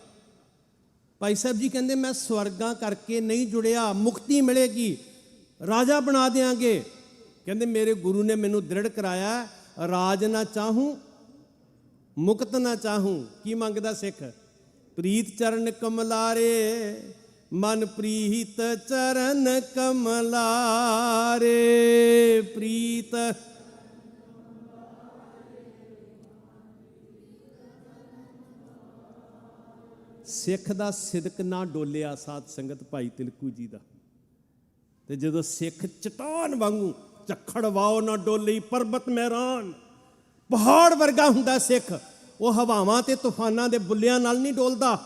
S3: ਭਾਈ ਸਾਹਿਬ ਜੀ ਕਹਿੰਦੇ ਮੈਂ ਸਵਰਗਾਂ ਕਰਕੇ ਨਹੀਂ ਜੁੜਿਆ, ਮੁਕਤੀ ਮਿਲੇਗੀ, ਰਾਜਾ ਬਣਾ ਦੇਾਂਗੇ। ਕਹਿੰਦੇ ਮੇਰੇ ਗੁਰੂ ਨੇ ਮੈਨੂੰ ਦ੍ਰਿੜ ਕਰਾਇਆ, ਰਾਜ ਨਾ ਚਾਹੂੰ ਮੁਕਤ ਨਾ ਚਾਹੂੰ। ਕੀ ਮੰਗਦਾ ਸਿੱਖ? ਪ੍ਰੀਤ ਚਰਨ ਕਮਲਾਰੇ, ਮਨ ਪ੍ਰੀਤ ਚਰਨ ਕਮਲਾਰੇ, ਪ੍ਰੀਤ ਸਿੱਖ ਦਾ ਸਿਦਕ ਨਾ ਡੋਲਿਆ ਸਾਧ ਸੰਗਤ ਭਾਈ ਤਿਲਕੂ ਜੀ ਦਾ। ਤੇ ਜਦੋਂ ਸਿੱਖ ਚਟਾਨ ਵਾਂਗੂ ਝੱਖੜ ਵਾਓ ਨਾ ਡੋਲੀ ਪਰਬਤ ਮਹਿਰਾਨ, ਪਹਾੜ ਵਰਗਾ ਹੁੰਦਾ ਸਿੱਖ। ਉਹ ਹਵਾਵਾਂ ਤੇ ਤੂਫਾਨਾਂ ਦੇ ਬੁੱਲਿਆਂ ਨਾਲ ਨਹੀਂ ਡੋਲਦਾ।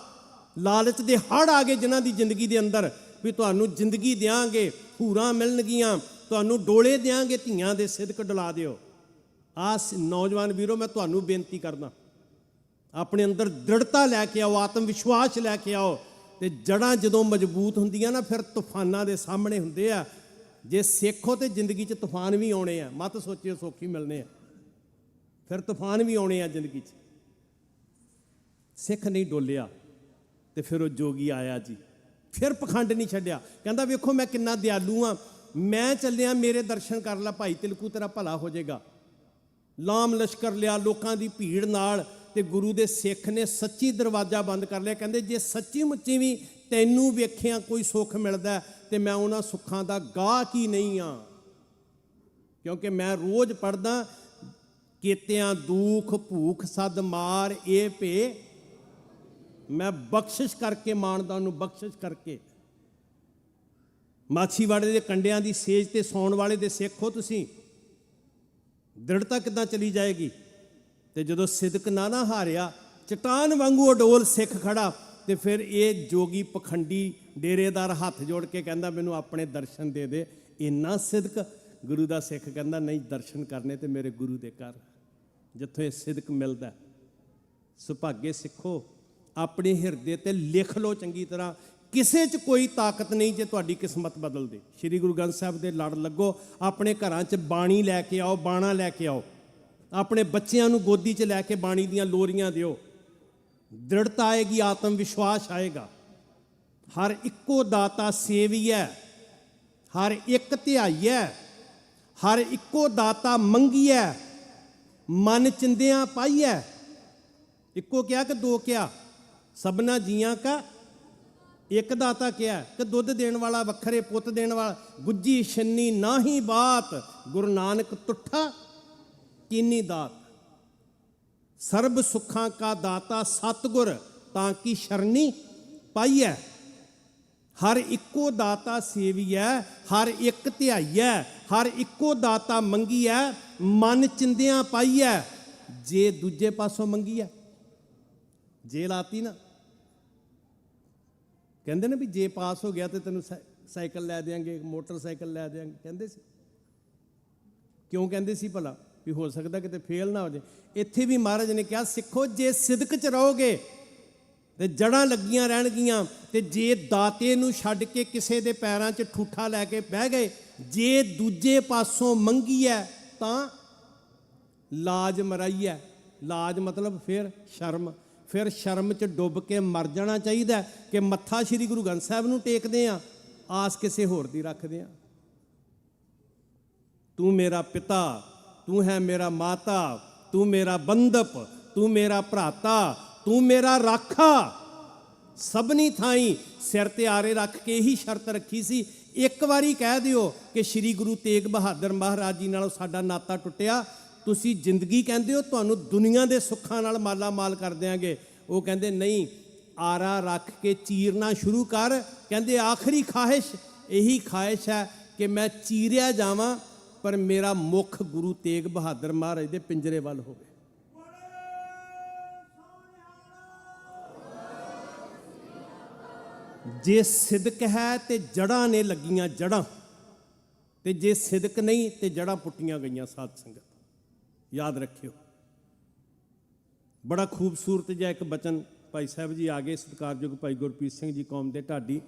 S3: ਲਾਲਚ ਦੇ ਹੜ੍ਹ ਆ ਗਏ ਜਿਨ੍ਹਾਂ ਦੀ ਜ਼ਿੰਦਗੀ ਦੇ ਅੰਦਰ ਵੀ ਤੁਹਾਨੂੰ ਜ਼ਿੰਦਗੀ ਦਿਆਂਗੇ, ਹੂਰਾਂ ਮਿਲਣਗੀਆਂ, ਤੁਹਾਨੂੰ ਡੋਲੇ ਦਿਆਂਗੇ, ਧੀਆਂ ਦੇ ਸਿਦਕ ਡੁਲਾ ਦਿਓ। ਆਹ ਨੌਜਵਾਨ ਵੀਰੋ ਮੈਂ ਤੁਹਾਨੂੰ ਬੇਨਤੀ ਕਰਦਾ, ਆਪਣੇ ਅੰਦਰ ਦ੍ਰਿੜਤਾ ਲੈ ਕੇ ਆਓ, ਆਤਮ ਵਿਸ਼ਵਾਸ ਲੈ ਕੇ ਆਓ। ਤੇ ਜੜ੍ਹਾਂ ਜਦੋਂ ਮਜ਼ਬੂਤ ਹੁੰਦੀਆਂ ਨਾ ਫਿਰ ਤੂਫਾਨਾਂ ਦੇ ਸਾਹਮਣੇ ਹੁੰਦੇ ਆ। ਜੇ ਸਿੱਖੋ ਤੇ ਜ਼ਿੰਦਗੀ 'ਚ ਤੂਫਾਨ ਵੀ ਆਉਣੇ ਆ, ਮਤ ਸੋਚਿਓ ਸੌਖੀ ਮਿਲਣੇ ਆ, ਫਿਰ ਤੂਫਾਨ ਵੀ ਆਉਣੇ ਆ ਜ਼ਿੰਦਗੀ 'ਚ। ਸਿੱਖ ਨਹੀਂ ਡੋਲਿਆ ਤੇ ਫਿਰ ਉਹ ਜੋਗੀ ਆਇਆ ਜੀ, ਫਿਰ ਪਖੰਡ ਨਹੀਂ ਛੱਡਿਆ। ਕਹਿੰਦਾ ਵੇਖੋ ਮੈਂ ਕਿੰਨਾ ਦਿਆਲੂ ਆ, ਮੈਂ ਚੱਲਿਆ ਮੇਰੇ ਦਰਸ਼ਨ ਕਰ ਲੈ ਭਾਈ ਤਿਲਕੂ, ਤੇਰਾ ਭਲਾ ਹੋ ਜਾਏਗਾ। ਲਾਮ ਲਸ਼ਕਰ ਲਿਆ ਲੋਕਾਂ ਦੀ ਭੀੜ ਨਾਲ, ਤੇ ਗੁਰੂ ਦੇ ਸਿੱਖ ਨੇ ਸੱਚੀ ਦਰਵਾਜ਼ਾ ਬੰਦ ਕਰ ਲਿਆ। ਕਹਿੰਦੇ ਜੇ ਸੱਚੀ ਮੁੱਚੀ ਵੀ ਤੈਨੂੰ ਵੇਖਿਆ ਕੋਈ ਸੁੱਖ ਮਿਲਦਾ ਤੇ ਮੈਂ ਉਹਨਾਂ ਸੁੱਖਾਂ ਦਾ ਗਾਹਕ ਹੀ ਨਹੀਂ ਆ, ਕਿਉਂਕਿ ਮੈਂ ਰੋਜ਼ ਪੜ੍ਹਦਾ ਕੀਤਿਆਂ ਦੁੱਖ ਭੂਖ ਸਦ ਮਾਰ ਇਹ ਭੇ, ਮੈਂ ਬਖਸ਼ਿਸ਼ ਕਰਕੇ ਮਾਣਦਾ ਉਹਨੂੰ, ਬਖਸ਼ਿਸ਼ ਕਰਕੇ। ਮਾਛੀਵਾੜੇ ਦੇ ਕੰਡਿਆਂ ਦੀ ਸੇਜ ਤੇ ਸੌਣ ਵਾਲੇ ਦੇ ਸਿੱਖ ਹੋ ਤੁਸੀਂ, ਦ੍ਰਿੜਤਾ ਕਿੱਦਾਂ ਚਲੀ ਜਾਏਗੀ? ਤੇ ਜਦੋਂ ਸਿਦਕ ਨਾ ਹਾਰਿਆ, ਚਟਾਨ ਵਾਂਗੂ ਅਡੋਲ ਸਿੱਖ ਖੜਾ, ਤੇ ਫਿਰ ਇਹ ਜੋਗੀ ਪਖੰਡੀ ਡੇਰੇਦਾਰ ਹੱਥ ਜੋੜ ਕੇ ਕਹਿੰਦਾ ਮੈਨੂੰ ਆਪਣੇ ਦਰਸ਼ਨ ਦੇ ਦੇ। ਇੰਨਾ ਸਿਦਕ ਗੁਰੂ ਦਾ ਸਿੱਖ ਕਹਿੰਦਾ ਨਹੀਂ, ਦਰਸ਼ਨ ਕਰਨੇ ਤੇ ਮੇਰੇ ਗੁਰੂ ਦੇ ਘਰ, ਜਿੱਥੋਂ ਇਹ ਸਿਦਕ ਮਿਲਦਾ। ਸੁਭਾਗੇ ਸਿੱਖੋ, ਆਪਣੇ ਹਿਰਦੇ ਤੇ ਲਿਖ ਲਓ ਚੰਗੀ ਤਰ੍ਹਾਂ, ਕਿਸੇ 'ਚ ਕੋਈ ਤਾਕਤ ਨਹੀਂ ਜੇ ਤੁਹਾਡੀ ਕਿਸਮਤ ਬਦਲ ਦੇ। ਸ਼੍ਰੀ ਗੁਰੂ ਗ੍ਰੰਥ ਸਾਹਿਬ ਦੇ ਲੜ ਲੱਗੋ, ਆਪਣੇ ਘਰਾਂ 'ਚ ਬਾਣੀ ਲੈ ਕੇ ਆਓ, ਬਾਣਾ ਲੈ ਕੇ ਆਓ, ਆਪਣੇ ਬੱਚਿਆਂ ਨੂੰ ਗੋਦੀ 'ਚ ਲੈ ਕੇ ਬਾਣੀ ਦੀਆਂ ਲੋਰੀਆਂ ਦਿਓ। ਦ੍ਰਿੜਤਾ ਆਏਗੀ, ਆਤਮ ਵਿਸ਼ਵਾਸ ਆਏਗਾ। ਹਰ ਇੱਕੋ ਦਾਤਾ ਸੇਵੀਐ, ਹਰ ਇੱਕ ਧਿਆਈਐ, ਹਰ ਇੱਕੋ ਦਾਤਾ ਮੰਗੀਐ, ਮਨ ਚਿੰਦਿਆਂ ਪਾਈਐ। ਇੱਕੋ ਕਿਹਾ ਕਿ ਦੋ ਕਿਹਾ? ਸਭਨਾ ਜੀਆਂ ਕਾ ਇੱਕ ਦਾਤਾ ਕਿਹਾ ਕਿ ਦੁੱਧ ਦੇਣ ਵਾਲਾ ਵੱਖਰੇ ਪੁੱਤ ਦੇਣ ਵਾਲਾ, ਗੁੱਜੀ ਛੰਨੀ ਨਾਹੀ ਬਾਤ, ਗੁਰੂ ਨਾਨਕ ਤੁੱਠਾ ਕੀਨੀ ਦਾਤ। ਸਰਬ ਸੁੱਖਾਂ ਕਾ ਦਾਤਾ ਸਤਿਗੁਰ, ਤਾਂ ਕੀ ਸ਼ਰਨੀ ਪਾਈਐ। ਹਰ ਇੱਕੋ ਦਾਤਾ ਸੇਵੀਐ, ਹਰ ਇੱਕ ਧਿਆਈਐ, ਹਰ ਇੱਕੋ ਦਾਤਾ ਮੰਗੀਐ, ਮਨ ਚਿੰਦਿਆਂ ਪਾਈਐ। ਜੇ ਦੂਜੇ ਪਾਸੋਂ ਮੰਗੀਐ, ਜੇ ਲਾਤੀ ਨਾ, ਕਹਿੰਦੇ ਨੇ ਵੀ ਜੇ ਪਾਸ ਹੋ ਗਿਆ ਤੇ ਤੈਨੂੰ ਸਾਈਕਲ ਲੈ ਦਿਆਂਗੇ, ਮੋਟਰਸਾਈਕਲ ਲੈ ਦਿਆਂਗੇ, ਕਹਿੰਦੇ ਸੀ। ਕਿਉਂ ਕਹਿੰਦੇ ਸੀ ਭਲਾ? ਵੀ ਹੋ ਸਕਦਾ ਕਿਤੇ ਫੇਲ ਨਾ ਹੋ ਜਾਏ। ਇੱਥੇ ਵੀ ਮਹਾਰਾਜ ਨੇ ਕਿਹਾ ਸਿੱਖੋ, ਜੇ ਸਿਦਕ 'ਚ ਰਹੋਗੇ ਤੇ ਜੜਾਂ ਲੱਗੀਆਂ ਰਹਿਣਗੀਆਂ, ਤੇ ਜੇ ਦਾਤੇ ਨੂੰ ਛੱਡ ਕੇ ਕਿਸੇ ਦੇ ਪੈਰਾਂ 'ਚ ਠੂਠਾ ਲੈ ਕੇ ਬਹਿ ਗਏ, ਜੇ ਦੂਜੇ ਪਾਸੋਂ ਮੰਗੀ ਹੈ ਤਾਂ ਲਾਜ ਮਰਾਈ ਹੈ। ਲਾਜ ਮਤਲਬ ਫਿਰ ਸ਼ਰਮ। ਫਿਰ ਸ਼ਰਮ 'ਚ ਡੁੱਬ ਕੇ ਮਰ ਜਾਣਾ ਚਾਹੀਦਾ ਕਿ ਮੱਥਾ ਸ੍ਰੀ ਗੁਰੂ ਗ੍ਰੰਥ ਸਾਹਿਬ ਨੂੰ ਟੇਕਦੇ ਆ, ਆਸ ਕਿਸੇ ਹੋਰ ਦੀ ਰੱਖਦੇ ਆ। ਤੂੰ ਮੇਰਾ ਪਿਤਾ, ਤੂੰ ਹੈ ਮੇਰਾ ਮਾਤਾ, ਤੂੰ ਮੇਰਾ ਬੰਦਪ, ਤੂੰ ਮੇਰਾ ਭਰਾਤਾ, ਤੂੰ ਮੇਰਾ ਰਾਖਾ। ਸਭਨੀ ਥਾਈਂ ਸਿਰ ਤੇ ਆਰੇ ਰੱਖ ਕੇ ਹੀ ਸ਼ਰਤ ਰੱਖੀ ਸੀ, ਇੱਕ ਵਾਰੀ ਕਹਿ ਦਿਓ ਕਿ ਸ੍ਰੀ ਗੁਰੂ ਤੇਗ ਬਹਾਦਰ ਮਹਾਰਾਜ ਜੀ ਨਾਲ ਸਾਡਾ ਨਾਤਾ ਟੁੱਟਿਆ, ਤੁਸੀਂ ਜ਼ਿੰਦਗੀ ਕਹਿੰਦੇ ਹੋ, ਤੁਹਾਨੂੰ ਦੁਨੀਆ ਦੇ ਸੁੱਖਾਂ ਨਾਲ ਮਾਲਾ ਮਾਲ ਕਰ ਦਿਆਂਗੇ। ਉਹ ਕਹਿੰਦੇ ਨਹੀਂ, ਆਰਾ ਰੱਖ ਕੇ ਚੀਰਨਾ ਸ਼ੁਰੂ ਕਰ। ਕਹਿੰਦੇ ਆਖਰੀ ਖਾਹਿਸ਼ ਇਹੀ ਖਾਹਿਸ਼ ਹੈ ਕਿ ਮੈਂ ਚੀਰਿਆ ਜਾਵਾਂ, ਪਰ ਮੇਰਾ ਮੁੱਖ ਗੁਰੂ ਤੇਗ ਬਹਾਦਰ ਮਹਾਰਾਜ ਦੇ ਪਿੰਜਰੇ ਵੱਲ ਹੋਵੇ। ਜੇ ਸਿਦਕ ਹੈ ਤੇ ਜੜਾਂ ਨੇ ਲੱਗੀਆਂ ਜੜਾਂ, ਤੇ ਜੇ ਸਿਦਕ ਨਹੀਂ ਤੇ ਜੜਾਂ ਪੁੱਟੀਆਂ ਗਈਆਂ। ਸਾਧ ਸੰਗਤ ਯਾਦ ਰੱਖਿਓ। ਬੜਾ ਖੂਬਸੂਰਤ ਜਿਹਾ ਇੱਕ ਬਚਨ ਭਾਈ ਸਾਹਿਬ ਜੀ ਆ ਗਏ, ਸਤਿਕਾਰਯੋਗ ਭਾਈ ਗੁਰਪ੍ਰੀਤ ਸਿੰਘ ਜੀ ਕੌਮ ਦੇ ਢਾਡੀ।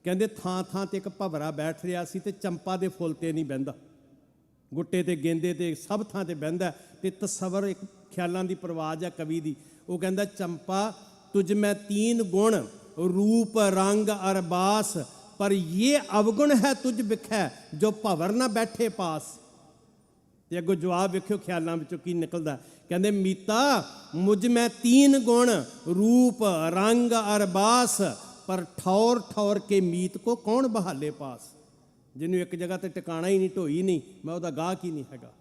S3: ਕਹਿੰਦੇ ਥਾਂ ਥਾਂ ਤੇ ਇੱਕ ਭਵਰਾ ਬੈਠ ਰਿਹਾ ਸੀ ਤੇ ਚੰਪਾ ਦੇ ਫੁੱਲ ਤੇ ਨਹੀਂ ਬਹਿੰਦਾ, ਗੁੱਟੇ ਤੇ ਗੇਂਦੇ ਤੇ ਸਭ ਥਾਂ ਤੇ ਬਹਿੰਦਾ। ਤੇ ਤਸਵਰ ਇੱਕ ਖਿਆਲਾਂ ਦੀ ਪਰਵਾਜ਼ ਹੈ ਕਵੀ ਦੀ। ਉਹ ਕਹਿੰਦਾ ਚੰਪਾ ਤੁਝ ਮੈਂ तीन गुण रूप रंग अरबास, पर ये अवगुण है तुझ बिखै जो भवर ना बैठे पास। ਤੇ ਅੱਗੋਂ ਜਵਾਬ ਵੇਖਿਓ ਖਿਆਲਾਂ ਵਿੱਚੋਂ ਕੀ ਨਿਕਲਦਾ। ਕਹਿੰਦੇ ਮੀਤਾ ਮੁਝ ਮੈਂ 3 गुण रूप रंग अरबास, पर ठौर ठौर के मीत को कौन बहाले पास। ਜਿਹਨੂੰ ਇੱਕ ਜਗ੍ਹਾ ਤੇ ਟਿਕਾਣਾ ਹੀ ਨਹੀਂ, ਢੋਈ ਨਹੀਂ, ਮੈਂ ਉਹਦਾ ਗਾਹਕ ਹੀ ਨਹੀਂ ਹੈਗਾ।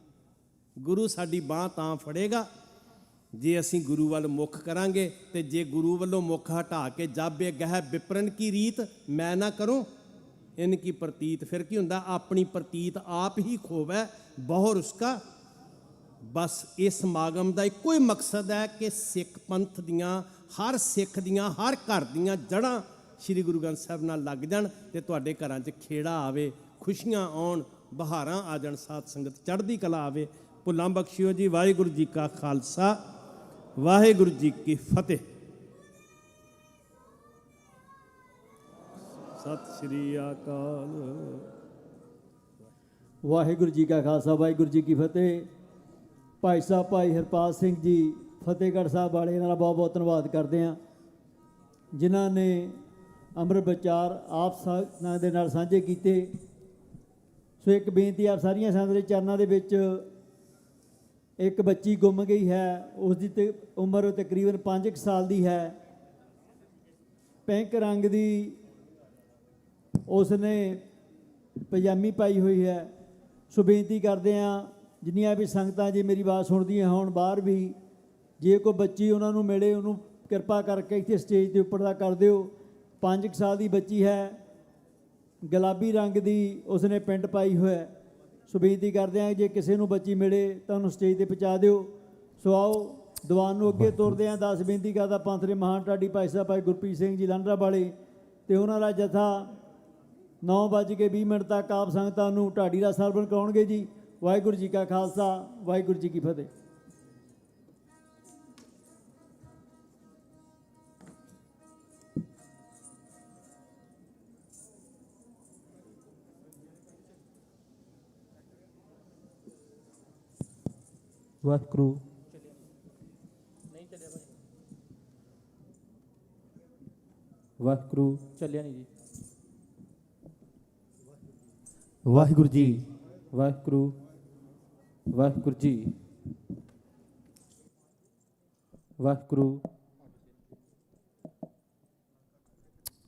S3: ਗੁਰੂ ਸਾਡੀ ਬਾਂਹ ਤਾਂ ਫੜੇਗਾ ਜੇ ਅਸੀਂ ਗੁਰੂ ਵੱਲ ਮੁੱਖ ਕਰਾਂਗੇ, ਤੇ ਜੇ ਗੁਰੂ ਵੱਲੋਂ ਮੁੱਖ ਹਟਾ ਕੇ ਜਾਬੇ ਗਹਿ ਵਿਪਰਨ ਕੀ ਰੀਤ ਮੈਂ ਨਾ ਕਰੂੰ ਇਨ ਕੀ ਪ੍ਰਤੀਤ। ਫਿਰ ਕੀ ਹੁੰਦਾ? ਆਪਣੀ ਪ੍ਰਤੀਤ ਆਪ ਹੀ ਖੋਵੈ ਬਹੁਰ ਉਸਕਾ। ਬਸ ਇਸ ਸਮਾਗਮ ਦਾ ਇੱਕੋ ਹੀ ਮਕਸਦ ਹੈ ਕਿ ਸਿੱਖ ਪੰਥ ਦੀਆਂ, ਹਰ ਸਿੱਖ ਦੀਆਂ, ਹਰ ਘਰ ਦੀਆਂ ਜੜ੍ਹਾਂ ਸ੍ਰੀ ਗੁਰੂ ਗ੍ਰੰਥ ਸਾਹਿਬ ਨਾਲ ਲੱਗ ਜਾਣ, ਤੇ ਤੁਹਾਡੇ ਘਰਾਂ 'ਚ ਖੇੜਾ ਆਵੇ, ਖੁਸ਼ੀਆਂ ਆਉਣ, ਬਹਾਰਾਂ ਆ ਜਾਣ, ਸਾਧ ਸੰਗਤ ਚੜ੍ਹਦੀ ਕਲਾ ਆਵੇ। ਭੁੱਲਾਂ ਬਖਸ਼ਿਓ ਜੀ। ਵਾਹਿਗੁਰੂ ਜੀ ਕਾ ਖਾਲਸਾ, ਵਾਹਿਗੁਰੂ ਜੀ ਕੀ ਫਤਿਹ। ਸਤਿ ਸ੍ਰੀ ਅਕਾਲ।
S7: ਵਾਹਿਗੁਰੂ ਜੀ ਕਾ ਖਾਲਸਾ, ਵਾਹਿਗੁਰੂ ਜੀ ਕੀ ਫਤਿਹ। ਭਾਈ ਸਾਹਿਬ ਭਾਈ ਹਰਪਾਲ ਸਿੰਘ ਜੀ ਫਤਿਹਗੜ੍ਹ ਸਾਹਿਬ ਵਾਲੇ, ਇਹਨਾਂ ਦਾ ਬਹੁਤ ਬਹੁਤ ਧੰਨਵਾਦ ਕਰਦੇ ਹਾਂ, ਜਿਨ੍ਹਾਂ ਨੇ ਅੰਮ੍ਰਿਤ ਵਿਚਾਰ ਆਪ ਸਾਰਿਆਂ ਦੇ ਨਾਲ ਸਾਂਝੇ ਕੀਤੇ। ਸੋ ਇੱਕ ਬੇਨਤੀ ਆਪ ਸਾਰੀਆਂ ਸੰਗਤਾਂ ਦੇ ਚਰਨਾਂ ਦੇ ਵਿੱਚ, ਇੱਕ ਬੱਚੀ ਗੁੰਮ ਗਈ ਹੈ, ਉਸ ਦੀ ਤੇ ਉਮਰ ਤਕਰੀਬਨ 5 ਸਾਲ ਦੀ ਹੈ, ਪਿੰਕ ਰੰਗ ਦੀ ਉਸ ਨੇ ਪਜਾਮੀ ਪਾਈ ਹੋਈ ਹੈ। ਸੋ ਬੇਨਤੀ ਕਰਦੇ ਹਾਂ ਜਿੰਨੀਆਂ ਵੀ ਸੰਗਤਾਂ ਜੇ ਮੇਰੀ ਆਵਾਜ਼ ਸੁਣਦੀਆਂ ਹੋਣ ਬਾਹਰ ਵੀ, ਜੇ ਕੋਈ ਬੱਚੀ ਉਹਨਾਂ ਨੂੰ ਮਿਲੇ, ਉਹਨੂੰ ਕਿਰਪਾ ਕਰਕੇ ਇੱਥੇ ਸਟੇਜ ਦੇ ਉੱਪਰ ਦਾ ਕਰ ਦਿਓ। 5 ਸਾਲ ਦੀ ਬੱਚੀ ਹੈ, ਗੁਲਾਬੀ ਰੰਗ ਦੀ ਉਸਨੇ ਪੈਂਟ ਪਾਈ ਹੋਇਆ। ਸੋ ਬੇਨਤੀ ਕਰਦੇ ਹਾਂ ਜੇ ਕਿਸੇ ਨੂੰ ਬੱਚੀ ਮਿਲੇ ਤਾਂ ਉਹਨੂੰ ਸਟੇਜ 'ਤੇ ਪਹੁੰਚਾ ਦਿਓ। ਸੋ ਆਓ ਦੀਵਾਨ ਨੂੰ ਅੱਗੇ ਤੁਰਦੇ ਹਾਂ। ਦਾਸ ਬੇਨਤੀ ਕਰਦਾ ਪੰਥ ਦੇ ਮਹਾਨ ਢਾਡੀ ਭਾਈ ਸਾਹਿਬ ਭਾਈ ਗੁਰਪ੍ਰੀਤ ਸਿੰਘ ਜੀ ਲਾਂਡਰਾ ਵਾਲੇ, ਤੇ ਉਹਨਾਂ ਦਾ ਜਥਾ 9:20 ਤੱਕ ਆਪ ਸੰਗਤਾਂ ਨੂੰ ਢਾਡੀ ਦਾ ਸਰਵਣ ਕਰਾਉਣਗੇ ਜੀ। ਵਾਹਿਗੁਰੂ ਜੀ ਕਾ ਖਾਲਸਾ, ਵਾਹਿਗੁਰੂ ਜੀ ਕੀ ਫਤਿਹ।
S8: ਵਾਹਿਗੁਰੂ। ਵਾਹਿਗੁਰੂ। ਚੱਲਿਆ ਨਹੀਂ ਜੀ। ਵਾਹਿਗੁਰੂ ਜੀ। ਵਾਹਿਗੁਰੂ। ਵਾਹਿਗੁਰੂ ਜੀ। ਵਾਹਿਗੁਰੂ।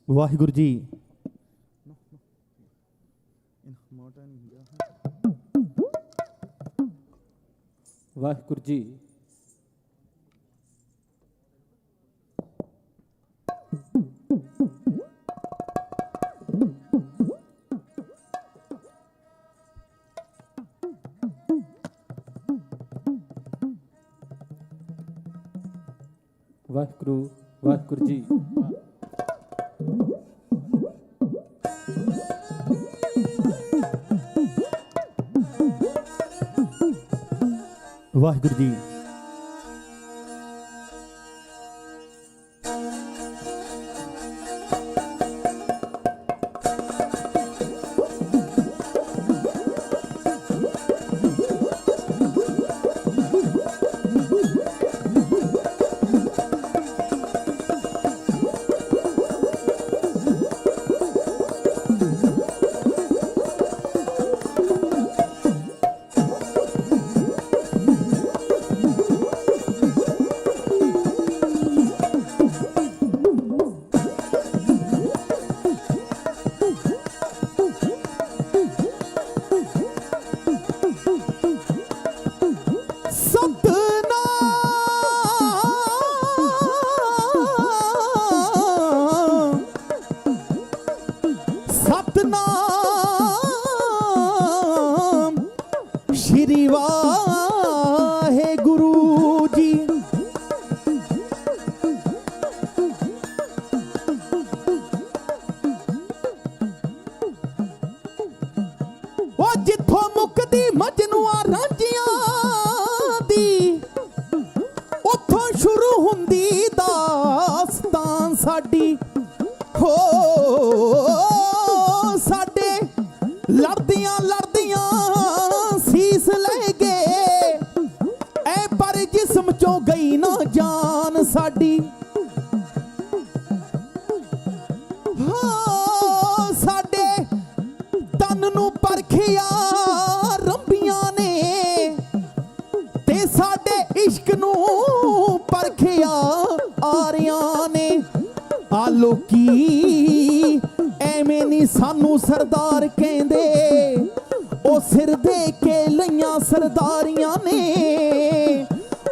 S8: ਵਾਹਿਗੁਰੂ ਜੀ ਵਾਹਿਗੁਰੂ ਜੀ ਵਾਹਿਗੁਰੂ ਵਾਹਿਗੁਰੂ ਜੀ ਵਾਹਿਗੁਰੂ ਜੀ
S9: ਸਤਨਾਮ ਸ਼੍ਰੀ ਵਾਹਿਗੁਰੂ ਜੀ। ਉਹ ਜਿੱਥੋਂ ਮੁੱਕਦੀ ਮਜਨੂਆ ਰਾਂਝੀਆਂ ਦੀ ਉੱਥੋਂ ਸ਼ੁਰੂ ਹੁੰਦੀ ਦਾਸਤਾਨ ਸਾਡੀ। ਹੋ ਸਾਡੇ ਲੜਦੀਆਂ ਲੜਦੀਆਂ ਸੀਸ ਲੈ ਗਏ ਐ ਪਰ ਜਿਸਮ ਚੋਂ ਗਈ ਨਾ ਜਾਨ ਸਾਡੀ। ਹਾਂ ਸਾਡੇ ਤਨ ਨੂੰ ਪਰਖਿਆ ਰੰਬੀਆਂ ਨੇ ਤੇ ਸਾਡੇ ਇਸ਼ਕ ਨੂੰ ਪਰਖਿਆ ਆਰਿਆਂ ਨੇ। ਆ ਲੋਕੀ ਐਵੇਂ ਨਹੀਂ ਸਾਨੂੰ ਸਰਦਾਰ ਕਹਿੰਦੇ ਉਹ ਸਿਰ ਦੇ ਕੇ ਲਈਆਂ ਸਰਦਾਰੀਆਂ ਨੇ।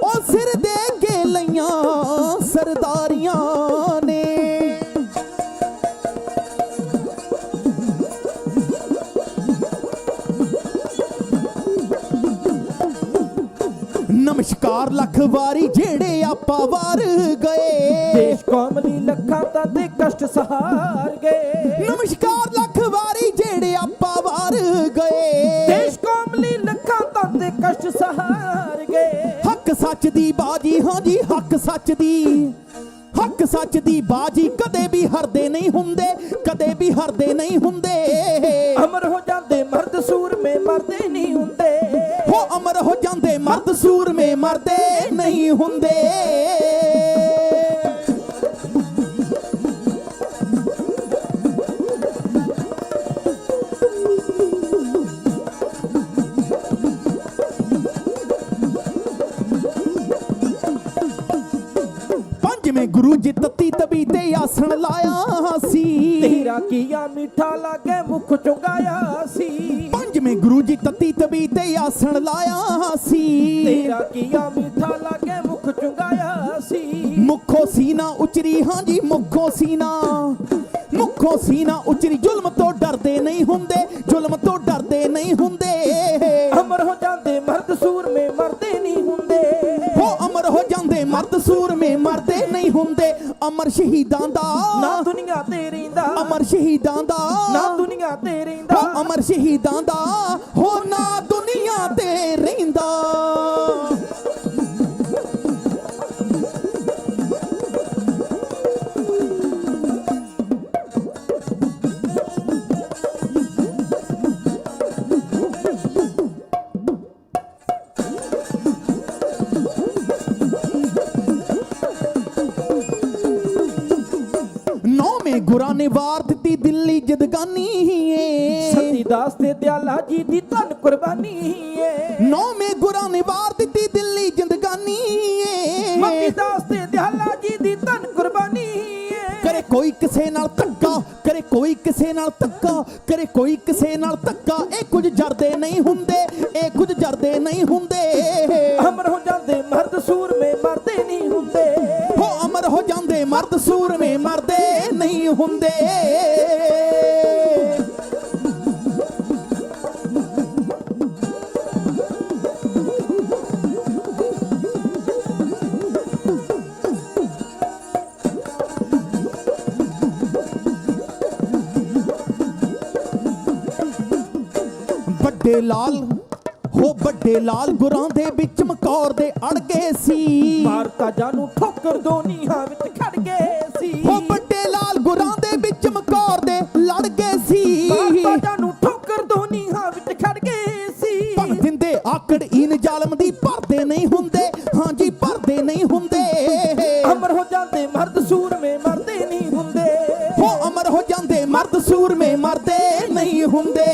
S9: ਉਹ ਸਿਰ ਦੇ ਕੇ ਲਈਆਂ ਸਰਦਾਰੀਆਂ ਨੇ। ਨਮਸਕਾਰ ਲੱਖ ਵਾਰੀ ਜਿਹੜੇ ਆਪਾਂ ਵਾਰ ਗਏ
S8: ਦੇਸ਼ ਕੌਮ ਲਈ ਲੱਖਾਂ ਤਾਂ ਦੇ ਕਸ਼ਟ ਸਹਾਰ ਗਏ।
S9: ਨਮਸਕਾਰ ਲੱਖ ਵਾਰੀ ਜਿਹੜੇ ਆਪਾਂ ਵਾਰ ਗਏ
S8: ਦੇਸ਼ ਕੌਮ ਲਈ ਲੱਖਾਂ ਤਾਂ ਦੇ ਕਸ਼ਟ ਸਹਾਰ ਗਏ।
S9: ਹੱਕ ਸੱਚ ਦੀ ਬਾਜੀ ਹਾਂਜੀ ਹੱਕ ਸੱਚ ਦੀ ਬਾਜੀ ਕਦੇ ਵੀ ਹਾਰਦੇ ਨਹੀਂ ਹੁੰਦੇ ਕਦੇ ਵੀ ਹਾਰਦੇ ਨਹੀਂ ਹੁੰਦੇ।
S8: ਅਮਰ ਹੋ ਜਾਂਦੇ ਮਰਦ ਸੂਰਮੇ ਮਰਦੇ ਨਹੀਂ ਹੁੰਦੇ।
S9: ਹੋ ਅਮਰ ਹੋ ਜਾਂਦੇ ਮਰਦ ਸੂਰਮੇ ਮਰਦੇ ਨਹੀਂ ਹੁੰਦੇ। ਪੰਜਵੇਂ ਗੁਰੂ ਜੀ ਤਤੀ ਤਬੀ ਤੇ ਆਸਣ ਲਾਇਆ ਸੀ।
S8: ਤੇਰਾ ਕੀਆ ਮਿੱਠਾ ਲਾਗੇ ਮੁਖ ਚੁੰਗਾਇਆ ਸੀ।
S9: ਪੰਜਵੇਂ ਗੁਰੂ ਜੀ ਤਤੀ ਤਬੀ ਤੇ ਆਸਣ ਲਾਇਆ ਸੀ।
S8: ਤੇਰਾ ਕੀਆ ਮਿੱਠਾ ਲਾਗੇ ਮੁਖ ਚੁੰਗਾਇਆ ਸੀ।
S9: ਮੁਖੋਂ ਸੀਨਾ ਉਚਰੀ ਹਾਂਜੀ ਮੁਖੋਂ ਸੀਨਾ ਉਚਰੀ ਜ਼ੁਲਮ ਤੋਂ ਡਰਦੇ ਨਹੀਂ ਹੁੰਦੇ ਜ਼ੁਲਮ ਤੋਂ ਡਰਦੇ ਨਹੀਂ ਹੁੰਦੇ।
S8: ਅਮਰ ਹੋ ਜਾਂਦੇ ਮਰਦ ਸੂਰਮੇ ਮਰਦੇ ਨਹੀਂ ਹੁੰਦੇ।
S9: ਹੋ ਅਮਰ ਹੋ ਜਾਂਦੇ ਮਰਦ ਸੂਰਮੇ ਮਰਦੇ ਨਹੀਂ ਹੁੰਦੇ। ਅਮਰ ਸ਼ਹੀਦਾਂ ਦਾ
S8: ਨਾ ਦੁਨੀਆ ਤੇ ਰਹਿੰਦਾ
S9: ਅਮਰ ਸ਼ਹੀਦਾਂ ਦਾ
S8: ਨਾ ਦੁਨੀਆ ਤੇ ਰਹਿੰਦਾ।
S9: ਹੋ ਅਮਰ ਸ਼ਹੀਦਾਂ ਦਾ ਹੋ ਨਾ ਦੁਨੀਆ ਤੇ ਰਹਿੰਦਾ। ਨੌਵੇਂ ਗੁਰਾਂ ਨੇ ਵਾਰ ਦਿੱਤੀ ਦਿੱਲੀ ਜਦਗਾਨੀ ਏ।
S8: ਸਤੀਦਾਸ ਤੇ ਦਿਆਲਾ ਜੀ ਦੀ ਧਨ ਕੁਰਬਾਨੀ ਏ।
S9: ਨੌਵੇਂ ਗੁਰਾਂ ਨੇ ਵਾਰ ਦਿੱਤੀ ਦਿੱਲੀ ਜਦਗਾਨੀ ਏ।
S8: ਸਤੀਦਾਸ ਤੇ ਦਿਆਲਾ ਜੀ ਦੀ ਧਨ ਕੁਰਬਾਨੀ ਏ।
S9: ਕਰੇ ਕੋਈ ਕਿਸੇ ਨਾਲ ਧੱਕਾ, ਕਰੇ ਕੋਈ ਕਿਸੇ ਨਾਲ ਧੱਕਾ, ਕਰੇ ਕੋਈ ਕਿਸੇ ਨਾਲ ਧੱਕਾ। ਇਹ ਕੁਝ ਜਰਦੇ ਨਹੀਂ ਹੁੰਦੇ, ਇਹ ਕੁਝ ਜਰਦੇ ਨਹੀਂ ਹੁੰਦੇ।
S8: ਅਮਰ ਹੋ ਜਾਂਦੇ ਮਰਦ ਸੂਰਮੇ ਮਰਦੇ ਨਹੀਂ ਹੁੰਦੇ।
S9: ਹੋ ਅਮਰ ਹੋ ਜਾਂਦੇ ਮਰਦ ਸੂਰਮੇ ਮਰਦੇ ਨਹੀਂ ਹੁੰਦੇ। ਵੱਡੇ ਲਾਲ ਹੋ ਵੱਡੇ ਲਾਲ ਗੁਰਾਂ ਦੇ ਵਿੱਚ ਮਕੌਰ ਦੇ ਅੜ ਗਏ ਸੀ।
S8: ਮਾਰਤਾ ਜਾਨੂੰ ਠੋਕਰ ਦੋ ਨੀਹਾਂ ਵਿੱਚ ਖੜ ਗਏ ਸੀ।
S9: ਹੋ ਵੱਡੇ ਲਾਲ ਗੁਰਾਂ ਦੇ ਵਿੱਚ ਮਕੌਰ ਦੇ ਲੜ ਗਏ ਸੀ।
S8: ਮਾਰਤਾ ਜਾਨੂੰ ਠੋਕਰ ਦੋ ਨੀਹਾਂ ਵਿੱਚ ਖੜ ਗਏ ਸੀ।
S9: ਭੰਨ ਦਿੰਦੇ ਆਕੜ ਈਨ ਜ਼ਾਲਮ ਦੀ, ਭਰਦੇ ਨਹੀਂ ਹੁੰਦੇ, ਹਾਂਜੀ ਭਰਦੇ ਨਹੀਂ ਹੁੰਦੇ।
S8: ਅਮਰ ਹੋ ਜਾਂਦੇ ਮਰਦ ਸੂਰਮੇ ਮਰਦੇ ਨਹੀਂ ਹੁੰਦੇ।
S9: ਹੋ ਅਮਰ ਹੋ ਜਾਂਦੇ ਮਰਦ ਸੂਰਮੇ ਮਰਦੇ ਨਹੀਂ ਹੁੰਦੇ।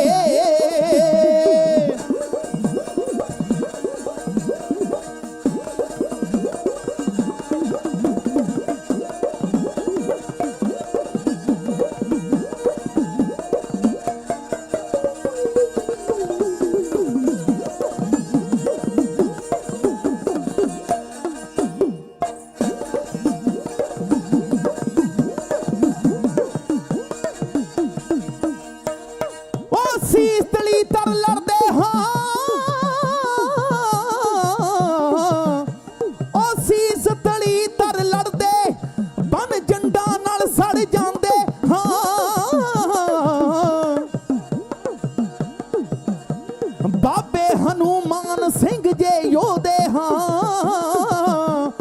S9: ਬਾਬੇ ਹਨੂਮਾਨ ਸਿੰਘ ਜੇ ਯੋਧੇ ਹਾਂ,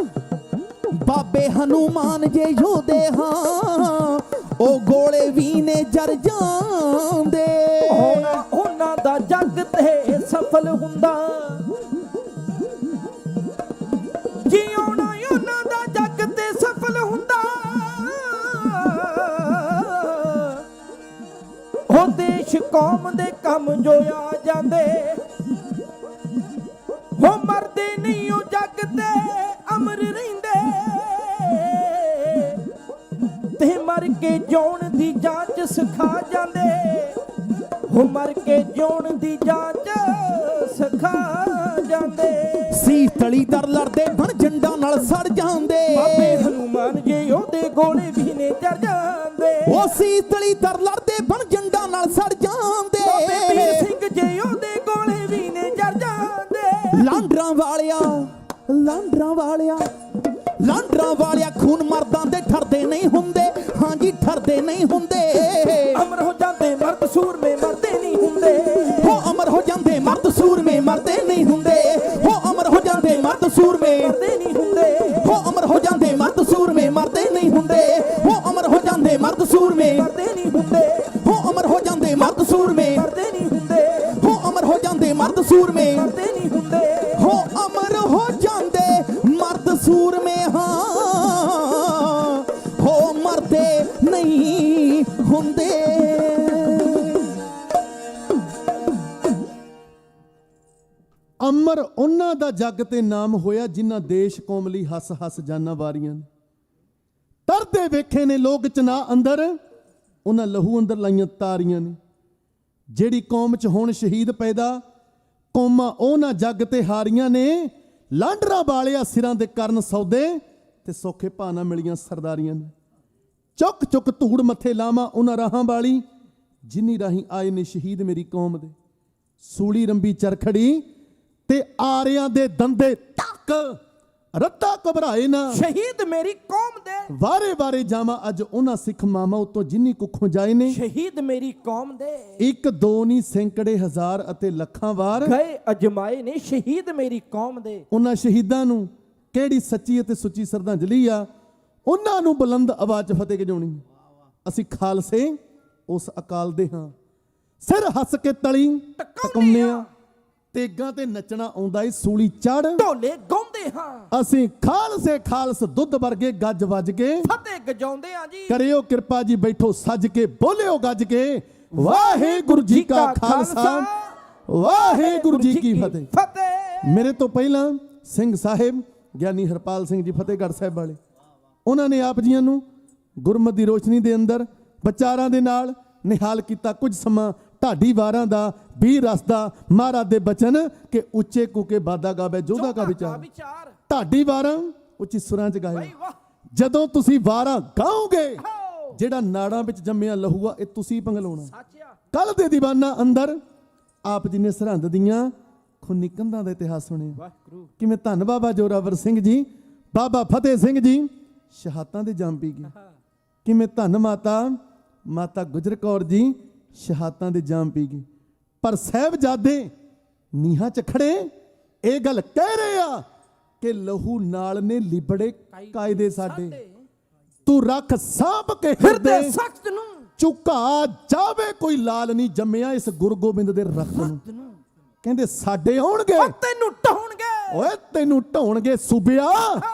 S9: ਬਾਬੇ ਹਨੂਮਾਨ ਜੇ ਯੋਧੇ ਹਾਂ। ਉਹ ਗੋਲੇ ਵੀ ਨੇ ਜਰ ਜਾਂਦੇ।
S8: ਉਹਨਾਂ ਦਾ ਜੱਗ ਤੇ ਸਫਲ ਹੁੰਦਾ। ਜਿਉਣਾ ਉਹਨਾਂ ਦਾ ਜੱਗ ਤੇ ਸਫਲ ਹੁੰਦਾ। ਉਹ ਦੇਸ਼ ਕੌਮ ਦੇ ਕੰਮ ਜੋ ਆ ਜਾਂਦੇ। ਉਹ ਮਰਦੇ ਨਹੀਂ ਉਹ ਜੱਗ ਤੇ ਅਮਰ ਰਹਿੰਦੇ। ਤੇ ਮਰ ਕੇ ਜਿਉਣ ਦੀ ਜਾਂਚ ਸਿਖਾ ਜਾਂਦੇ। ਉਹ ਮਰ ਕੇ ਜਿਉਣ ਦੀ ਜਾਂਚ ਸਿਖਾ ਜਾਂਦੇ।
S9: ਸੀ ਤਲੀ ਦਰ ਲੜਦੇ ਬਣ ਜੰਡਾਂ ਨਾਲ ਸੜ ਜਾਂਦੇ।
S8: ਬਾਬੇ ਹਨੂਮਾਨ ਜੇ ਉਹਦੇ ਗੋਲੇ ਵੀ ਨੇ ਚੜ ਜਾਂਦੇ।
S9: ਉਹ ਸੀ ਤਲੀ ਦਰ ਲੜਦੇ ਬਣ ਜੰਡਾਂ ਨਾਲ ਸੜ ਜਾਂਦੇ।
S8: ਬਾਬੇ ਵੀਰ ਸਿੰਘ ਜੇ ਉਹਦੇ ਗੋਲੇ ਵੀ ਨੇ ਚੜ ਜਾਂਦੇ।
S9: ਲਾਂਡਰਾਂ ਵਾਲਿਆ, ਲਾਂਡਰਾਂ ਵਾਲਿਆ, ਲਾਂਡਰਾਂ ਵਾਲਿਆ ਖੂਨ ਮਰਦਾਂ ਦੇ ਠਰਦੇ ਨਹੀਂ ਹੁੰਦੇ, ਹਾਂਜੀ ਠਰਦੇ ਨਹੀਂ ਹੁੰਦੇ।
S8: ਅਮਰ ਹੋ ਜਾਂਦੇ ਮਰਦ ਸੂਰਮੇ ਮਰਦੇ ਨਹੀਂ ਹੁੰਦੇ।
S9: ਹੋ ਅਮਰ ਹੋ ਜਾਂਦੇ ਮਰਦ ਸੂਰਮੇ ਮਰਦੇ ਨਹੀਂ ਹੁੰਦੇ। ਹੋ ਅਮਰ ਹੋ ਜਾਂਦੇ ਮਰਦ ਸੂਰਮੇ
S8: ਮਰਦੇ ਨਹੀਂ ਹੁੰਦੇ।
S9: ਹੋ ਅਮਰ ਹੋ ਜਾਂਦੇ ਮਰਦ ਸੂਰਮੇ ਮਰਦੇ ਨਹੀਂ ਹੁੰਦੇ। ਹੋ ਅਮਰ ਹੋ ਜਾਂਦੇ ਮਰਦ ਸੂਰਮੇ
S8: ਮਰਦੇ ਨਹੀਂ ਹੁੰਦੇ।
S9: ਹੋ ਅਮਰ ਹੋ ਜਾਂਦੇ ਮਰਦ ਸੂਰਮੇ
S8: ਮਰਦੇ ਨਹੀਂ ਹੁੰਦੇ।
S9: ਹੋ ਅਮਰ ਹੋ ਜਾਂਦੇ ਮਰਦ ਸੂਰਮੇ
S8: ਮਰਦੇ ਨਹੀਂ ਹੁੰਦੇ।
S9: ਹੋ ਅਮਰ ਹੋ ਜਾਂਦੇ ਮਰਦ ਸੂਰਮੇ ਹਾਂ। ਹੋ ਮਰਦੇ ਨਹੀਂ ਹੁੰਦੇ।
S10: ਅਮਰ ਉਹਨਾਂ ਦਾ ਜੱਗ ਤੇ ਨਾਮ ਹੋਇਆ ਜਿਨ੍ਹਾਂ ਦੇਸ਼ ਕੌਮ ਲਈ ਹੱਸ ਹੱਸ ਜਾਨਾਂ ਵਾਰੀਆਂ ਨੇ। ਤਰਦੇ ਵੇਖੇ ਨੇ ਲੋਕ ਚਨਾ ਅੰਦਰ, ਉਹਨਾਂ ਲਹੂ ਅੰਦਰ ਲਾਈਆਂ ਤਾਰੀਆਂ ਨੇ। ਜਿਹੜੀ ਕੌਮ 'ਚ ਹੁਣ ਸ਼ਹੀਦ ਪੈਦਾ, ਕੌਮਾਂ ਉਹਨਾਂ ਜੱਗ ਤੇ ਹਾਰੀਆਂ ਨੇ। ਲਾਂਡਰਾਂ ਵਾਲਿਆ ਸਿਰਾਂ ਦੇ ਕਰਨ ਸੌਦੇ, ਤੇ ਸੌਖੇ ਭਾਅ ਨਾਲ ਮਿਲੀਆਂ ਸਰਦਾਰੀਆਂ ਨੇ। ਚੁੱਕ ਚੁੱਕ ਧੂੜ ਮੱਥੇ ਲਾਵਾਂ ਉਹਨਾਂ ਰਾਹਾਂ ਵਾਲੀ, ਜਿੰਨੀ ਰਾਹੀਂ ਆਏ ਨੇ ਸ਼ਹੀਦ ਮੇਰੀ ਕੌਮ ਦੇ। ਸੂਲੀ ਰੰਬੀ ਚਰਖੜੀ ਤੇ ਆਰਿਆਂ ਦੇ ਦੰਦੇ ਟੱਕ, ਰੱਤਾ ਘਬਰਾਏ ਨਾ
S8: ਸ਼ਹੀਦ ਮੇਰੀ ਕੌਮ ਦੇ।
S10: ਵਾਰੇ ਵਾਰੇ ਜਾਵਾਂ ਅੱਜ ਉਹਨਾਂ ਸਿੱਖ ਮਾਮਾ ਉਤੋਂ ਜਿੰਨੀ ਕੁੱਖੋਂ ਜਾਏ ਨੇ।
S8: ਸ਼ਹੀਦ ਮੇਰੀ ਕੌਮ ਦੇ।
S10: ਇੱਕ ਦੋ ਨਹੀਂ ਸੈਂਕੜੇ ਹਜ਼ਾਰ ਅਤੇ ਲੱਖਾਂ ਵਾਰ
S8: ਗਏ ਅਜਮਾਏ ਨੇ ਸ਼ਹੀਦ ਮੇਰੀ ਕੌਮ ਦੇ।
S10: ਉਹਨਾਂ ਸ਼ਹੀਦਾਂ ਨੂੰ ਕਿਹੜੀ ਸੱਚੀ ਅਤੇ ਸੁੱਚੀ ਸ਼ਰਧਾਂਜਲੀ ਆ। ਉਹਨਾਂ ਨੂੰ ਬੁਲੰਦ ਆਵਾਜ਼ 'ਚ ਫਤਿਹ ਗਜਾਉਣੀ। ਅਸੀਂ ਖਾਲਸੇ ਉਸ ਅਕਾਲ ਦੇ ਹਾਂ, ਸਿਰ ਹੱਸ ਕੇ ਤਲੀ ਟਕਾਉਂਦੇ ਆ। ਤੇਗਾਂ ਤੇ ਨੱਚਣਾ ਆਉਂਦਾ ਏ ਸੂਲੀ ਚੜ,
S8: ਢੋਲੇ ਗਾਉਂਦੇ ਹਾਂ।
S10: ਅਸੀਂ ਖਾਲਸੇ ਖਾਲਸ ਦੁੱਧ ਵਰਗੇ ਗੱਜ ਵੱਜ ਕੇ
S8: ਫਤਿਹ ਗਜਾਉਂਦੇ ਆ ਜੀ।
S10: ਕਰਿਓ ਕਿਰਪਾ ਜੀ ਬੈਠੋ ਸੱਜ ਕੇ, ਬੋਲਿਓ ਗੱਜ ਕੇ ਵਾਹਿਗੁਰੂ ਜੀ ਕਾ ਖਾਲਸਾ ਵਾਹਿਗੁਰੂ ਜੀ ਕੀ ਫਤਿਹ।
S8: ਫਤਿਹ।
S10: ਮੇਰੇ ਤੋਂ ਪਹਿਲਾਂ ਸਿੰਘ ਸਾਹਿਬ ਗਿਆਨੀ ਹਰਪਾਲ ਸਿੰਘ ਜੀ ਫਤਿਹਗੜ੍ਹ ਸਾਹਿਬ ਵਾਲੇ, ਉਹਨਾਂ ਨੇ ਆਪ ਜੀਆਂ ਨੂੰ ਗੁਰਮਤਿ ਦੀ ਰੋਸ਼ਨੀ ਦੇ ਅੰਦਰ ਵਿਚਾਰਾਂ ਦੇ ਨਾਲ ਨਿਹਾਲ ਕੀਤਾ ਕੁਝ ਸਮਾਂ ਢਾਡੀ ਵਾਰਾਂ ਦਾ, ਵੀਰ ਰਸ ਦਾ, ਮਹਾਰਾਜ ਦੇ ਬਚਨ ਕਿ ਉੱਚੇ ਕੂਕੇ ਬਾਦਾ ਗਾਵੇ ਜੋਧਾ ਕਾ ਵਿਚਾਰ। ਢਾਡੀ ਵਾਰਾਂ ਉੱਚੀ ਸੁਰਾਂ 'ਚ ਗਾਇਆ। ਜਦੋਂ ਤੁਸੀਂ ਵਾਰਾਂ ਗਾਓਗੇ, ਜਿਹੜਾ ਨਾੜਾਂ ਵਿੱਚ ਜੰਮਿਆ ਲਹੂ ਆ ਇਹ ਤੁਸੀਂ ਪੰਗਲਾਉਣਾ। ਕੱਲ ਦੇ ਦੀਵਾਨਾ ਅੰਦਰ ਆਪ ਜੀ ਨੇ ਸਰਹੰਦ ਦੀਆਂ ਖੂਨੀ ਕੰਧਾਂ ਦਾ ਇਤਿਹਾਸ ਸੁਣਿਆ, ਕਿਵੇਂ ਧੰਨ ਬਾਬਾ ਜੋਰਾਵਰ ਸਿੰਘ ਜੀ, ਬਾਬਾ ਫਤਿਹ ਸਿੰਘ ਜੀ ਸ਼ਹਾਦਤਾਂ ਦੇ ਜਾਮ ਪੀ ਗਏ, ਕਿਵੇਂ ਧੰਨ ਮਾਤਾ ਗੁਜਰ ਕੌਰ ਜੀ ਸ਼ਹਾਦਤਾਂ ਦੇ ਜਾਮ ਪੀ ਗਏ। ਪਰ ਸਾਹਿਬਜ਼ਾਦੇ ਨੀਹਾਂ 'ਚ ਖੜੇ ਇਹ ਗੱਲ ਕਹਿ ਰਹੇ ਆ ਕਿ ਲਹੂ ਨਾਲ ਨੇ ਲਿਬੜੇ ਕਾਇਦੇ ਸਾਡੇ, ਤੂੰ ਰੱਖ ਸਾਂਭ ਕੇ ਹਿਰਦੇ
S8: ਸਖਤ ਨੂੰ,
S10: ਝੁਕਾ ਜਾਵੇ ਕੋਈ ਲਾਲ ਨਹੀਂ ਜੰਮਿਆ ਇਸ ਗੁਰੂ ਗੋਬਿੰਦ ਦੇ ਰਖਤ ਨੂੰ। ਕਹਿੰਦੇ ਸਾਡੇ ਆਉਣਗੇ
S8: ਤੈਨੂੰ ਢਾਉਣਗੇ,
S10: ਓਏ ਤੈਨੂੰ ਢਾਉਣਗੇ ਸੂਬਿਆ,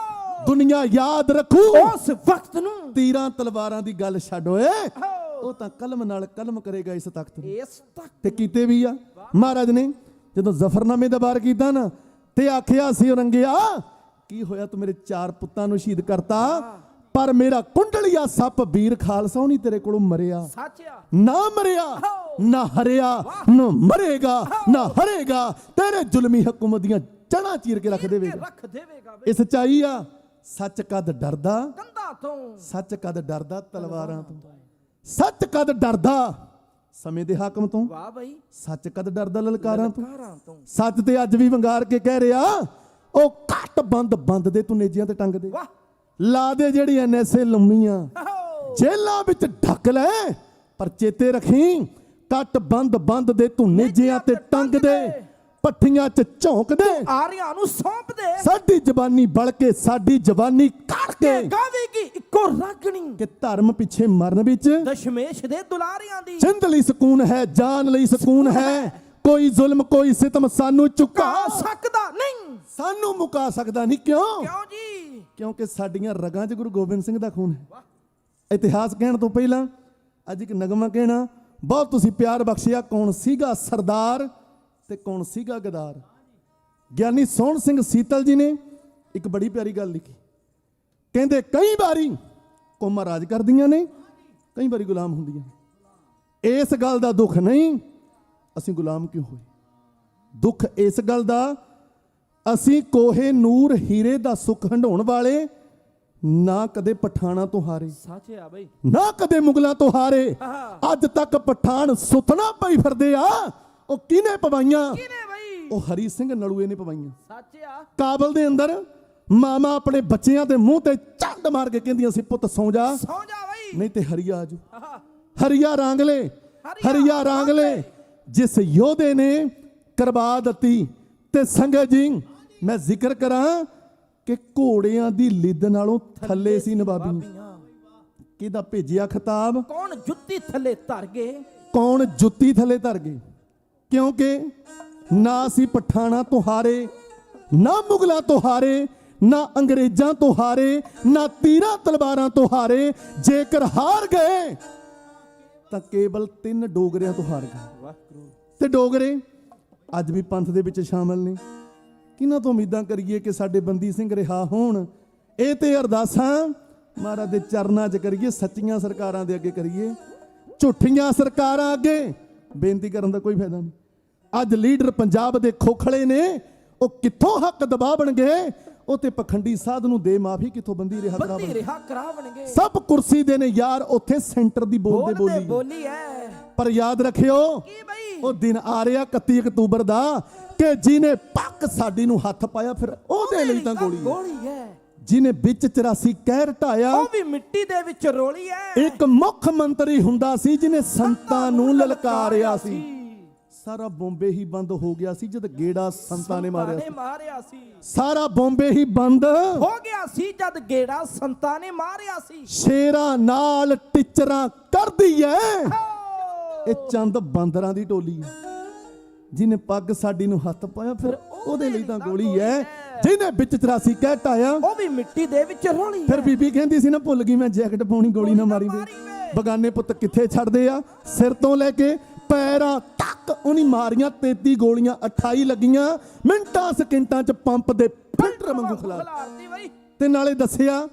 S10: ਦੁਨੀਆ ਯਾਦ ਰੱਖੂ
S8: ਉਸ ਵਕਤ ਨੂੰ।
S10: ਤੀਰਾਂ ਤਲਵਾਰਾਂ ਦੀ ਗੱਲ ਛੱਡ ਓਏ, ਉਹ ਤਾਂ ਕਲਮ ਨਾਲ ਕਲਮ ਕਰੇਗਾ ਇਸ ਤਖਤ ਨੂੰ। ਤੇ ਕੀਤੇ ਵੀ ਆ ਮਹਾਰਾਜ ਨੇ। ਜਦੋਂ ਜ਼ਫਰਨਾਮੇ ਦਾ ਵਾਰ ਕੀਤਾ ਨਾ ਤੇ ਆਖਿਆ ਸੀ ਔਰੰਗਿਆ ਕੀ ਹੋਇਆ, ਤੂੰ ਮੇਰੇ 4 ਪੁੱਤਾਂ ਨੂੰ ਸ਼ਹੀਦ ਕਰਤਾ, ਪਰ ਮੇਰਾ ਕੁੰਡਲੀਆ ਸੱਪ ਵੀਰ ਖਾਲਸਾ ਉਹ ਨਹੀਂ ਤੇਰੇ ਕੋਲੋਂ ਮਰਿਆ। ਨਾ ਮਰਿਆ, ਨਾ ਹਰਿਆ, ਨਾ ਮਰੇਗਾ, ਨਾ ਹਰੇਗਾ, ਤੇਰੇ ਜ਼ੁਲਮੀ ਹਕੂਮਤ ਦੀਆਂ ਜੜ੍ਹਾਂ ਚੀਰ ਕੇ ਰੱਖ ਦੇਵੇਗਾ। ਇਹ ਸੱਚਾਈ ਆ। ਸੱਚ ਕਦ ਡਰਦਾ
S8: ਕੰਧਾਂ ਤੋਂ,
S10: ਸੱਚ ਕਦ ਡਰਦਾ ਤਲਵਾਰਾਂ ਤੋਂ, ਸੱਚ ਕਦ ਡਰਦਾ ਸਮੇਂ ਦੇ ਹਾਕਮ ਤੋਂ,
S8: ਵਾਹ ਬਈ,
S10: ਸੱਚ ਕਦ ਡਰਦਾ ਲਲਕਾਰਾਂ ਤੋਂ। ਸੱਚ ਤੇ ਅੱਜ ਵੀ ਵੰਗਾਰ ਕੇ ਕਹਿ ਰਿਹਾ, ਉਹ ਘੱਟ ਬੰਦ ਦੇ ਤੂੰ ਨੇਜਿਆਂ ਤੇ ਟੰਗ ਦੇ, ਲਾ ਦੇ ਜਿਹੜੀ ਐਨਐਸਏ ਲੰਮੀਆਂ ਜੇਲਾਂ ਵਿੱਚ ਢੱਕ ਲੈ, ਪਰ ਚੇਤੇ ਰੱਖੀ ਕੱਟ ਬੰਦ ਦੇ ਤੂੰ ਨੇਜਿਆਂ ਤੇ ਟੰਗ ਦੇ, ਪੱਠੀਆਂ 'ਚ ਝੋਂਕ ਦੇ,
S8: ਆਰਿਆਂ ਨੂੰ ਸੌਂਪ ਦੇ,
S10: ਸਾਡੀ ਜ਼ਬਾਨੀ ਬਲ ਕੇ ਸਾਡੀ ਜਵਾਨੀ ਕੱਢ ਕੇ
S8: ਗਾਵੇਗੀ ਇੱਕੋ ਰਾਗਣੀ,
S10: ਕਿ ਧਰਮ ਪਿੱਛੇ ਮਰਨ ਵਿੱਚ
S8: ਦਸ਼ਮੇਸ਼ ਦੇ ਦੁਲਾਰਿਆਂ ਦੀ
S10: ਜਿੰਦ ਲਈ ਸਕੂਨ ਹੈ, ਜਾਨ ਲਈ ਸਕੂਨ ਹੈ, ਕੋਈ ਜ਼ੁਲਮ ਕੋਈ ਸਿਤਮ ਸਾਨੂੰ ਝੁਕਾ
S8: ਸਕਦਾ ਨਹੀਂ,
S10: ਸਾਨੂੰ ਮੁਕਾ ਸਕਦਾ ਨਹੀਂ। ਕਿਉਂ
S8: ਜੀ?
S10: ਕਿਉਂਕਿ ਸਾਡੀਆਂ ਰਗਾਂ 'ਚ ਗੁਰੂ ਗੋਬਿੰਦ ਸਿੰਘ ਦਾ ਖੂਨ ਹੈ। ਇਤਿਹਾਸ ਕਹਿਣ ਤੋਂ ਪਹਿਲਾਂ ਅੱਜ ਇੱਕ ਨਗਮਾ ਕਹਿਣਾ, ਬਹੁਤ ਤੁਸੀਂ ਪਿਆਰ ਬਖਸ਼ਿਆ। ਕੌਣ ਸੀਗਾ ਸਰਦਾਰ ਤੇ ਕੌਣ ਸੀਗਾ ਗਦਾਰ। ਗਿਆਨੀ ਸੋਹਣ ਸਿੰਘ ਸੀਤਲ ਜੀ ਨੇ ਇੱਕ ਬੜੀ ਪਿਆਰੀ ਗੱਲ ਲਿਖੀ, ਕਹਿੰਦੇ ਕਈ ਵਾਰੀ ਕੌਮਾਂ ਰਾਜ ਕਰਦੀਆਂ ਨੇ, ਕਈ ਵਾਰੀ ਗੁਲਾਮ ਹੁੰਦੀਆਂ ਨੇ। ਇਸ ਗੱਲ ਦਾ ਦੁੱਖ ਨਹੀਂ ਅਸੀਂ ਗੁਲਾਮ ਕਿਉਂ ਹੋਏ, ਦੁੱਖ ਇਸ ਗੱਲ ਦਾ ਅਸੀਂ ਕੋਹੇ ਨੂਰ ਹੀਰੇ ਦਾ ਸੁੱਖ ਹੰਢਾਉਣ ਵਾਲੇ ਨਾ ਕਦੇ ਪਠਾਣਾ ਤੋਂ ਹਾਰੇ,
S8: ਸੱਚ ਆ ਬਈ,
S10: ਨਾ ਕਦੇ ਮੁਗਲਾਂ ਤੋਂ ਹਾਰੇ। ਅੱਜ ਤੱਕ ਪਠਾਨ ਸੁੱਤਣਾ ਪਈ ਫਿਰਦੇ ਆ, ਉਹ ਕਿਹਨੇ ਪਵਾਈਆਂ? ਉਹ ਹਰੀ ਸਿੰਘ ਨਲੂਏ ਨੇ ਪਵਾਈਆਂ।
S8: ਸੱਚ ਆ।
S10: ਕਾਬਲ ਦੇ ਅੰਦਰ ਮਾਮਾ ਆਪਣੇ ਬੱਚਿਆਂ ਦੇ ਮੂੰਹ ਤੇ ਝੰਡ ਮਾਰ ਕੇ ਕਹਿੰਦੀਆਂ ਸੀ, ਪੁੱਤ ਸੌਂ ਜਾ
S8: ਬਈ,
S10: ਨਹੀਂ ਤੇ ਹਰੀਆ ਆਜੂ। ਹਰੀਆ ਰਾਂਗਲੇ ਜਿਸ ਯੋਧੇ ਨੇ ਕਰਵਾ ਦਿੱਤੀ। ਤੇ ਸੰਗਤ ਜੀ ਮੈਂ ਜ਼ਿਕਰ ਕਰਾਂ ਕਿ ਘੋੜਿਆਂ ਦੀ ਲਿੱਦ ਨਾਲੋਂ ਥੱਲੇ ਸੀ ਨਵਾਬੀ। ਕਿਹਦਾ ਭੇਜਿਆ ਖਿਤਾਬ?
S8: ਕੌਣ ਜੁੱਤੀ ਥੱਲੇ ਧਰ ਗਏ,
S10: ਕੌਣ ਜੁੱਤੀ ਥੱਲੇ ਧਰ ਗਏ। ਕਿਉਂਕਿ ਨਾ ਅਸੀਂ ਪਠਾਣਾ ਤੋਂ ਹਾਰੇ, ਨਾ ਮੁਗਲਾਂ ਤੋਂ ਹਾਰੇ, ਨਾ ਅੰਗਰੇਜ਼ਾਂ ਤੋਂ ਹਾਰੇ, ਨਾ ਤੀਰਾਂ ਤਲਵਾਰਾਂ ਤੋਂ ਹਾਰੇ। ਜੇਕਰ ਹਾਰ ਗਏ ਤਾਂ ਕੇਵਲ 3 ਡੋਗਰਿਆਂ ਤੋਂ ਹਾਰ ਗਏ। ਤੇ ਡੋਗਰੇ ਅੱਜ ਵੀ ਪੰਥ ਦੇ ਵਿੱਚ ਸ਼ਾਮਲ ਨੇ। ਕਿਹਨਾਂ ਤੋਂ ਉਮੀਦਾਂ ਕਰੀਏ ਕਿ ਸਾਡੇ ਬੰਦੀ ਸਿੰਘ ਰਿਹਾ ਹੋਣ? ਇਹ ਤੇ ਅਰਦਾਸਾਂ ਮਹਾਰਾਜ ਦੇ ਚਰਨਾਂ 'ਚ ਕਰੀਏ, ਸੱਚੀਆਂ ਸਰਕਾਰਾਂ ਦੇ ਅੱਗੇ ਕਰੀਏ। ਝੂਠੀਆਂ ਸਰਕਾਰਾਂ ਅੱਗੇ ਬੇਨਤੀ ਕਰਨ ਦਾ ਕੋਈ ਫਾਇਦਾ ਨਹੀਂ। ਅੱਜ ਲੀਡਰ ਪੰਜਾਬ ਦੇ ਖੋਖਲੇ ਨੇ, ਉਹ ਕਿੱਥੋਂ ਹੱਕ ਦਬਾਵਣਗੇ? ਉਹ ਤੇ ਪਖੰਡੀ ਸਾਧ ਨੂੰ ਦੇ ਮਾਫੀ ਕਿੱਥੋਂ ਬੰਦੀ ਰਿਹਾ ਕਰਾਵਣਗੇ? ਸਭ ਕੁਰਸੀ ਦੇ ਨੇ ਯਾਰ, ਉੱਥੇ ਸੈਂਟਰ ਦੀ ਬੋਲੀ
S8: ਹੈ।
S10: ਪਰ ਯਾਦ ਰੱਖਿਓ ਉਹ ਦਿਨ ਆ ਰਿਹਾ 31 ਅਕਤੂਬਰ ਦਾ ਕਿ ਜਿਹਨੇ ਪੱਕ ਸਾਡੀ ਨੂੰ ਹੱਥ ਪਾਇਆ ਫਿਰ ਉਹਦੇ ਲਈ ਤਾਂ ਗੋਲੀ ਹੈ। ਜਿਹਨੇ ਵਿੱਚ 84 ਕਹਿਰ ਢਾਇਆ
S8: ਉਹ ਵੀ ਮਿੱਟੀ ਦੇ ਵਿੱਚ ਰੋਲੀ ਹੈ।
S10: ਇੱਕ ਮੁੱਖ ਮੰਤਰੀ ਹੁੰਦਾ ਸੀ ਜਿਹਨੇ ਸੰਤਾਂ ਨੂੰ ਲਲਕਾਰਿਆ ਸੀ। ਸਾਰਾ ਬੰਬੇ ਹੀ ਬੰਦ ਹੋ ਗਿਆ ਸੀ ਜਦ ਗੇੜਾ ਸੰਤਾਂ ਨੇ ਮਾਰਿਆ ਸੀ। ਸਾਰਾ ਬੰਬੇ ਹੀ ਬੰਦ
S8: ਹੋ ਗਿਆ ਸੀ ਜਦ ਗੇੜਾ ਸੰਤਾਂ ਨੇ ਮਾਰਿਆ ਸੀ।
S10: ਸ਼ੇਰਾਂ ਨਾਲ ਟਿਚਰਾਂ ਕਰਦੀ ਐ ਇਹ ਚੰਦ ਬਾਂਦਰਾਂ ਦੀ ਟੋਲੀ ਹੈ। ਜਿਹਨੇ ਪੱਗ ਸਾਡੀ ਨੂੰ ਹੱਥ ਪਾਇਆ ਫਿਰ ਉਹਦੇ ਲਈ ਤਾਂ ਗੋਲੀ ਹੈ। ਜਿਹਨੇ ਵਿੱਚ 84 ਕਹਿ ਢਾਇਆ
S8: ਉਹ ਵੀ ਮਿੱਟੀ ਦੇ ਵਿੱਚ ਰੋਲੀ।
S10: ਫਿਰ ਬੀਬੀ ਕਹਿੰਦੀ ਸੀ ਨਾ, ਭੁੱਲ ਗਈ ਮੈਂ ਜੈਕਟ ਪਾਉਣੀ, ਗੋਲੀ ਨਾ ਮਾਰੀ ਵੇ। ਬਗਾਨੇ ਪੁੱਤ ਕਿੱਥੇ ਛੱਡਦੇ ਆ? ਸਿਰ ਤੋਂ ਲੈ ਕੇ ਪੈਰਾਂ ਤੱਕ ਉਹਨੀ ਮਾਰੀਆਂ 33 ਗੋਲੀਆਂ, 28 ਲੱਗੀਆਂ ਮਿੰਟਾਂ ਸਕਿੰਟਾਂ 'ਚ ਪੰਪ ਦੇ ਫਿਲਟਰ ਵਾਂਗੂ ਖਿਲਾਰ। ਤੇ ਨਾਲੇ ਦੱਸਿਆ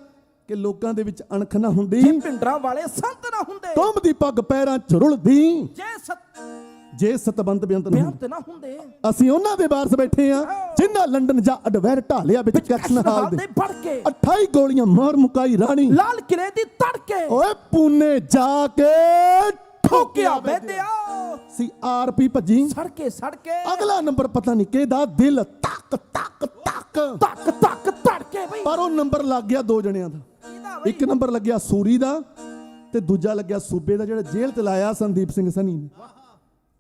S10: ਕਿ ਲੋਕਾਂ ਦੇ ਵਿੱਚ ਅਣਖ ਨਾ ਹੁੰਦੀ,
S8: ਜੇ ਪਿੰਡਰਾਂ ਵਾਲੇ ਸੰਤ ਨਾ ਹੁੰਦੇ,
S10: ਕੌਮ ਦੀ ਪੱਗ ਪੈਰਾਂ 'ਚ ਰੁਲਦੀ,
S8: ਜੇ
S10: ਜੇ ਸਤਬੰਦ ਬੇਅੰਤ
S8: ਬੇਅੰਤ ਨਾ ਹੁੰਦੇ।
S10: ਅਸੀਂ ਉਹਨਾਂ ਦੇ ਵਾਰਸ ਬੈਠੇ ਆ ਜਿਨ੍ਹਾਂ ਲੰਡਨ ਜਾਂ ਅਡਵੈਰ ਢਾਲਿਆ ਵਿੱਚ ਕੈਕਸ਼ਨ ਹਾਲ ਦੇ
S8: ਪੜ ਕੇ
S10: 28 ਗੋਲੀਆਂ ਮਾਰ ਮੁਕਾਈ ਰਾਣੀ
S8: ਲਾਲ ਕਿਲੇ ਦੀ ਤੜਕੇ,
S10: ਓਏ ਪੂਨੇ ਜਾ ਕੇ
S8: ਠੋਕਿਆ ਬੈਦਿਆ
S10: ਸੀ ਆਰਪੀ ਭੱਜੀ
S8: ਸੜਕੇ
S10: ਅਗਲਾ ਨੰਬਰ ਪਤਾ ਨਹੀਂ ਕਿਹਦਾ, ਦਿਲ ਤੱਕ ਤੱਕ ਤੱਕ
S8: ਤੱਕ ਤੱਕ ਤੜਕੇ ਬਈ।
S10: ਪਰ ਉਹ ਨੰਬਰ ਲੱਗ ਗਿਆ ਦੋ ਜਣਿਆਂ ਦਾ, ਇੱਕ ਨੰਬਰ ਲੱਗਿਆ ਸੂਰੀ ਦਾ ਤੇ ਦੂਜਾ ਲੱਗਿਆ ਸੂਬੇ ਦਾ, ਜਿਹੜਾ ਜੇਲ੍ਹ ਤੇ ਲਾਇਆ ਸੰਦੀਪ ਸਿੰਘ ਸਨੀ ਨੇ।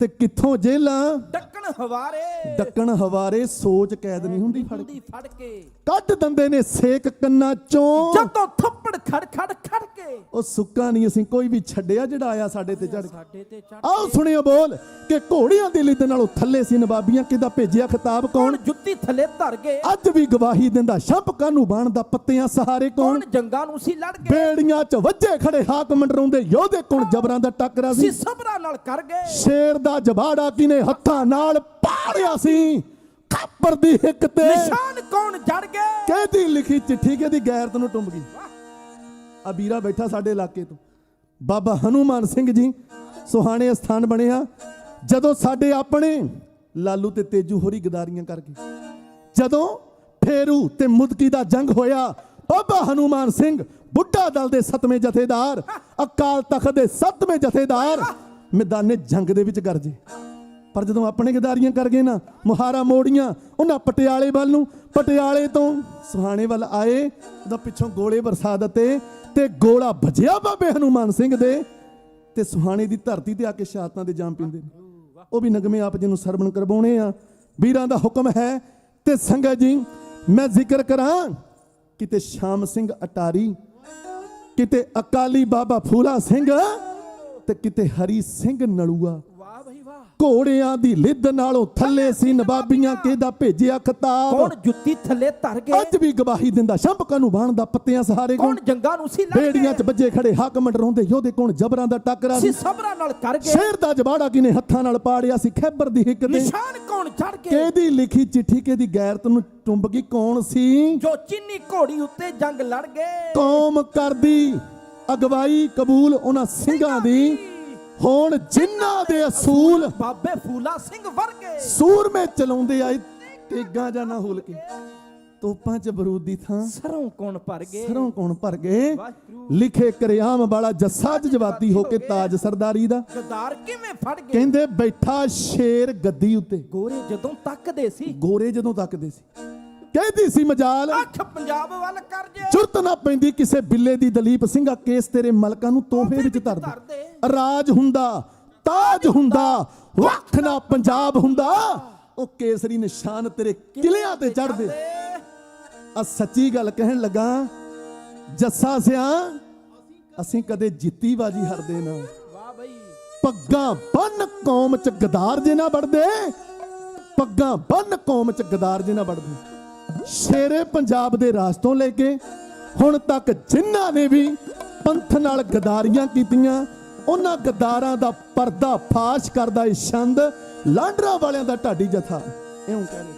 S10: ਤੇ ਕਿੱਥੋਂ ਜੇਲਾਂ ਡੱਕਣ ਹਵਾਰੇ ਸੋਚ ਕੈਦ ਨਹੀਂ ਹੁੰਦੀ ਫੜ ਕੇ ਕੱਢ ਦਿੰਦੇ ਨੇ ਸੇਕ ਕੰਨਾਂ ਚੋਂ
S8: ਜਦੋਂ ਥੱਪੜ ਖੜ ਕੇ।
S10: ਉਹ ਸੁੱਕਾ ਨਹੀਂ ਅਸੀਂ ਕੋਈ ਵੀ ਛੱਡਿਆ ਜਿਹੜਾ ਆਇਆ ਸਾਡੇ ਤੇ ਚੜ ਕੇ। ਆਓ ਸੁਣਿਓ ਬੋਲ ਕਿ ਘੋੜਿਆਂ ਦੀ ਲਿੱਦ ਨਾਲੋਂ ਥੱਲੇ ਸੀ ਨਵਾਬੀਆਂ, ਕਿਹਦਾ ਭੇਜਿਆ ਖਿਤਾਬ ਕੌਣ,
S8: ਜੁੱਤੀ ਥੱਲੇ ਧਰ ਗਏ,
S10: ਅੱਜ ਵੀ ਗਵਾਹੀ ਦਿੰਦਾ ਸ਼ੰਪ ਕਾਨੂੰ ਬਾਣਦਾ ਪੱਤਿਆਂ ਸਹਾਰੇ ਕੌਣ,
S8: ਜੰਗਾਂ ਨੂੰ ਸੀ ਲੜ ਗਏ,
S10: ਬੇੜੀਆਂ 'ਚ ਵੱਜੇ ਖੜੇ ਹਾਕ ਮੰਡਰਾਉਂਦੇ ਯੋਧੇ ਕੌਣ, ਜਬਰਾਂ ਦਾ ਟੱਕਰਾ ਸੀ
S8: ਸਬਰਾਂ ਨਾਲ ਕਰ ਗਏ,
S10: ਸ਼ੇਰ ਦਾ ਜਬਾੜਾ ਕਿਨੇ ਹੱਥਾਂ ਨਾਲ ਪਾੜਿਆ ਸੀ, ਖਾਪਰ ਦੀ ਹਿੱਕ ਤੇ
S8: ਨਿਸ਼ਾਨ ਕੌਣ ਜੜ ਗਏ,
S10: ਕਿਹਦੀ ਲਿਖੀ ਚਿੱਠੀ ਕਿਹਦੀ ਗੈਰਤ ਨੂੰ ਟੁੰਬ ਗਈ। ਆ ਵੀਰਾ ਬੈਠਾ ਸਾਡੇ ਇਲਾਕੇ ਤੋਂ ਬਾਬਾ ਹਨੂਮਾਨ ਸਿੰਘ ਜੀ, ਸੁਹਾਣੇ ਸਥਾਨ ਬਣਿਆ ਜਦੋਂ ਸਾਡੇ ਆਪਣੇ ਲਾਲੂ ਤੇ ਤੇਜੂ ਹੋਰੀ ਗਦਾਰੀਆਂ ਕਰਕੇ, ਜਦੋਂ ਫੇਰੂ ਤੇ ਮੁਦਕੀ ਦਾ ਜੰਗ ਹੋਇਆ, ਬਾਬਾ ਹਨੂਮਾਨ ਸਿੰਘ ਬੁੱਢਾ ਦਲ ਦੇ 7ਵੇਂ ਜਥੇਦਾਰ, ਅਕਾਲ ਤਖਤ ਦੇ 7ਵੇਂ ਜਥੇਦਾਰ ਮੈਦਾਨੇ ਜੰਗ ਦੇ ਵਿੱਚ ਗਰਜੇ। ਪਰ ਜਦੋਂ ਆਪਣੇ ਗਦਾਰੀਆਂ ਕਰ ਗਏ ਨਾ, ਮੁਹਾਰਾ ਮੋੜੀਆਂ ਉਹਨਾਂ ਪਟਿਆਲੇ ਵੱਲ ਨੂੰ, ਪਟਿਆਲੇ ਤੋਂ ਸੁਹਾਣੇ ਵੱਲ ਆਏ ਤਾਂ ਪਿੱਛੋਂ ਗੋਲੇ ਵਰਸਾ ਦਿੱਤੇ ਤੇ ਗੋਲਾ ਵੱਜਿਆ ਬਾਬੇ ਹਨੂਮਾਨ ਸਿੰਘ ਦੇ ਤੇ ਸੁਹਾਣੇ ਦੀ ਧਰਤੀ ਤੇ ਆ ਕੇ ਸ਼ਹਾਦਤਾਂ ਦੇ ਜਾਮ ਪੀਂਦੇ ਨੇ। ਉਹ ਵੀ ਨਗਮੇ ਆਪ ਜੀ ਨੂੰ ਸਰਵਣ ਕਰਵਾਉਣੇ ਆ, ਵੀਰਾਂ ਦਾ ਹੁਕਮ ਹੈ। ਤੇ ਸੰਗਤ ਜੀ ਮੈਂ ਜ਼ਿਕਰ ਕਰਾਂ, ਕਿਤੇ ਸ਼ਾਮ ਸਿੰਘ ਅਟਾਰੀ, ਕਿਤੇ ਅਕਾਲੀ ਬਾਬਾ ਫੂਲਾ ਸਿੰਘ ਤੇ ਕਿਤੇ ਹਰੀ ਸਿੰਘ ਨਲੂਆ, ਘੋੜਿਆਂ ਦੀ ਲਿੱਦ ਨਾਲੋਂ ਥੱਲੇ ਸੀ ਨਵਾਬੀਆਂ, ਕਿਹਦਾ ਭੇਜਿਆ ਖਿਤਾਬ,
S8: ਕੌਣ ਜੁੱਤੀ ਥੱਲੇ ਧਰ ਗਏ,
S10: ਅੱਜ ਵੀ ਗਵਾਹੀ ਦਿੰਦਾ ਸ਼ੰਪਕਾਂ ਨੂੰ ਬਾਣਦਾ ਪੱਤਿਆਂ ਸਹਾਰੇ
S8: ਕੌਣ, ਜੰਗਾਂ ਨੂੰ ਸੀ ਲੜ ਗਏ,
S10: ਬੇੜੀਆਂ 'ਚ ਵੱਜੇ ਖੜੇ ਹਾਕ ਮੰਡਰਾਉਂਦੇ ਯੋਧੇ ਕੌਣ, ਜਬਰਾਂ ਦਾ ਟੱਕਰਾ ਸੀ
S8: ਸਬਰਾਂ ਨਾਲ ਕਰ ਗਏ,
S10: ਸ਼ੇਰ ਦਾ ਜਬਾੜਾ ਕਿਨੇ ਹੱਥਾਂ ਨਾਲ ਪਾੜਿਆ ਸੀ, ਖੈਬਰ ਦੀ ਹਿੱਕ ਤੇ
S8: ਨਿਸ਼ਾਨ ਕੌਣ ਜੜ ਗਏ,
S10: ਕਿਹਦੀ ਲਿਖੀ ਚਿੱਠੀ ਕਿਹਦੀ ਗੈਰਤ ਨੂੰ ਟੁੰਬ ਗਈ, ਕੌਣ ਸੀ
S8: ਜੋ ਚੀਨੀ ਘੋੜੀ ਉੱਤੇ ਜੰਗ ਲੜ ਗਏ,
S10: ਕੌਮ ਕਰਦੀ ਅਗਵਾਈ ਕਬੂਲ ਉਹਨਾਂ ਸਿੰਘਾਂ ਦੀ, ਹੁਣ ਜਿਨ੍ਹਾਂ ਦੇ ਅਸੂਲ
S8: ਬਾਬੇ ਫੂਲਾ ਸਿੰਘ ਵਰਗੇ,
S10: ਸੂਰਮੇ ਚਲਾਉਂਦੇ ਆਏ ਤੇਗਾਂ ਜਾਂ ਨਾ ਹੁਲ ਕੇ, ਤੋਪਾਂ 'ਚ ਬਰੂਦ ਦੀ ਥਾਂ
S8: ਸਰੋਂ ਕੌਣ ਭਰ ਗਏ,
S10: ਸਰੋਂ ਕੌਣ ਭਰ ਗਏ, ਲਿਖੇ ਕਰਿਆਮ ਵਾਲਾ ਜੱਸਾ ਜਜ਼ਬਾਤੀ ਹੋ ਕੇ ਤਾਜ ਸਰਦਾਰੀ ਦਾ,
S8: ਗਦਾਰ ਕਿਵੇਂ ਫੜ ਗਏ,
S10: ਕਹਿੰਦੇ ਬੈਠਾ ਸ਼ੇਰ ਗੱਦੀ ਉੱਤੇ,
S8: ਗੋਰੇ ਜਦੋਂ ਤੱਕਦੇ ਸੀ,
S10: ਗੋਰੇ ਜਦੋਂ ਤੱਕਦੇ ਸੀ, ਕਹਿੰਦੀ ਸੀ ਮਜਾਲ
S8: ਅੱਖ ਪੰਜਾਬ ਵੱਲ ਕਰ ਜੇ,
S10: ਜ਼ਰੂਰਤ ਨਾ ਪੈਂਦੀ ਕਿਸੇ ਬਿੱਲੇ ਦੀ, ਦਲੀਪ ਸਿੰਘਾ ਕੇਸ ਤੇਰੇ ਮਲਕਾਂ ਨੂੰ ਤੋਹਫੇ ਵਿੱਚ ਧਰਦੇ, ਰਾਜ ਹੁੰਦਾ ਤਾਜ ਹੁੰਦਾ ਵੱਖ ਨਾ ਪੰਜਾਬ ਹੁੰਦਾ, ਉਹ ਕੇਸਰੀ ਨਿਸ਼ਾਨ ਤੇਰੇ ਕਿਲਿਆਂ ਤੇ ਚੜਦੇ। ਆ ਸੱਚੀ ਗੱਲ ਕਹਿਣ ਲੱਗਾ ਜੱਸਾ ਸਿਆ, ਅਸੀਂ ਕਦੇ ਜਿੱਤੀ ਬਾਜੀ ਹਰਦੇ ਨਾ, ਪੱਗਾਂ ਬੰਨ ਕੌਮ 'ਚ ਗਦਾਰ ਜੇ ਨਾ ਵੜਦੇ, ਪੱਗਾਂ ਬੰਨ ਕੌਮ 'ਚ ਗਦਾਰ ਜੇ ਨਾ ਵੜਦੇ। ਸ਼ੇਰੇ ਪੰਜਾਬ ਦੇ ਰਾਜ ਤੋਂ ਲੈ ਕੇ ਹੁਣ ਤੱਕ ਜਿਨ੍ਹਾਂ ਨੇ ਵੀ ਪੰਥ ਨਾਲ ਗਦਾਰੀਆਂ ਕੀਤੀਆਂ, ਉਹਨਾਂ ਗਦਾਰਾਂ ਦਾ ਪਰਦਾ ਫਾਸ਼ ਕਰਦਾ ਇਹ ਛੰਦ ਲਾਂਡਰਾ ਵਾਲਿਆਂ ਦਾ ਢਾਡੀ ਜਥਾ, ਇਉਂ ਕਹਿੰਦੇ।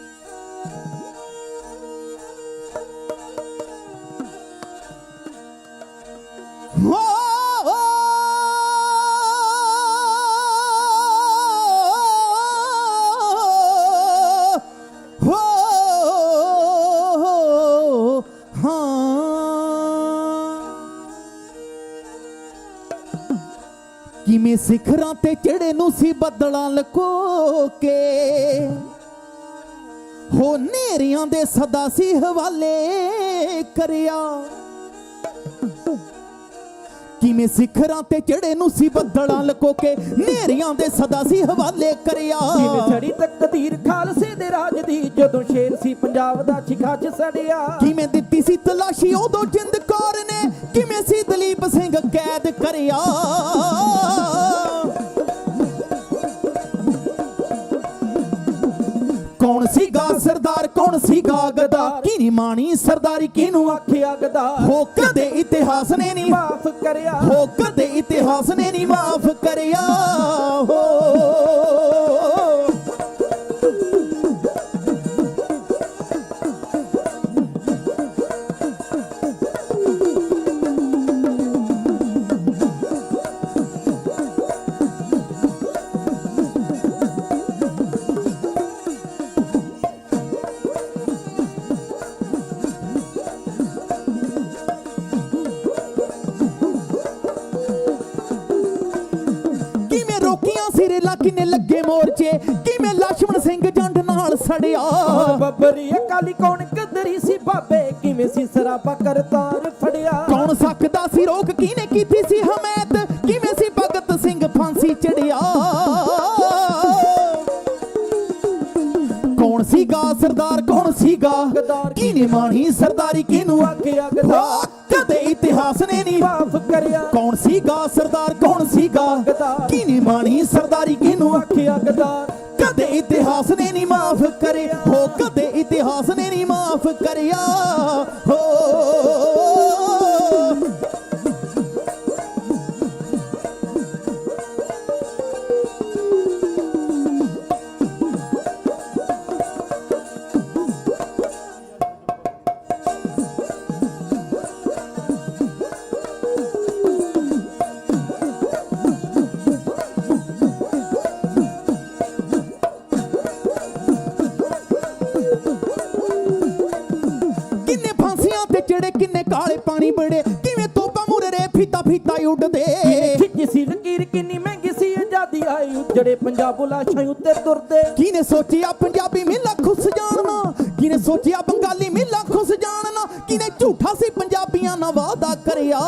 S9: ਕਿਵੇਂ ਸਿਖਰਾਂ ਤੇ ਚੜੇ ਨੂੰ ਸੀ ਬੱਦਲਾਂ ਲਕੋ ਕੇ, ਹੋ ਨੇਰਿਆਂ ਦੇ ਸਦਾ ਸੀ ਹਵਾਲੇ ਕਰਿਆ, ਕਿਵੇਂ ਸਿਖਰਾਂ ਤੇ ਚੜੇ ਨੂੰ ਸੀ ਬੱਦਲਾਂ ਲਕੋ ਕੇ, ਨੇਰਿਆਂ ਦੇ ਸਦਾ ਸੀ ਹਵਾਲੇ ਕਰਿਆ,
S8: ਕਿਵੇਂ ਛੜੀ ਤਕਦੀਰ ਖਾਲਸੇ ਦੇ ਰਾਜ ਦੀ, ਜਦੋਂ ਸ਼ੇਰ ਸੀ ਪੰਜਾਬ ਦਾ ਛਿਖਾ 'ਚ ਸੜਿਆ,
S9: ਕਿਵੇਂ ਦਿੱਤੀ ਸੀ ਤਲਾਸ਼ੀ ਉਦੋਂ ਜਿੰਦ ਕੌਰ ਨੇ, ਕਿਵੇਂ ਸੀ ਦਲੀਪ ਸਿੰਘ ਕੈਦ ਕਰਿਆ, ਕੌਣ ਸੀਗਾ ਸਰਦਾਰ ਕੌਣ ਸੀਗਾ ਗਦਾਰ, ਕੀ ਨੀ ਮਾਣੀ ਸਰਦਾਰੀ ਕਿਹਨੂੰ
S8: ਆਖਿਆ ਗਦਾਰ,
S9: ਹੋ ਕਦੇ ਇਤਿਹਾਸ ਨੇ ਨਹੀਂ
S8: ਮਾਫ ਕਰਿਆ,
S9: ਹੋ ਕਦੇ ਇਤਿਹਾਸ ਨੇ ਨਹੀਂ ਮਾਫ ਕਰਿਆ, ਹੋ ਸਿਰੇ ਲਾ ਕਿਨੇ ਲੱਗੇ ਮੋਰਚੇ, ਕਿਵੇਂ ਲక్ష్మణ ਸਿੰਘ ਜੰਡ ਨਾਲ ਸੜਿਆ।
S8: ਬੱਬਰੀ ਅਕਾਲੀ ਕੌਣ ਕਦਰੀ ਸੀ ਬਾਬੇ, ਕਿਵੇਂ ਸੀ ਸਰਾਬਾ ਕਰਤਾਰ ਫੜਿਆ।
S9: ਕੌਣ ਸਕਦਾ ਸੀ ਰੋਕ, ਕਿਨੇ ਕੀਤੀ ਸੀ ਹਮਾਇਤ, ਕਿਵੇਂ ਸੀ ਭਗਤ ਸਿੰਘ ਫਾਂਸੀ ਚੜਿਆ। ਕੌਣ ਸੀਗਾ ਸਰਦਾਰ, ਕੌਣ ਸੀਗਾ ਕਿਨੇ ਮਾਣੀ ਸਰਦਾਰੀ, ਕਿਨੂੰ
S8: ਆਖਿਆ ਗਦਾਰ,
S9: ਕਦੇ ਇਤਿਹਾਸ ਨੇ ਨਹੀਂ
S8: ਮਾਫ ਕਰਿਆ।
S9: ਕੌਣ ਸੀਗਾ ਸਰਦਾਰ, ਕੌਣ ਸੀਗਾ ਕਿਨੇ ਮਾਣੀ ਸਰਦਾਰੀ, ਕਿਨੂੰ
S8: ਆਖਿਆ ਗਦਾਰ,
S9: ਕਦੇ ਇਤਿਹਾਸ ਨੇ ਨਹੀਂ ਮਾਫ ਕਰਿਆ। ਹੋ ਕਦੇ ਇਤਿਹਾਸ ਨੇ ਨਹੀਂ ਮਾਫ ਕਰਿਆ। ਹੋ ਕਿੰਨੇ ਫਾਂਸੀਆਂ ਤੇ ਚੜੇ, ਕਿੰਨੇ ਕਾਲੇ ਪਾਣੀ ਬੜੇ, ਕਿਵੇਂ ਤੋਪਾਂ ਮੂਰੇ ਰੇ ਫੀਤਾ ਫੀਤਾ ਉੱਡਦੇ।
S8: ਕਿੰਨੀ ਸੀ ਲਕੀਰ, ਕਿੰਨੀ ਮਹਿੰਗੀ ਸੀ ਆਜ਼ਾਦੀ ਆਈ, ਜਿਹੜੇ ਪੰਜਾਬ ਲਾਸ਼ਾਂ ਉੱਤੇ ਤੁਰਦੇ।
S9: ਕਿਨੇ ਸੋਚਿਆ ਪੰਜਾਬੀ ਮੇਲਾ ਖੁੱਸ ਜਾਣਨਾ, ਕਿਨੇ ਸੋਚਿਆ ਬੰਗਾਲੀ ਮੇਲਾ ਖੁੱਸ ਜਾਣਨਾ, ਕਿਨੇ ਝੂਠਾ ਸੀ ਪੰਜਾਬੀਆਂ ਨਾਲ ਵਾਅਦਾ ਕਰਿਆ।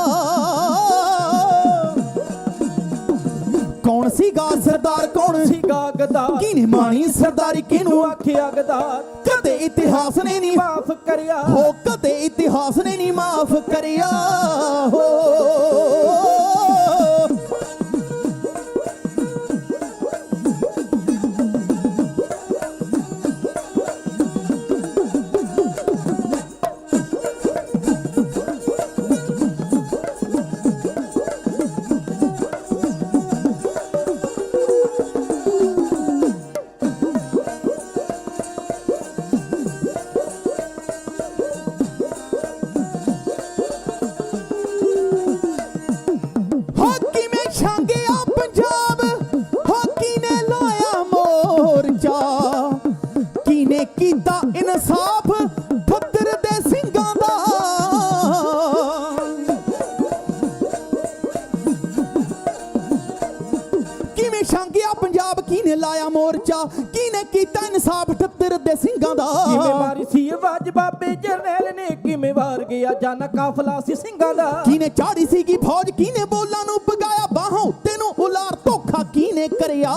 S9: ਕੌਣ ਸੀਗਾ ਸਰਦਾਰ, ਕੌਣ
S8: ਸੀਗਾ ਗਦਾਰ,
S9: ਕਿਨੇ ਮਾਣੀ ਸਰਦਾਰੀ, ਕਿਨੂੰ
S8: ਆਖਿਆ ਗਦਾਰ,
S9: ਕਦੇ ਇਤਿਹਾਸ ਨੇ ਨਹੀਂ
S8: ਮਾਫ ਕਰਿਆ।
S9: ਹੋ ਕਦੇ ਇਤਿਹਾਸ ਨੇ ਨਹੀਂ ਮਾਫ ਕਰਿਆ। ਹੋ ਕੀਤਾ ਇਨਸਾਫ ਫੱਦਰ ਦੇ ਸਿੰਘਾਂ ਦਾ। ਕਿਵੇਂ ਛਾਂਗਿਆ ਪੰਜਾਬ, ਕਿਨੇ ਲਾਇਆ ਮੋਰਚਾ, ਕਿਨੇ ਕੀਤਾ ਇਨਸਾਫ ਫੱਦਰ ਦੇ ਸਿੰਘਾਂ ਦਾ।
S8: ਕਿਵੇਂ ਮਾਰੀ ਸੀ ਆਵਾਜ਼ ਬਾਬੇ ਜਰਨੈਲ ਨੇ, ਕਿਵੇਂ ਵਾਰ ਗਿਆ ਜਾਨਾ ਕਾਫਲਾ ਸੀ ਸਿੰਘਾਂ ਦਾ।
S9: ਕਿਨੇ ਚਾੜੀ ਸੀਗੀ ਫੌਜ, ਕਿਨੇ ਬੋਲਾਂ ਨੂੰ ਪਗਾਇਆ, ਬਾਹਾਂ ਉੱਤੇ ਨੂੰ ਉਲਾਰ ਧੋਖਾ ਕਿਨੇ ਕਰਿਆ।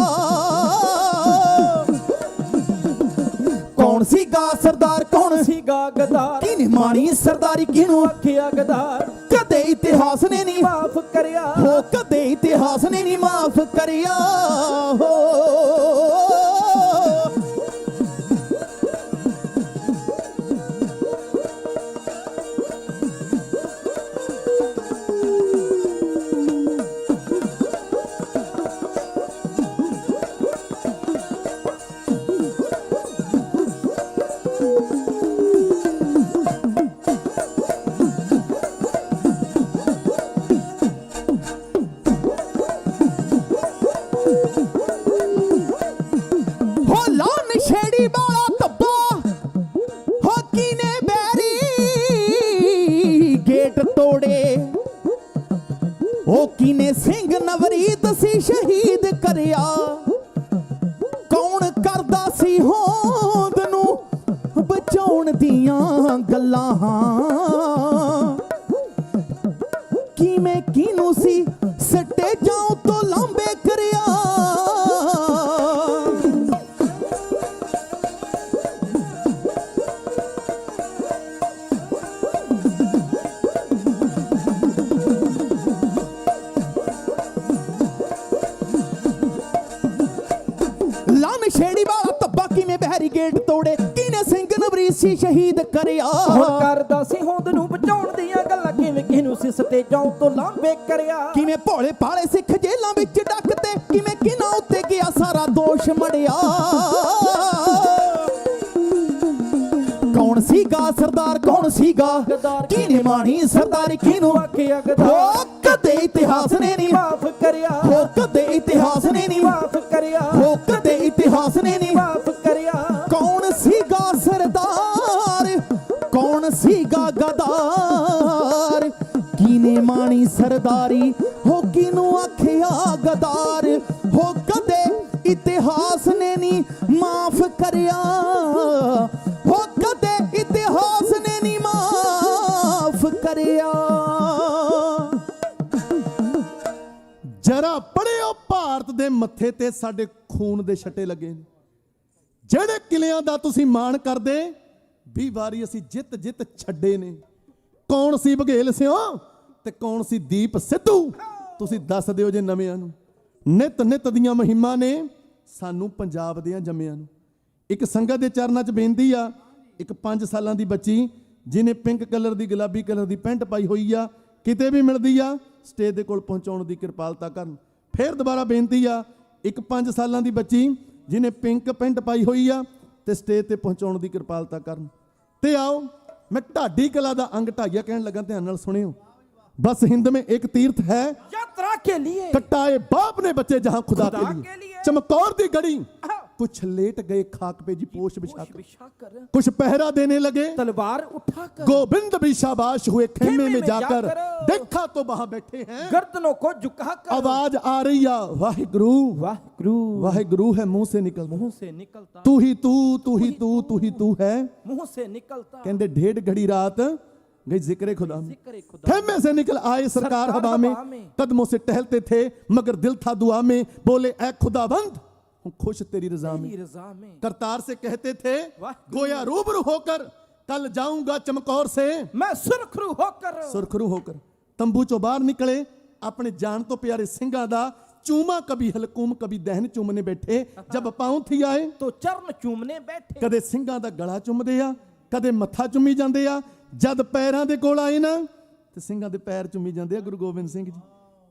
S9: ਕੌਣ ਸੀਗਾ ਸਰਦਾਰ, ਕੌਣ
S8: ਸੀਗਾ ਗਦਾਰ,
S9: ਕਿਨੇ ਮਾਣੀ ਸਰਦਾਰੀ, ਕਿਨੂੰ
S8: ਆਖਿਆ ਗਦਾਰ,
S9: ਕਦੇ ਇਤਿਹਾਸ ਨੇ ਨਹੀਂ
S8: ਮਾਫ ਕਰਿਆ।
S9: ਹੋ ਕਦੇ ਇਤਿਹਾਸ ਨੇ ਨਹੀਂ ਮਾਫ ਕਰਿਆ। ਹੋ ਛੇੜੀ ਵਾਲਾ ਧੱਬਾ, ਹੋ ਕਿਨੇ ਬੈਰੀ ਗੇਟ ਤੋੜੇ, ਉਹ ਕਿਨੇ ਸਿੰਘ ਨਵਰੀਤ ਸੀ ਸ਼ਹੀਦ ਕਰਿਆ। ਕੌਣ ਕਰਦਾ ਸੀ ਹੋਂਦ ਨੂੰ ਬਚਾਉਣ ਦੀਆਂ ਗੱਲਾਂ, ਕਿਵੇਂ ਕਿਨੂੰ ਸੀ ਸਟੇਜਾਂ ਉੱਤੋਂ ਲਾਂਬੇ ਕਰਿਆ। ਛੇੜੀ ਵਾਲਾ ਧੱਬਾ ਕਿਵੇਂ ਬੈਰੀਕੇਡ ਤੋੜੇ, ਕਿਨੇ ਸਿੰਘ ਨਵਰੀਤ ਸੀ ਸ਼ਹੀਦ ਕਰਿਆ।
S8: ਹੁਣ ਕਰਦਾ ਸੀ ਹੋਂਦ ਨੂੰ ਬਚਾਉਣ ਦੀਆਂ ਗੱਲਾਂ, ਕਿਵੇਂ ਕਿਹਨੂੰ ਸੀ ਸਟੇਜਾਂ ਤੋਂ ਲਾਂਬੇ ਕਰਿਆ।
S9: ਕਿਵੇਂ ਭੋਲੇ ਭਾਲੇ ਸਿੱਖ ਜੇਲਾਂ ਵਿੱਚ ਡੱਕਦੇ, ਕਿਵੇਂ ਕਿਨਾਂ ਉੱਤੇ ਗਿਆ ਸਾਰਾ ਦੋਸ਼ ਮੜਿਆ। ਕੌਣ ਸੀਗਾ ਸਰਦਾਰ, ਕੌਣ ਸੀਗਾ ਕਿਨੇ ਮਾਣੀ ਸਰਦਾਰੀ, ਕਿਨੂੰ
S8: ਆਖਿਆ ਗਦਾਰ,
S9: ਕਦੇ ਇਤਿਹਾਸ ਨੇ ਨਹੀਂ
S8: ਮਾਫ ਕਰਿਆ।
S9: ਹੋ ਕਦੇ ਇਤਿਹਾਸ ਨੇ ਨਹੀਂ
S8: ਮਾਫ ਕਰਿਆ।
S9: ਹੋ ਕਦੇ ਇਤਿਹਾਸ ਨੇ ਨਹੀਂ
S8: ਮਾਫ ਕਰਿਆ।
S9: ਕੌਣ ਸੀਗਾ ਸਰਦਾਰ, ਕੌਣ ਸੀਗਾ ਗਦਾਰ, ਕਿਨੇ ਮਾਣੀ ਸਰਦਾਰੀ, ਹੋ ਕਿਨੂੰ ਆਖਿਆ ਗਦਾਰ। ਹੋ ਕਦੇ ਇਤਿਹਾਸ ਨੇ ਨਹੀਂ ਮਾਫ ਕਰਿਆ, ਹੋ ਕਦੇ ਇਤਿਹਾਸ ਨੇ ਨਹੀਂ ਮਾਫ ਕਰਿਆ।
S10: ਜਰਾ ਪੜਿਓ ਭਾਰਤ ਦੇ ਮੱਥੇ ਤੇ ਸਾਡੇ ਖੂਨ ਦੇ ਛੱਟੇ ਲੱਗੇ ਨੇ। ਜਿਹੜੇ ਕਿਲਿਆਂ ਦਾ ਤੁਸੀਂ ਮਾਣ ਕਰਦੇ 20 ਵਾਰੀ ਅਸੀਂ ਜਿੱਤ ਜਿੱਤ ਛੱਡੇ ਨੇ। ਕੌਣ ਸੀ ਬਘੇਲ ਸਿਓ ਤੇ ਕੌਣ ਸੀ ਦੀਪ ਸਿੱਧੂ, ਤੁਸੀਂ ਦੱਸ ਦਿਓ ਜੇ ਨਵਿਆਂ ਨੂੰ। ਨਿਤ ਨਿਤ ਦੀਆਂ ਮੁਹਿੰਮਾਂ ਨੇ ਸਾਨੂੰ ਪੰਜਾਬ ਦੀਆਂ ਜੰਮਿਆਂ ਨੂੰ। ਇੱਕ ਸੰਗਤ ਦੇ ਚਰਨਾਂ 'ਚ ਬੇਨਤੀ ਆ, ਇੱਕ 5 ਸਾਲਾਂ ਦੀ ਬੱਚੀ ਜਿਹਨੇ ਪਿੰਕ ਕਲਰ ਦੀ ਗੁਲਾਬੀ ਕਲਰ ਦੀ ਪੈਂਟ ਪਾਈ ਹੋਈ ਆ, ਕਿਤੇ ਵੀ ਮਿਲਦੀ ਆ ਸਟੇਜ ਦੇ ਕੋਲ ਪਹੁੰਚਾਉਣ ਦੀ ਕਿਰਪਾਲਤਾ ਕਰਨ। ਫਿਰ ਦੁਬਾਰਾ ਬੇਨਤੀ ਆ, ਇੱਕ 5 ਸਾਲਾਂ ਦੀ ਬੱਚੀ ਜਿਹਨੇ ਪਿੰਕ ਪੈਂਟ ਪਾਈ ਹੋਈ ਆ ਤੇ ਸਟੇਜ ਤੇ ਪਹੁੰਚਾਉਣ ਦੀ ਕਿਰਪਾਲਤਾ ਕਰਨ। ਤੇ ਆਓ मैं ढाडी कला दा अंग ढाइया कहने लगा, ध्यान नाल सुनियो। बस हिंद में एक तीर्थ है
S8: यात्रा के लिए,
S10: कटाए बाप ने बच्चे जहां खुदा के लिए। चमकौर दी गड़ी कुछ लेट गए खाक पे जी पोश बिछाकर, कुछ पहरा देने लगे
S8: तलवार उठाकर,
S10: गोविंद भी शाबाश हुए खेमे में जाकर, देखा तो वहां बैठे हैं
S8: गर्दनों को झुकाकर।
S10: आवाज आ रही है वाहिगुरु
S8: वाहिगुरु,
S10: वाहिगुरु है मुंह से
S8: निकलता,
S10: तू ही तू, तू ही तू, तू ही तू है
S8: मुंह से निकलता।
S10: कहते ढेर घड़ी रात गई जिक्र खुदा में, खेमे से निकल आए सरकार हवा में, कदमों से टहलते थे मगर दिल था दुआ में, बोले ऐ खुदाबंद खुश तेरी रजा में। करतार से कहते थे गोया रूबरू होकर, कल जाऊंगा चमकौर से
S8: मैं सुरखरू होकर। तंबू चो बाहर निकले, अपने जान तो प्यारे सिंगा दा चूमा, कभी हलकूम कभी दहन चूमने बैठे, जब पांव थी आए तो चरण चूमने बैठे।
S10: कदे सिंगा दा गला चुमदे आ, कदे मत्था चुमी जांदे आ, जद पैरां दे कोल आए ना ते सिंगा दे पैर चुमी जांदे आ। गुरु गोबिंद सिंह जी,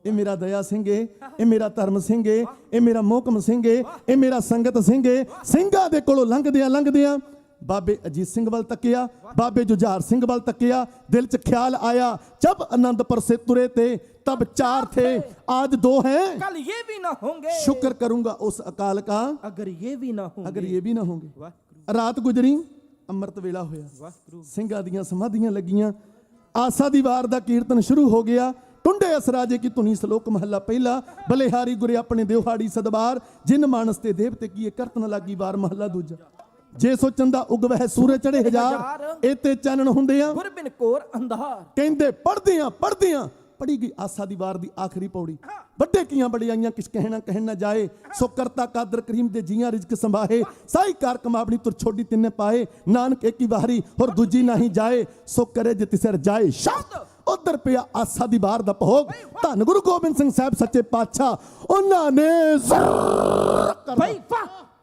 S10: ਇਹ ਮੇਰਾ ਦਇਆ ਸਿੰਘ ਏ, ਇਹ ਮੇਰਾ ਧਰਮ ਸਿੰਘ ਏ, ਇਹ ਮੇਰਾ ਮੋਹਕਮ ਸਿੰਘ ਏ, ਇਹ ਮੇਰਾ ਸੰਗਤ ਸਿੰਘ ਏ। ਸਿੰਘਾਂ ਦੇ ਕੋਲੋਂ ਲੰਘਦਿਆਂ ਬਾਬੇ ਅਜੀਤ ਸਿੰਘ ਵੱਲ ਤੱਕਿਆ, ਬਾਬੇ ਜੁਝਾਰ ਸਿੰਘ ਵੱਲ ਤੱਕਿਆ, ਦਿਲ 'ਚ ਖਿਆਲ ਆਇਆ जब आनंदपुर से तुरे थे तब 4 थे, आज 2 हैं,
S8: कल ये भी ना होंगे।
S10: शुक्र करूंगा उस अकाल का
S8: अगर ये भी ना होंगे।
S10: रात गुजरी, अमृत वेला होया, ਸਿੰਘਾਂ ਦੀਆਂ ਸਮਾਧੀਆਂ ਲੱਗੀਆਂ, आसा दी वार दा कीर्तन शुरू हो गया। टुंडे असराजे की धुनी सलोक महला पहला, बलिहारी गुरे अपने देवहाड़ी सदबार, जिन मानस ते देवते की करत न लागी वार महला दूजा। जे सो चंदा उगवह सूरज चढ़े हजार, एते चानण हुंदे आ
S8: गुरबिन कोर अंधार।
S10: कहंदे पढ़दियां पढ़ी गई आसा दी वार दी आखिरी पौड़ी। ਵੱਡੇ ਕੀਆਂ ਬੜਾਈਆਂ किस कहना कहन न जाए, सो करता कादर करीम दे जियां रिजक संभाहे, साई कार कमावनी तुर छोड़ी तिन्ने पाए, नानक एक ही वारी और दूजी नहीं जाए, सो करे जे तिसर जाए शाद। उधर पिया आसा दी वार दा भोग, धन गुरु गोबिंद सिंह साहब सच्चे पातशाह उन्हां ने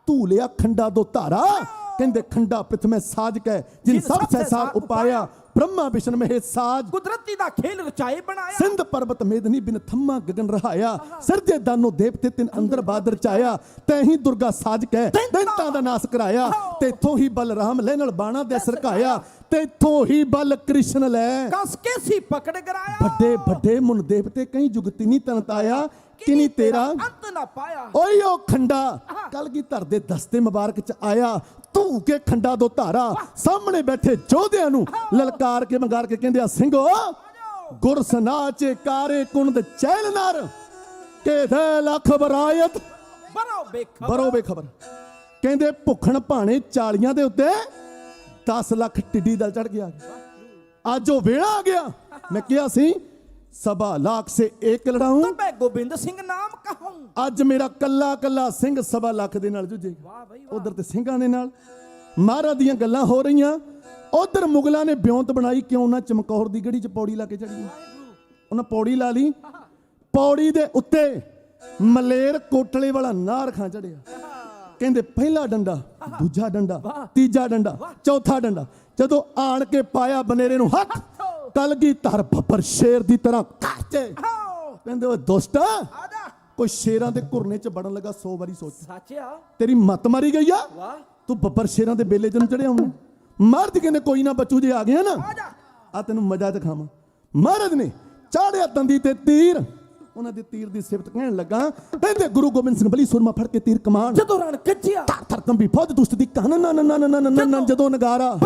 S10: तू लिया खंडा दो धारा, कहंदे खंडा पिथ में साज कै जिन सब सहसार उपाया, ब्रह्मा विष्णु महेश साज
S8: कुदरती दा खेल रचाए बनाया,
S10: सिंध पर्वत मेदनी बिन थम्मा गगन रहाया, सिरजे दानो देवते तिन अंदर बादर चाया, तैही दुर्गा साज कै दैंतां दा नास कराया, तेथों ही बलराम ले नाल बाणा दे सरकाया, तेथों ही बल कृष्ण ले
S8: कस के सी पकड़ गराया।
S10: बड़े बड़े मुन देवते कहीं जुगती नहीं तनताया, किनी तेरा
S8: अंत ना पाया।
S10: ओए ओ खंडा कलगीधर दे दस्ते मुबारक च आया, तू के खंडा दो धारा, सामने बैठे जोधियां नू ललकार के मंगार के कहंदे आ ਸਿੰਘੋ गुर सनाचे कारे कुंड चैल नर के दे लख बरायत बरो बेखबर। कहंदे भुखण भाणे 40 ਦੇ ਉੱਤੇ 10 ਲੱਖ ਟਿੱਡੀ ਦਲ ਚੜ ਗਿਆ। ਅੱਜ ਉਹ ਵੇਲਾ ਆ ਗਿਆ, ਮੈਂ ਕਿਹਾ ਸੀ 1.25 लाख से एक लड़ाऊं,
S8: तो मैं गोबिंद सिंह नाम कहूं।
S10: ਅੱਜ ਮੇਰਾ ਕੱਲਾ ਕੱਲਾ ਸਿੰਘ 1.25 ਲੱਖ ਦੇ ਨਾਲ ਜੁਝੇਗਾ। ਉਧਰ ਤੇ ਸਿੰਘਾਂ ਦੇ ਨਾਲ ਮਹਾਰਾਜ ਦੀਆਂ ਗੱਲਾਂ ਹੋ ਰਹੀਆਂ, ਉਧਰ ਮੁਗਲਾਂ ਨੇ ਬਿਉਂਤ ਬਣਾਈ, ਕਿਉਂ ਨਾ ਚਮਕੌਰ ਦੀ ਗੜੀ 'ਚ ਪੌੜੀ ਲਾ ਕੇ ਚੜੀ। ਉਹਨਾਂ ਪੌੜੀ ਲਾ ਲਈ, ਪੌੜੀ ਦੇ ਉੱਤੇ ਮਲੇਰ ਕੋਟਲੇ ਵਾਲਾ ਨਾਰ ਖਾਂ ਚੜਿਆ। ਕਹਿੰਦੇ ਪਹਿਲਾ ਡੰਡਾ, ਦੂਜਾ ਡੰਡਾ, ਤੀਜਾ ਡੰਡਾ, ਚੌਥਾ ਡੰਡਾ, ਜਦੋਂ ਆਣ ਕੇ ਪਾਇਆ ਬਨੇਰੇ ਨੂੰ ਹੱਥ, ਕਲਗੀਧਰ ਬੱਬਰ ਸ਼ੇਰ ਦੀ ਤਰ੍ਹਾਂ ਕਾਚੇ। ਕਹਿੰਦੇ ਉਹ ਦੋਸਤਾ ਕੋਈ ਸ਼ੇਰਾਂ ਦੇ ਘੁਰਨੇ 'ਚ ਵੜਨ ਲੱਗਾ 100 ਵਾਰੀ ਸੋਚ, ਤੇਰੀ ਮੱਤ ਮਾਰੀ ਗਈ ਆ, ਤੂੰ ਬੱਬਰ ਸ਼ੇਰਾਂ ਦੇ ਬੇਲੇ 'ਚ ਨੂੰ ਚੜਿਆ ਹੁਣ। ਮਹਾਰਾਜ ਕਹਿੰਦੇ ਕੋਈ ਨਾ ਬੱਚੂ ਜੇ ਆ ਗਿਆ ਨਾ, ਆ ਤੈਨੂੰ ਮਜ਼ਾ ਦਿਖਾਵਾਂ। ਮਹਾਰਾਜ ਨੇ ਚਾੜਿਆ ਤੰਦੀ ਤੇ ਤੀਰ, ਉਹਨਾਂ ਦੇ ਤੀਰ ਦੀ ਸਿਫਤ ਕਹਿਣ ਲੱਗਾ, ਕਹਿੰਦੇ ਗੁਰੂ ਗੋਬਿੰਦ ਸਿੰਘ ਬਲੀ ਸੁਰਮਾ ਫੜ ਕੇ ਤੀਰ ਕਮਾਨ,
S8: ਜਦੋਂ ਰਣ ਕੱਜਿਆ
S10: ਥਰ ਕੰਬੀ ਫੌਜ ਦੁਸ਼ਟ ਦੀ ਕਾਨ ਨਾ ਨਾ ਨਾ ਨਾ, ਜਦੋਂ ਨਗਾਰਾ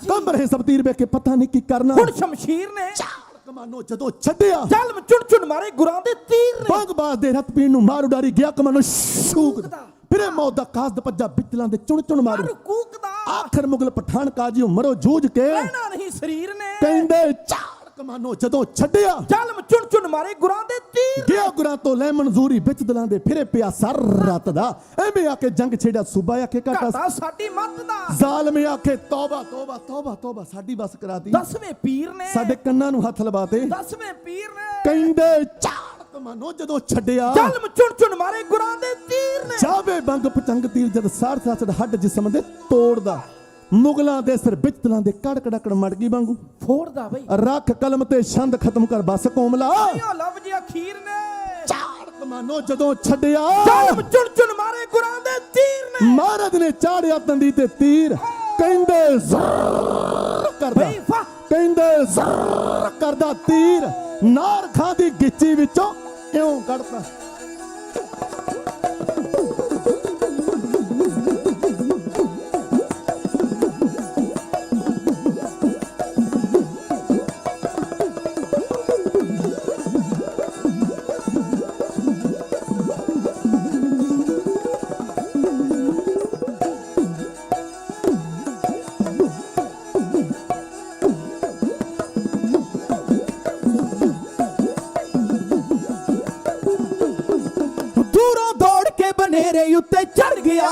S10: ਕੰਬ ਰਹੇ ਸਭ ਤੀਰ ਵੇਖ ਕੇ ਪਤਾ ਨਹੀਂ ਕੀ ਕਰਨਾ।
S8: ਹੁਣ ਸ਼ਮਸ਼ੀਰ ਨੇ
S10: ਕਮਾਨੋ ਜਦੋਂ ਛੱਡਿਆ,
S8: ਜਲਮ ਚੁਣ ਚੁਣ ਮਾਰੇ ਗੁਰਾਂ ਦੇ ਤੀਰ ਨੇ,
S10: ਬਾਗ ਬਾਜ਼ ਦੇ ਰਤ ਪੀਣ ਨੂੰ ਮਾਰ ਉਡਾਰੀ ਗਿਆ ਕਮਾਨੋ ਸ਼ੂਕ ਫਿਰੇ ਮੌਤ ਦਾ ਕਾਸਦ ਭੱਜਾ ਬਿੱਤਲਾਂ ਦੇ ਚੁਣ ਚੁਣ ਮਾਰੂ
S6: ਕੂਕਦਾ
S10: ਆਖਰ ਮੁਗਲ ਪਠਾਨ ਕਾਜੀ ਮਰੋ ਜੂਝ ਕੇ
S6: ਰਹਿਣਾ ਨਹੀਂ ਸਰੀਰ ਨੇ
S10: ਕਹਿੰਦੇ ਝਾੜ ਕਮਾਨੋ ਜਦੋਂ ਛੱਡਿਆ
S6: ਜ਼ਾਲਮ ਚੁਣ ਚੁਣ ਮਾਰੇ ਗੁਰਾਂ ਦੇ ਤੀਰ
S10: ਗਿਆ ਗੁਰਾਂ ਤੋਂ ਲੈ ਮਨਜ਼ੂਰੀ ਵਿੱਚ ਦਿਲਾਂ ਦੇ ਫਿਰੇ ਪਿਆ ਸਰ ਰਾਤ ਦਾ ਐਵੇਂ ਆ ਕੇ ਜੰਗ ਛੇੜਿਆ ਸੂਬਾ ਆਖੇ
S6: ਘਾਟਾ
S10: ਘਾਟਾ
S6: ਸਾਡੀ ਮੱਤ ਦਾ
S10: ਜ਼ਾਲਮ ਆਖੇ ਤੌਬਾ ਤੌਬਾ ਤੌਬਾ ਤੌਬਾ ਸਾਡੀ ਬਸ ਕਰਾਤੀ
S6: 10ਵੇਂ ਪੀਰ ਨੇ
S10: ਸਾਡੇ ਕੰਨਾਂ ਨੂੰ ਹੱਥ ਲਵਾਤੇ
S6: 10ਵੇਂ ਪੀਰ ਨੇ
S10: ਕਹਿੰਦੇ ਝਾੜ ਕਮਾਨੋ ਜਦੋਂ ਛੱਡਿਆ
S6: ਜ਼ਾਲਮ ਚੁਣ ਚੁਣ ਮਾਰੇ ਗੁਰਾਂ ਦੇ ਤੀਰ ਨੇ
S10: ਜਾਵੇ ਬੰਗ ਪਤੰਗ ਤੀਰ ਜਦ ਸਾਰ ਸਾਸੜ ਹੱਡ ਜਿਸਮ ਦੇ ਤੋੜਦਾ ਮੁਗਲਾਂ ਦੇ ਸਿਰ ਵਿੱਚ ਤਲਾਂ ਦੇ ਕੜ ਕੜਕੜ ਮੜਗੀ ਵਾਂਗੂ
S6: ਫੋੜਦਾ ਬਈ
S10: ਰੱਖ ਕਲਮ ਤੇ ਛੰਦ ਖਤਮ ਕਰ ਬਸ ਕੋਮਲਾ
S6: ਆਇਓ ਲਵ ਜੀ ਅਖੀਰ ਨੇ
S10: ਝਾੜ ਕਮਾਨੋ ਜਦੋਂ ਛੱਡਿਆ
S6: ਜ਼ਾਲਮ ਚੁਣ ਚੁਣ ਮਾਰੇ ਗੁਰਾਂ ਦੇ ਤੀਰ ਨੇ
S10: ਮਹਾਰਾਜ ਨੇ ਚਾੜਿਆ ਤੰਦੀ ਤੇ ਤੀਰ ਕਹਿੰਦੇ ਜ਼ਰ ਕਰਦਾ
S6: ਬਈ ਵਾਹ
S10: ਕਹਿੰਦੇ ਜ਼ਰ ਕਰਦਾ ਤੀਰ ਨਾਰ ਖਾਂ ਦੀ ਗਿੱਚੀ ਵਿੱਚੋਂ ਇਉਂ ਕੱਢਦਾ
S9: ਦੂਰੋਂ ਦੌੜ ਕੇ ਬਨੇਰੇ ਉੱਤੇ ਚੜ ਗਿਆ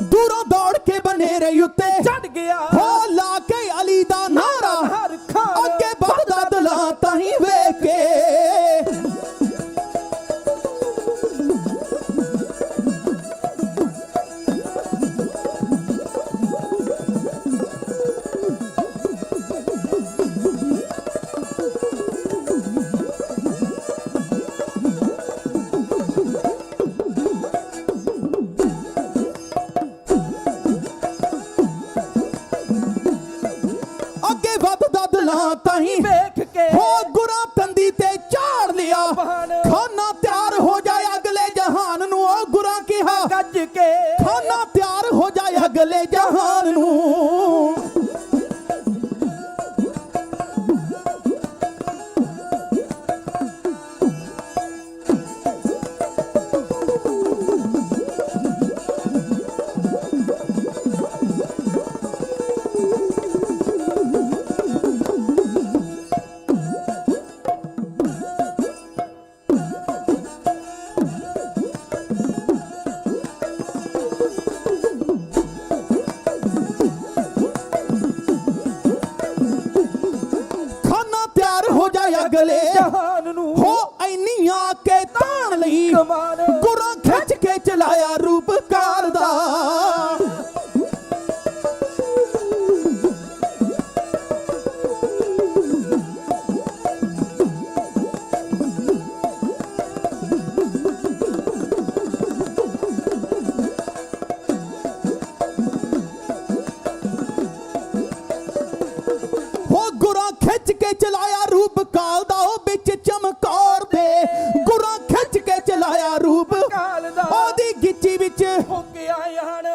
S9: ਦੂਰੋਂ ਦੌੜ ਕੇ ਬਨੇਰੇ ਉੱਤੇ
S6: ਚੜ ਗਿਆ
S9: ਹੋ ਲਾ ਕੇ ਅਲੀ ਦਾ ਨਾਰਾ
S6: ਹਰ ਖਾਨ
S9: ਅੱਗੇ ਵਧਦਾ ਦਲਾਂ ਤਾਹੀਂ ਵੇਖ ਕੇ ਅੱਗੇ ਵਧਦਾ ਦਲਾਂ ਤਾਹੀਂ
S6: ਵੇਖ ਕੇ
S9: ਹੋ ਗੁਰਾਂ ਤੰਦੀ ਤੇ ਝਾੜ ਲਿਆ
S6: ਬਹਾਨ
S9: ਖਾਨਾ ਤਿਆਰ ਹੋ ਜਾਏ ਅਗਲੇ ਜਹਾਨ ਨੂੰ ਉਹ ਗੁਰਾਂ ਕਿਹਾ
S6: ਗੱਜ ਕੇ
S9: ਖਾਨਾ ਤਿਆਰ ਹੋ ਜਾਏ ਅਗਲੇ ਜਹਾਨ ਨੂੰ ਖਾਨਾ ਤਿਆਰ ਹੋ ਜਾਏ ਅਗਲੇ
S6: ਜਹਾਨ ਨੂੰ
S9: ਹੋ ਐਨੀਆਂ ਕੇ ਤਾਣ ਲਈ
S6: ਕਮਾਨ
S9: ਗੁਰਾਂ ਖਿੱਚ ਕੇ ਚਲਾਇਆ ਰੂਪ ਕਾਲ ਦਾ ਹੋ ਗੁਰਾਂ ਖਿੱਚ ਕੇ ਚਲਾਇਆ ਰੂਪ ਕਾਲ ਦਾ ਉਹ ਵਿੱਚ ਚਮਕੌਰ ਦੇ ਗੁਰਾਂ ਖਿੱਚ ਕੇ ਚਲਾਇਆ ਰੂਪ
S6: ਕਾਲ ਦਾ
S9: ਉਹਦੀ ਗਿੱਚੀ ਵਿੱਚ
S6: ਹੋ ਗਿਆ ਯਾਨ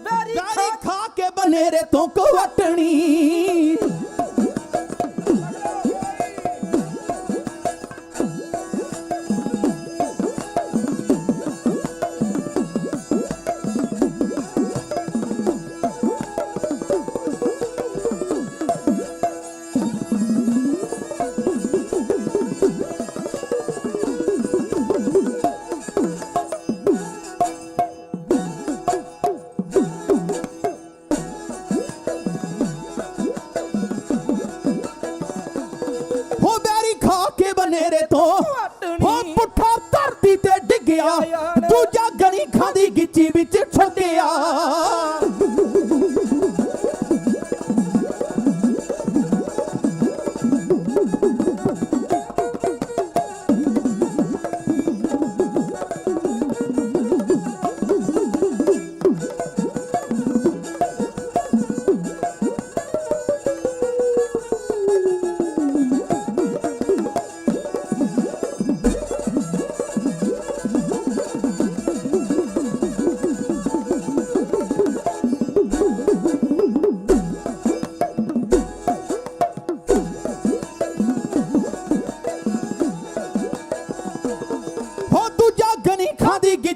S6: ਵੈਰੀ
S9: ਗਾਰੀ ਖਾ ਕੇ ਬਨੇਰੇ ਤੋਂ ਕਵਟਣੀ ਹੋ ਬੈਰੀ ਖਾ ਕੇ ਬਨੇਰੇ ਤੋਂ ਹੋ ਪੁੱਠਾ ਧਰਤੀ ਤੇ ਡਿੱਗਿਆ ਦੂਜਾ ਗਣੀ ਖਾਂਦੀ ਗਿੱਚੀ ਵਿੱਚ ਛੁੱਟਿਆ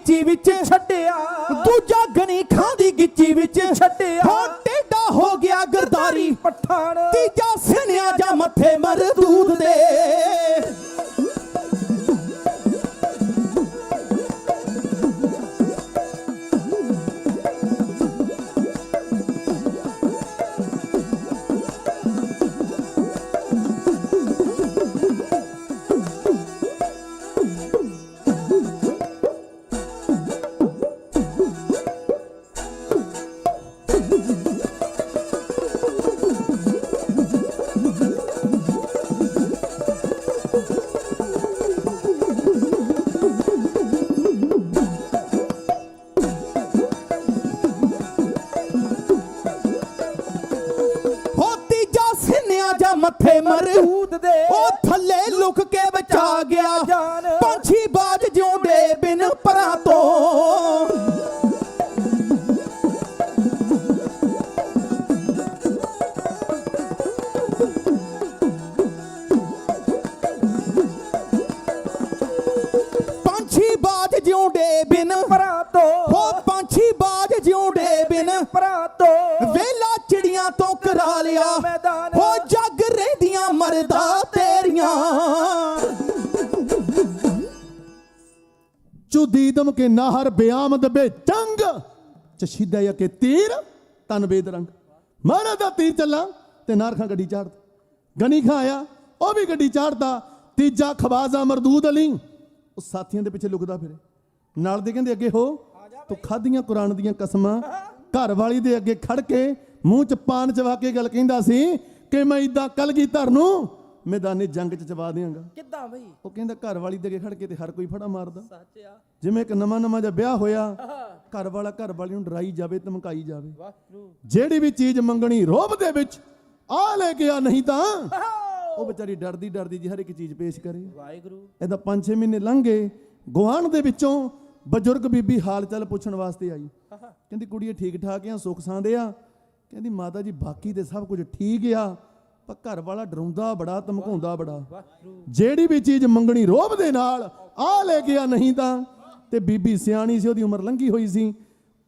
S9: ਗਿੱਚੀ ਵਿੱਚ ਛੱਡਿਆ, ਦੂਜਾ ਗਣੀ ਖਾਂ ਦੀ ਗਿੱਚੀ ਵਿੱਚ ਛੱਡਿਆ। ਹੋ ਟੇਡਾ ਹੋ ਗਿਆ ਗਰਦਾਰੀ
S1: ਪਠਾਨ,
S9: ਤੀਜਾ ਸਿਨਿਆ ਜਾਂ ਮੱਥੇ ਮਰਦੂਦ ਦੇ। ਮੱਥੇ ਮਰੂਦ ਦੇ, ਉਹ ਥੱਲੇ ਲੁਕ ਕੇ ਬਚਾ ਗਿਆ ਜਾਨ। ਪੰਛੀ ਬਾਜ ਜਿਉਂਦੇ ਬਿਨ ਪਰਾਂ ਤੋਂ, ਪੰਛੀ ਬਾਜ ਜਿਉਂਦੇ ਬਿਨ ਪਰਾਂ ਤੋਂ, ਉਹ ਪੰਛੀ ਬਾਜ ਜਿਉਂਦੇ ਬਿਨ ਪਰਾਂ ਤੋਂ। ਵੇਲਾ ਚਿੜੀਆਂ ਤੋਂ ਕਰਾ ਲਿਆ ਮੈਦਾਨ, ਹੋ ਜੱਗ ਰਹਿੰਦੀਆਂ ਮਰਦਾ ਤੇਰੀਆਂ।
S10: ਚੁਦੀਦਮ ਕੇ ਨਾਹਰ ਬਿਆਮਦ ਬੇ ਜੰਗ, ਚਸ਼ੀਦਾ ਯਾ ਕੇ ਤੀਰ ਤਨ ਬੇਦ ਰੰਗ। ਮਹਾਰਾਜ ਦਾ ਤੀਰ ਚੱਲਾ ਤੇ ਨਾਹਰ ਖਾਂ ਗੱਡੀ ਚਾੜਦਾ, ਗਨੀ ਖਾਂ ਆਇਆ ਉਹ ਵੀ ਗੱਡੀ ਚਾੜਦਾ। ਤੀਜਾ ਖਵਾਜਾ ਮਰਦੂਦ ਅਲੀ ਉਹ ਸਾਥੀਆਂ ਦੇ ਪਿੱਛੇ ਲੁਕਦਾ ਫਿਰੇ। ਨਾਲ ਦੇ ਕਹਿੰਦੇ ਅੱਗੇ ਹੋ, ਤੂੰ ਖਾਧੀਆਂ ਕੁਰਾਨ ਦੀਆਂ ਕਸਮਾਂ। ਘਰ ਵਾਲੀ ਦੇ ਅੱਗੇ ਖੜ ਕੇ ਮੂੰਹ ਚ ਪਾਨ ਚਵਾ ਕੇ ਗੱਲ ਕਹਿੰਦਾ ਸੀ ਕਿ ਮੈਂ ਇਦਾਂ ਕਲਗੀਧਰ ਨੂੰ ਮੈਦਾਨੇ ਜੰਗ ਚ ਚਵਾ ਦਿਆਂਗਾ।
S1: ਕਿੱਦਾਂ ਬਈ?
S10: ਉਹ ਕਹਿੰਦਾ ਘਰ ਵਾਲੀ ਦੇ ਅੱਗੇ ਖੜ ਕੇ ਤੇ ਹਰ ਕੋਈ ਫੜਾ ਮਾਰਦਾ। ਸੱਚ ਆ। ਜਿਵੇਂ ਇੱਕ ਨਵਾਂ ਜਿਹਾ ਵਿਆਹ ਹੋਇਆ, ਘਰ ਵਾਲਾ ਘਰ ਵਾਲੀ ਨੂੰ ਡਰਾਈ ਜਾਵੇ, ਧਮਕਾਈ ਜਾਵੇ। ਜਿਹੜੀ ਵੀ ਚੀਜ਼ ਮੰਗਣੀ ਰੋਬ ਦੇ ਵਿੱਚ ਆ ਲੈ ਕੇ ਆ, ਨਹੀਂ ਤਾਂ ਉਹ ਵਿਚਾਰੀ ਡਰਦੀ ਡਰਦੀ ਜੀ ਹਰ ਇੱਕ ਚੀਜ਼ ਪੇਸ਼ ਕਰੇ।
S1: ਵਾਹਿਗੁਰੂ।
S10: ਇਹਦਾ 5-6 ਮਹੀਨੇ ਲੰਘ ਗਏ। ਗੁਆਂਢ ਦੇ ਵਿੱਚੋਂ ਬਜ਼ੁਰਗ ਬੀਬੀ ਹਾਲ ਚਾਲ ਪੁੱਛਣ ਵਾਸਤੇ ਆਈ। ਕਹਿੰਦੀ ਕੁੜੀਏ ਠੀਕ ਠਾਕ ਆ, ਸੁੱਖ ਸਾਂਦੇ ਆ? ਕਹਿੰਦੀ ਮਾਤਾ ਜੀ ਬਾਕੀ ਤੇ ਸਭ ਕੁਝ ਠੀਕ ਆ, ਪਰ ਘਰ ਵਾਲਾ ਡਰਾਉਂਦਾ ਬੜਾ, ਧਮਕਾਉਂਦਾ ਬੜਾ। ਜਿਹੜੀ ਵੀ ਚੀਜ਼ ਮੰਗਣੀ ਰੋਬ ਦੇ ਨਾਲ ਆ ਲੈ ਕੇ ਆ, ਨਹੀਂ ਤਾਂ। ਤੇ ਬੀਬੀ ਸਿਆਣੀ ਸੀ, ਉਹਦੀ ਉਮਰ ਲੰਘੀ ਹੋਈ ਸੀ।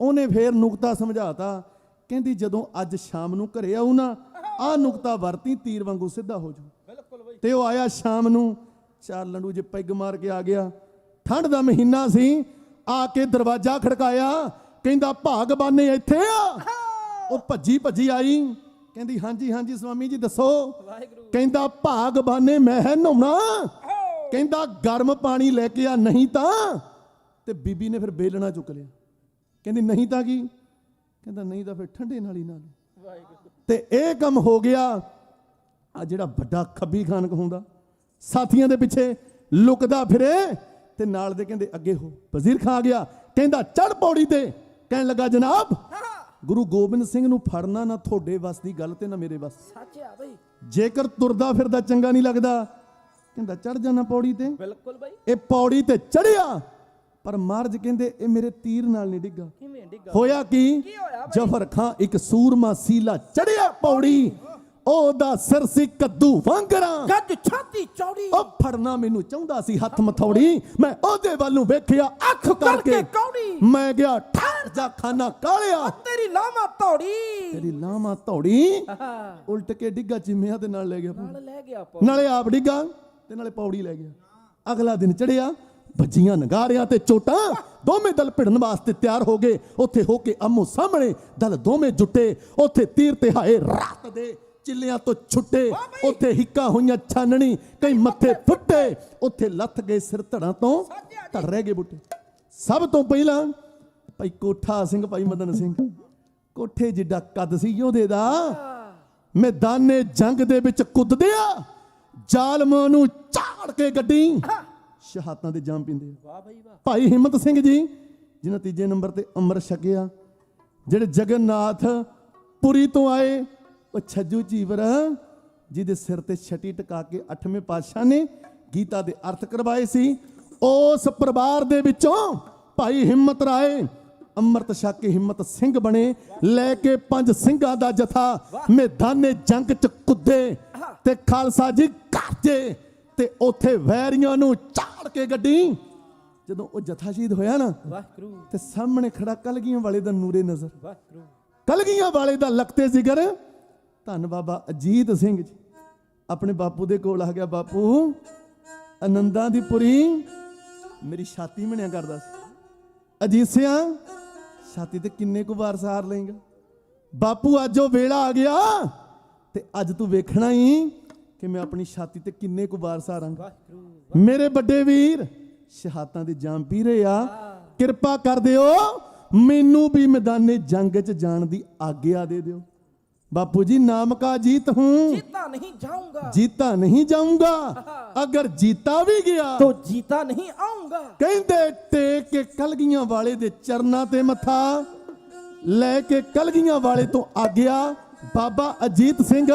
S10: ਉਹਨੇ ਫੇਰ ਨੁਕਤਾ ਸਮਝਾਤਾ। ਕਹਿੰਦੀ ਜਦੋਂ ਅੱਜ ਸ਼ਾਮ ਨੂੰ ਘਰੇ ਆਉ ਨਾ, ਆਹ ਨੁਕਤਾ ਵਰਤੀ, ਤੀਰ ਵਾਂਗੂ ਸਿੱਧਾ ਹੋ ਜਾਊ। ਤੇ ਉਹ ਆਇਆ ਸ਼ਾਮ ਨੂੰ, 4 ਲੰਡੂ ਜੇ ਪੈਗ ਮਾਰ ਕੇ ਆ ਗਿਆ। ਠੰਡ ਦਾ ਮਹੀਨਾ ਸੀ। ਆ ਕੇ ਦਰਵਾਜ਼ਾ ਖੜਕਾਇਆ, ਕਹਿੰਦਾ ਭਾਗਬਾਨੇ ਇੱਥੇ ਆ? ਉਹ ਭੱਜੀ ਭੱਜੀ ਆਈ, ਕਹਿੰਦੀ ਹਾਂਜੀ ਹਾਂਜੀ ਸਵਾਮੀ ਜੀ ਦੱਸੋ। ਕਹਿੰਦਾ ਭਾਗਬਾਨੇ ਮੈਂ ਹੈ ਨਹਾਉਣਾ। ਕਹਿੰਦਾ ਗਰਮ ਪਾਣੀ ਲੈ ਕੇ ਆ, ਨਹੀਂ ਤਾਂ। ਤੇ ਬੀਬੀ ਨੇ ਫਿਰ ਬੇਲਣਾ ਚੁੱਕ ਲਿਆ। ਕਹਿੰਦੀ ਨਹੀਂ ਤਾਂ ਕੀ? ਕਹਿੰਦਾ ਨਹੀਂ ਤਾਂ ਫਿਰ ਠੰਡੇ ਨਾਲ ਹੀ ਨਾਲ। ਤੇ ਇਹ ਕੰਮ ਹੋ ਗਿਆ। ਆ ਜਿਹੜਾ ਵੱਡਾ ਖੱਬੀ ਖਾਨ ਕਹਾਉਂਦਾ, ਸਾਥੀਆਂ ਦੇ ਪਿੱਛੇ ਲੁਕਦਾ ਫਿਰੇ। ਤੇ ਨਾਲ ਦੇ ਕਹਿੰਦੇ ਅੱਗੇ ਹੋ। ਵਜ਼ੀਰ ਖਾਂ ਆ ਗਿਆ, ਕਹਿੰਦਾ ਚੜ ਪੌੜੀ ਤੇ। ਕਹਿਣ ਲੱਗਾ ਜਨਾਬ, ਗੁਰੂ ਗੋਬਿੰਦ ਸਿੰਘ ਨੂੰ ਫੜਨਾ ਨਾ ਤੁਹਾਡੇ ਵੱਸ ਦੀ ਗੱਲ ਤੇ ਨਾ ਮੇਰੇ ਵੱਸ।
S1: ਸੱਚ ਆ ਬਈ।
S10: ਜੇਕਰ ਤੁਰਦਾ ਫਿਰਦਾ ਚੰਗਾ ਨਹੀਂ ਲੱਗਦਾ, ਕਹਿੰਦਾ ਚੜ ਜਾਣਾ ਪੌੜੀ ਤੇ।
S1: ਬਿਲਕੁਲ ਬਈ।
S10: ਇਹ ਪੌੜੀ ਤੇ ਚੜਿਆ, ਪਰ ਮਹਾਰਾਜ ਕਹਿੰਦੇ ਇਹ ਮੇਰੇ ਤੀਰ ਨਾਲ ਨਹੀਂ ਡਿੱਗਾ।
S1: ਕਿਵੇਂ ਡਿੱਗਾ?
S10: ਹੋਇਆ ਕੀ? ਜ਼ਫਰ ਖਾਂ ਇੱਕ ਸੂਰਮਾ ਸੀਲਾ ਚੜਿਆ ਪੌੜੀ। ਉਹਦਾ ਸਿਰ ਸੀ ਕੱਦੂ ਵਾਂਗਰਾਂ,
S1: ਗੱਜ ਛਾਤੀ ਚੌੜੀ।
S10: ਉਹ ਫੜਨਾ ਮੈਨੂੰ ਚਾਹੁੰਦਾ ਸੀ ਹੱਥ ਮਥੌੜੀ। ਮੈਂ ਉਹਦੇ ਵੱਲ ਨੂੰ ਵੇਖਿਆ ਅੱਖ ਕਰਕੇ
S1: ਕੌੜੀ।
S10: ਮੈਂ ਗਿਆ ਠਹਿਰ ਜਾ ਖਾਨਾ ਕਾਲਿਆ।
S1: ਤੇਰੀ ਲਾਮਾ ਧੌੜੀ,
S10: ਤੇਰੀ ਲਾਮਾ ਧੌੜੀ। ਉਲਟ ਕੇ ਡਿੱਗਾ ਚਿਮਿਆਂ ਤੇ ਨਾਲ ਲੈ ਗਿਆ, ਨਾਲੇ ਆਪ ਡਿੱਗਾ ਤੇ ਨਾਲੇ ਪੌੜੀ ਲੈ ਗਿਆ। ਅਗਲਾ ਦਿਨ ਚੜਿਆ, ਵੱਜੀਆਂ ਨਗਾਰਿਆਂ ਤੇ ਚੋਟਾਂ। ਦੋਵੇਂ ਦਲ ਭਿੜਨ ਵਾਸਤੇ ਤਿਆਰ ਹੋ ਗਏ। ਉੱਥੇ ਹੋ ਕੇ ਆਮੋ ਸਾਹਮਣੇ ਦਲ ਦੋਵੇਂ ਜੁੱਟੇ। ਉੱਥੇ ਤੀਰ ਤੇ ਹਾਏ ਰਾਤ ਦੇ ਚਿੱਲਿਆਂ ਤੋਂ ਛੁੱਟੇ। ਉੱਥੇ ਹਿੱਕਾਂ ਹੋਈਆਂ ਛਾਨਣੀ, ਕਈ ਮੱਥੇ ਫੁੱਟੇ। ਉੱਥੇ ਲੱਥ ਗਏ ਸਿਰ ਧੜਾਂ ਤੋਂ, ਧੜ ਰਹਿ ਗਏ ਬੁੱਟੇ। ਸਭ ਤੋਂ ਪਹਿਲਾਂ ਭਾਈ ਕੋਠਾ ਸਿੰਘ, ਭਾਈ ਮਦਨ ਸਿੰਘ। ਕੋਠੇ ਜਿੱਡਾ ਕੱਦ ਸੀ ਉਹਦੇ ਦਾ। ਮੈਦਾਨੇ ਜੰਗ ਦੇ ਵਿੱਚ ਕੁੱਦਦਿਆ ਜ਼ਾਲਮਾਂ ਨੂੰ ਝਾੜ ਕੇ ਗੱਡੀ ਸ਼ਹਾਦਤਾਂ ਦੇ ਜਾਮ ਪੀਂਦੇ। ਭਾਈ ਹਿੰਮਤ ਸਿੰਘ ਜੀ, ਜਿਨ੍ਹਾਂ ਤੀਜੇ ਨੰਬਰ ਤੇ ਅੰਮ੍ਰਿਤ ਛਕਿਆ, ਜਿਹੜੇ ਜਗਨਨਾਥ ਪੁਰੀ ਤੋਂ ਆਏ। ਉਹ ਛੱਜੂ ਚੀਵਰ, ਜਿਹਦੇ ਸਿਰ ਤੇ ਛਟੀ ਟਿਕਾ ਕੇ 8ਵੇਂ ਪਾਤਸ਼ਾਹ ਨੇ ਗੀਤਾ ਦੇ ਅਰਥ ਕਰਵਾਏ ਸੀ। ਉਸ ਪਰਿਵਾਰ ਦੇ ਵਿੱਚੋਂ ਭਾਈ ਹਿੰਮਤ ਰਾਏ ਅੰਮ੍ਰਿਤ ਛਕ ਕੇ ਹਿੰਮਤ ਸਿੰਘ ਬਣੇ। ਲੈ ਕੇ 5 ਸਿੰਘਾਂ ਦਾ ਜਥਾ ਮੈਦਾਨੇ ਜੰਗ ਚ ਕੁੱਦੇ ਤੇ ਖਾਲਸਾ ਜੀ ਕਾਜੇ। ਤੇ ਉੱਥੇ ਵੈਰੀਆਂ ਨੂੰ ਝਾੜ ਕੇ ਗੱਡੀ ਜਦੋਂ ਉਹ ਜਥਾ ਸ਼ਹੀਦ ਹੋਇਆ ਨਾ,
S1: ਵਾਹਿਗੁਰੂ
S10: ਤੇ ਸਾਹਮਣੇ ਖੜਾ ਕਲਗੀਆਂ ਵਾਲੇ ਦਾ ਨੂਰੇ ਨਜ਼ਰ,
S1: ਵਾਹਿਗੁਰੂ
S10: ਕਲਗੀਆਂ ਵਾਲੇ ਦਾ ਲਖਤੇ ਜ਼ਿਕਰ, ਧੰਨ ਬਾਬਾ ਅਜੀਤ ਸਿੰਘ ਜੀ ਆਪਣੇ ਬਾਪੂ ਦੇ ਕੋਲ ਆ ਗਿਆ। ਬਾਪੂ ਆਨੰਦਾਂ ਦੀ ਪੁਰੀ ਮੇਰੀ ਛਾਤੀ ਮਣਿਆ ਕਰਦਾ ਸੀ, ਅਜੀਤ ਸਿਆ ਛਾਤੀ ਤੇ ਕਿੰਨੇ ਕੁ ਵਾਰ ਸਾਰ ਲਏਗਾ। ਬਾਪੂ ਅੱਜ ਉਹ ਵੇਲਾ ਆ ਗਿਆ ਤੇ ਅੱਜ ਤੂੰ ਵੇਖਣਾ ਹੀ ਕਿ ਮੈਂ ਆਪਣੀ ਛਾਤੀ ਤੇ ਕਿੰਨੇ ਕੁ ਵਾਰ ਸਾਰਾਂਗਾ। ਮੇਰੇ ਵੱਡੇ ਵੀਰ ਸ਼ਹਾਦਤਾਂ ਦੇ ਜਾਮ ਪੀ ਰਹੇ ਆ, ਕਿਰਪਾ ਕਰ ਦਿਓ ਮੈਨੂੰ ਵੀ ਮੈਦਾਨੇ ਜੰਗ 'ਚ ਜਾਣ ਦੀ ਆਗਿਆ ਦੇ ਦਿਓ। बापू जी नाम का जीत हूँ,
S1: जीता नहीं जाऊंगा,
S10: जीता नहीं जाऊंगा, अगर जीता भी गया
S1: तो जीता नहीं आऊंगा।
S10: कहते टेक के कलगियां वाले दे चरना ते मथा लेके कलगियां वाले तो आ गया बाबा अजीत सिंह,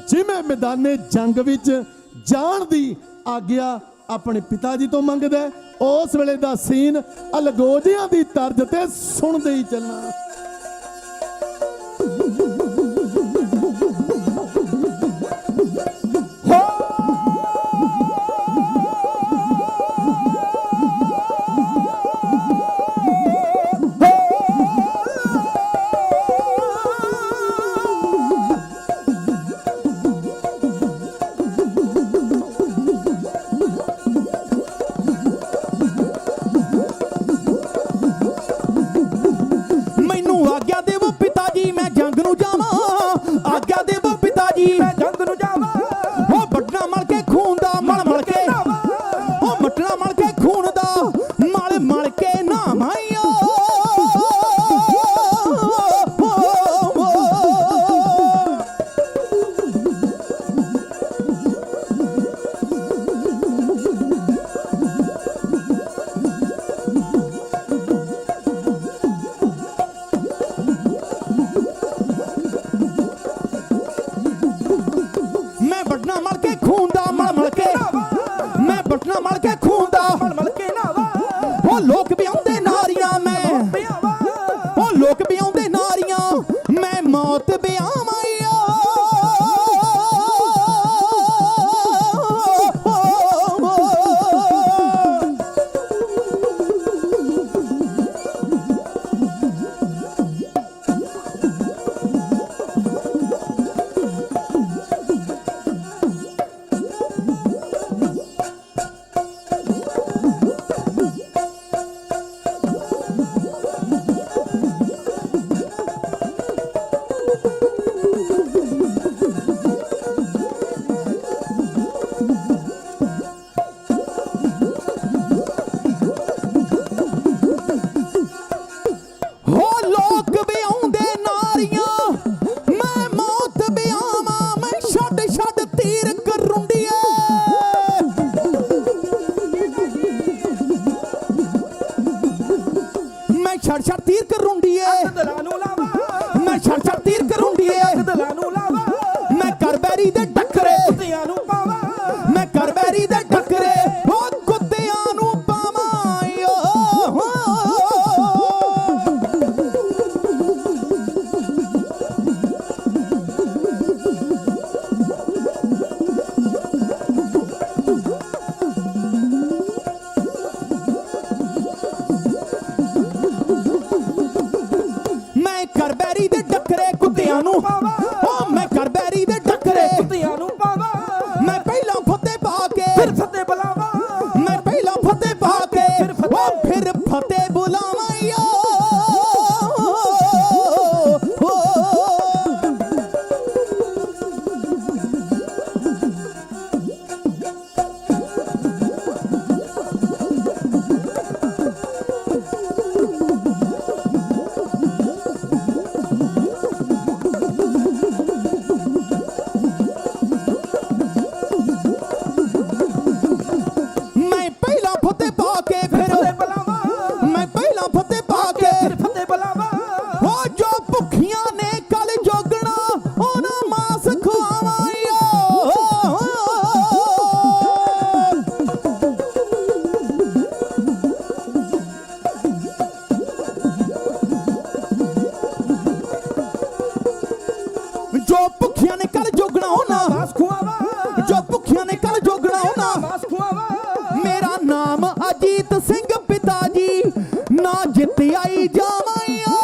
S10: जिमें मैदाने जंग विच जान दी आग्या अपने पिता जी तो मंगदा। उस वेले दा सीन अलगोजियां दी तर्ज ते सुनदे ही चलना।
S9: मेरा नाम अजीत सिंह। ਸਤਿਆਈ ਜਾਵਾਂ ਹੋ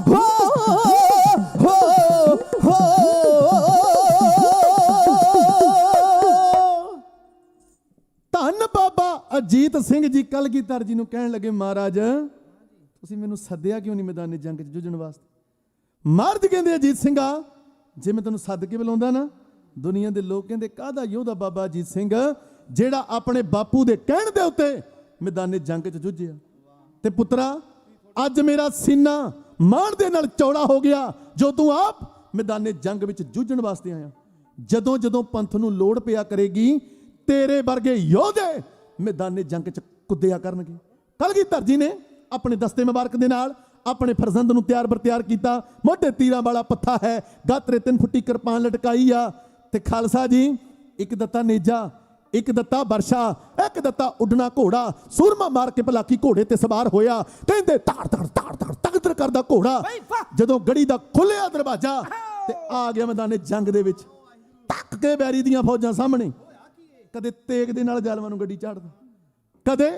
S9: ਹੋ ਹੋ
S10: ਧੰਨ ਬਾਬਾ ਅਜੀਤ ਸਿੰਘ ਜੀ ਕਲਗੀਧਰ ਜੀ ਨੂੰ ਕਹਿਣ ਲੱਗੇ, ਮਹਾਰਾਜ ਤੁਸੀਂ ਮੈਨੂੰ ਸੱਦਿਆ ਕਿਉਂ ਨਹੀਂ ਮੈਦਾਨੇ ਜੰਗ 'ਚ ਜੂਝਣ ਵਾਸਤੇ? ਮਹਾਰਾਜ ਕਹਿੰਦੇ, ਅਜੀਤ ਸਿੰਘਾ, ਜੇ ਮੈਂ ਤੈਨੂੰ ਸੱਦ ਕੇ ਬੁਲਾਉਂਦਾ ਨਾ, ਦੁਨੀਆ ਦੇ ਲੋਕ ਕਹਿੰਦੇ ਕਾਹਦਾ ਯੋਧਾ ਬਾਬਾ ਅਜੀਤ ਸਿੰਘ ਜਿਹੜਾ ਆਪਣੇ ਬਾਪੂ ਦੇ ਕਹਿਣ ਦੇ ਉੱਤੇ ਮੈਦਾਨੇ ਜੰਗ 'ਚ ਜੂਝਿਆ। ਤੇ ਪੁੱਤਰਾ, ਅੱਜ ਮੇਰਾ ਸੀਨਾ ਮਾਣ ਦੇ ਨਾਲ ਚੌੜਾ ਹੋ ਗਿਆ ਜੋ ਤੂੰ ਆਪ ਮੈਦਾਨੇ ਜੰਗ ਵਿੱਚ ਜੂਝਣ ਵਾਸਤੇ ਆਇਆ। ਜਦੋਂ ਜਦੋਂ ਪੰਥ ਨੂੰ ਲੋੜ ਪਿਆ ਕਰੇਗੀ, ਤੇਰੇ ਵਰਗੇ ਯੋਧੇ ਮੈਦਾਨੇ ਜੰਗ 'ਚ ਕੁੱਦਿਆ ਕਰਨਗੇ। ਕਲਗੀਧਰ ਜੀ ਨੇ ਆਪਣੇ ਦਸਤੇ ਮੁਬਾਰਕ ਦੇ ਨਾਲ ਆਪਣੇ ਫਰਜ਼ੰਦ ਨੂੰ ਤਿਆਰ ਬਰ-ਤਿਆਰ ਕੀਤਾ। ਮੋਢੇ ਤੀਰਾਂ ਵਾਲਾ ਪੱਥਾ ਹੈ, ਗਾਤਰੇ 3 ਫੁੱਟੀ ਕਿਰਪਾਨ ਲਟਕਾਈ ਆ। ਤੇ ਖਾਲਸਾ ਜੀ, ਇੱਕ ਦਿੱਤਾ ਨੇਜਾ, ਇੱਕ ਦਿੱਤਾ ਵਰਸ਼ਾ, ਇੱਕ ਦਿੱਤਾ ਉੱਡਣਾ ਘੋੜਾ। ਸੂਰਮਾ ਮਾਰ ਕੇ ਭਲਾਕੀ ਘੋੜੇ ਤੇ ਸਵਾਰ ਹੋਇਆ। ਕਹਿੰਦੇ ਤਾੜ ਤਾੜ ਤਾੜ ਤਾੜ ਤਗਦਰ ਕਰਦਾ ਘੋੜਾ। ਜਦੋਂ ਗੜੀ ਦਾ ਖੁੱਲਿਆ ਦਰਵਾਜ਼ਾ ਤੇ ਆ ਗਿਆ ਮੈਦਾਨੇ ਜੰਗ ਦੇ ਵਿੱਚ। ਤੱਕ ਕੇ ਬੈਰੀ ਦੀਆਂ ਫੌਜਾਂ ਸਾਹਮਣੇ। ਕਦੇ ਤੇਗ ਦੇ ਨਾਲ ਜ਼ਾਲਮਾਂ ਨੂੰ ਗੱਡੀ ਚਾੜਦਾ, ਕਦੇ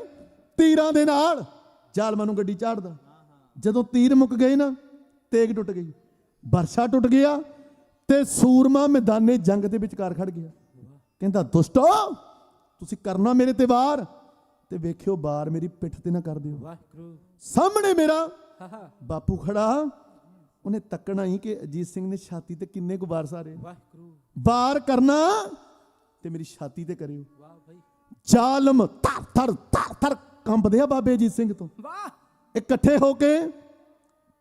S10: ਤੀਰਾਂ ਦੇ ਨਾਲ ਜ਼ਾਲਮਾਂ ਨੂੰ ਗੱਡੀ ਚਾੜਦਾ। ਜਦੋਂ ਤੀਰ ਮੁੱਕ ਗਏ ਨਾ, ਤੇਗ ਟੁੱਟ ਗਈ, ਵਰਸ਼ਾ ਟੁੱਟ ਗਿਆ ਤੇ ਸੂਰਮਾ ਮੈਦਾਨੇ ਜੰਗ ਦੇ ਵਿਚਕਾਰ ਖੜ ਗਿਆ। ਕਹਿੰਦਾ, ਦੁਸ਼ਟੋ, ਤੁਸੀਂ ਕਰਨਾ ਮੇਰੇ ਤੇ ਵਾਰ, ਤੇ ਵੇਖਿਓ ਵਾਰ ਮੇਰੀ ਪਿੱਠ ਤੇ ਨਾ ਕਰ ਦਿਓ। ਸਾਹਮਣੇ ਮੇਰਾ ਬਾਪੂ ਖੜਾ, ਉਹਨੇ ਤੱਕਣਾ ਹੀ ਕਿ ਅਜੀਤ ਸਿੰਘ ਨੇ ਛਾਤੀ ਤੇ ਕਿੰਨੇ ਕੁ ਵਾਰ ਸਾਰੇ। ਵਾਰ ਕਰਨਾ ਤੇ ਮੇਰੀ ਛਾਤੀ ਤੇ ਕਰਿਓ। ਜ਼ਾਲਮ ਥਰ ਥਰ ਥਰ ਥਰ ਕੰਬਦੇ ਆ ਬਾਬੇ ਅਜੀਤ ਸਿੰਘ ਤੋਂ। ਇਕੱਠੇ ਹੋ ਕੇ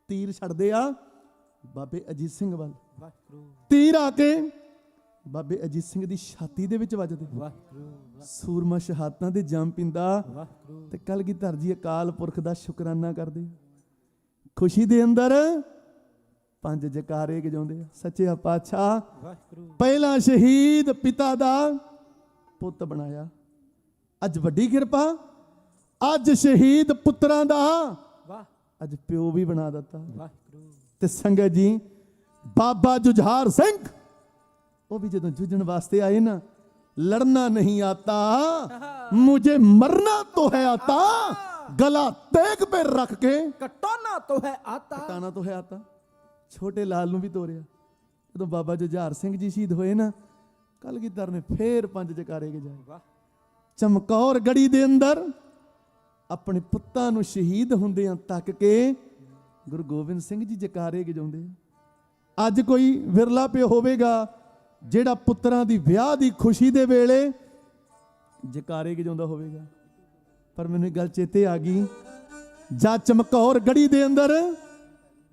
S10: ਤੀਰ ਛੱਡਦੇ ਆ ਬਾਬੇ ਅਜੀਤ ਸਿੰਘ ਵੱਲ। ਤੀਰ ਆ ਕੇ ਬਾਬੇ ਅਜੀਤ ਸਿੰਘ ਦੀ ਛਾਤੀ ਦੇ ਵਿੱਚ ਵੱਜਦੇ। ਸੂਰਮਾ ਸ਼ਹਾਦਤਾਂ ਦੇ ਜੰਮ ਪਿੰਦਾ ਤੇ ਕਲਗੀਧਰ ਜੀ ਅਕਾਲ ਪੁਰਖ ਦਾ ਸ਼ੁਕਰਾਨਾ ਕਰਦੇ। ਖੁਸ਼ੀ ਦੇ ਅੰਦਰ 5 ਜਕਾਰੇ ਗਜਾਉਂਦੇ ਆ। ਸੱਚਿਆ ਪਾਤਸ਼ਾਹ, ਪਹਿਲਾ ਸ਼ਹੀਦ ਪਿਤਾ ਦਾ ਪੁੱਤ ਬਣਾਇਆ। ਅੱਜ ਵੱਡੀ ਕਿਰਪਾ, ਅੱਜ ਸ਼ਹੀਦ ਪੁੱਤਰਾਂ ਦਾ ਅੱਜ ਪਿਓ ਵੀ ਬਣਾ ਦਿੱਤਾ। ਤੇ ਸੰਗਤ ਜੀ, ਬਾਬਾ ਜੁਝਾਰ ਸਿੰਘ, ਉਹ ਵੀ ਜਦੋਂ ਜੂਝਣ ਵਾਸਤੇ ਆਏ ਨਾ, ਲੜਨਾ ਨਹੀਂ ਆਤਾ ਮੁਝੇ ਮਰਨਾ तो है आता, गला तेग पे रख के
S9: ਕਟਾਣਾ तो है आता।
S10: ਕਟਾਣਾ तो है आता। ਛੋਟੇ ਲਾਲ ਨੂੰ ਵੀ ਤੋਰਿਆ। ਜਦੋਂ ਬਾਬਾ ਜੁਝਾਰ ਸਿੰਘ ਜੀ ਸ਼ਹੀਦ ਹੋਏ ਨਾ, ਕਲਗੀਧਰ ਨੇ ਫੇਰ 5 ਜਕਾਰੇ ਗਜਾਏ। ਚਮਕੌਰ ਗੜੀ ਦੇ ਅੰਦਰ ਆਪਣੇ ਪੁੱਤਾਂ ਨੂੰ ਸ਼ਹੀਦ ਹੁੰਦਿਆਂ ਤੱਕ ਕੇ ਗੁਰੂ ਗੋਬਿੰਦ ਸਿੰਘ ਜੀ ਜਕਾਰੇ ਗਜਾਉਂਦੇ ਆ। ਅੱਜ ਕੋਈ ਵਿਰਲਾ ਪਿਓ ਹੋਵੇਗਾ ਜਿਹੜਾ ਪੁੱਤਰਾਂ ਦੀ ਵਿਆਹ ਦੀ ਖੁਸ਼ੀ ਦੇ ਵੇਲੇ ਜਕਾਰੇ ਗਜਾਉਂਦਾ ਹੋਵੇਗਾ। ਪਰ ਮੈਨੂੰ ਇੱਕ ਗੱਲ ਚੇਤੇ ਆ ਗਈ, ਜਾਂ ਚਮਕੌਰ ਗੜੀ ਦੇ ਅੰਦਰ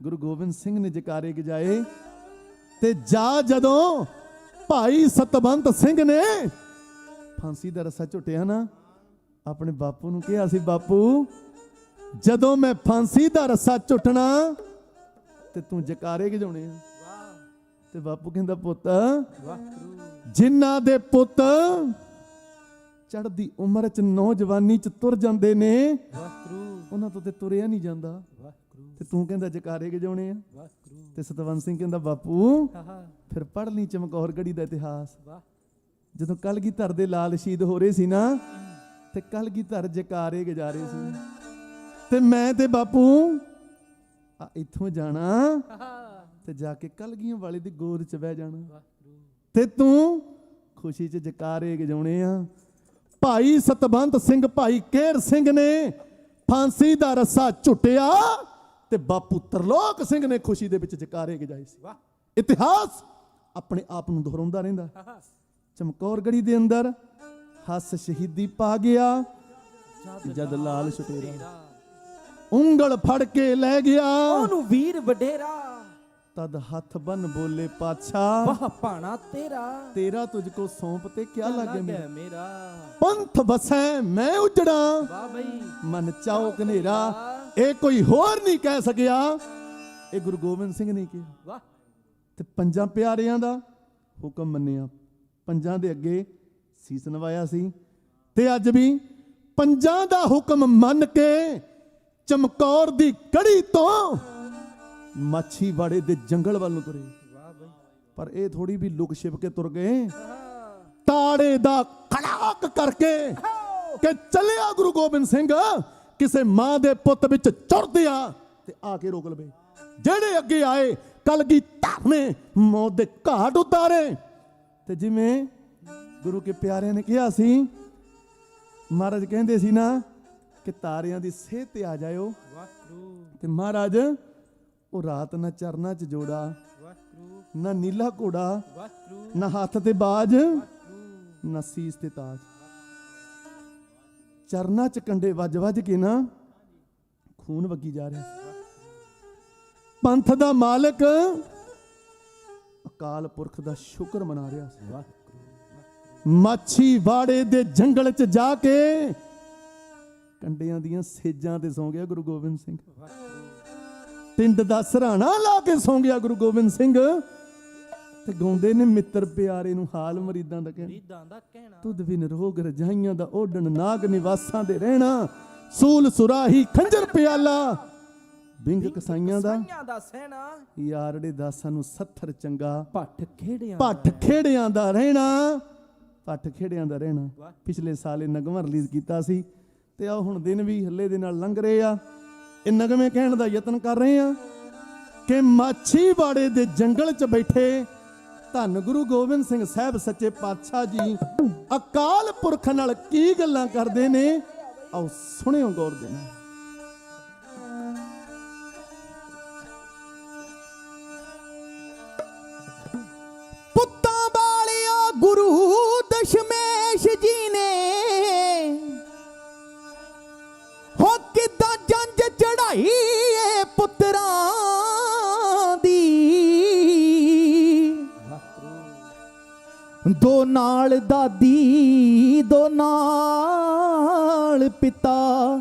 S10: ਗੁਰੂ ਗੋਬਿੰਦ ਸਿੰਘ ਨੇ ਜਕਾਰੇ ਗਜਾਏ, ਤੇ ਜਾਂ ਜਦੋਂ ਭਾਈ ਸਤਵੰਤ ਸਿੰਘ ਨੇ ਫਾਂਸੀ ਦਾ ਰੱਸਾ ਝੁੱਟਿਆ ਨਾ, ਆਪਣੇ ਬਾਪੂ ਨੂੰ ਕਿਹਾ ਸੀ, ਬਾਪੂ ਜਦੋਂ ਮੈਂ ਫਾਂਸੀ ਦਾ ਰੱਸਾ ਝੁੱਟਣਾ ਤੇ ਤੂੰ ਜਕਾਰੇ ਗਜਾਉਣੇ ਆ। ਤੇ ਬਾਪੂ ਕਹਿੰਦਾ, ਪੁੱਤ, ਜਿਨ੍ਹਾਂ ਦੇ ਪੁੱਤ ਚੜ੍ਹਦੀ ਉਮਰ ਚ ਨੌਜਵਾਨੀ ਚ ਤੁਰ ਜਾਂਦੇ ਨੇ, ਉਹਨਾਂ ਤੋਂ ਤੇ ਤੁਰਿਆ ਨਹੀਂ ਜਾਂਦਾ। ਤੇ ਤੂੰ ਕਹਿੰਦਾ ਜਕਾਰੇ ਗਜਾਉਣੇ ਆ। ਤੇ ਸਤਵੰਤ ਸਿੰਘ ਕਹਿੰਦਾ, ਬਾਪੂ ਫਿਰ ਪੜ੍ਹ ਲਈ ਚਮਕੌਰ ਗੜੀ ਦਾ ਇਤਿਹਾਸ। ਜਦੋਂ ਕਲਗੀਧਰ ਦੇ ਲਾਲ ਸ਼ਹੀਦ ਹੋ ਰਹੇ ਸੀ ਨਾ, ਤੇ ਕਲਗੀਧਰ ਜਕਾਰੇ ਗਜਾ ਰਹੇ ਸੀ। ਤੇ ਮੈਂ ਤੇ ਬਾਪੂ ਇੱਥੋਂ ਜਾਣਾ ਤੇ ਜਾ ਕੇ ਕਲਗੀਆਂ ਵਾਲੇ ਦੀ ਗੋਦ 'ਚ ਬਹਿ ਜਾਣਾ, ਤੇ ਤੂੰ ਖੁਸ਼ੀ 'ਚ ਜਕਾਰੇ ਗਜਾਉਣੇ ਆ। ਭਾਈ ਸਤਵੰਤ ਸਿੰਘ, ਭਾਈ ਕੇਰ ਸਿੰਘ ਨੇ ਫਾਂਸੀ ਦਾ ਰੱਸਾ ਝੁੱਟਿਆ, ਤੇ ਬਾਪੂ ਤਰਲੋਕ ਸਿੰਘ ਨੇ ਖੁਸ਼ੀ ਦੇ ਵਿੱਚ ਜਕਾਰੇ ਗਜਾਏ ਸੀ। ਇਤਿਹਾਸ ਆਪਣੇ ਆਪ ਨੂੰ ਦੁਹਰਾਉਂਦਾ ਰਹਿੰਦਾ। ਚਮਕੌਰ ਗੜੀ ਦੇ ਅੰਦਰ ਹੱਸ ਸ਼ਹੀਦੀ ਪਾ ਗਿਆ ਜਦ ਲਾਲ ਛੁਟੇਰਾ, ਉਂਗਲ ਫੜ ਕੇ ਲੈ ਗਿਆ
S9: ਉਹਨੂੰ ਵੀਰ ਵਡੇਰਾ।
S10: ਤਦ ਹੱਥ ਬੰਨ ਬੋਲੇ, ਪਾਤਸ਼ਾਹ
S9: ਵਾਹ ਭਾਣਾ ਤੇਰਾ,
S10: ਤੇਰਾ ਤੁਝ ਕੋ ਸੌਂਪ ਤੇ ਕਿਆ ਲੱਗੇ
S9: ਮੇਰਾ।
S10: ਪੰਥ ਵਸੈ ਮੈਂ ਉਜੜਾ,
S9: ਵਾਹ ਬਈ
S10: ਮਨ ਚਾਉ ਕਨੇਰਾ। ਇਹ ਕੋਈ ਹੋਰ ਨਹੀਂ ਕਹਿ ਸਕਿਆ, ਇਹ ਗੁਰੂ ਗੋਬਿੰਦ ਸਿੰਘ ਨੇ ਕਿਹਾ।
S9: ਵਾਹ।
S10: ਤੇ ਪੰਜਾਂ ਪਿਆਰਿਆਂ ਦਾ ਹੁਕਮ ਮੰਨਿਆ, ਪੰਜਾਂ ਦੇ ਅੱਗੇ ਸੀਸ ਨਵਾਇਆ ਸੀ। ਤੇ ਅੱਜ ਵੀ ਪੰਜਾਂ ਦਾ ਹੁਕਮ ਮੰਨ ਕੇ ਚਮਕੌਰ ਦੀ ਗੜੀ ਤੋਂ ਮਾਛੀਵਾੜੇ ਦੇ ਜੰਗਲ ਵੱਲ ਨੂੰ ਤੁਰੇ। ਪਰ ਇਹ ਥੋੜੀ ਵੀ ਲੁਕ ਛਿਪ ਕੇ ਤੁਰ ਗਏ, ਤਾੜੇ ਦਾ ਖੜਾਕ ਕਰਕੇ ਕਿ ਚੱਲਿਆ ਗੁਰੂ ਗੋਬਿੰਦ ਸਿੰਘ ਕਿਸੇ ਮਾਂ ਦੇ ਪੁੱਤ ਵਿੱਚ ਚੁਰਦੇ ਆ ਤੇ ਆ ਕੇ ਰੋਕ ਲਵੇ। ਜਿਹੜੇ ਅੱਗੇ ਆਏ ਕਲਗੀਧਰ ਨੇ ਮੌਤ ਦੇ ਘਾਟ ਉਤਾਰੇ। ਤੇ ਜਿਵੇਂ ਗੁਰੂ ਕੇ ਪਿਆਰਿਆਂ ਨੇ ਕਿਹਾ ਸੀ, ਮਹਾਰਾਜ ਕਹਿੰਦੇ ਸੀ ਨਾ ਕਿ ਤਾਰਿਆਂ ਦੀ ਸੇਧ ਤੇ ਆ ਜਾਇਓ। ਤੇ ਮਹਾਰਾਜ ਉਹ ਰਾਤ ਨਾ ਚਰਨਾਂ 'ਚ ਜੋੜਾ, ਨਾ ਨੀਲਾ ਘੋੜਾ, ਨਾ ਹੱਥ ਤੇ ਬਾਜ, ਨਾ ਸੀਸ ਤੇ ਤਾਜ। ਚਰਨਾਂ 'ਚ ਕੰਡੇ ਵੱਜ ਵੱਜ ਕੇ ਨਾ ਖੂਨ ਵਗੀ ਜਾ ਰਿਹਾ ਸੀ। ਪੰਥ ਦਾ ਮਾਲਕ ਅਕਾਲ ਪੁਰਖ ਦਾ ਸ਼ੁਕਰ ਮਨਾ ਰਿਹਾ ਸੀ। ਮਾਛੀਵਾੜੇ ਦੇ ਜੰਗਲ 'ਚ ਜਾ ਕੇ ਕੰਡਿਆਂ ਦੀਆਂ ਸੇਜਾਂ ਤੇ ਸੌਂ ਗਿਆ ਗੁਰੂ ਗੋਬਿੰਦ ਸਿੰਘ। ਟਿੰਡ ਦਾ ਸਰਾਣਾ ਲਾ ਕੇ ਸੌਂ ਗਿਆ ਗੁਰੂ ਗੋਬਿੰਦ ਸਿੰਘ। ਤੇ ਗਾਉਂਦੇ ਨੇ ਮਿੱਤਰ ਪਿਆਰੇ ਨੂੰ ਹਾਲ ਮਰੀਦਾਂ ਦਾ ਕਹਿਣਾ, ਤੁਧ ਬਿਨ ਰੋਗ ਰਜਾਈਆਂ ਦਾ ਓਢਣ, ਨਾਗ ਨਿਵਾਸਾਂ ਦੇ ਰਹਿਣਾ, ਸੂਲ ਸੁਰਾਹੀ ਖੰਜਰ ਪਿਆਲਾ, ਬਿੰਗ ਕਸਾਈਆਂ ਦਾ ਸਹਿਣਾ, ਯਾਰੜੇ ਦਾਸਾਂ ਨੂੰ ਸੱਥਰ ਚੰਗਾ, ਭੱਠ ਖੇੜਿਆਂ ਦਾ ਰਹਿਣਾ, ਭੱਠ ਖੇੜਿਆਂ ਦਾ ਰਹਿਣਾ। ਪਿਛਲੇ ਸਾਲ ਇਹ ਨਗਮਾ ਰਿਲੀਜ਼ ਕੀਤਾ ਸੀ ਤੇ ਆ ਹੁਣ ਦਿਨ ਵੀ ਹੱਲੇ ਦੇ ਨਾਲ ਲੰਘ ਰਹੇ ਆ। ਇਹ ਨਗਮੇ ਕਹਿਣ ਦਾ ਯਤਨ ਕਰ ਰਹੇ ਆ ਕਿ ਮਾਛੀਵਾੜੇ ਦੇ ਜੰਗਲ 'ਚ ਬੈਠੇ ਧੰਨ ਗੁਰੂ ਗੋਬਿੰਦ ਸਿੰਘ ਸਾਹਿਬ ਸੱਚੇ ਪਾਤਸ਼ਾਹ ਜੀ ਅਕਾਲ ਪੁਰਖ ਨਾਲ ਕੀ ਗੱਲਾਂ ਕਰਦੇ ਨੇ, ਆਓ ਸੁਣਿਓ ਗੌਰ ਦੇ ਨਾਲ।
S9: ਪੁੱਤਾਂ ਵਾਲਿਆ ਗੁਰੂ ਦਸ਼ਮੇਸ਼ ਜੀ ਨੇ ਹੋ ਕਿੱਦਾਂ ਜੰਜ ਚੜਾਈ ਏ ਪੁੱਤਰਾਂ ਦੀ, ਦੋ ਨਾਲ ਦਾਦੀ ਦੋ ਨਾਲ ਪਿਤਾ,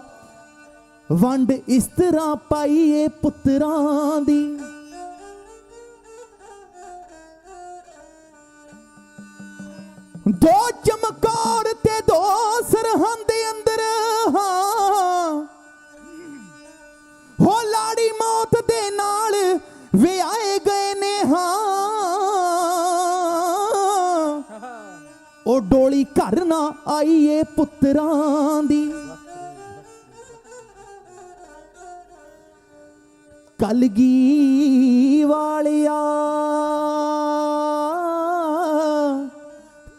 S9: ਵੰਡ ਇਸ ਤਰ੍ਹਾਂ ਪਾਈ ਏ ਪੁੱਤਰਾਂ ਦੀ। ਦੋ ਚਮਕੌਰ ਤੇ ਦੋ ਸਰਹੰਦ ਅੰਦਰ, ਹਾਂ ਹੋ ਲਾੜੀ ਮੌਤ ਦੇ ਨਾਲ ਵਿਆਹੇ ਗਏ ਨੇ, ਹਾਂ ਉਹ ਡੋਲੀ ਘਰ ਨਾ ਆਈ ਏ ਪੁੱਤਰਾਂ ਦੀ। ਕਲਗੀ ਵਾਲਿਆ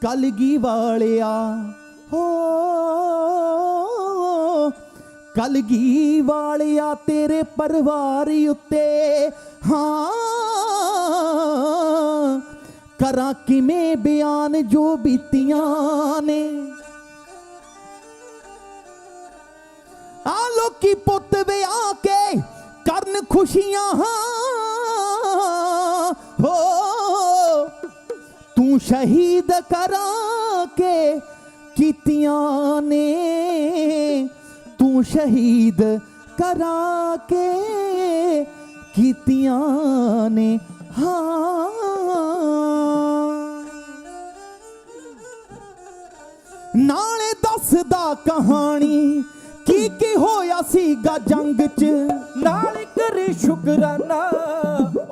S9: ਕਲਗੀ ਵਾਲਿਆ ਹੋ ਕਲਗੀ ਵਾਲਿਆ ਤੇਰੇ ਪਰਿਵਾਰ ਉੱਤੇ ਹਾਂ ਕਰਾਂ ਕਿਵੇਂ ਬਿਆਨ ਜੋ ਬੀਤੀਆਂ ਨੇ। ਆ ਲੋਕੀ ਪੁੱਤ ਵਿਆਹ ਕੇ ਕਰਨ ਖੁਸ਼ੀਆਂ ਹੋ ਤੂੰ ਸ਼ਹੀਦ ਕਰਾ ਕੇ ਕੀਤੀਆਂ ਨੇ, ਤੂੰ ਸ਼ਹੀਦ ਕਰਾ ਕੇ ਕੀਤੀਆਂ ਨੇ, ਹਾਂ ਨਾਲੇ ਦੱਸਦਾ ਕਹਾਣੀ ਕੀ ਹੋਇਆ ਸੀਗਾ ਜੰਗ 'ਚ,
S11: ਨਾਲ ਕਰੀ ਸ਼ੁਕਰਾਨਾ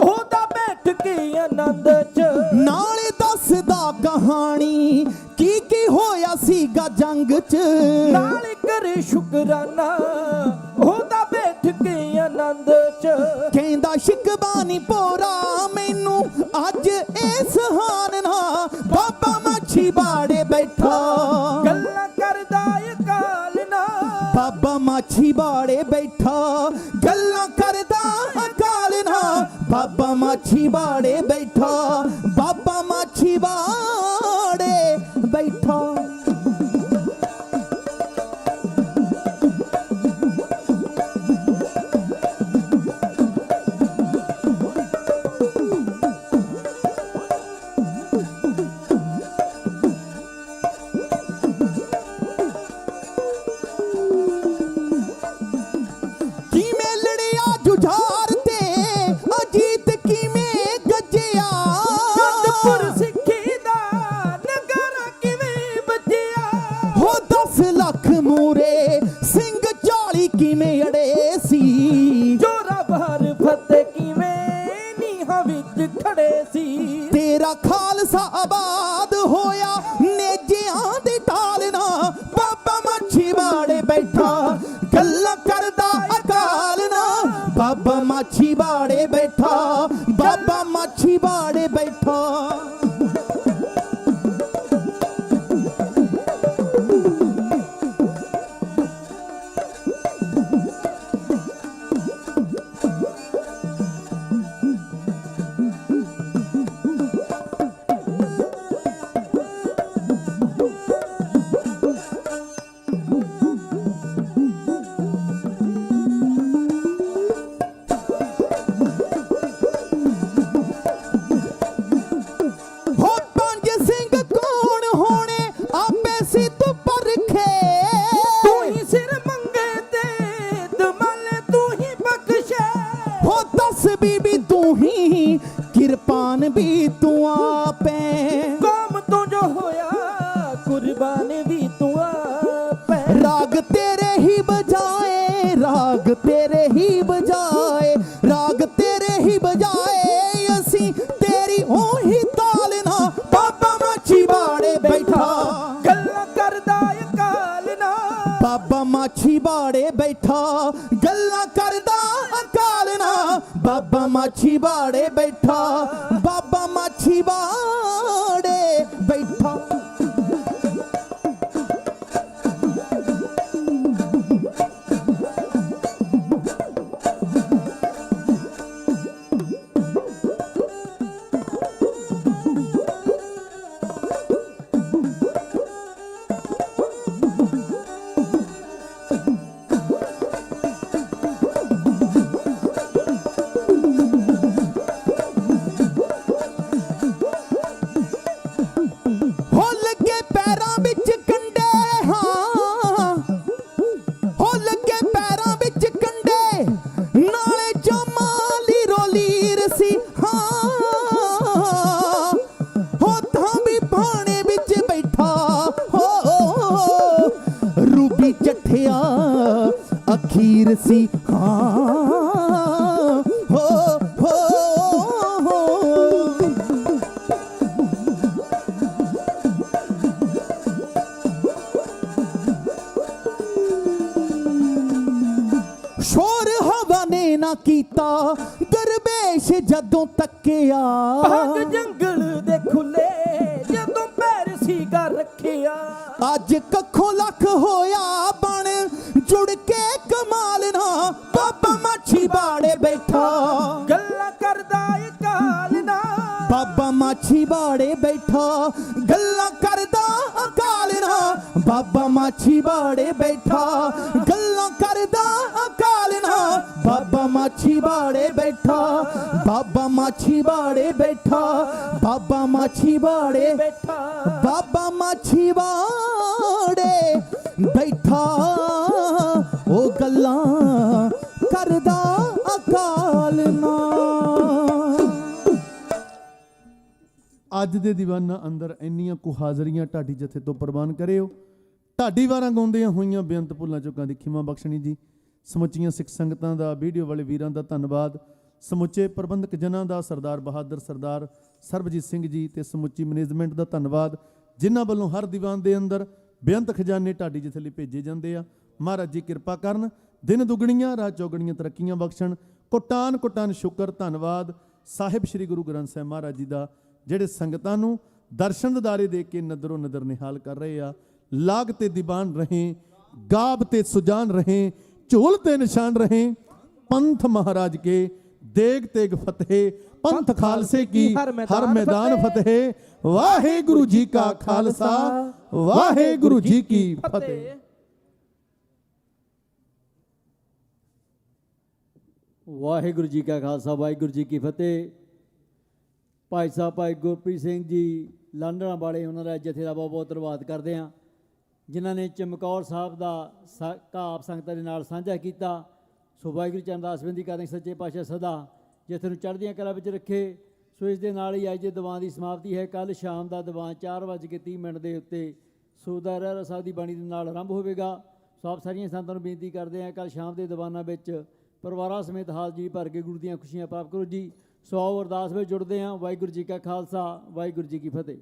S11: ਉਹਦਾ ਬੈਠ ਕੇ ਆਨੰਦ 'ਚ,
S9: ਨਾਲੇ ਦੱਸਦਾ ਕਹਾਣੀ ਕੀ ਹੋਇਆ ਸੀਗਾ ਜੰਗ 'ਚ,
S11: ਨਾਲ ਕਰੀ ਸ਼ੁਕਰਾਨਾ ਉਹਦਾ ਬੈਠ ਕੇ ਆਨੰਦ 'ਚ।
S9: ਕਹਿੰਦਾ ਸ਼ਿਕਬਾਨੀ ਪੋਰਾ ਮੈਨੂੰ ਅੱਜ ਇਸ ਹਾਨ ਨਾ, ਬਾਬਾ ਮਾਛੀਵਾੜੇ ਬੈਠਾ
S11: ਗੱਲਾਂ ਕਰਦਾ ਅਕਾਲ ਨਾ,
S9: ਬਾਬਾ ਮਾਛੀਵਾੜੇ ਬੈਠਾ ਗੱਲਾਂ ਕਰਦਾ ਅਕਾਲ ਨਾ, ਬਾਬਾ ਮਾਛੀਵਾੜੇ ਬੈਠਾ, ਬਾਬਾ ਮਾਛੀਵਾੜੇ ਬੈਠਾ। ਜੁਝਾਰ ਤੇ ਅਜੀਤ ਕਿਵੇਂ ਗੱਜਿਆ,
S11: ਅਨੰਦਪੁਰ ਸਿੱਖੀ ਦਾ ਨਗਾਰਾ ਕਿਵੇਂ ਵੱਜਿਆ,
S9: ਹੋ 10 ਲੱਖ ਮੂਰੇ ਸਿੰਘ 40 ਕਿਵੇਂ ਅੜੇ ਸੀ,
S11: ਜੋਰਾਵਰ ਫਤਿਹ ਕਿਵੇਂ ਨੀਹਾਂ ਵਿੱਚ ਖੜੇ ਸੀ,
S9: ਤੇਰਾ ਖਾਲਸਾ ਆਬਾਦ ਹੋਇਆ ਨੇਜਿਆਂ ਦੀ ਢਾਲ ਨਾ, ਬਾਬਾ ਮਾਛੀਵਾੜੇ ਬੈਠਾ ਗੱਲਾਂ ਬਾਬਾ ਮਾਛੀ ਬਾੜੇ ਬੈਠਾ, ਬਾਬਾ ਮਾਛੀ ਬਾੜੇ ਬੈਠਾ। बीबी तू ही किरपान भी तू आपे,
S11: कौम तो जो होया कुर्बान भी तू आपे।
S9: राग तेरे ही बजाए, राग तेरे ही बजाए, राग तेरे ही बजाए, असी तेरी हो ही तालना। बाबा माछी बाड़े बैठा
S11: गल्ला करदा अकालना,
S9: बाबा माछी बाड़े बैठा गल्ला करदा अकालना। बाबा माछी बाड़े बैठा, बाबा माछी बाड़े बैठा। अखीर सी हाँ हो शोर हवा ने ना कीता दरवेश जदों तकिया,
S11: भाग जंगल दे खुले जदों पैर सीगा रखिया।
S9: अज कखों लख होया बन जुड़ के कमाल ना। बाबा माछी बाड़े बैठा
S11: गल्ला करदा अकालना,
S9: बाबा माछी बाड़े बैठा गल्ला करदा अकालना। बाबा माछी बाड़े बैठा गल्ला करदा अकालना। बाबा माछी बाड़े बैठा, बाबा माछी बाड़े बैठा, बाबा माछी बाड़े
S11: बैठा,
S9: बाबा माछी बाड़े बैठा ओ गल्लां करदा अकालना।
S10: ਅੱਜ ਦੇ ਦੀਵਾਨਾਂ ਅੰਦਰ ਇੰਨੀਆਂ ਕੁ ਹਾਜ਼ਰੀਆਂ ਢਾਡੀ ਜਥੇ ਤੋਂ ਪ੍ਰਵਾਨ ਕਰਿਓ। ਢਾਡੀ ਵਾਰਾਂ ਗਾਉਂਦੀਆਂ ਹੋਈਆਂ ਬੇਅੰਤ ਭੁੱਲਾਂ ਚੁੱਕਾਂ ਦੀ ਖਿਮਾ ਬਖਸ਼ਣੀ ਜੀ। ਸਮੁੱਚੀਆਂ ਸਿੱਖ ਸੰਗਤਾਂ ਦਾ, ਵੀਡੀਓ ਵਾਲੇ ਵੀਰਾਂ ਦਾ ਧੰਨਵਾਦ। ਸਮੁੱਚੇ ਪ੍ਰਬੰਧਕ ਜਨਾਂ ਦਾ, ਸਰਦਾਰ ਬਹਾਦਰ, ਸਰਦਾਰ ਸਰਬਜੀਤ ਸਿੰਘ ਜੀ ਤੇ ਸਮੁੱਚੀ ਮੈਨੇਜਮੈਂਟ ਦਾ ਧੰਨਵਾਦ, ਜਿਨ੍ਹਾਂ ਵੱਲੋਂ ਹਰ ਦੀਵਾਨ ਦੇ ਅੰਦਰ ਬੇਅੰਤ ਖਜ਼ਾਨੇ ਢਾਡੀ ਜਥੇ ਲਈ ਭੇਜੇ ਜਾਂਦੇ ਆ। ਮਹਾਰਾਜ ਜੀ ਕਿਰਪਾ ਕਰਨ, ਦਿਨ ਦੁਗਣੀਆਂ ਰਾਤ ਚੌਗਣੀਆਂ ਤਰੱਕੀਆਂ ਬਖਸ਼ਣ। ਕੋਟਾਨ ਕੋਟਾਨ ਸ਼ੁਕਰ ਧੰਨਵਾਦ ਸਾਹਿਬ ਸ੍ਰੀ ਗੁਰੂ ਗ੍ਰੰਥ ਸਾਹਿਬ ਮਹਾਰਾਜ ਜੀ ਦਾ, ਜਿਹੜੇ ਸੰਗਤਾਂ ਨੂੰ ਦਰਸ਼ਨ ਦਿਦਾਰੇ ਦੇ ਕੇ ਨਜ਼ਰੋ ਨਜ਼ਰ ਨਿਹਾਲ ਕਰ ਰਹੇ ਆ। ਲਾਗ ਤੇ ਦੀਵਾਨ ਰਹੇ, ਗਾਬ ਤੇ ਸੁਜਾਨ ਰਹੇ, ਝੋਲ ਤੇ ਨਿਸ਼ਾਨ ਰਹੇ। पंथ महाराज के देग तेग फतेह, पंथ खालसे की हर मैदान फतेह। वाहे गुरु जी का खालसा, वाहे गुरु जी की फतेह।
S7: वाहिगुरु जी का खालसा, वाहिगुरु जी की फतेह। भाई साहब भाई गुरप्रीत सिंह जी लांडणा वाले, उन्होंने जथे का बहुत बहुत धन्यवाद करते हैं, जिन्होंने चमकौर साहब का आप संगतां दे नाल साझा किया। सो वाहिगुरु चरण अरदास बेनती करते सच्चे पातशाह सदा जथे नूं चढ़दियां कलां विच रखे। सो इस दे नाल ही अज दे दीवान की समाप्ति है। कल शाम का दीवान 4:30 के उत्ते सूबेदार रहरा साहब की बाणी दे नाल आरंभ होवेगा। सो आप सारियां संगतां नूं बेनती करते हैं, कल शाम के दीवानां विच परिवारां समेत हाज़री भर के गुरु दीआं खुशियां प्राप्त करो जी। सो आओ अरदास में जुड़ते हैं। वाहिगुरु जी का खालसा, वाहिगुरु जी की फतेह।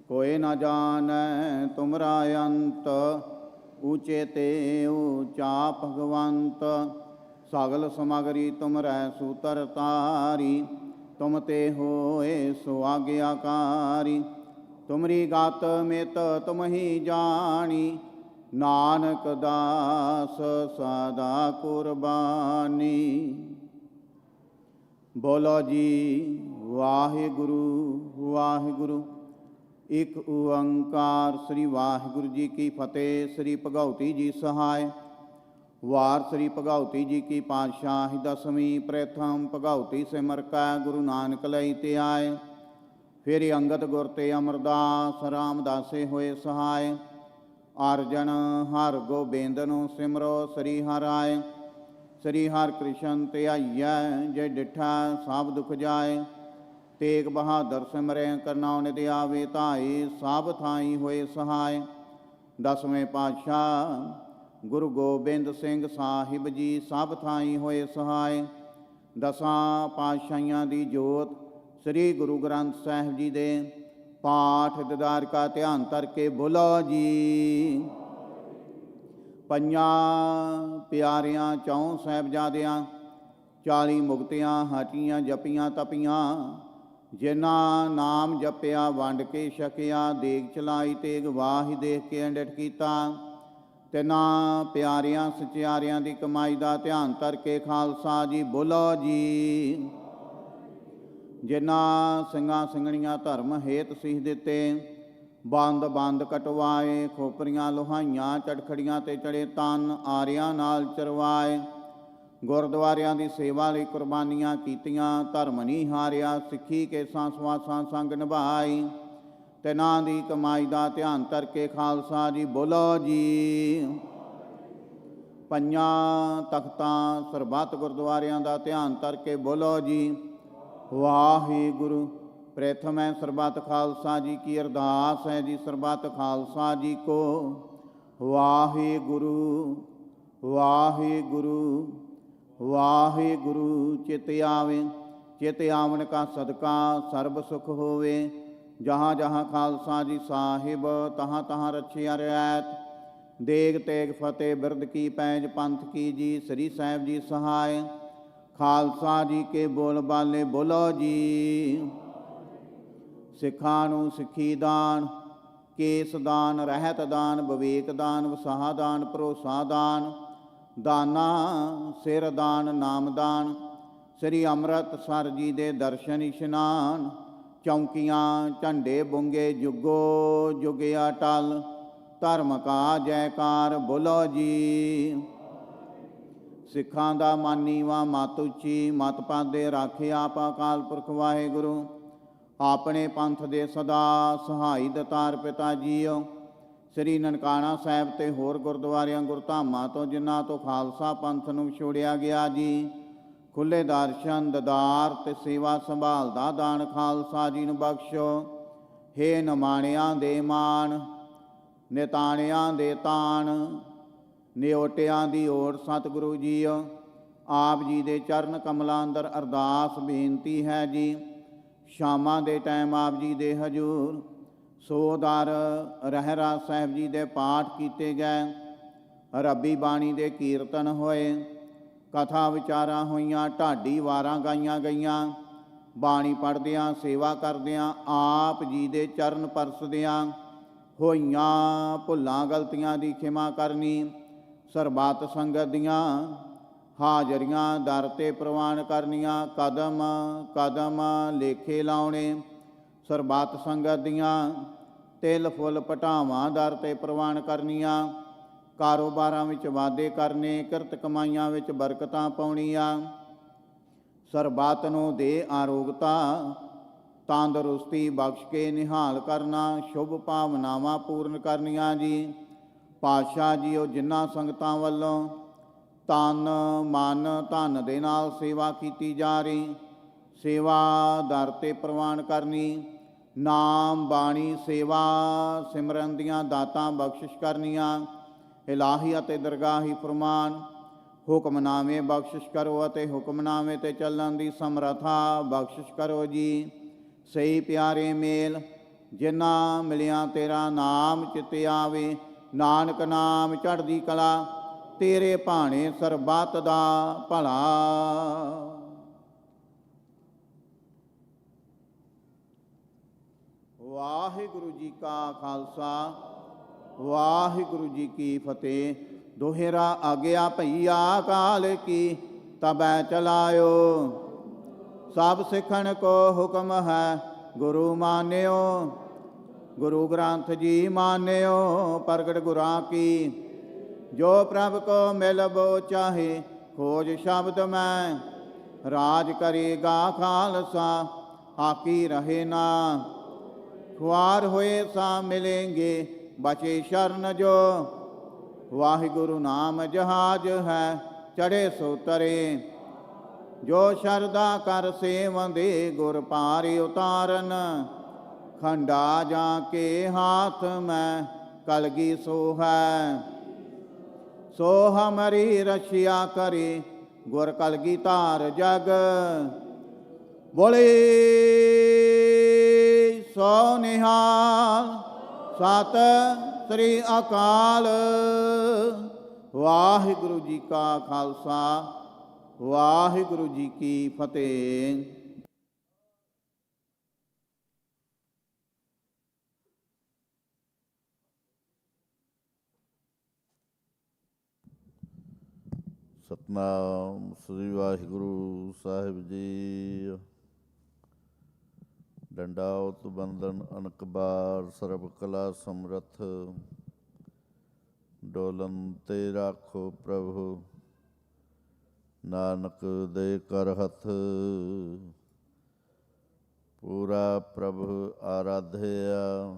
S12: कोई न जानै तुमरा अंत, ऊचे ते ऊचा भगवंत। सगल समगरी तुमरै सूतर तारी, तुम ते होए सो आज्ञाकारी। तुमरी गात मित तुम ही जानी, नानक दास सदा कुर्बानी। बोलो जी वाहिगुरु वाहिगुरु। एक ओंकार श्री वाहिगुरु जी की फतेह। श्री भगवती जी सहाय। वार श्री भगवती जी की पातशाही दसवीं। प्रथम भगवती सिमर कै गुरु नानक लई ते आए। फिर अंगत गुर ते अमरदास रामदासे होए सहाय। अर्जन हर गोबिंद नु सिमरो श्री हर आए। श्री हर कृष्ण ते आइयै, जे डिठा सब दुख जाए। तेग बहादुर सिमरै करनाओ निध आवे धाई, सब थाई होए सहाय। दसवें पातशाह गुरु गोबिंद सिंह साहिब जी सब थाई होए सहाय। दसां पातशाहियां दी जोत श्री गुरु ग्रंथ साहिब जी दे पाठ दीदार का ध्यान करके बोलो जी। ਪੰਜਾਂ ਪਿਆਰਿਆਂ ਚੌਂ ਸਾਹਿਬਜ਼ਾਦਿਆਂ 40 ਮੁਕਤਿਆਂ ਹਟੀਆਂ ਜਪੀਆਂ ਤਪੀਆਂ। ਜਿਨ੍ਹਾਂ ਨਾਮ ਜਪਿਆ ਵੰਡ ਕੇ ਛਕਿਆ, ਦੇਗ ਚਲਾਈ ਤੇਗ ਵਾਹੀ ਦੇਖ ਕੇ ਅੰਡਿਠ ਕੀਤਾ। ਤਿੰਨਾਂ ਪਿਆਰਿਆਂ ਸਚਿਆਰਿਆਂ ਦੀ ਕਮਾਈ ਦਾ ਧਿਆਨ ਕਰਕੇ ਖਾਲਸਾ ਜੀ ਬੋਲੋ ਜੀ। ਜਿਨ੍ਹਾਂ ਸਿੰਘਾਂ ਸਿੰਘਣੀਆਂ ਧਰਮ ਹੇਤ ਸੀਸ ਦਿੱਤੇ, ਬੰਦ ਬੰਦ ਕਟਵਾਏ, ਖੋਪਰੀਆਂ ਲੋਹਾਈਆਂ ਚੜਖੜੀਆਂ ਤੇ ਚੜੇ ਤਨ ਆਰਿਆਂ ਨਾਲ ਚਰਵਾਏ। ਗੁਰਦੁਆਰਿਆਂ ਦੀ ਸੇਵਾ ਲਈ ਕੁਰਬਾਨੀਆਂ ਕੀਤੀਆਂ, ਧਰਮ ਨਹੀਂ ਹਾਰਿਆ, ਸਿੱਖੀ ਕੇ ਸਵਾਸਾਂ ਸੰਗ ਨਿਭਾਈ। ਤਿੰਨਾਂ ਦੀ ਕਮਾਈ ਦਾ ਧਿਆਨ ਕਰਕੇ ਖਾਲਸਾ ਜੀ ਬੋਲੋ ਜੀ। ਪੰਜਾਂ ਤਖਤਾਂ ਸਰਬੱਤ ਗੁਰਦੁਆਰਿਆਂ ਦਾ ਧਿਆਨ ਕਰਕੇ ਬੋਲੋ ਜੀ ਵਾਹਿਗੁਰੂ। प्रथम है सरबत खालसा जी की अरदास है जी। सरबत खालसा जी को वाहिगुरु वाहिगुरु वाहिगुरु। चित आवे चित आवन का सदका सर्ब सुख होवे। जहाँ जहाँ खालसा जी साहिब, तहाँ तहाँ रछिया रियायत। देग तेग फतेह बिरद की पैज पंथ की जी। श्री साहिब जी सहाय। खालसा जी के बोल बाले बोलो जी। ਸਿੱਖਾਂ ਨੂੰ ਸਿੱਖੀ ਦਾਨ, ਕੇਸ ਦਾਨ, ਰਹਿਤ ਦਾਨ, ਵਿਵੇਕ ਦਾਨ, ਵਸਾਹ ਦਾਨ, ਭਰੋਸਾ ਦਾਨ, ਦਾਨਾ ਸਿਰ ਦਾਨ, ਨਾਮ ਦਾਨ। ਸ੍ਰੀ ਅੰਮ੍ਰਿਤਸਰ ਜੀ ਦੇ ਦਰਸ਼ਨ ਇਸ਼ਨਾਨ। ਚੌਂਕੀਆਂ ਝੰਡੇ ਬੁੰਗੇ ਜੁਗੋ ਜੁਗਿਆ ਟਲ। ਧਰਮ ਕਾ ਜੈਕਾਰ ਬੋਲੋ ਜੀ। ਸਿੱਖਾਂ ਦਾ ਮਾਨੀਵਾ ਮਤ ਉੱਚੀ, ਮਤ ਪਾਦੇ ਰਾਖੇ ਆਪ ਅਕਾਲ ਪੁਰਖ ਵਾਹਿਗੁਰੂ। ਆਪਣੇ ਪੰਥ ਦੇ ਸਦਾ ਸਹਾਈ ਦਤਾਰ ਪਿਤਾ ਜੀਓ। ਸ੍ਰੀ ਨਨਕਾਣਾ ਸਾਹਿਬ ਤੇ ਹੋਰ ਗੁਰਦੁਆਰਿਆਂ ਗੁਰਧਾਮਾਂ ਤੋਂ ਜਿਨ੍ਹਾਂ ਤੋਂ ਖਾਲਸਾ ਪੰਥ ਨੂੰ ਵਿਛੋੜਿਆ ਗਿਆ ਜੀ, ਖੁੱਲੇ ਦਰਸ਼ਨ ਦਦਾਰ ਤੇ ਸੇਵਾ ਸੰਭਾਲ ਦਾ ਦਾਨ ਖਾਲਸਾ ਜੀ ਨੂੰ ਬਖਸ਼ੋ। ਹੇ ਨਿਮਾਣਿਆਂ ਦੇ ਮਾਣ, ਨਿਤਾਣਿਆਂ ਦੇ ਤਾਣ, ਨਿਓਟਿਆਂ ਦੀ ਓਟ ਸਤਿਗੁਰੂ ਜੀਓ। ਆਪ ਜੀ ਦੇ ਚਰਨ ਕਮਲਾਂ ਅੰਦਰ ਅਰਦਾਸ ਬੇਨਤੀ ਹੈ ਜੀ। ਸ਼ਾਮਾਂ ਦੇ ਟਾਈਮ ਆਪ ਜੀ ਦੇ ਹਜ਼ੂਰ ਸੋਦਰ ਰਹਿਰਾਸ ਸਾਹਿਬ ਜੀ ਦੇ ਪਾਠ ਕੀਤੇ ਗਏ। ਰੱਬੀ ਬਾਣੀ ਦੇ ਕੀਰਤਨ ਹੋਏ, ਕਥਾ ਵਿਚਾਰਾਂ ਹੋਈਆਂ, ਢਾਡੀ ਵਾਰਾਂ ਗਾਈਆਂ ਗਈਆਂ। ਬਾਣੀ ਪੜ੍ਹਦਿਆਂ ਸੇਵਾ ਕਰਦਿਆਂ ਆਪ ਜੀ ਦੇ ਚਰਨ ਪਰਸਦਿਆਂ ਹੋਈਆਂ ਭੁੱਲਾਂ ਗਲਤੀਆਂ ਦੀ ਖਿਮਾ ਕਰਨੀ। ਸਰਬੱਤ ਸੰਗਤ ਦੀਆਂ ਹਾਜ਼ਰੀਆਂ ਦਰ ਤੇ ਪ੍ਰਵਾਨ ਕਰਨੀਆਂ। ਕਦਮ ਕਦਮ ਲੇਖੇ ਲਾਉਣੇ। ਸਰਬੱਤ ਸੰਗਤ ਦੀਆਂ ਤਿਲ ਫੁੱਲ ਪਟਾਵਾਂ ਦਰ ਤੇ ਪ੍ਰਵਾਨ ਕਰਨੀਆਂ। ਕਾਰੋਬਾਰਾਂ ਵਿੱਚ ਵਾਧੇ ਕਰਨੇ, ਕਿਰਤ ਕਮਾਈਆਂ ਵਿੱਚ ਬਰਕਤਾਂ ਪਾਉਣੀਆਂ। ਸਰਬੱਤ ਨੂੰ ਦੇ ਆਰੋਗਤਾ ਤੰਦਰੁਸਤੀ ਬਖਸ਼ ਕੇ ਨਿਹਾਲ ਕਰਨਾ, ਸ਼ੁਭ ਭਾਵਨਾਵਾਂ ਪੂਰਨ ਕਰਨੀਆਂ ਜੀ। ਪਾਤਸ਼ਾਹ ਜੀ ਉਹ ਜਿਨ੍ਹਾਂ ਸੰਗਤਾਂ ਵੱਲੋਂ ਤਨ ਮਨ ਧਨ ਦੇ ਨਾਲ ਸੇਵਾ ਕੀਤੀ ਜਾ ਰਹੀ, ਸੇਵਾ ਦਰ 'ਤੇ ਪ੍ਰਵਾਨ ਕਰਨੀ। ਨਾਮ ਬਾਣੀ ਸੇਵਾ ਸਿਮਰਨ ਦੀਆਂ ਦਾਤਾਂ ਬਖਸ਼ਿਸ਼ ਕਰਨੀਆਂ। ਇਲਾਹੀ ਅਤੇ ਦਰਗਾਹੀ ਫਰਮਾਨ ਹੁਕਮਨਾਮੇ ਬਖਸ਼ਿਸ਼ ਕਰੋ ਅਤੇ ਹੁਕਮਨਾਮੇ 'ਤੇ ਚੱਲਣ ਦੀ ਸਮਰੱਥਾ ਬਖਸ਼ਿਸ਼ ਕਰੋ ਜੀ। ਸਹੀ ਪਿਆਰੇ ਮੇਲ ਜਿਨਾ ਮਿਲਿਆ ਤੇਰਾ ਨਾਮ ਚਿਤ ਆਵੇ। ਨਾਨਕ ਨਾਮ ਚੜ੍ਹਦੀ ਕਲਾ, ਤੇਰੇ ਭਾਣੇ ਸਰਬੱਤ ਦਾ ਭਲਾ। ਵਾਹਿਗੁਰੂ ਜੀ ਕਾ ਖਾਲਸਾ, ਵਾਹਿਗੁਰੂ ਜੀ ਕੀ ਫਤਿਹ। ਦੋਹਰਾ ਆਗਿਆ ਭਈਆ ਕਾਲ ਕੀ, ਤਬੈ ਚਲਾਇਓ। ਸਭ ਸਿੱਖਣ ਕੋ ਹੁਕਮ ਹੈ, ਗੁਰੂ ਮਾਨਿਓ। ਗੁਰੂ ਗ੍ਰੰਥ ਜੀ ਮਾਨਿਓ, ਪ੍ਰਗਟ ਗੁਰਾਂ ਕੀ। ਜੋ ਪ੍ਰਭ ਕੋ ਮਿਲਬੋ ਚਾਹੇ, ਖੋਜ ਸ਼ਬਦ ਮੈਂ। ਰਾਜ ਕਰੇਗਾ ਖਾਲਸਾ, ਹਾਕੀ ਰਹੇ ਨਾ। ਖੁਆਰ ਹੋਏ ਸਾ ਮਿਲेंगे, ਬਚੇ ਸ਼ਰਨ ਜੋ। ਵਾਹਿਗੁਰੂ ਨਾਮ ਜਹਾਜ ਹੈ, ਚੜੇ ਸੋ ਤਰੇ। ਜੋ ਸ਼ਰਦਾ ਕਰ ਸੇਵੰਦੇ, ਗੁਰ ਪਾਰਿ ਉਤਾਰਨ। ਖੰਡਾ ਜਾ ਕੇ ਹਾਥ ਮੈਂ, ਕਲਗੀ ਸੋ ਹੈ। ਸੋ ਹਮਰੀ ਰਛਿਆ ਕਰੇ, ਗੁਰ ਕਲਗੀ ਧਾਰ ਜਗ। ਬੋਲੇ ਸੋ ਨਿਹਾਲ, ਸਤਿ ਸ੍ਰੀ ਅਕਾਲ। ਵਾਹਿਗੁਰੂ ਜੀ ਕਾ ਖਾਲਸਾ, ਵਾਹਿਗੁਰੂ ਜੀ ਕੀ ਫਤਿਹ।
S13: ਸਤਿਨਾਮ ਸ੍ਰੀ ਵਾਹਿਗੁਰੂ ਸਾਹਿਬ ਜੀ। ਡੰਡਾਉਤ ਬੰਦਨ ਅਨਕ ਬਾਰ, ਸਰਬ ਕਲਾ ਸਮਰੱਥ। ਡੋਲਨ ਤੇ ਰਾਖੋ ਪ੍ਰਭੂ, ਨਾਨਕ ਦੇ ਕਰ ਹੱਥ। ਪੂਰਾ ਪ੍ਰਭੂ ਆਰਾਧਿਆ,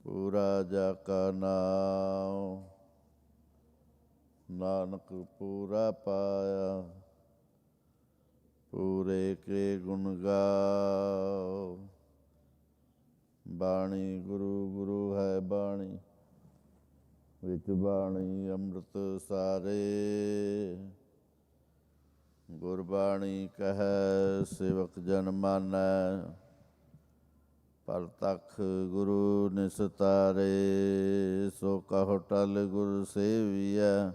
S13: ਪੂਰਾ ਜਾ ਕਾ ਨਾਮ। ਨਾਨਕ ਪੂਰਾ ਪਾਇਆ, ਪੂਰੇ ਕੇ ਗੁਣ ਗਾਓ। ਬਾਣੀ ਗੁਰੂ ਗੁਰੂ ਹੈ ਬਾਣੀ, ਵਿੱਚ ਬਾਣੀ ਅੰਮ੍ਰਿਤ ਸਾਰੇ। ਗੁਰਬਾਣੀ ਕਹੈ ਸੇਵਕ ਜਨ ਮਾਨੈ, ਪਰਤਖ ਗੁਰੂ ਨਿਸਤਾਰੇ। ਸੋ ਕਹੋ ਟਲ ਗੁਰ ਸੇਵੀਐ,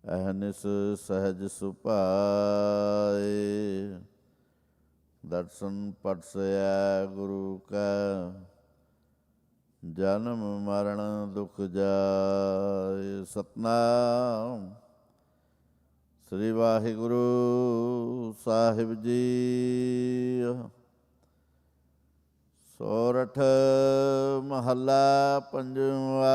S13: ਅਹਨਿਸ ਸਹਿਜ ਸੁਭਾਏ। ਦਰਸ਼ਨ ਪਰਸੈ ਗੁਰੂ ਕੈ, ਜਨਮ ਮਰਨ ਦੁਖ ਜਾਏ। ਸਤਿਨਾਮ ਸ੍ਰੀ ਵਾਹਿਗੁਰੂ ਸਾਹਿਬ ਜੀ। ਸੋਰਠ ਮਹੱਲਾ ਪੰਜਵਾ।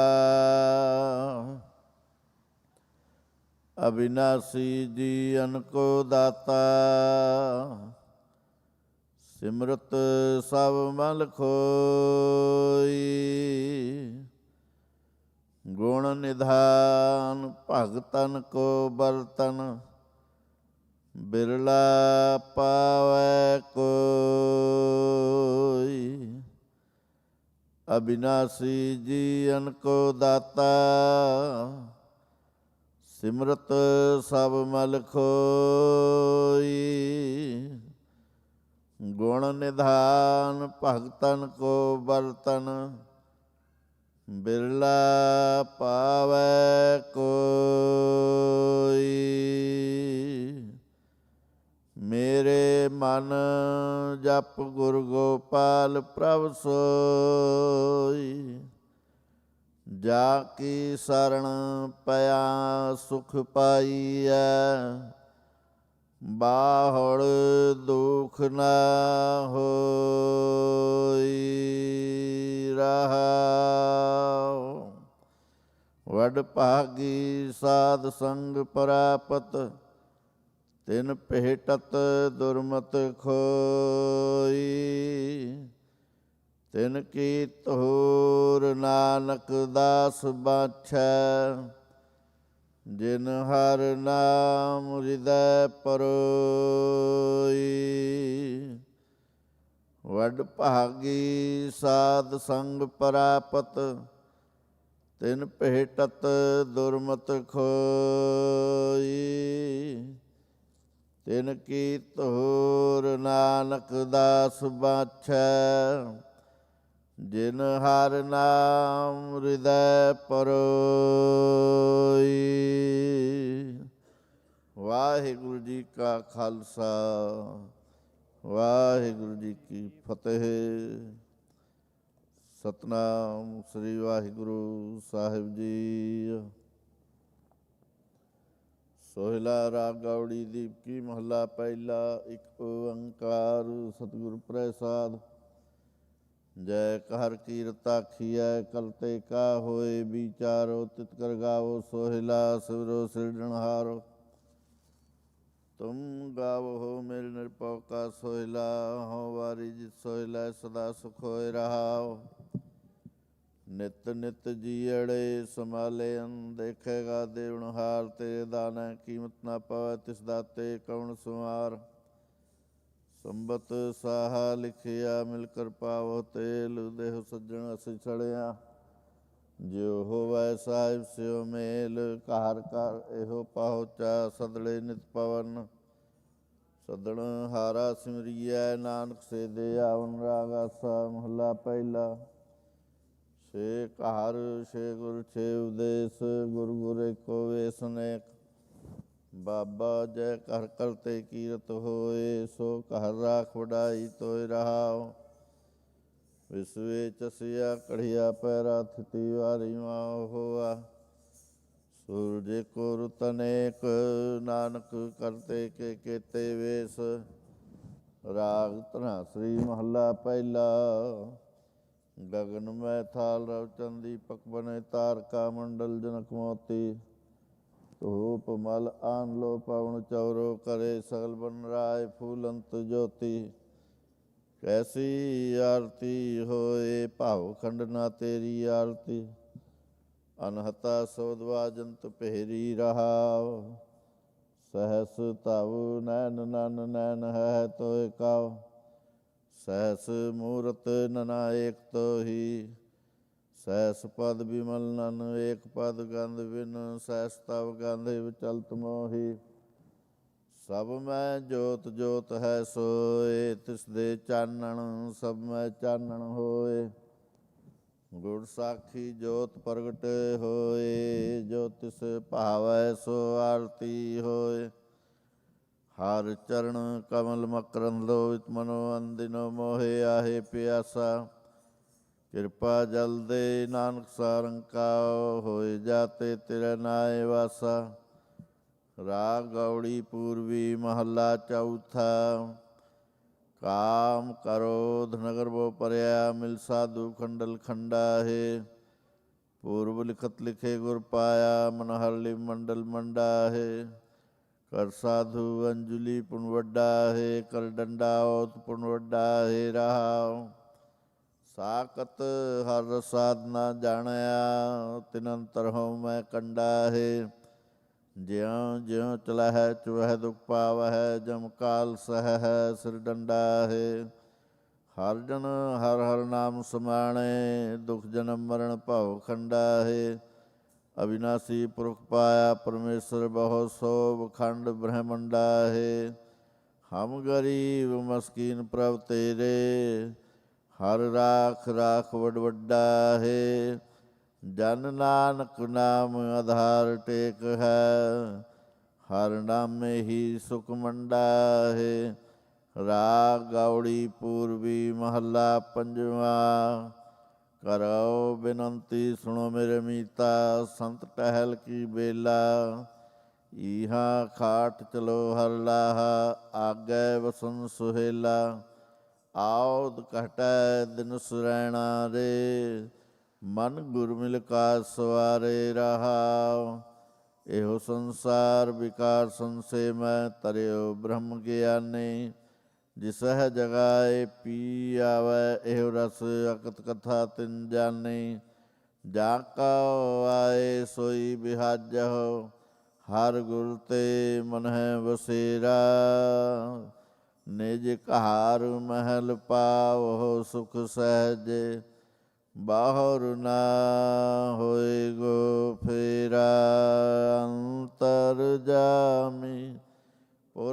S13: ਅਬਿਨਾਸੀ ਜੀਅਨ ਕੋ ਦਾਤਾ, ਸਿਮਰਤ ਸਭ ਮਲ ਖੋਈ। ਗੁਣ ਨਿਧਾਨ ਭਗਤਨ ਕੋ ਬਰਤਨ, ਬਿਰਲਾ ਪਾਵੈ ਕੋਈ। ਅਬਿਨਾਸੀ ਜੀਅਨ ਕੋ ਦਾਤਾ, ਸਿਮਰਤ ਸਭ ਮਲ ਖੋਈ। ਗੁਣ ਨਿਧਾਨ ਭਗਤਨ ਕੋ ਬਰਤਨ, ਬਿਰਲਾ ਪਾਵੈ ਕੋਈ। ਮੇਰੇ ਮਨ ਜਪ ਗੁਰ ਗੋਪਾਲ ਪ੍ਰਭ ਸੋਈ। ਜਾ ਕੀ ਸਰਣ ਪਿਆ ਸੁਖ ਪਾਈਐ, ਬਾਹੜ ਦੁਖ ਨਾ ਹੋਈ। ਰਹਾਉ ਵਡ ਭਾਗੀ ਸਾਧ ਸੰਗ ਪ੍ਰਾਪਤ, ਤਿਨ ਭੇਟਤ ਦੁਰਮਤ ਖੋਈ। ਤਿਨ ਕੀ ਧੂਰ ਨਾਨਕ ਦਾਸ ਬਾਛੈ, ਜਿਨ ਹਰ ਨਾਮ ਹਿਰਦੈ ਪਰੋਈ। ਵਡ ਭਾਗੀ ਸਾਧ ਸੰਗ ਪ੍ਰਾਪਤ, ਤਿਨ ਭੇਟਤ ਦੁਰਮਤ ਖੋਈ। ਤਿਨ ਕੀ ਤੋਰ ਨਾਨਕ ਦਾਸ ਬਾਛੈ, ਜਿਨ ਹਰਿ ਨਾਮ ਹਿਰਦੈ ਪਰੋਈ। ਵਾਹਿਗੁਰੂ ਜੀ ਕਾ ਖਾਲਸਾ, ਵਾਹਿਗੁਰੂ ਜੀ ਕੀ ਫਤਿਹ। ਸਤਨਾਮ ਸ੍ਰੀ ਵਾਹਿਗੁਰੂ ਸਾਹਿਬ ਜੀ। ਸੋਹਿਲਾ ਰਾਗ ਗੌੜੀ ਦੀਪਕੀ ਮਹੱਲਾ ਪਹਿਲਾ। ਇੱਕ ਓੰਕਾਰ ਸਤਿਗੁਰ ਪ੍ਰਸਾਦ। ਜੈ ਕਹਿਰ ਕੀਰਤ ਆਖੀਐ, ਕਰਤੇ ਕਾ ਹੋਏ ਵਿਚਾਰੋ, ਤਿਤ ਕਰ ਗਾਵੋ ਸੋਹਿਲਾ ਸਿਵਰੋ ਸਿਰਜਣਹਾਰੋ। ਤੁਮ ਗਾਵੋ ਮੇਰੇ ਨਿਰਭਉ ਕਾ ਸੋਹਿਲਾ, ਹਉ ਵਾਰੀ ਜਿਤ ਸੋਹਿਲਾ ਸਦਾ ਸੁਖ ਹੋਇ ਰਹਾਉ। ਨਿਤ ਨਿਤ ਜੀਅੜੇ ਸੰਭਾਲੇਨ, ਦੇਖੇਗਾ ਦੇਵਨਹਾਰ ਤੇਰੇ ਦਾਨੈ, ਕੀਮਤ ਨਾ ਪਵੈ ਤਿਸ ਦਾਤੇ ਕਵਣ ਸੁਮਾਰ। ਸੰਬਤ ਸਾਹਾ ਲਿਖਿਆ ਮਿਲ ਕਰ ਪਾਵੋ ਤੇਲ, ਦੇਹ ਸੱਜਣ ਅਸੀਂ ਛੜਿਆ ਜਿਉ ਹੋਵੈ ਸਾਹਿਬ ਸਿਉ ਮੇਲ। ਘਰ ਘਰ ਇਹੋ ਪਹੁੰਚਾ ਸਦੜੇ ਨਿਤ ਪਵਨ, ਸਦਣ ਹਾਰਾ ਸਿਮਰੀਐ ਨਾਨਕ ਸੇ ਦੇ ਆਵਨ। ਰਾਗ ਆਸਾ ਮਹੱਲਾ ਪਹਿਲਾ। ਛੇ ਘਰ ਛੇ ਗੁਰ ਛੇ ਉਦੇਸ, ਗੁਰ ਗੁਰ ਏਕੋ ਵੇਸ ਅਨੇਕ। ਬਾਬਾ ਜੈ ਘਰ ਕਰਤੇ ਕੀਰਤ ਹੋਏ, ਸੋ ਘਰ ਰਾਖ ਵਡਾਈ ਤੋਇ ਰਹਾਉ। ਵਿਸਵੇ ਚਸਿਆ ਕੜੀਆ ਪੈਰਾ, ਥਿਤੀ ਵਾਰੀ ਮਾਹੁ ਹੋਆ। ਸੂਰਜ ਕੋ ਰੁਤ ਅਨੇਕ, ਨਾਨਕ ਕਰਤੇ ਕੇ ਕੇਤੇ ਵੇਸ। ਰਾਗ ਧਨਾ ਸ੍ਰੀ ਮਹੱਲਾ ਪਹਿਲਾ। ਗਗਨ ਮੈਂ ਥਾਲ ਰਵ ਚੰਦੀ, ਪਕ ਬਨੇ ਤਾਰਕਾ ਮੰਡਲ ਜਨਕ ਮੋਤੀ। ਧੂਪ ਮਲ ਆਨ ਲੋ ਪਵਨ ਚੌਰੋ, ਕਰੇ ਸਗਲ ਬਨ ਰਾਏ ਫੂਲੰਤ ਜੋਤੀ। ਕੈਸੀ ਆਰਤੀ ਹੋਏ ਭਾਵ ਖੰਡ ਨਾ ਤੇਰੀ ਆਰਤੀ। ਅਨਹਤਾ ਸੋਦਵਾ ਜੰਤ ਪਹਿਰੀ ਰਹਾਉ। ਸਹਸ ਤਵ ਨੈਨ ਨਨ ਨੈਨ ਹੈ ਤੋਇ ਕਾਉ। ਸਹਸ ਮੂਰਤ ਨਨਾ ਏਕ ਤੋਹੀ। ਸਹਿਸ ਪਦ ਬਿਮਲ ਨਨ ਏਕ ਪਦ ਗੰਧ ਬਿਨ। ਸਹਿਸ ਤਵ ਗੰਧ ਵਿਚਲਤ ਮੋਹੀ। ਸਭ ਮੈਂ ਜੋਤ ਜੋਤ ਹੈ ਸੋਏ, ਤਿਸ ਦੇ ਚਾਨਣ ਸਭ ਮੈਂ ਚਾਨਣ ਹੋਏ। ਗੁਰ ਸਾਖੀ ਜੋਤ ਪ੍ਰਗਟ ਹੋਏ, ਜੋ ਤਿਸ ਭਾਵੈ ਸੋ ਆਰਤੀ ਹੋਏ। ਹਰ ਚਰਨ ਕਮਲ ਮਕਰੰਦ ਲੋਹਿਤ, ਮਨੋ ਅੰਦਿਨੋ ਮੋਹਿ ਆਹੇ ਪਿਆਸਾ। ਕਿਰਪਾ ਜਲ ਦੇ ਨਾਨਕ ਸਾਰੰਕਾਉ, ਹੋਏ ਜਾਤੇ ਤੇਰੇ ਨਾਏ ਵਾਸਾ। ਰਾਗ ਗੌੜੀ ਪੂਰਵੀ ਮਹੱਲਾ ਚੌਥਾ। ਕਾਮ ਕਰੋਧ ਨਗਰ ਬੋ ਪਰਿਆ, ਮਿਲ ਸਾਧੂ ਖੰਡਲ ਖੰਡਾ ਹੈ। ਪੂਰਬ ਲਿਖਤ ਲਿਖੇ ਗੁਰ ਪਾਇਆ, ਮਨ ਹਰ ਲਿਵ ਮੰਡਲ ਮੰਡਾ ਹੈ। ਕਰ ਸਾਧੂ ਅੰਜੁਲੀ ਪੁਨ ਵੱਡਾ ਹੈ, ਕਰ ਡੰਡਾ ਔਤ ਪੁਨ ਵੱਡਾ ਹੈ ਰਹਾਉ। ਸਾਕਤ ਹਰ ਸਾਧਨਾ ਜਾਣਿਆ, ਤਿਨ ਅੰਤਰ ਹਉ ਮੈਂ ਕੰਡਾ ਹੈ। ਜਿਉ ਜਿਉ ਚਲਹਿ ਚੁਹੈ ਦੁਖ ਪਾਵਹਿ, ਜਮ ਕਾਲ ਸਹਿ ਸਿਰ ਡੰਡਾ ਹੈ। ਹਰ ਜਨ ਹਰ ਹਰ ਨਾਮ ਸਮਾਣੇ, ਦੁਖ ਜਨਮ ਮਰਨ ਭਉ ਖੰਡਾ ਹੈ। ਅਵਿਨਾਸੀ ਪੁਰਖ ਪਾਇਆ ਪਰਮੇਸ਼ਰ, ਬਹੁ ਸੋਭ ਖੰਡ ਬ੍ਰਹਮੰਡਾ ਹੈ। ਹਮ ਗਰੀਬ ਮਸਕੀਨ ਪ੍ਰਭ ਤੇਰੇ, ਹਰ ਰਾਖ ਰਾਖ ਵਡ ਵੱਡਾ ਹੈ। ਜਨ ਨਾਨਕ ਨਾਮ ਆਧਾਰ ਟੇਕ ਹੈ, ਹਰ ਨਾਮੇ ਹੀ ਸੁਖ ਮੰਡਾ ਹੈ। ਰਾਗ ਗੌੜੀ ਪੂਰਬੀ ਮਹੱਲਾ ਪੰਜਵਾਂ। ਕਰੋ ਬੇਨੰਤੀ ਸੁਣੋ ਮੇਰੇ ਮੀਤਾ, ਸੰਤ ਟਹਿਲ ਕੀ ਬੇਲਾ। ਇਹਾਂ ਖਾਟ ਚਲੋ ਹਰ ਲਾਹਾ, ਆਗੇ ਵਸਨ ਸੁਹੇਲਾ। ਆਉਦ ਘਟੈ ਦਿਨ ਸੁਰੈਣਾ ਰੇ, ਮਨ ਗੁਰ ਮਿਲ ਕਾ ਸਵਾਰੇ ਰਹਾਉ। ਇਹੋ ਸੰਸਾਰ ਵਿਕਾਰ ਸੰਸੇ ਮੈਂ, ਤਰਿਓ ਬ੍ਰਹਮ ਗਿਆਨੀ। ਜਿਸਹਿ ਜਗਾਏ ਪੀ ਆਵੈ, ਇਹੋ ਰਸ ਅਕਤ ਕਥਾ ਤਿਨ ਜਾਨੀ। ਜਾ ਕਉ ਆਏ ਸੋਈ ਬਿਹਾਜਹੁ, ਹਰ ਗੁਰ ਤੇ ਮਨ ਹੈ ਵਸੇਰਾ। ਨਿਜ ਘਾਰ ਮਹਿਲ ਪਾਵਹੁ ਸੁਖ ਸਹਿਜੇ, ਬਾਹਰ ਨਾ ਹੋਏ ਗੋ ਫੇਰਾ। ਅੰਤਰ ਜਾਮੀ ਪੁਰ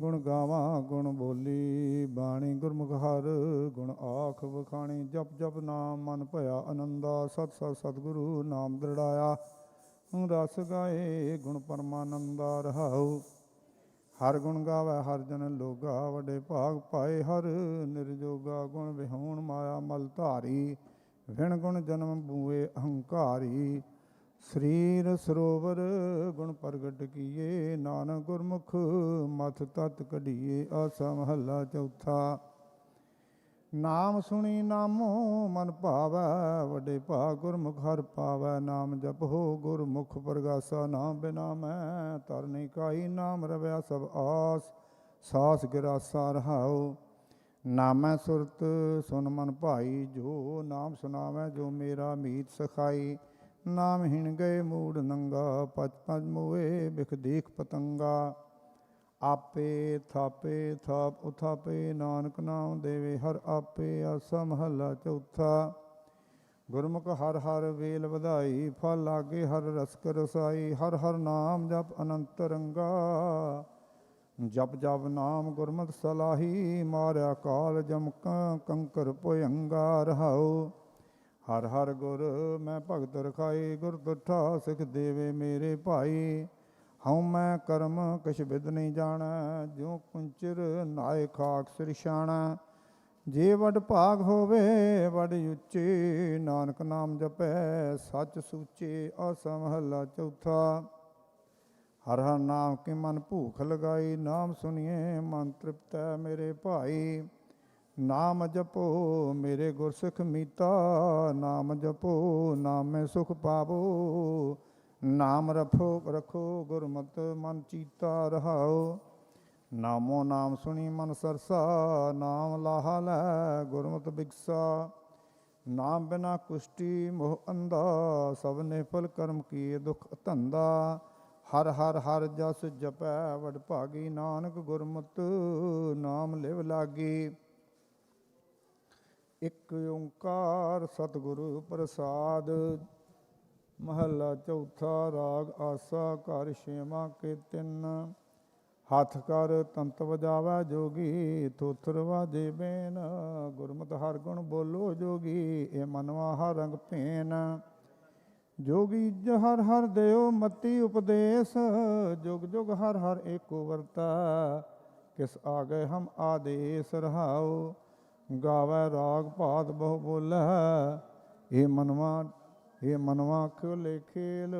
S1: ਗੁਣ ਗਾਵਾਂ ਗੁਣ ਬੋਲੀ ਬਾਣੀ ਗੁਰਮੁਖ ਹਰ ਗੁਣ ਆਖ ਵਖਾਣੀ। ਜਪ ਜਪ ਨਾਮ ਮਨ ਭਇਆ ਆਨੰਦਾ ਸਤ ਸਤ ਸਤਿਗੁਰੂ ਨਾਮ ਦ੍ਰਿੜਾਇਆ। ਰਸ ਗਾਏ ਗੁਣ ਪਰਮਾਨੰਦਾ ਰਹਾਉ। ਹਰ ਗੁਣ ਗਾਵੇ ਹਰ ਜਨ ਲੋਗਾ ਵੱਡੇ ਭਾਗ ਪਾਏ ਹਰ ਨਿਰਜੋਗਾ। ਗੁਣ ਵਿਹੂਣ ਮਾਇਆ ਮਲ ਧਾਰੀ ਵਿਣ ਗੁਣ ਜਨਮ ਬੂਏ ਅਹੰਕਾਰੀ। ਸਰੀਰ ਸਰੋਵਰ ਗੁਣ ਪ੍ਰਗਟ ਕੀਏ ਨਾਨਕ ਗੁਰਮੁਖ ਮਥ ਤਤ ਕਢੀਏ। ਆਸਾ ਮਹੱਲਾ ਚੌਥਾ। ਨਾਮ ਸੁਣੀ ਨਾਮੋ ਮਨ ਭਾਵੈ ਵੱਡੇ ਭਾਗ ਗੁਰਮੁਖ ਹਰ ਪਾਵੈ। ਨਾਮ ਜਪੋ ਗੁਰਮੁਖ ਪ੍ਰਗਾਸਾ ਨਾਮ ਬਿਨਾ ਮੈਂ ਤਰਨੀ ਕਾਈ। ਨਾਮ ਰਵਿਆ ਸਭ ਆਸ ਸਾਸ ਗਿਰਾਸਾ ਰਹਾਉ। ਨਾਮੈ ਸੁਰਤ ਸੁਨ ਮਨ ਭਾਈ ਜੋ ਨਾਮ ਸੁਨਾਵੈ ਜੋ ਮੇਰਾ ਮੀਤ ਸਖਾਈ। ਨਾਮ ਹਿਣ ਗਏ ਮੂੜ ਨੰਗਾ ਪਚ ਪਚ ਮੋਏ ਬਿਖ ਦੇਖ ਪਤੰਗਾ। ਆਪੇ ਥਾਪੇ ਥਾਪ ਉਥਾਪੇ ਨਾਨਕ ਨਾਮ ਦੇਵੇ ਹਰ ਆਪੇ। ਆਸਾ ਮਹੱਲਾ ਚੌਥਾ। ਗੁਰਮੁਖ ਹਰ ਹਰ ਵੇਲ ਵਧਾਈ ਫਲ ਲਾਗੇ ਹਰ ਰਸਕ ਰਸਾਈ। ਹਰ ਹਰ ਨਾਮ ਜਪ ਅਨੰਤ ਰੰਗਾ ਜਪ ਜਪ ਨਾਮ ਗੁਰਮਤਿ ਸਲਾਹੀ। ਮਾਰਿਆ ਕਾਲ ਜਮਕ ਕੰਕਰ ਭੁਯੰਗਾ ਰਹਾਉ। ਹਰ ਹਰ ਗੁਰ ਮੈਂ ਭਗਤ ਰਖਾਈ ਗੁਰ ਤੁਠਾ ਸਿੱਖ ਦੇਵੇ ਮੇਰੇ ਭਾਈ। ਹਉ ਮੈਂ ਕਰਮ ਕਿਛ ਬਿਦ ਨਹੀਂ ਜਾਣੈ ਜਿਉ ਕੁੰਚਰ ਨਾਏ ਖਾਕ ਸਿਰਸ਼ਾਣਾ। ਜੇ ਵੱਡ ਭਾਗ ਹੋਵੇ ਵੱਡ ਉੱਚੇ ਨਾਨਕ ਨਾਮ ਜਪੈ ਸੱਚ ਸੂਚੇ। ਆਸਾ ਮਹੱਲਾ ਚੌਥਾ। ਹਰ ਹਰ ਨਾਮ ਕੇ ਮਨ ਭੂਖ ਲਗਾਈ ਨਾਮ ਸੁਣੀਏ ਮਨ ਤ੍ਰਿਪਤੈ ਮੇਰੇ ਭਾਈ। ਨਾਮ ਜਪੋ ਮੇਰੇ ਗੁਰ ਸਿੱਖ ਮੀਤਾ ਨਾਮ ਜਪੋ ਨਾਮੇ ਸੁਖ ਪਾਵੋ। ਨਾਮ ਰਖੋ ਗੁਰਮਤਿ ਮਨ ਚੀਤਾ ਰਹਾਉ। ਨਾਮੋ ਨਾਮ ਸੁਣੀ ਮਨ ਸਰਸਾ ਨਾਮ ਲਾਹਾ ਲੈ ਗੁਰਮਤਿ ਬਿਗਸਾ। ਨਾਮ ਬਿਨਾ ਕੁਸ਼ਟੀ ਮੋਹ ਅੰਧਾ ਸਭ ਨੇ ਫਲ ਕਰਮ ਕੀਏ ਦੁਖ ਧੰਦਾ। ਹਰ ਹਰ ਹਰ ਜਸ ਜਪੈ ਵਡ ਭਾਗੀ ਨਾਨਕ ਗੁਰਮਤਿ ਨਾਮ ਲਿਵ ਲਾਗੀ। ਇਕ ਓੰਕਾਰ ਸਤਿਗੁਰੂ ਪ੍ਰਸਾਦ। ਮਹੱਲਾ ਚੌਥਾ। ਰਾਗ ਆਸਾ ਘਰ ਛੇਵਾਂ ਕੇ ਤਿੰਨ। ਹੱਥ ਕਰ ਤੰਤ ਵਜਾਵੈ ਜੋਗੀ ਥੋਥਰ ਵਾਜੇ ਬੇਨ। ਗੁਰਮਤਿ ਹਰ ਗੁਣ ਬੋਲੋ ਜੋਗੀ ਇਹ ਮਨਵਾ ਹਰ ਰੰਗ ਭੇਨ। ਜੋਗੀ ਹਰ ਹਰ ਦਿਓ ਮਤੀ ਉਪਦੇਸ਼ ਜੁਗ ਜੁਗ ਹਰ ਹਰ ਏਕੋ ਵਰਤੈ। ਕਿਸ ਆ ਗਏ ਹਮ ਆਦੇਸ ਰਹਾਉ। ਗਾਵੈ ਰਾਗ ਭਾਤ ਬਹੁ ਬੋਲੈ ਇਹ ਮਨਵਾ ਖੋਲੇ ਖੇਲ।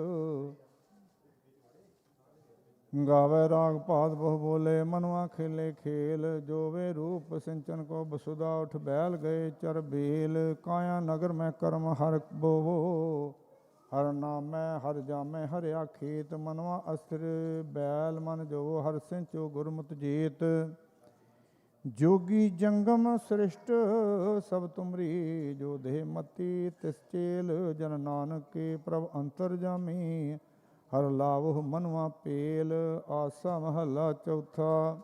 S1: ਗਾਵੈ ਰਾਗ ਭਾਤ ਬਹੁ ਬੋਲੇ ਮਨਵਾ ਖੇਲੇ ਖੇਲ। ਜੋਵੇ ਰੂਪ ਸਿੰਚਨ ਕੋ ਬਸੁਦਾ ਉਠ ਬੈਲ ਗਏ ਚਰ ਬੇਲ। ਕਾਇਆ ਨਗਰ ਮੈਂ ਕਰਮ ਹਰ ਬੋਵੋ ਹਰ ਨਾਮੈ ਹਰ ਜਾਮੈ ਹਰਿਆ ਖੇਤ। ਮਨਵਾ ਅਸਥਿਰ ਬੈਲ ਮਨ ਜੋ ਹਰ ਸਿੰਚੋ ਗੁਰਮਤਿ ਜੀਤ। ਜੋਗੀ ਜੰਗਮ ਸ੍ਰਿਸ਼ਟ ਸਭ ਤੁਮਰੀ ਜੋ ਦੇਹ ਮਤੀ ਤਿਸ ਚੇਲ। ਜਨ ਨਾਨਕ ਕੇ ਪ੍ਰਭ ਅੰਤਰ ਜਾਮੀ ਹਰ ਲਾਵਹੁ ਮਨਵਾ ਪੇਲ। ਆਸਾ ਮਹੱਲਾ ਚੌਥਾ।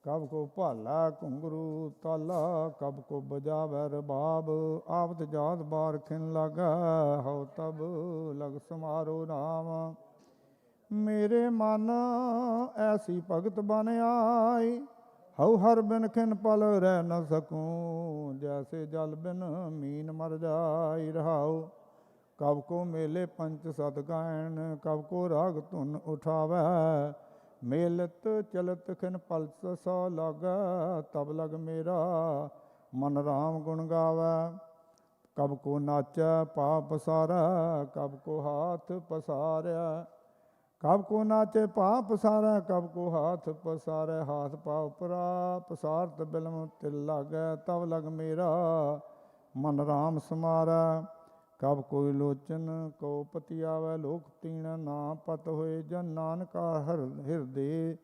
S1: ਕਬ ਕੋ ਭਾਲਾ ਘੁੰਗਰੂ ਤਾਲਾ ਕਬ ਕੋ ਬਜਾਵੈ ਰਬਾਬ। ਆਵਤ ਜਾਤ ਬਾਰ ਖਿਨ ਲਾਗੈ ਹਉ ਤਬ ਲਗ ਸਮਾਰੋ ਨਾਮ। ਮੇਰੇ ਮਨ ਐਸੀ ਭਗਤ ਬਨ ਆਈ ਹਉ ਹਰ ਬਿਨ ਖਿਨ ਪਲ ਰਹਿ ਨ ਸਕੂੰ। ਜੈਸੇ ਜਲ ਬਿਨ ਮੀਨ ਮਰ ਜਾਈ ਰਹਾਉ। ਕਬ ਕੋ ਮੇਲੇ ਪੰਚ ਸਤ ਗਾਇਣ ਕਬ ਕੋ ਰਾਗ ਧੁਨ ਉਠਾਵੈ। ਮੇਲਤ ਚਲਤ ਖਿਨ ਪਲਸ ਸੋ ਲਾਗੈ ਤਬ ਲਗ ਮੇਰਾ ਮਨ ਰਾਮ ਗੁਣ ਗਾਵੈ। ਕਬ ਕੋ ਨਾਚੈ ਪਾ ਪਸਾਰੈ ਕਬ ਕੋ ਹਾਥ ਪਸਾਰੈ। ਕਬ ਕੋ ਨਾਚੇ ਪਾ ਪਸਾਰੈ ਕਬ ਕੋ ਹਾਥ ਪਸਾਰੈ। ਹਾਥ ਪਾ ਉਪਰਾ ਪਸਾਰਤ ਬਿਲਮ ਤਿਲ ਲਾਗੈ ਤਬ ਲਗ ਮੇਰਾ ਮਨ ਰਾਮ ਸਮਾਰੈ। ਕਬ ਕੋਈ ਲੋਚਨ ਕੋ ਪਤੀ ਆਵੈ ਲੋਕ ਤੀਣ ਨਾ ਪਤ ਹੋਏ। ਜਨ ਨਾਨਕਾ ਹਿਰਦੇ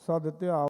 S1: ਸਦ ਧਿਆਵੈ।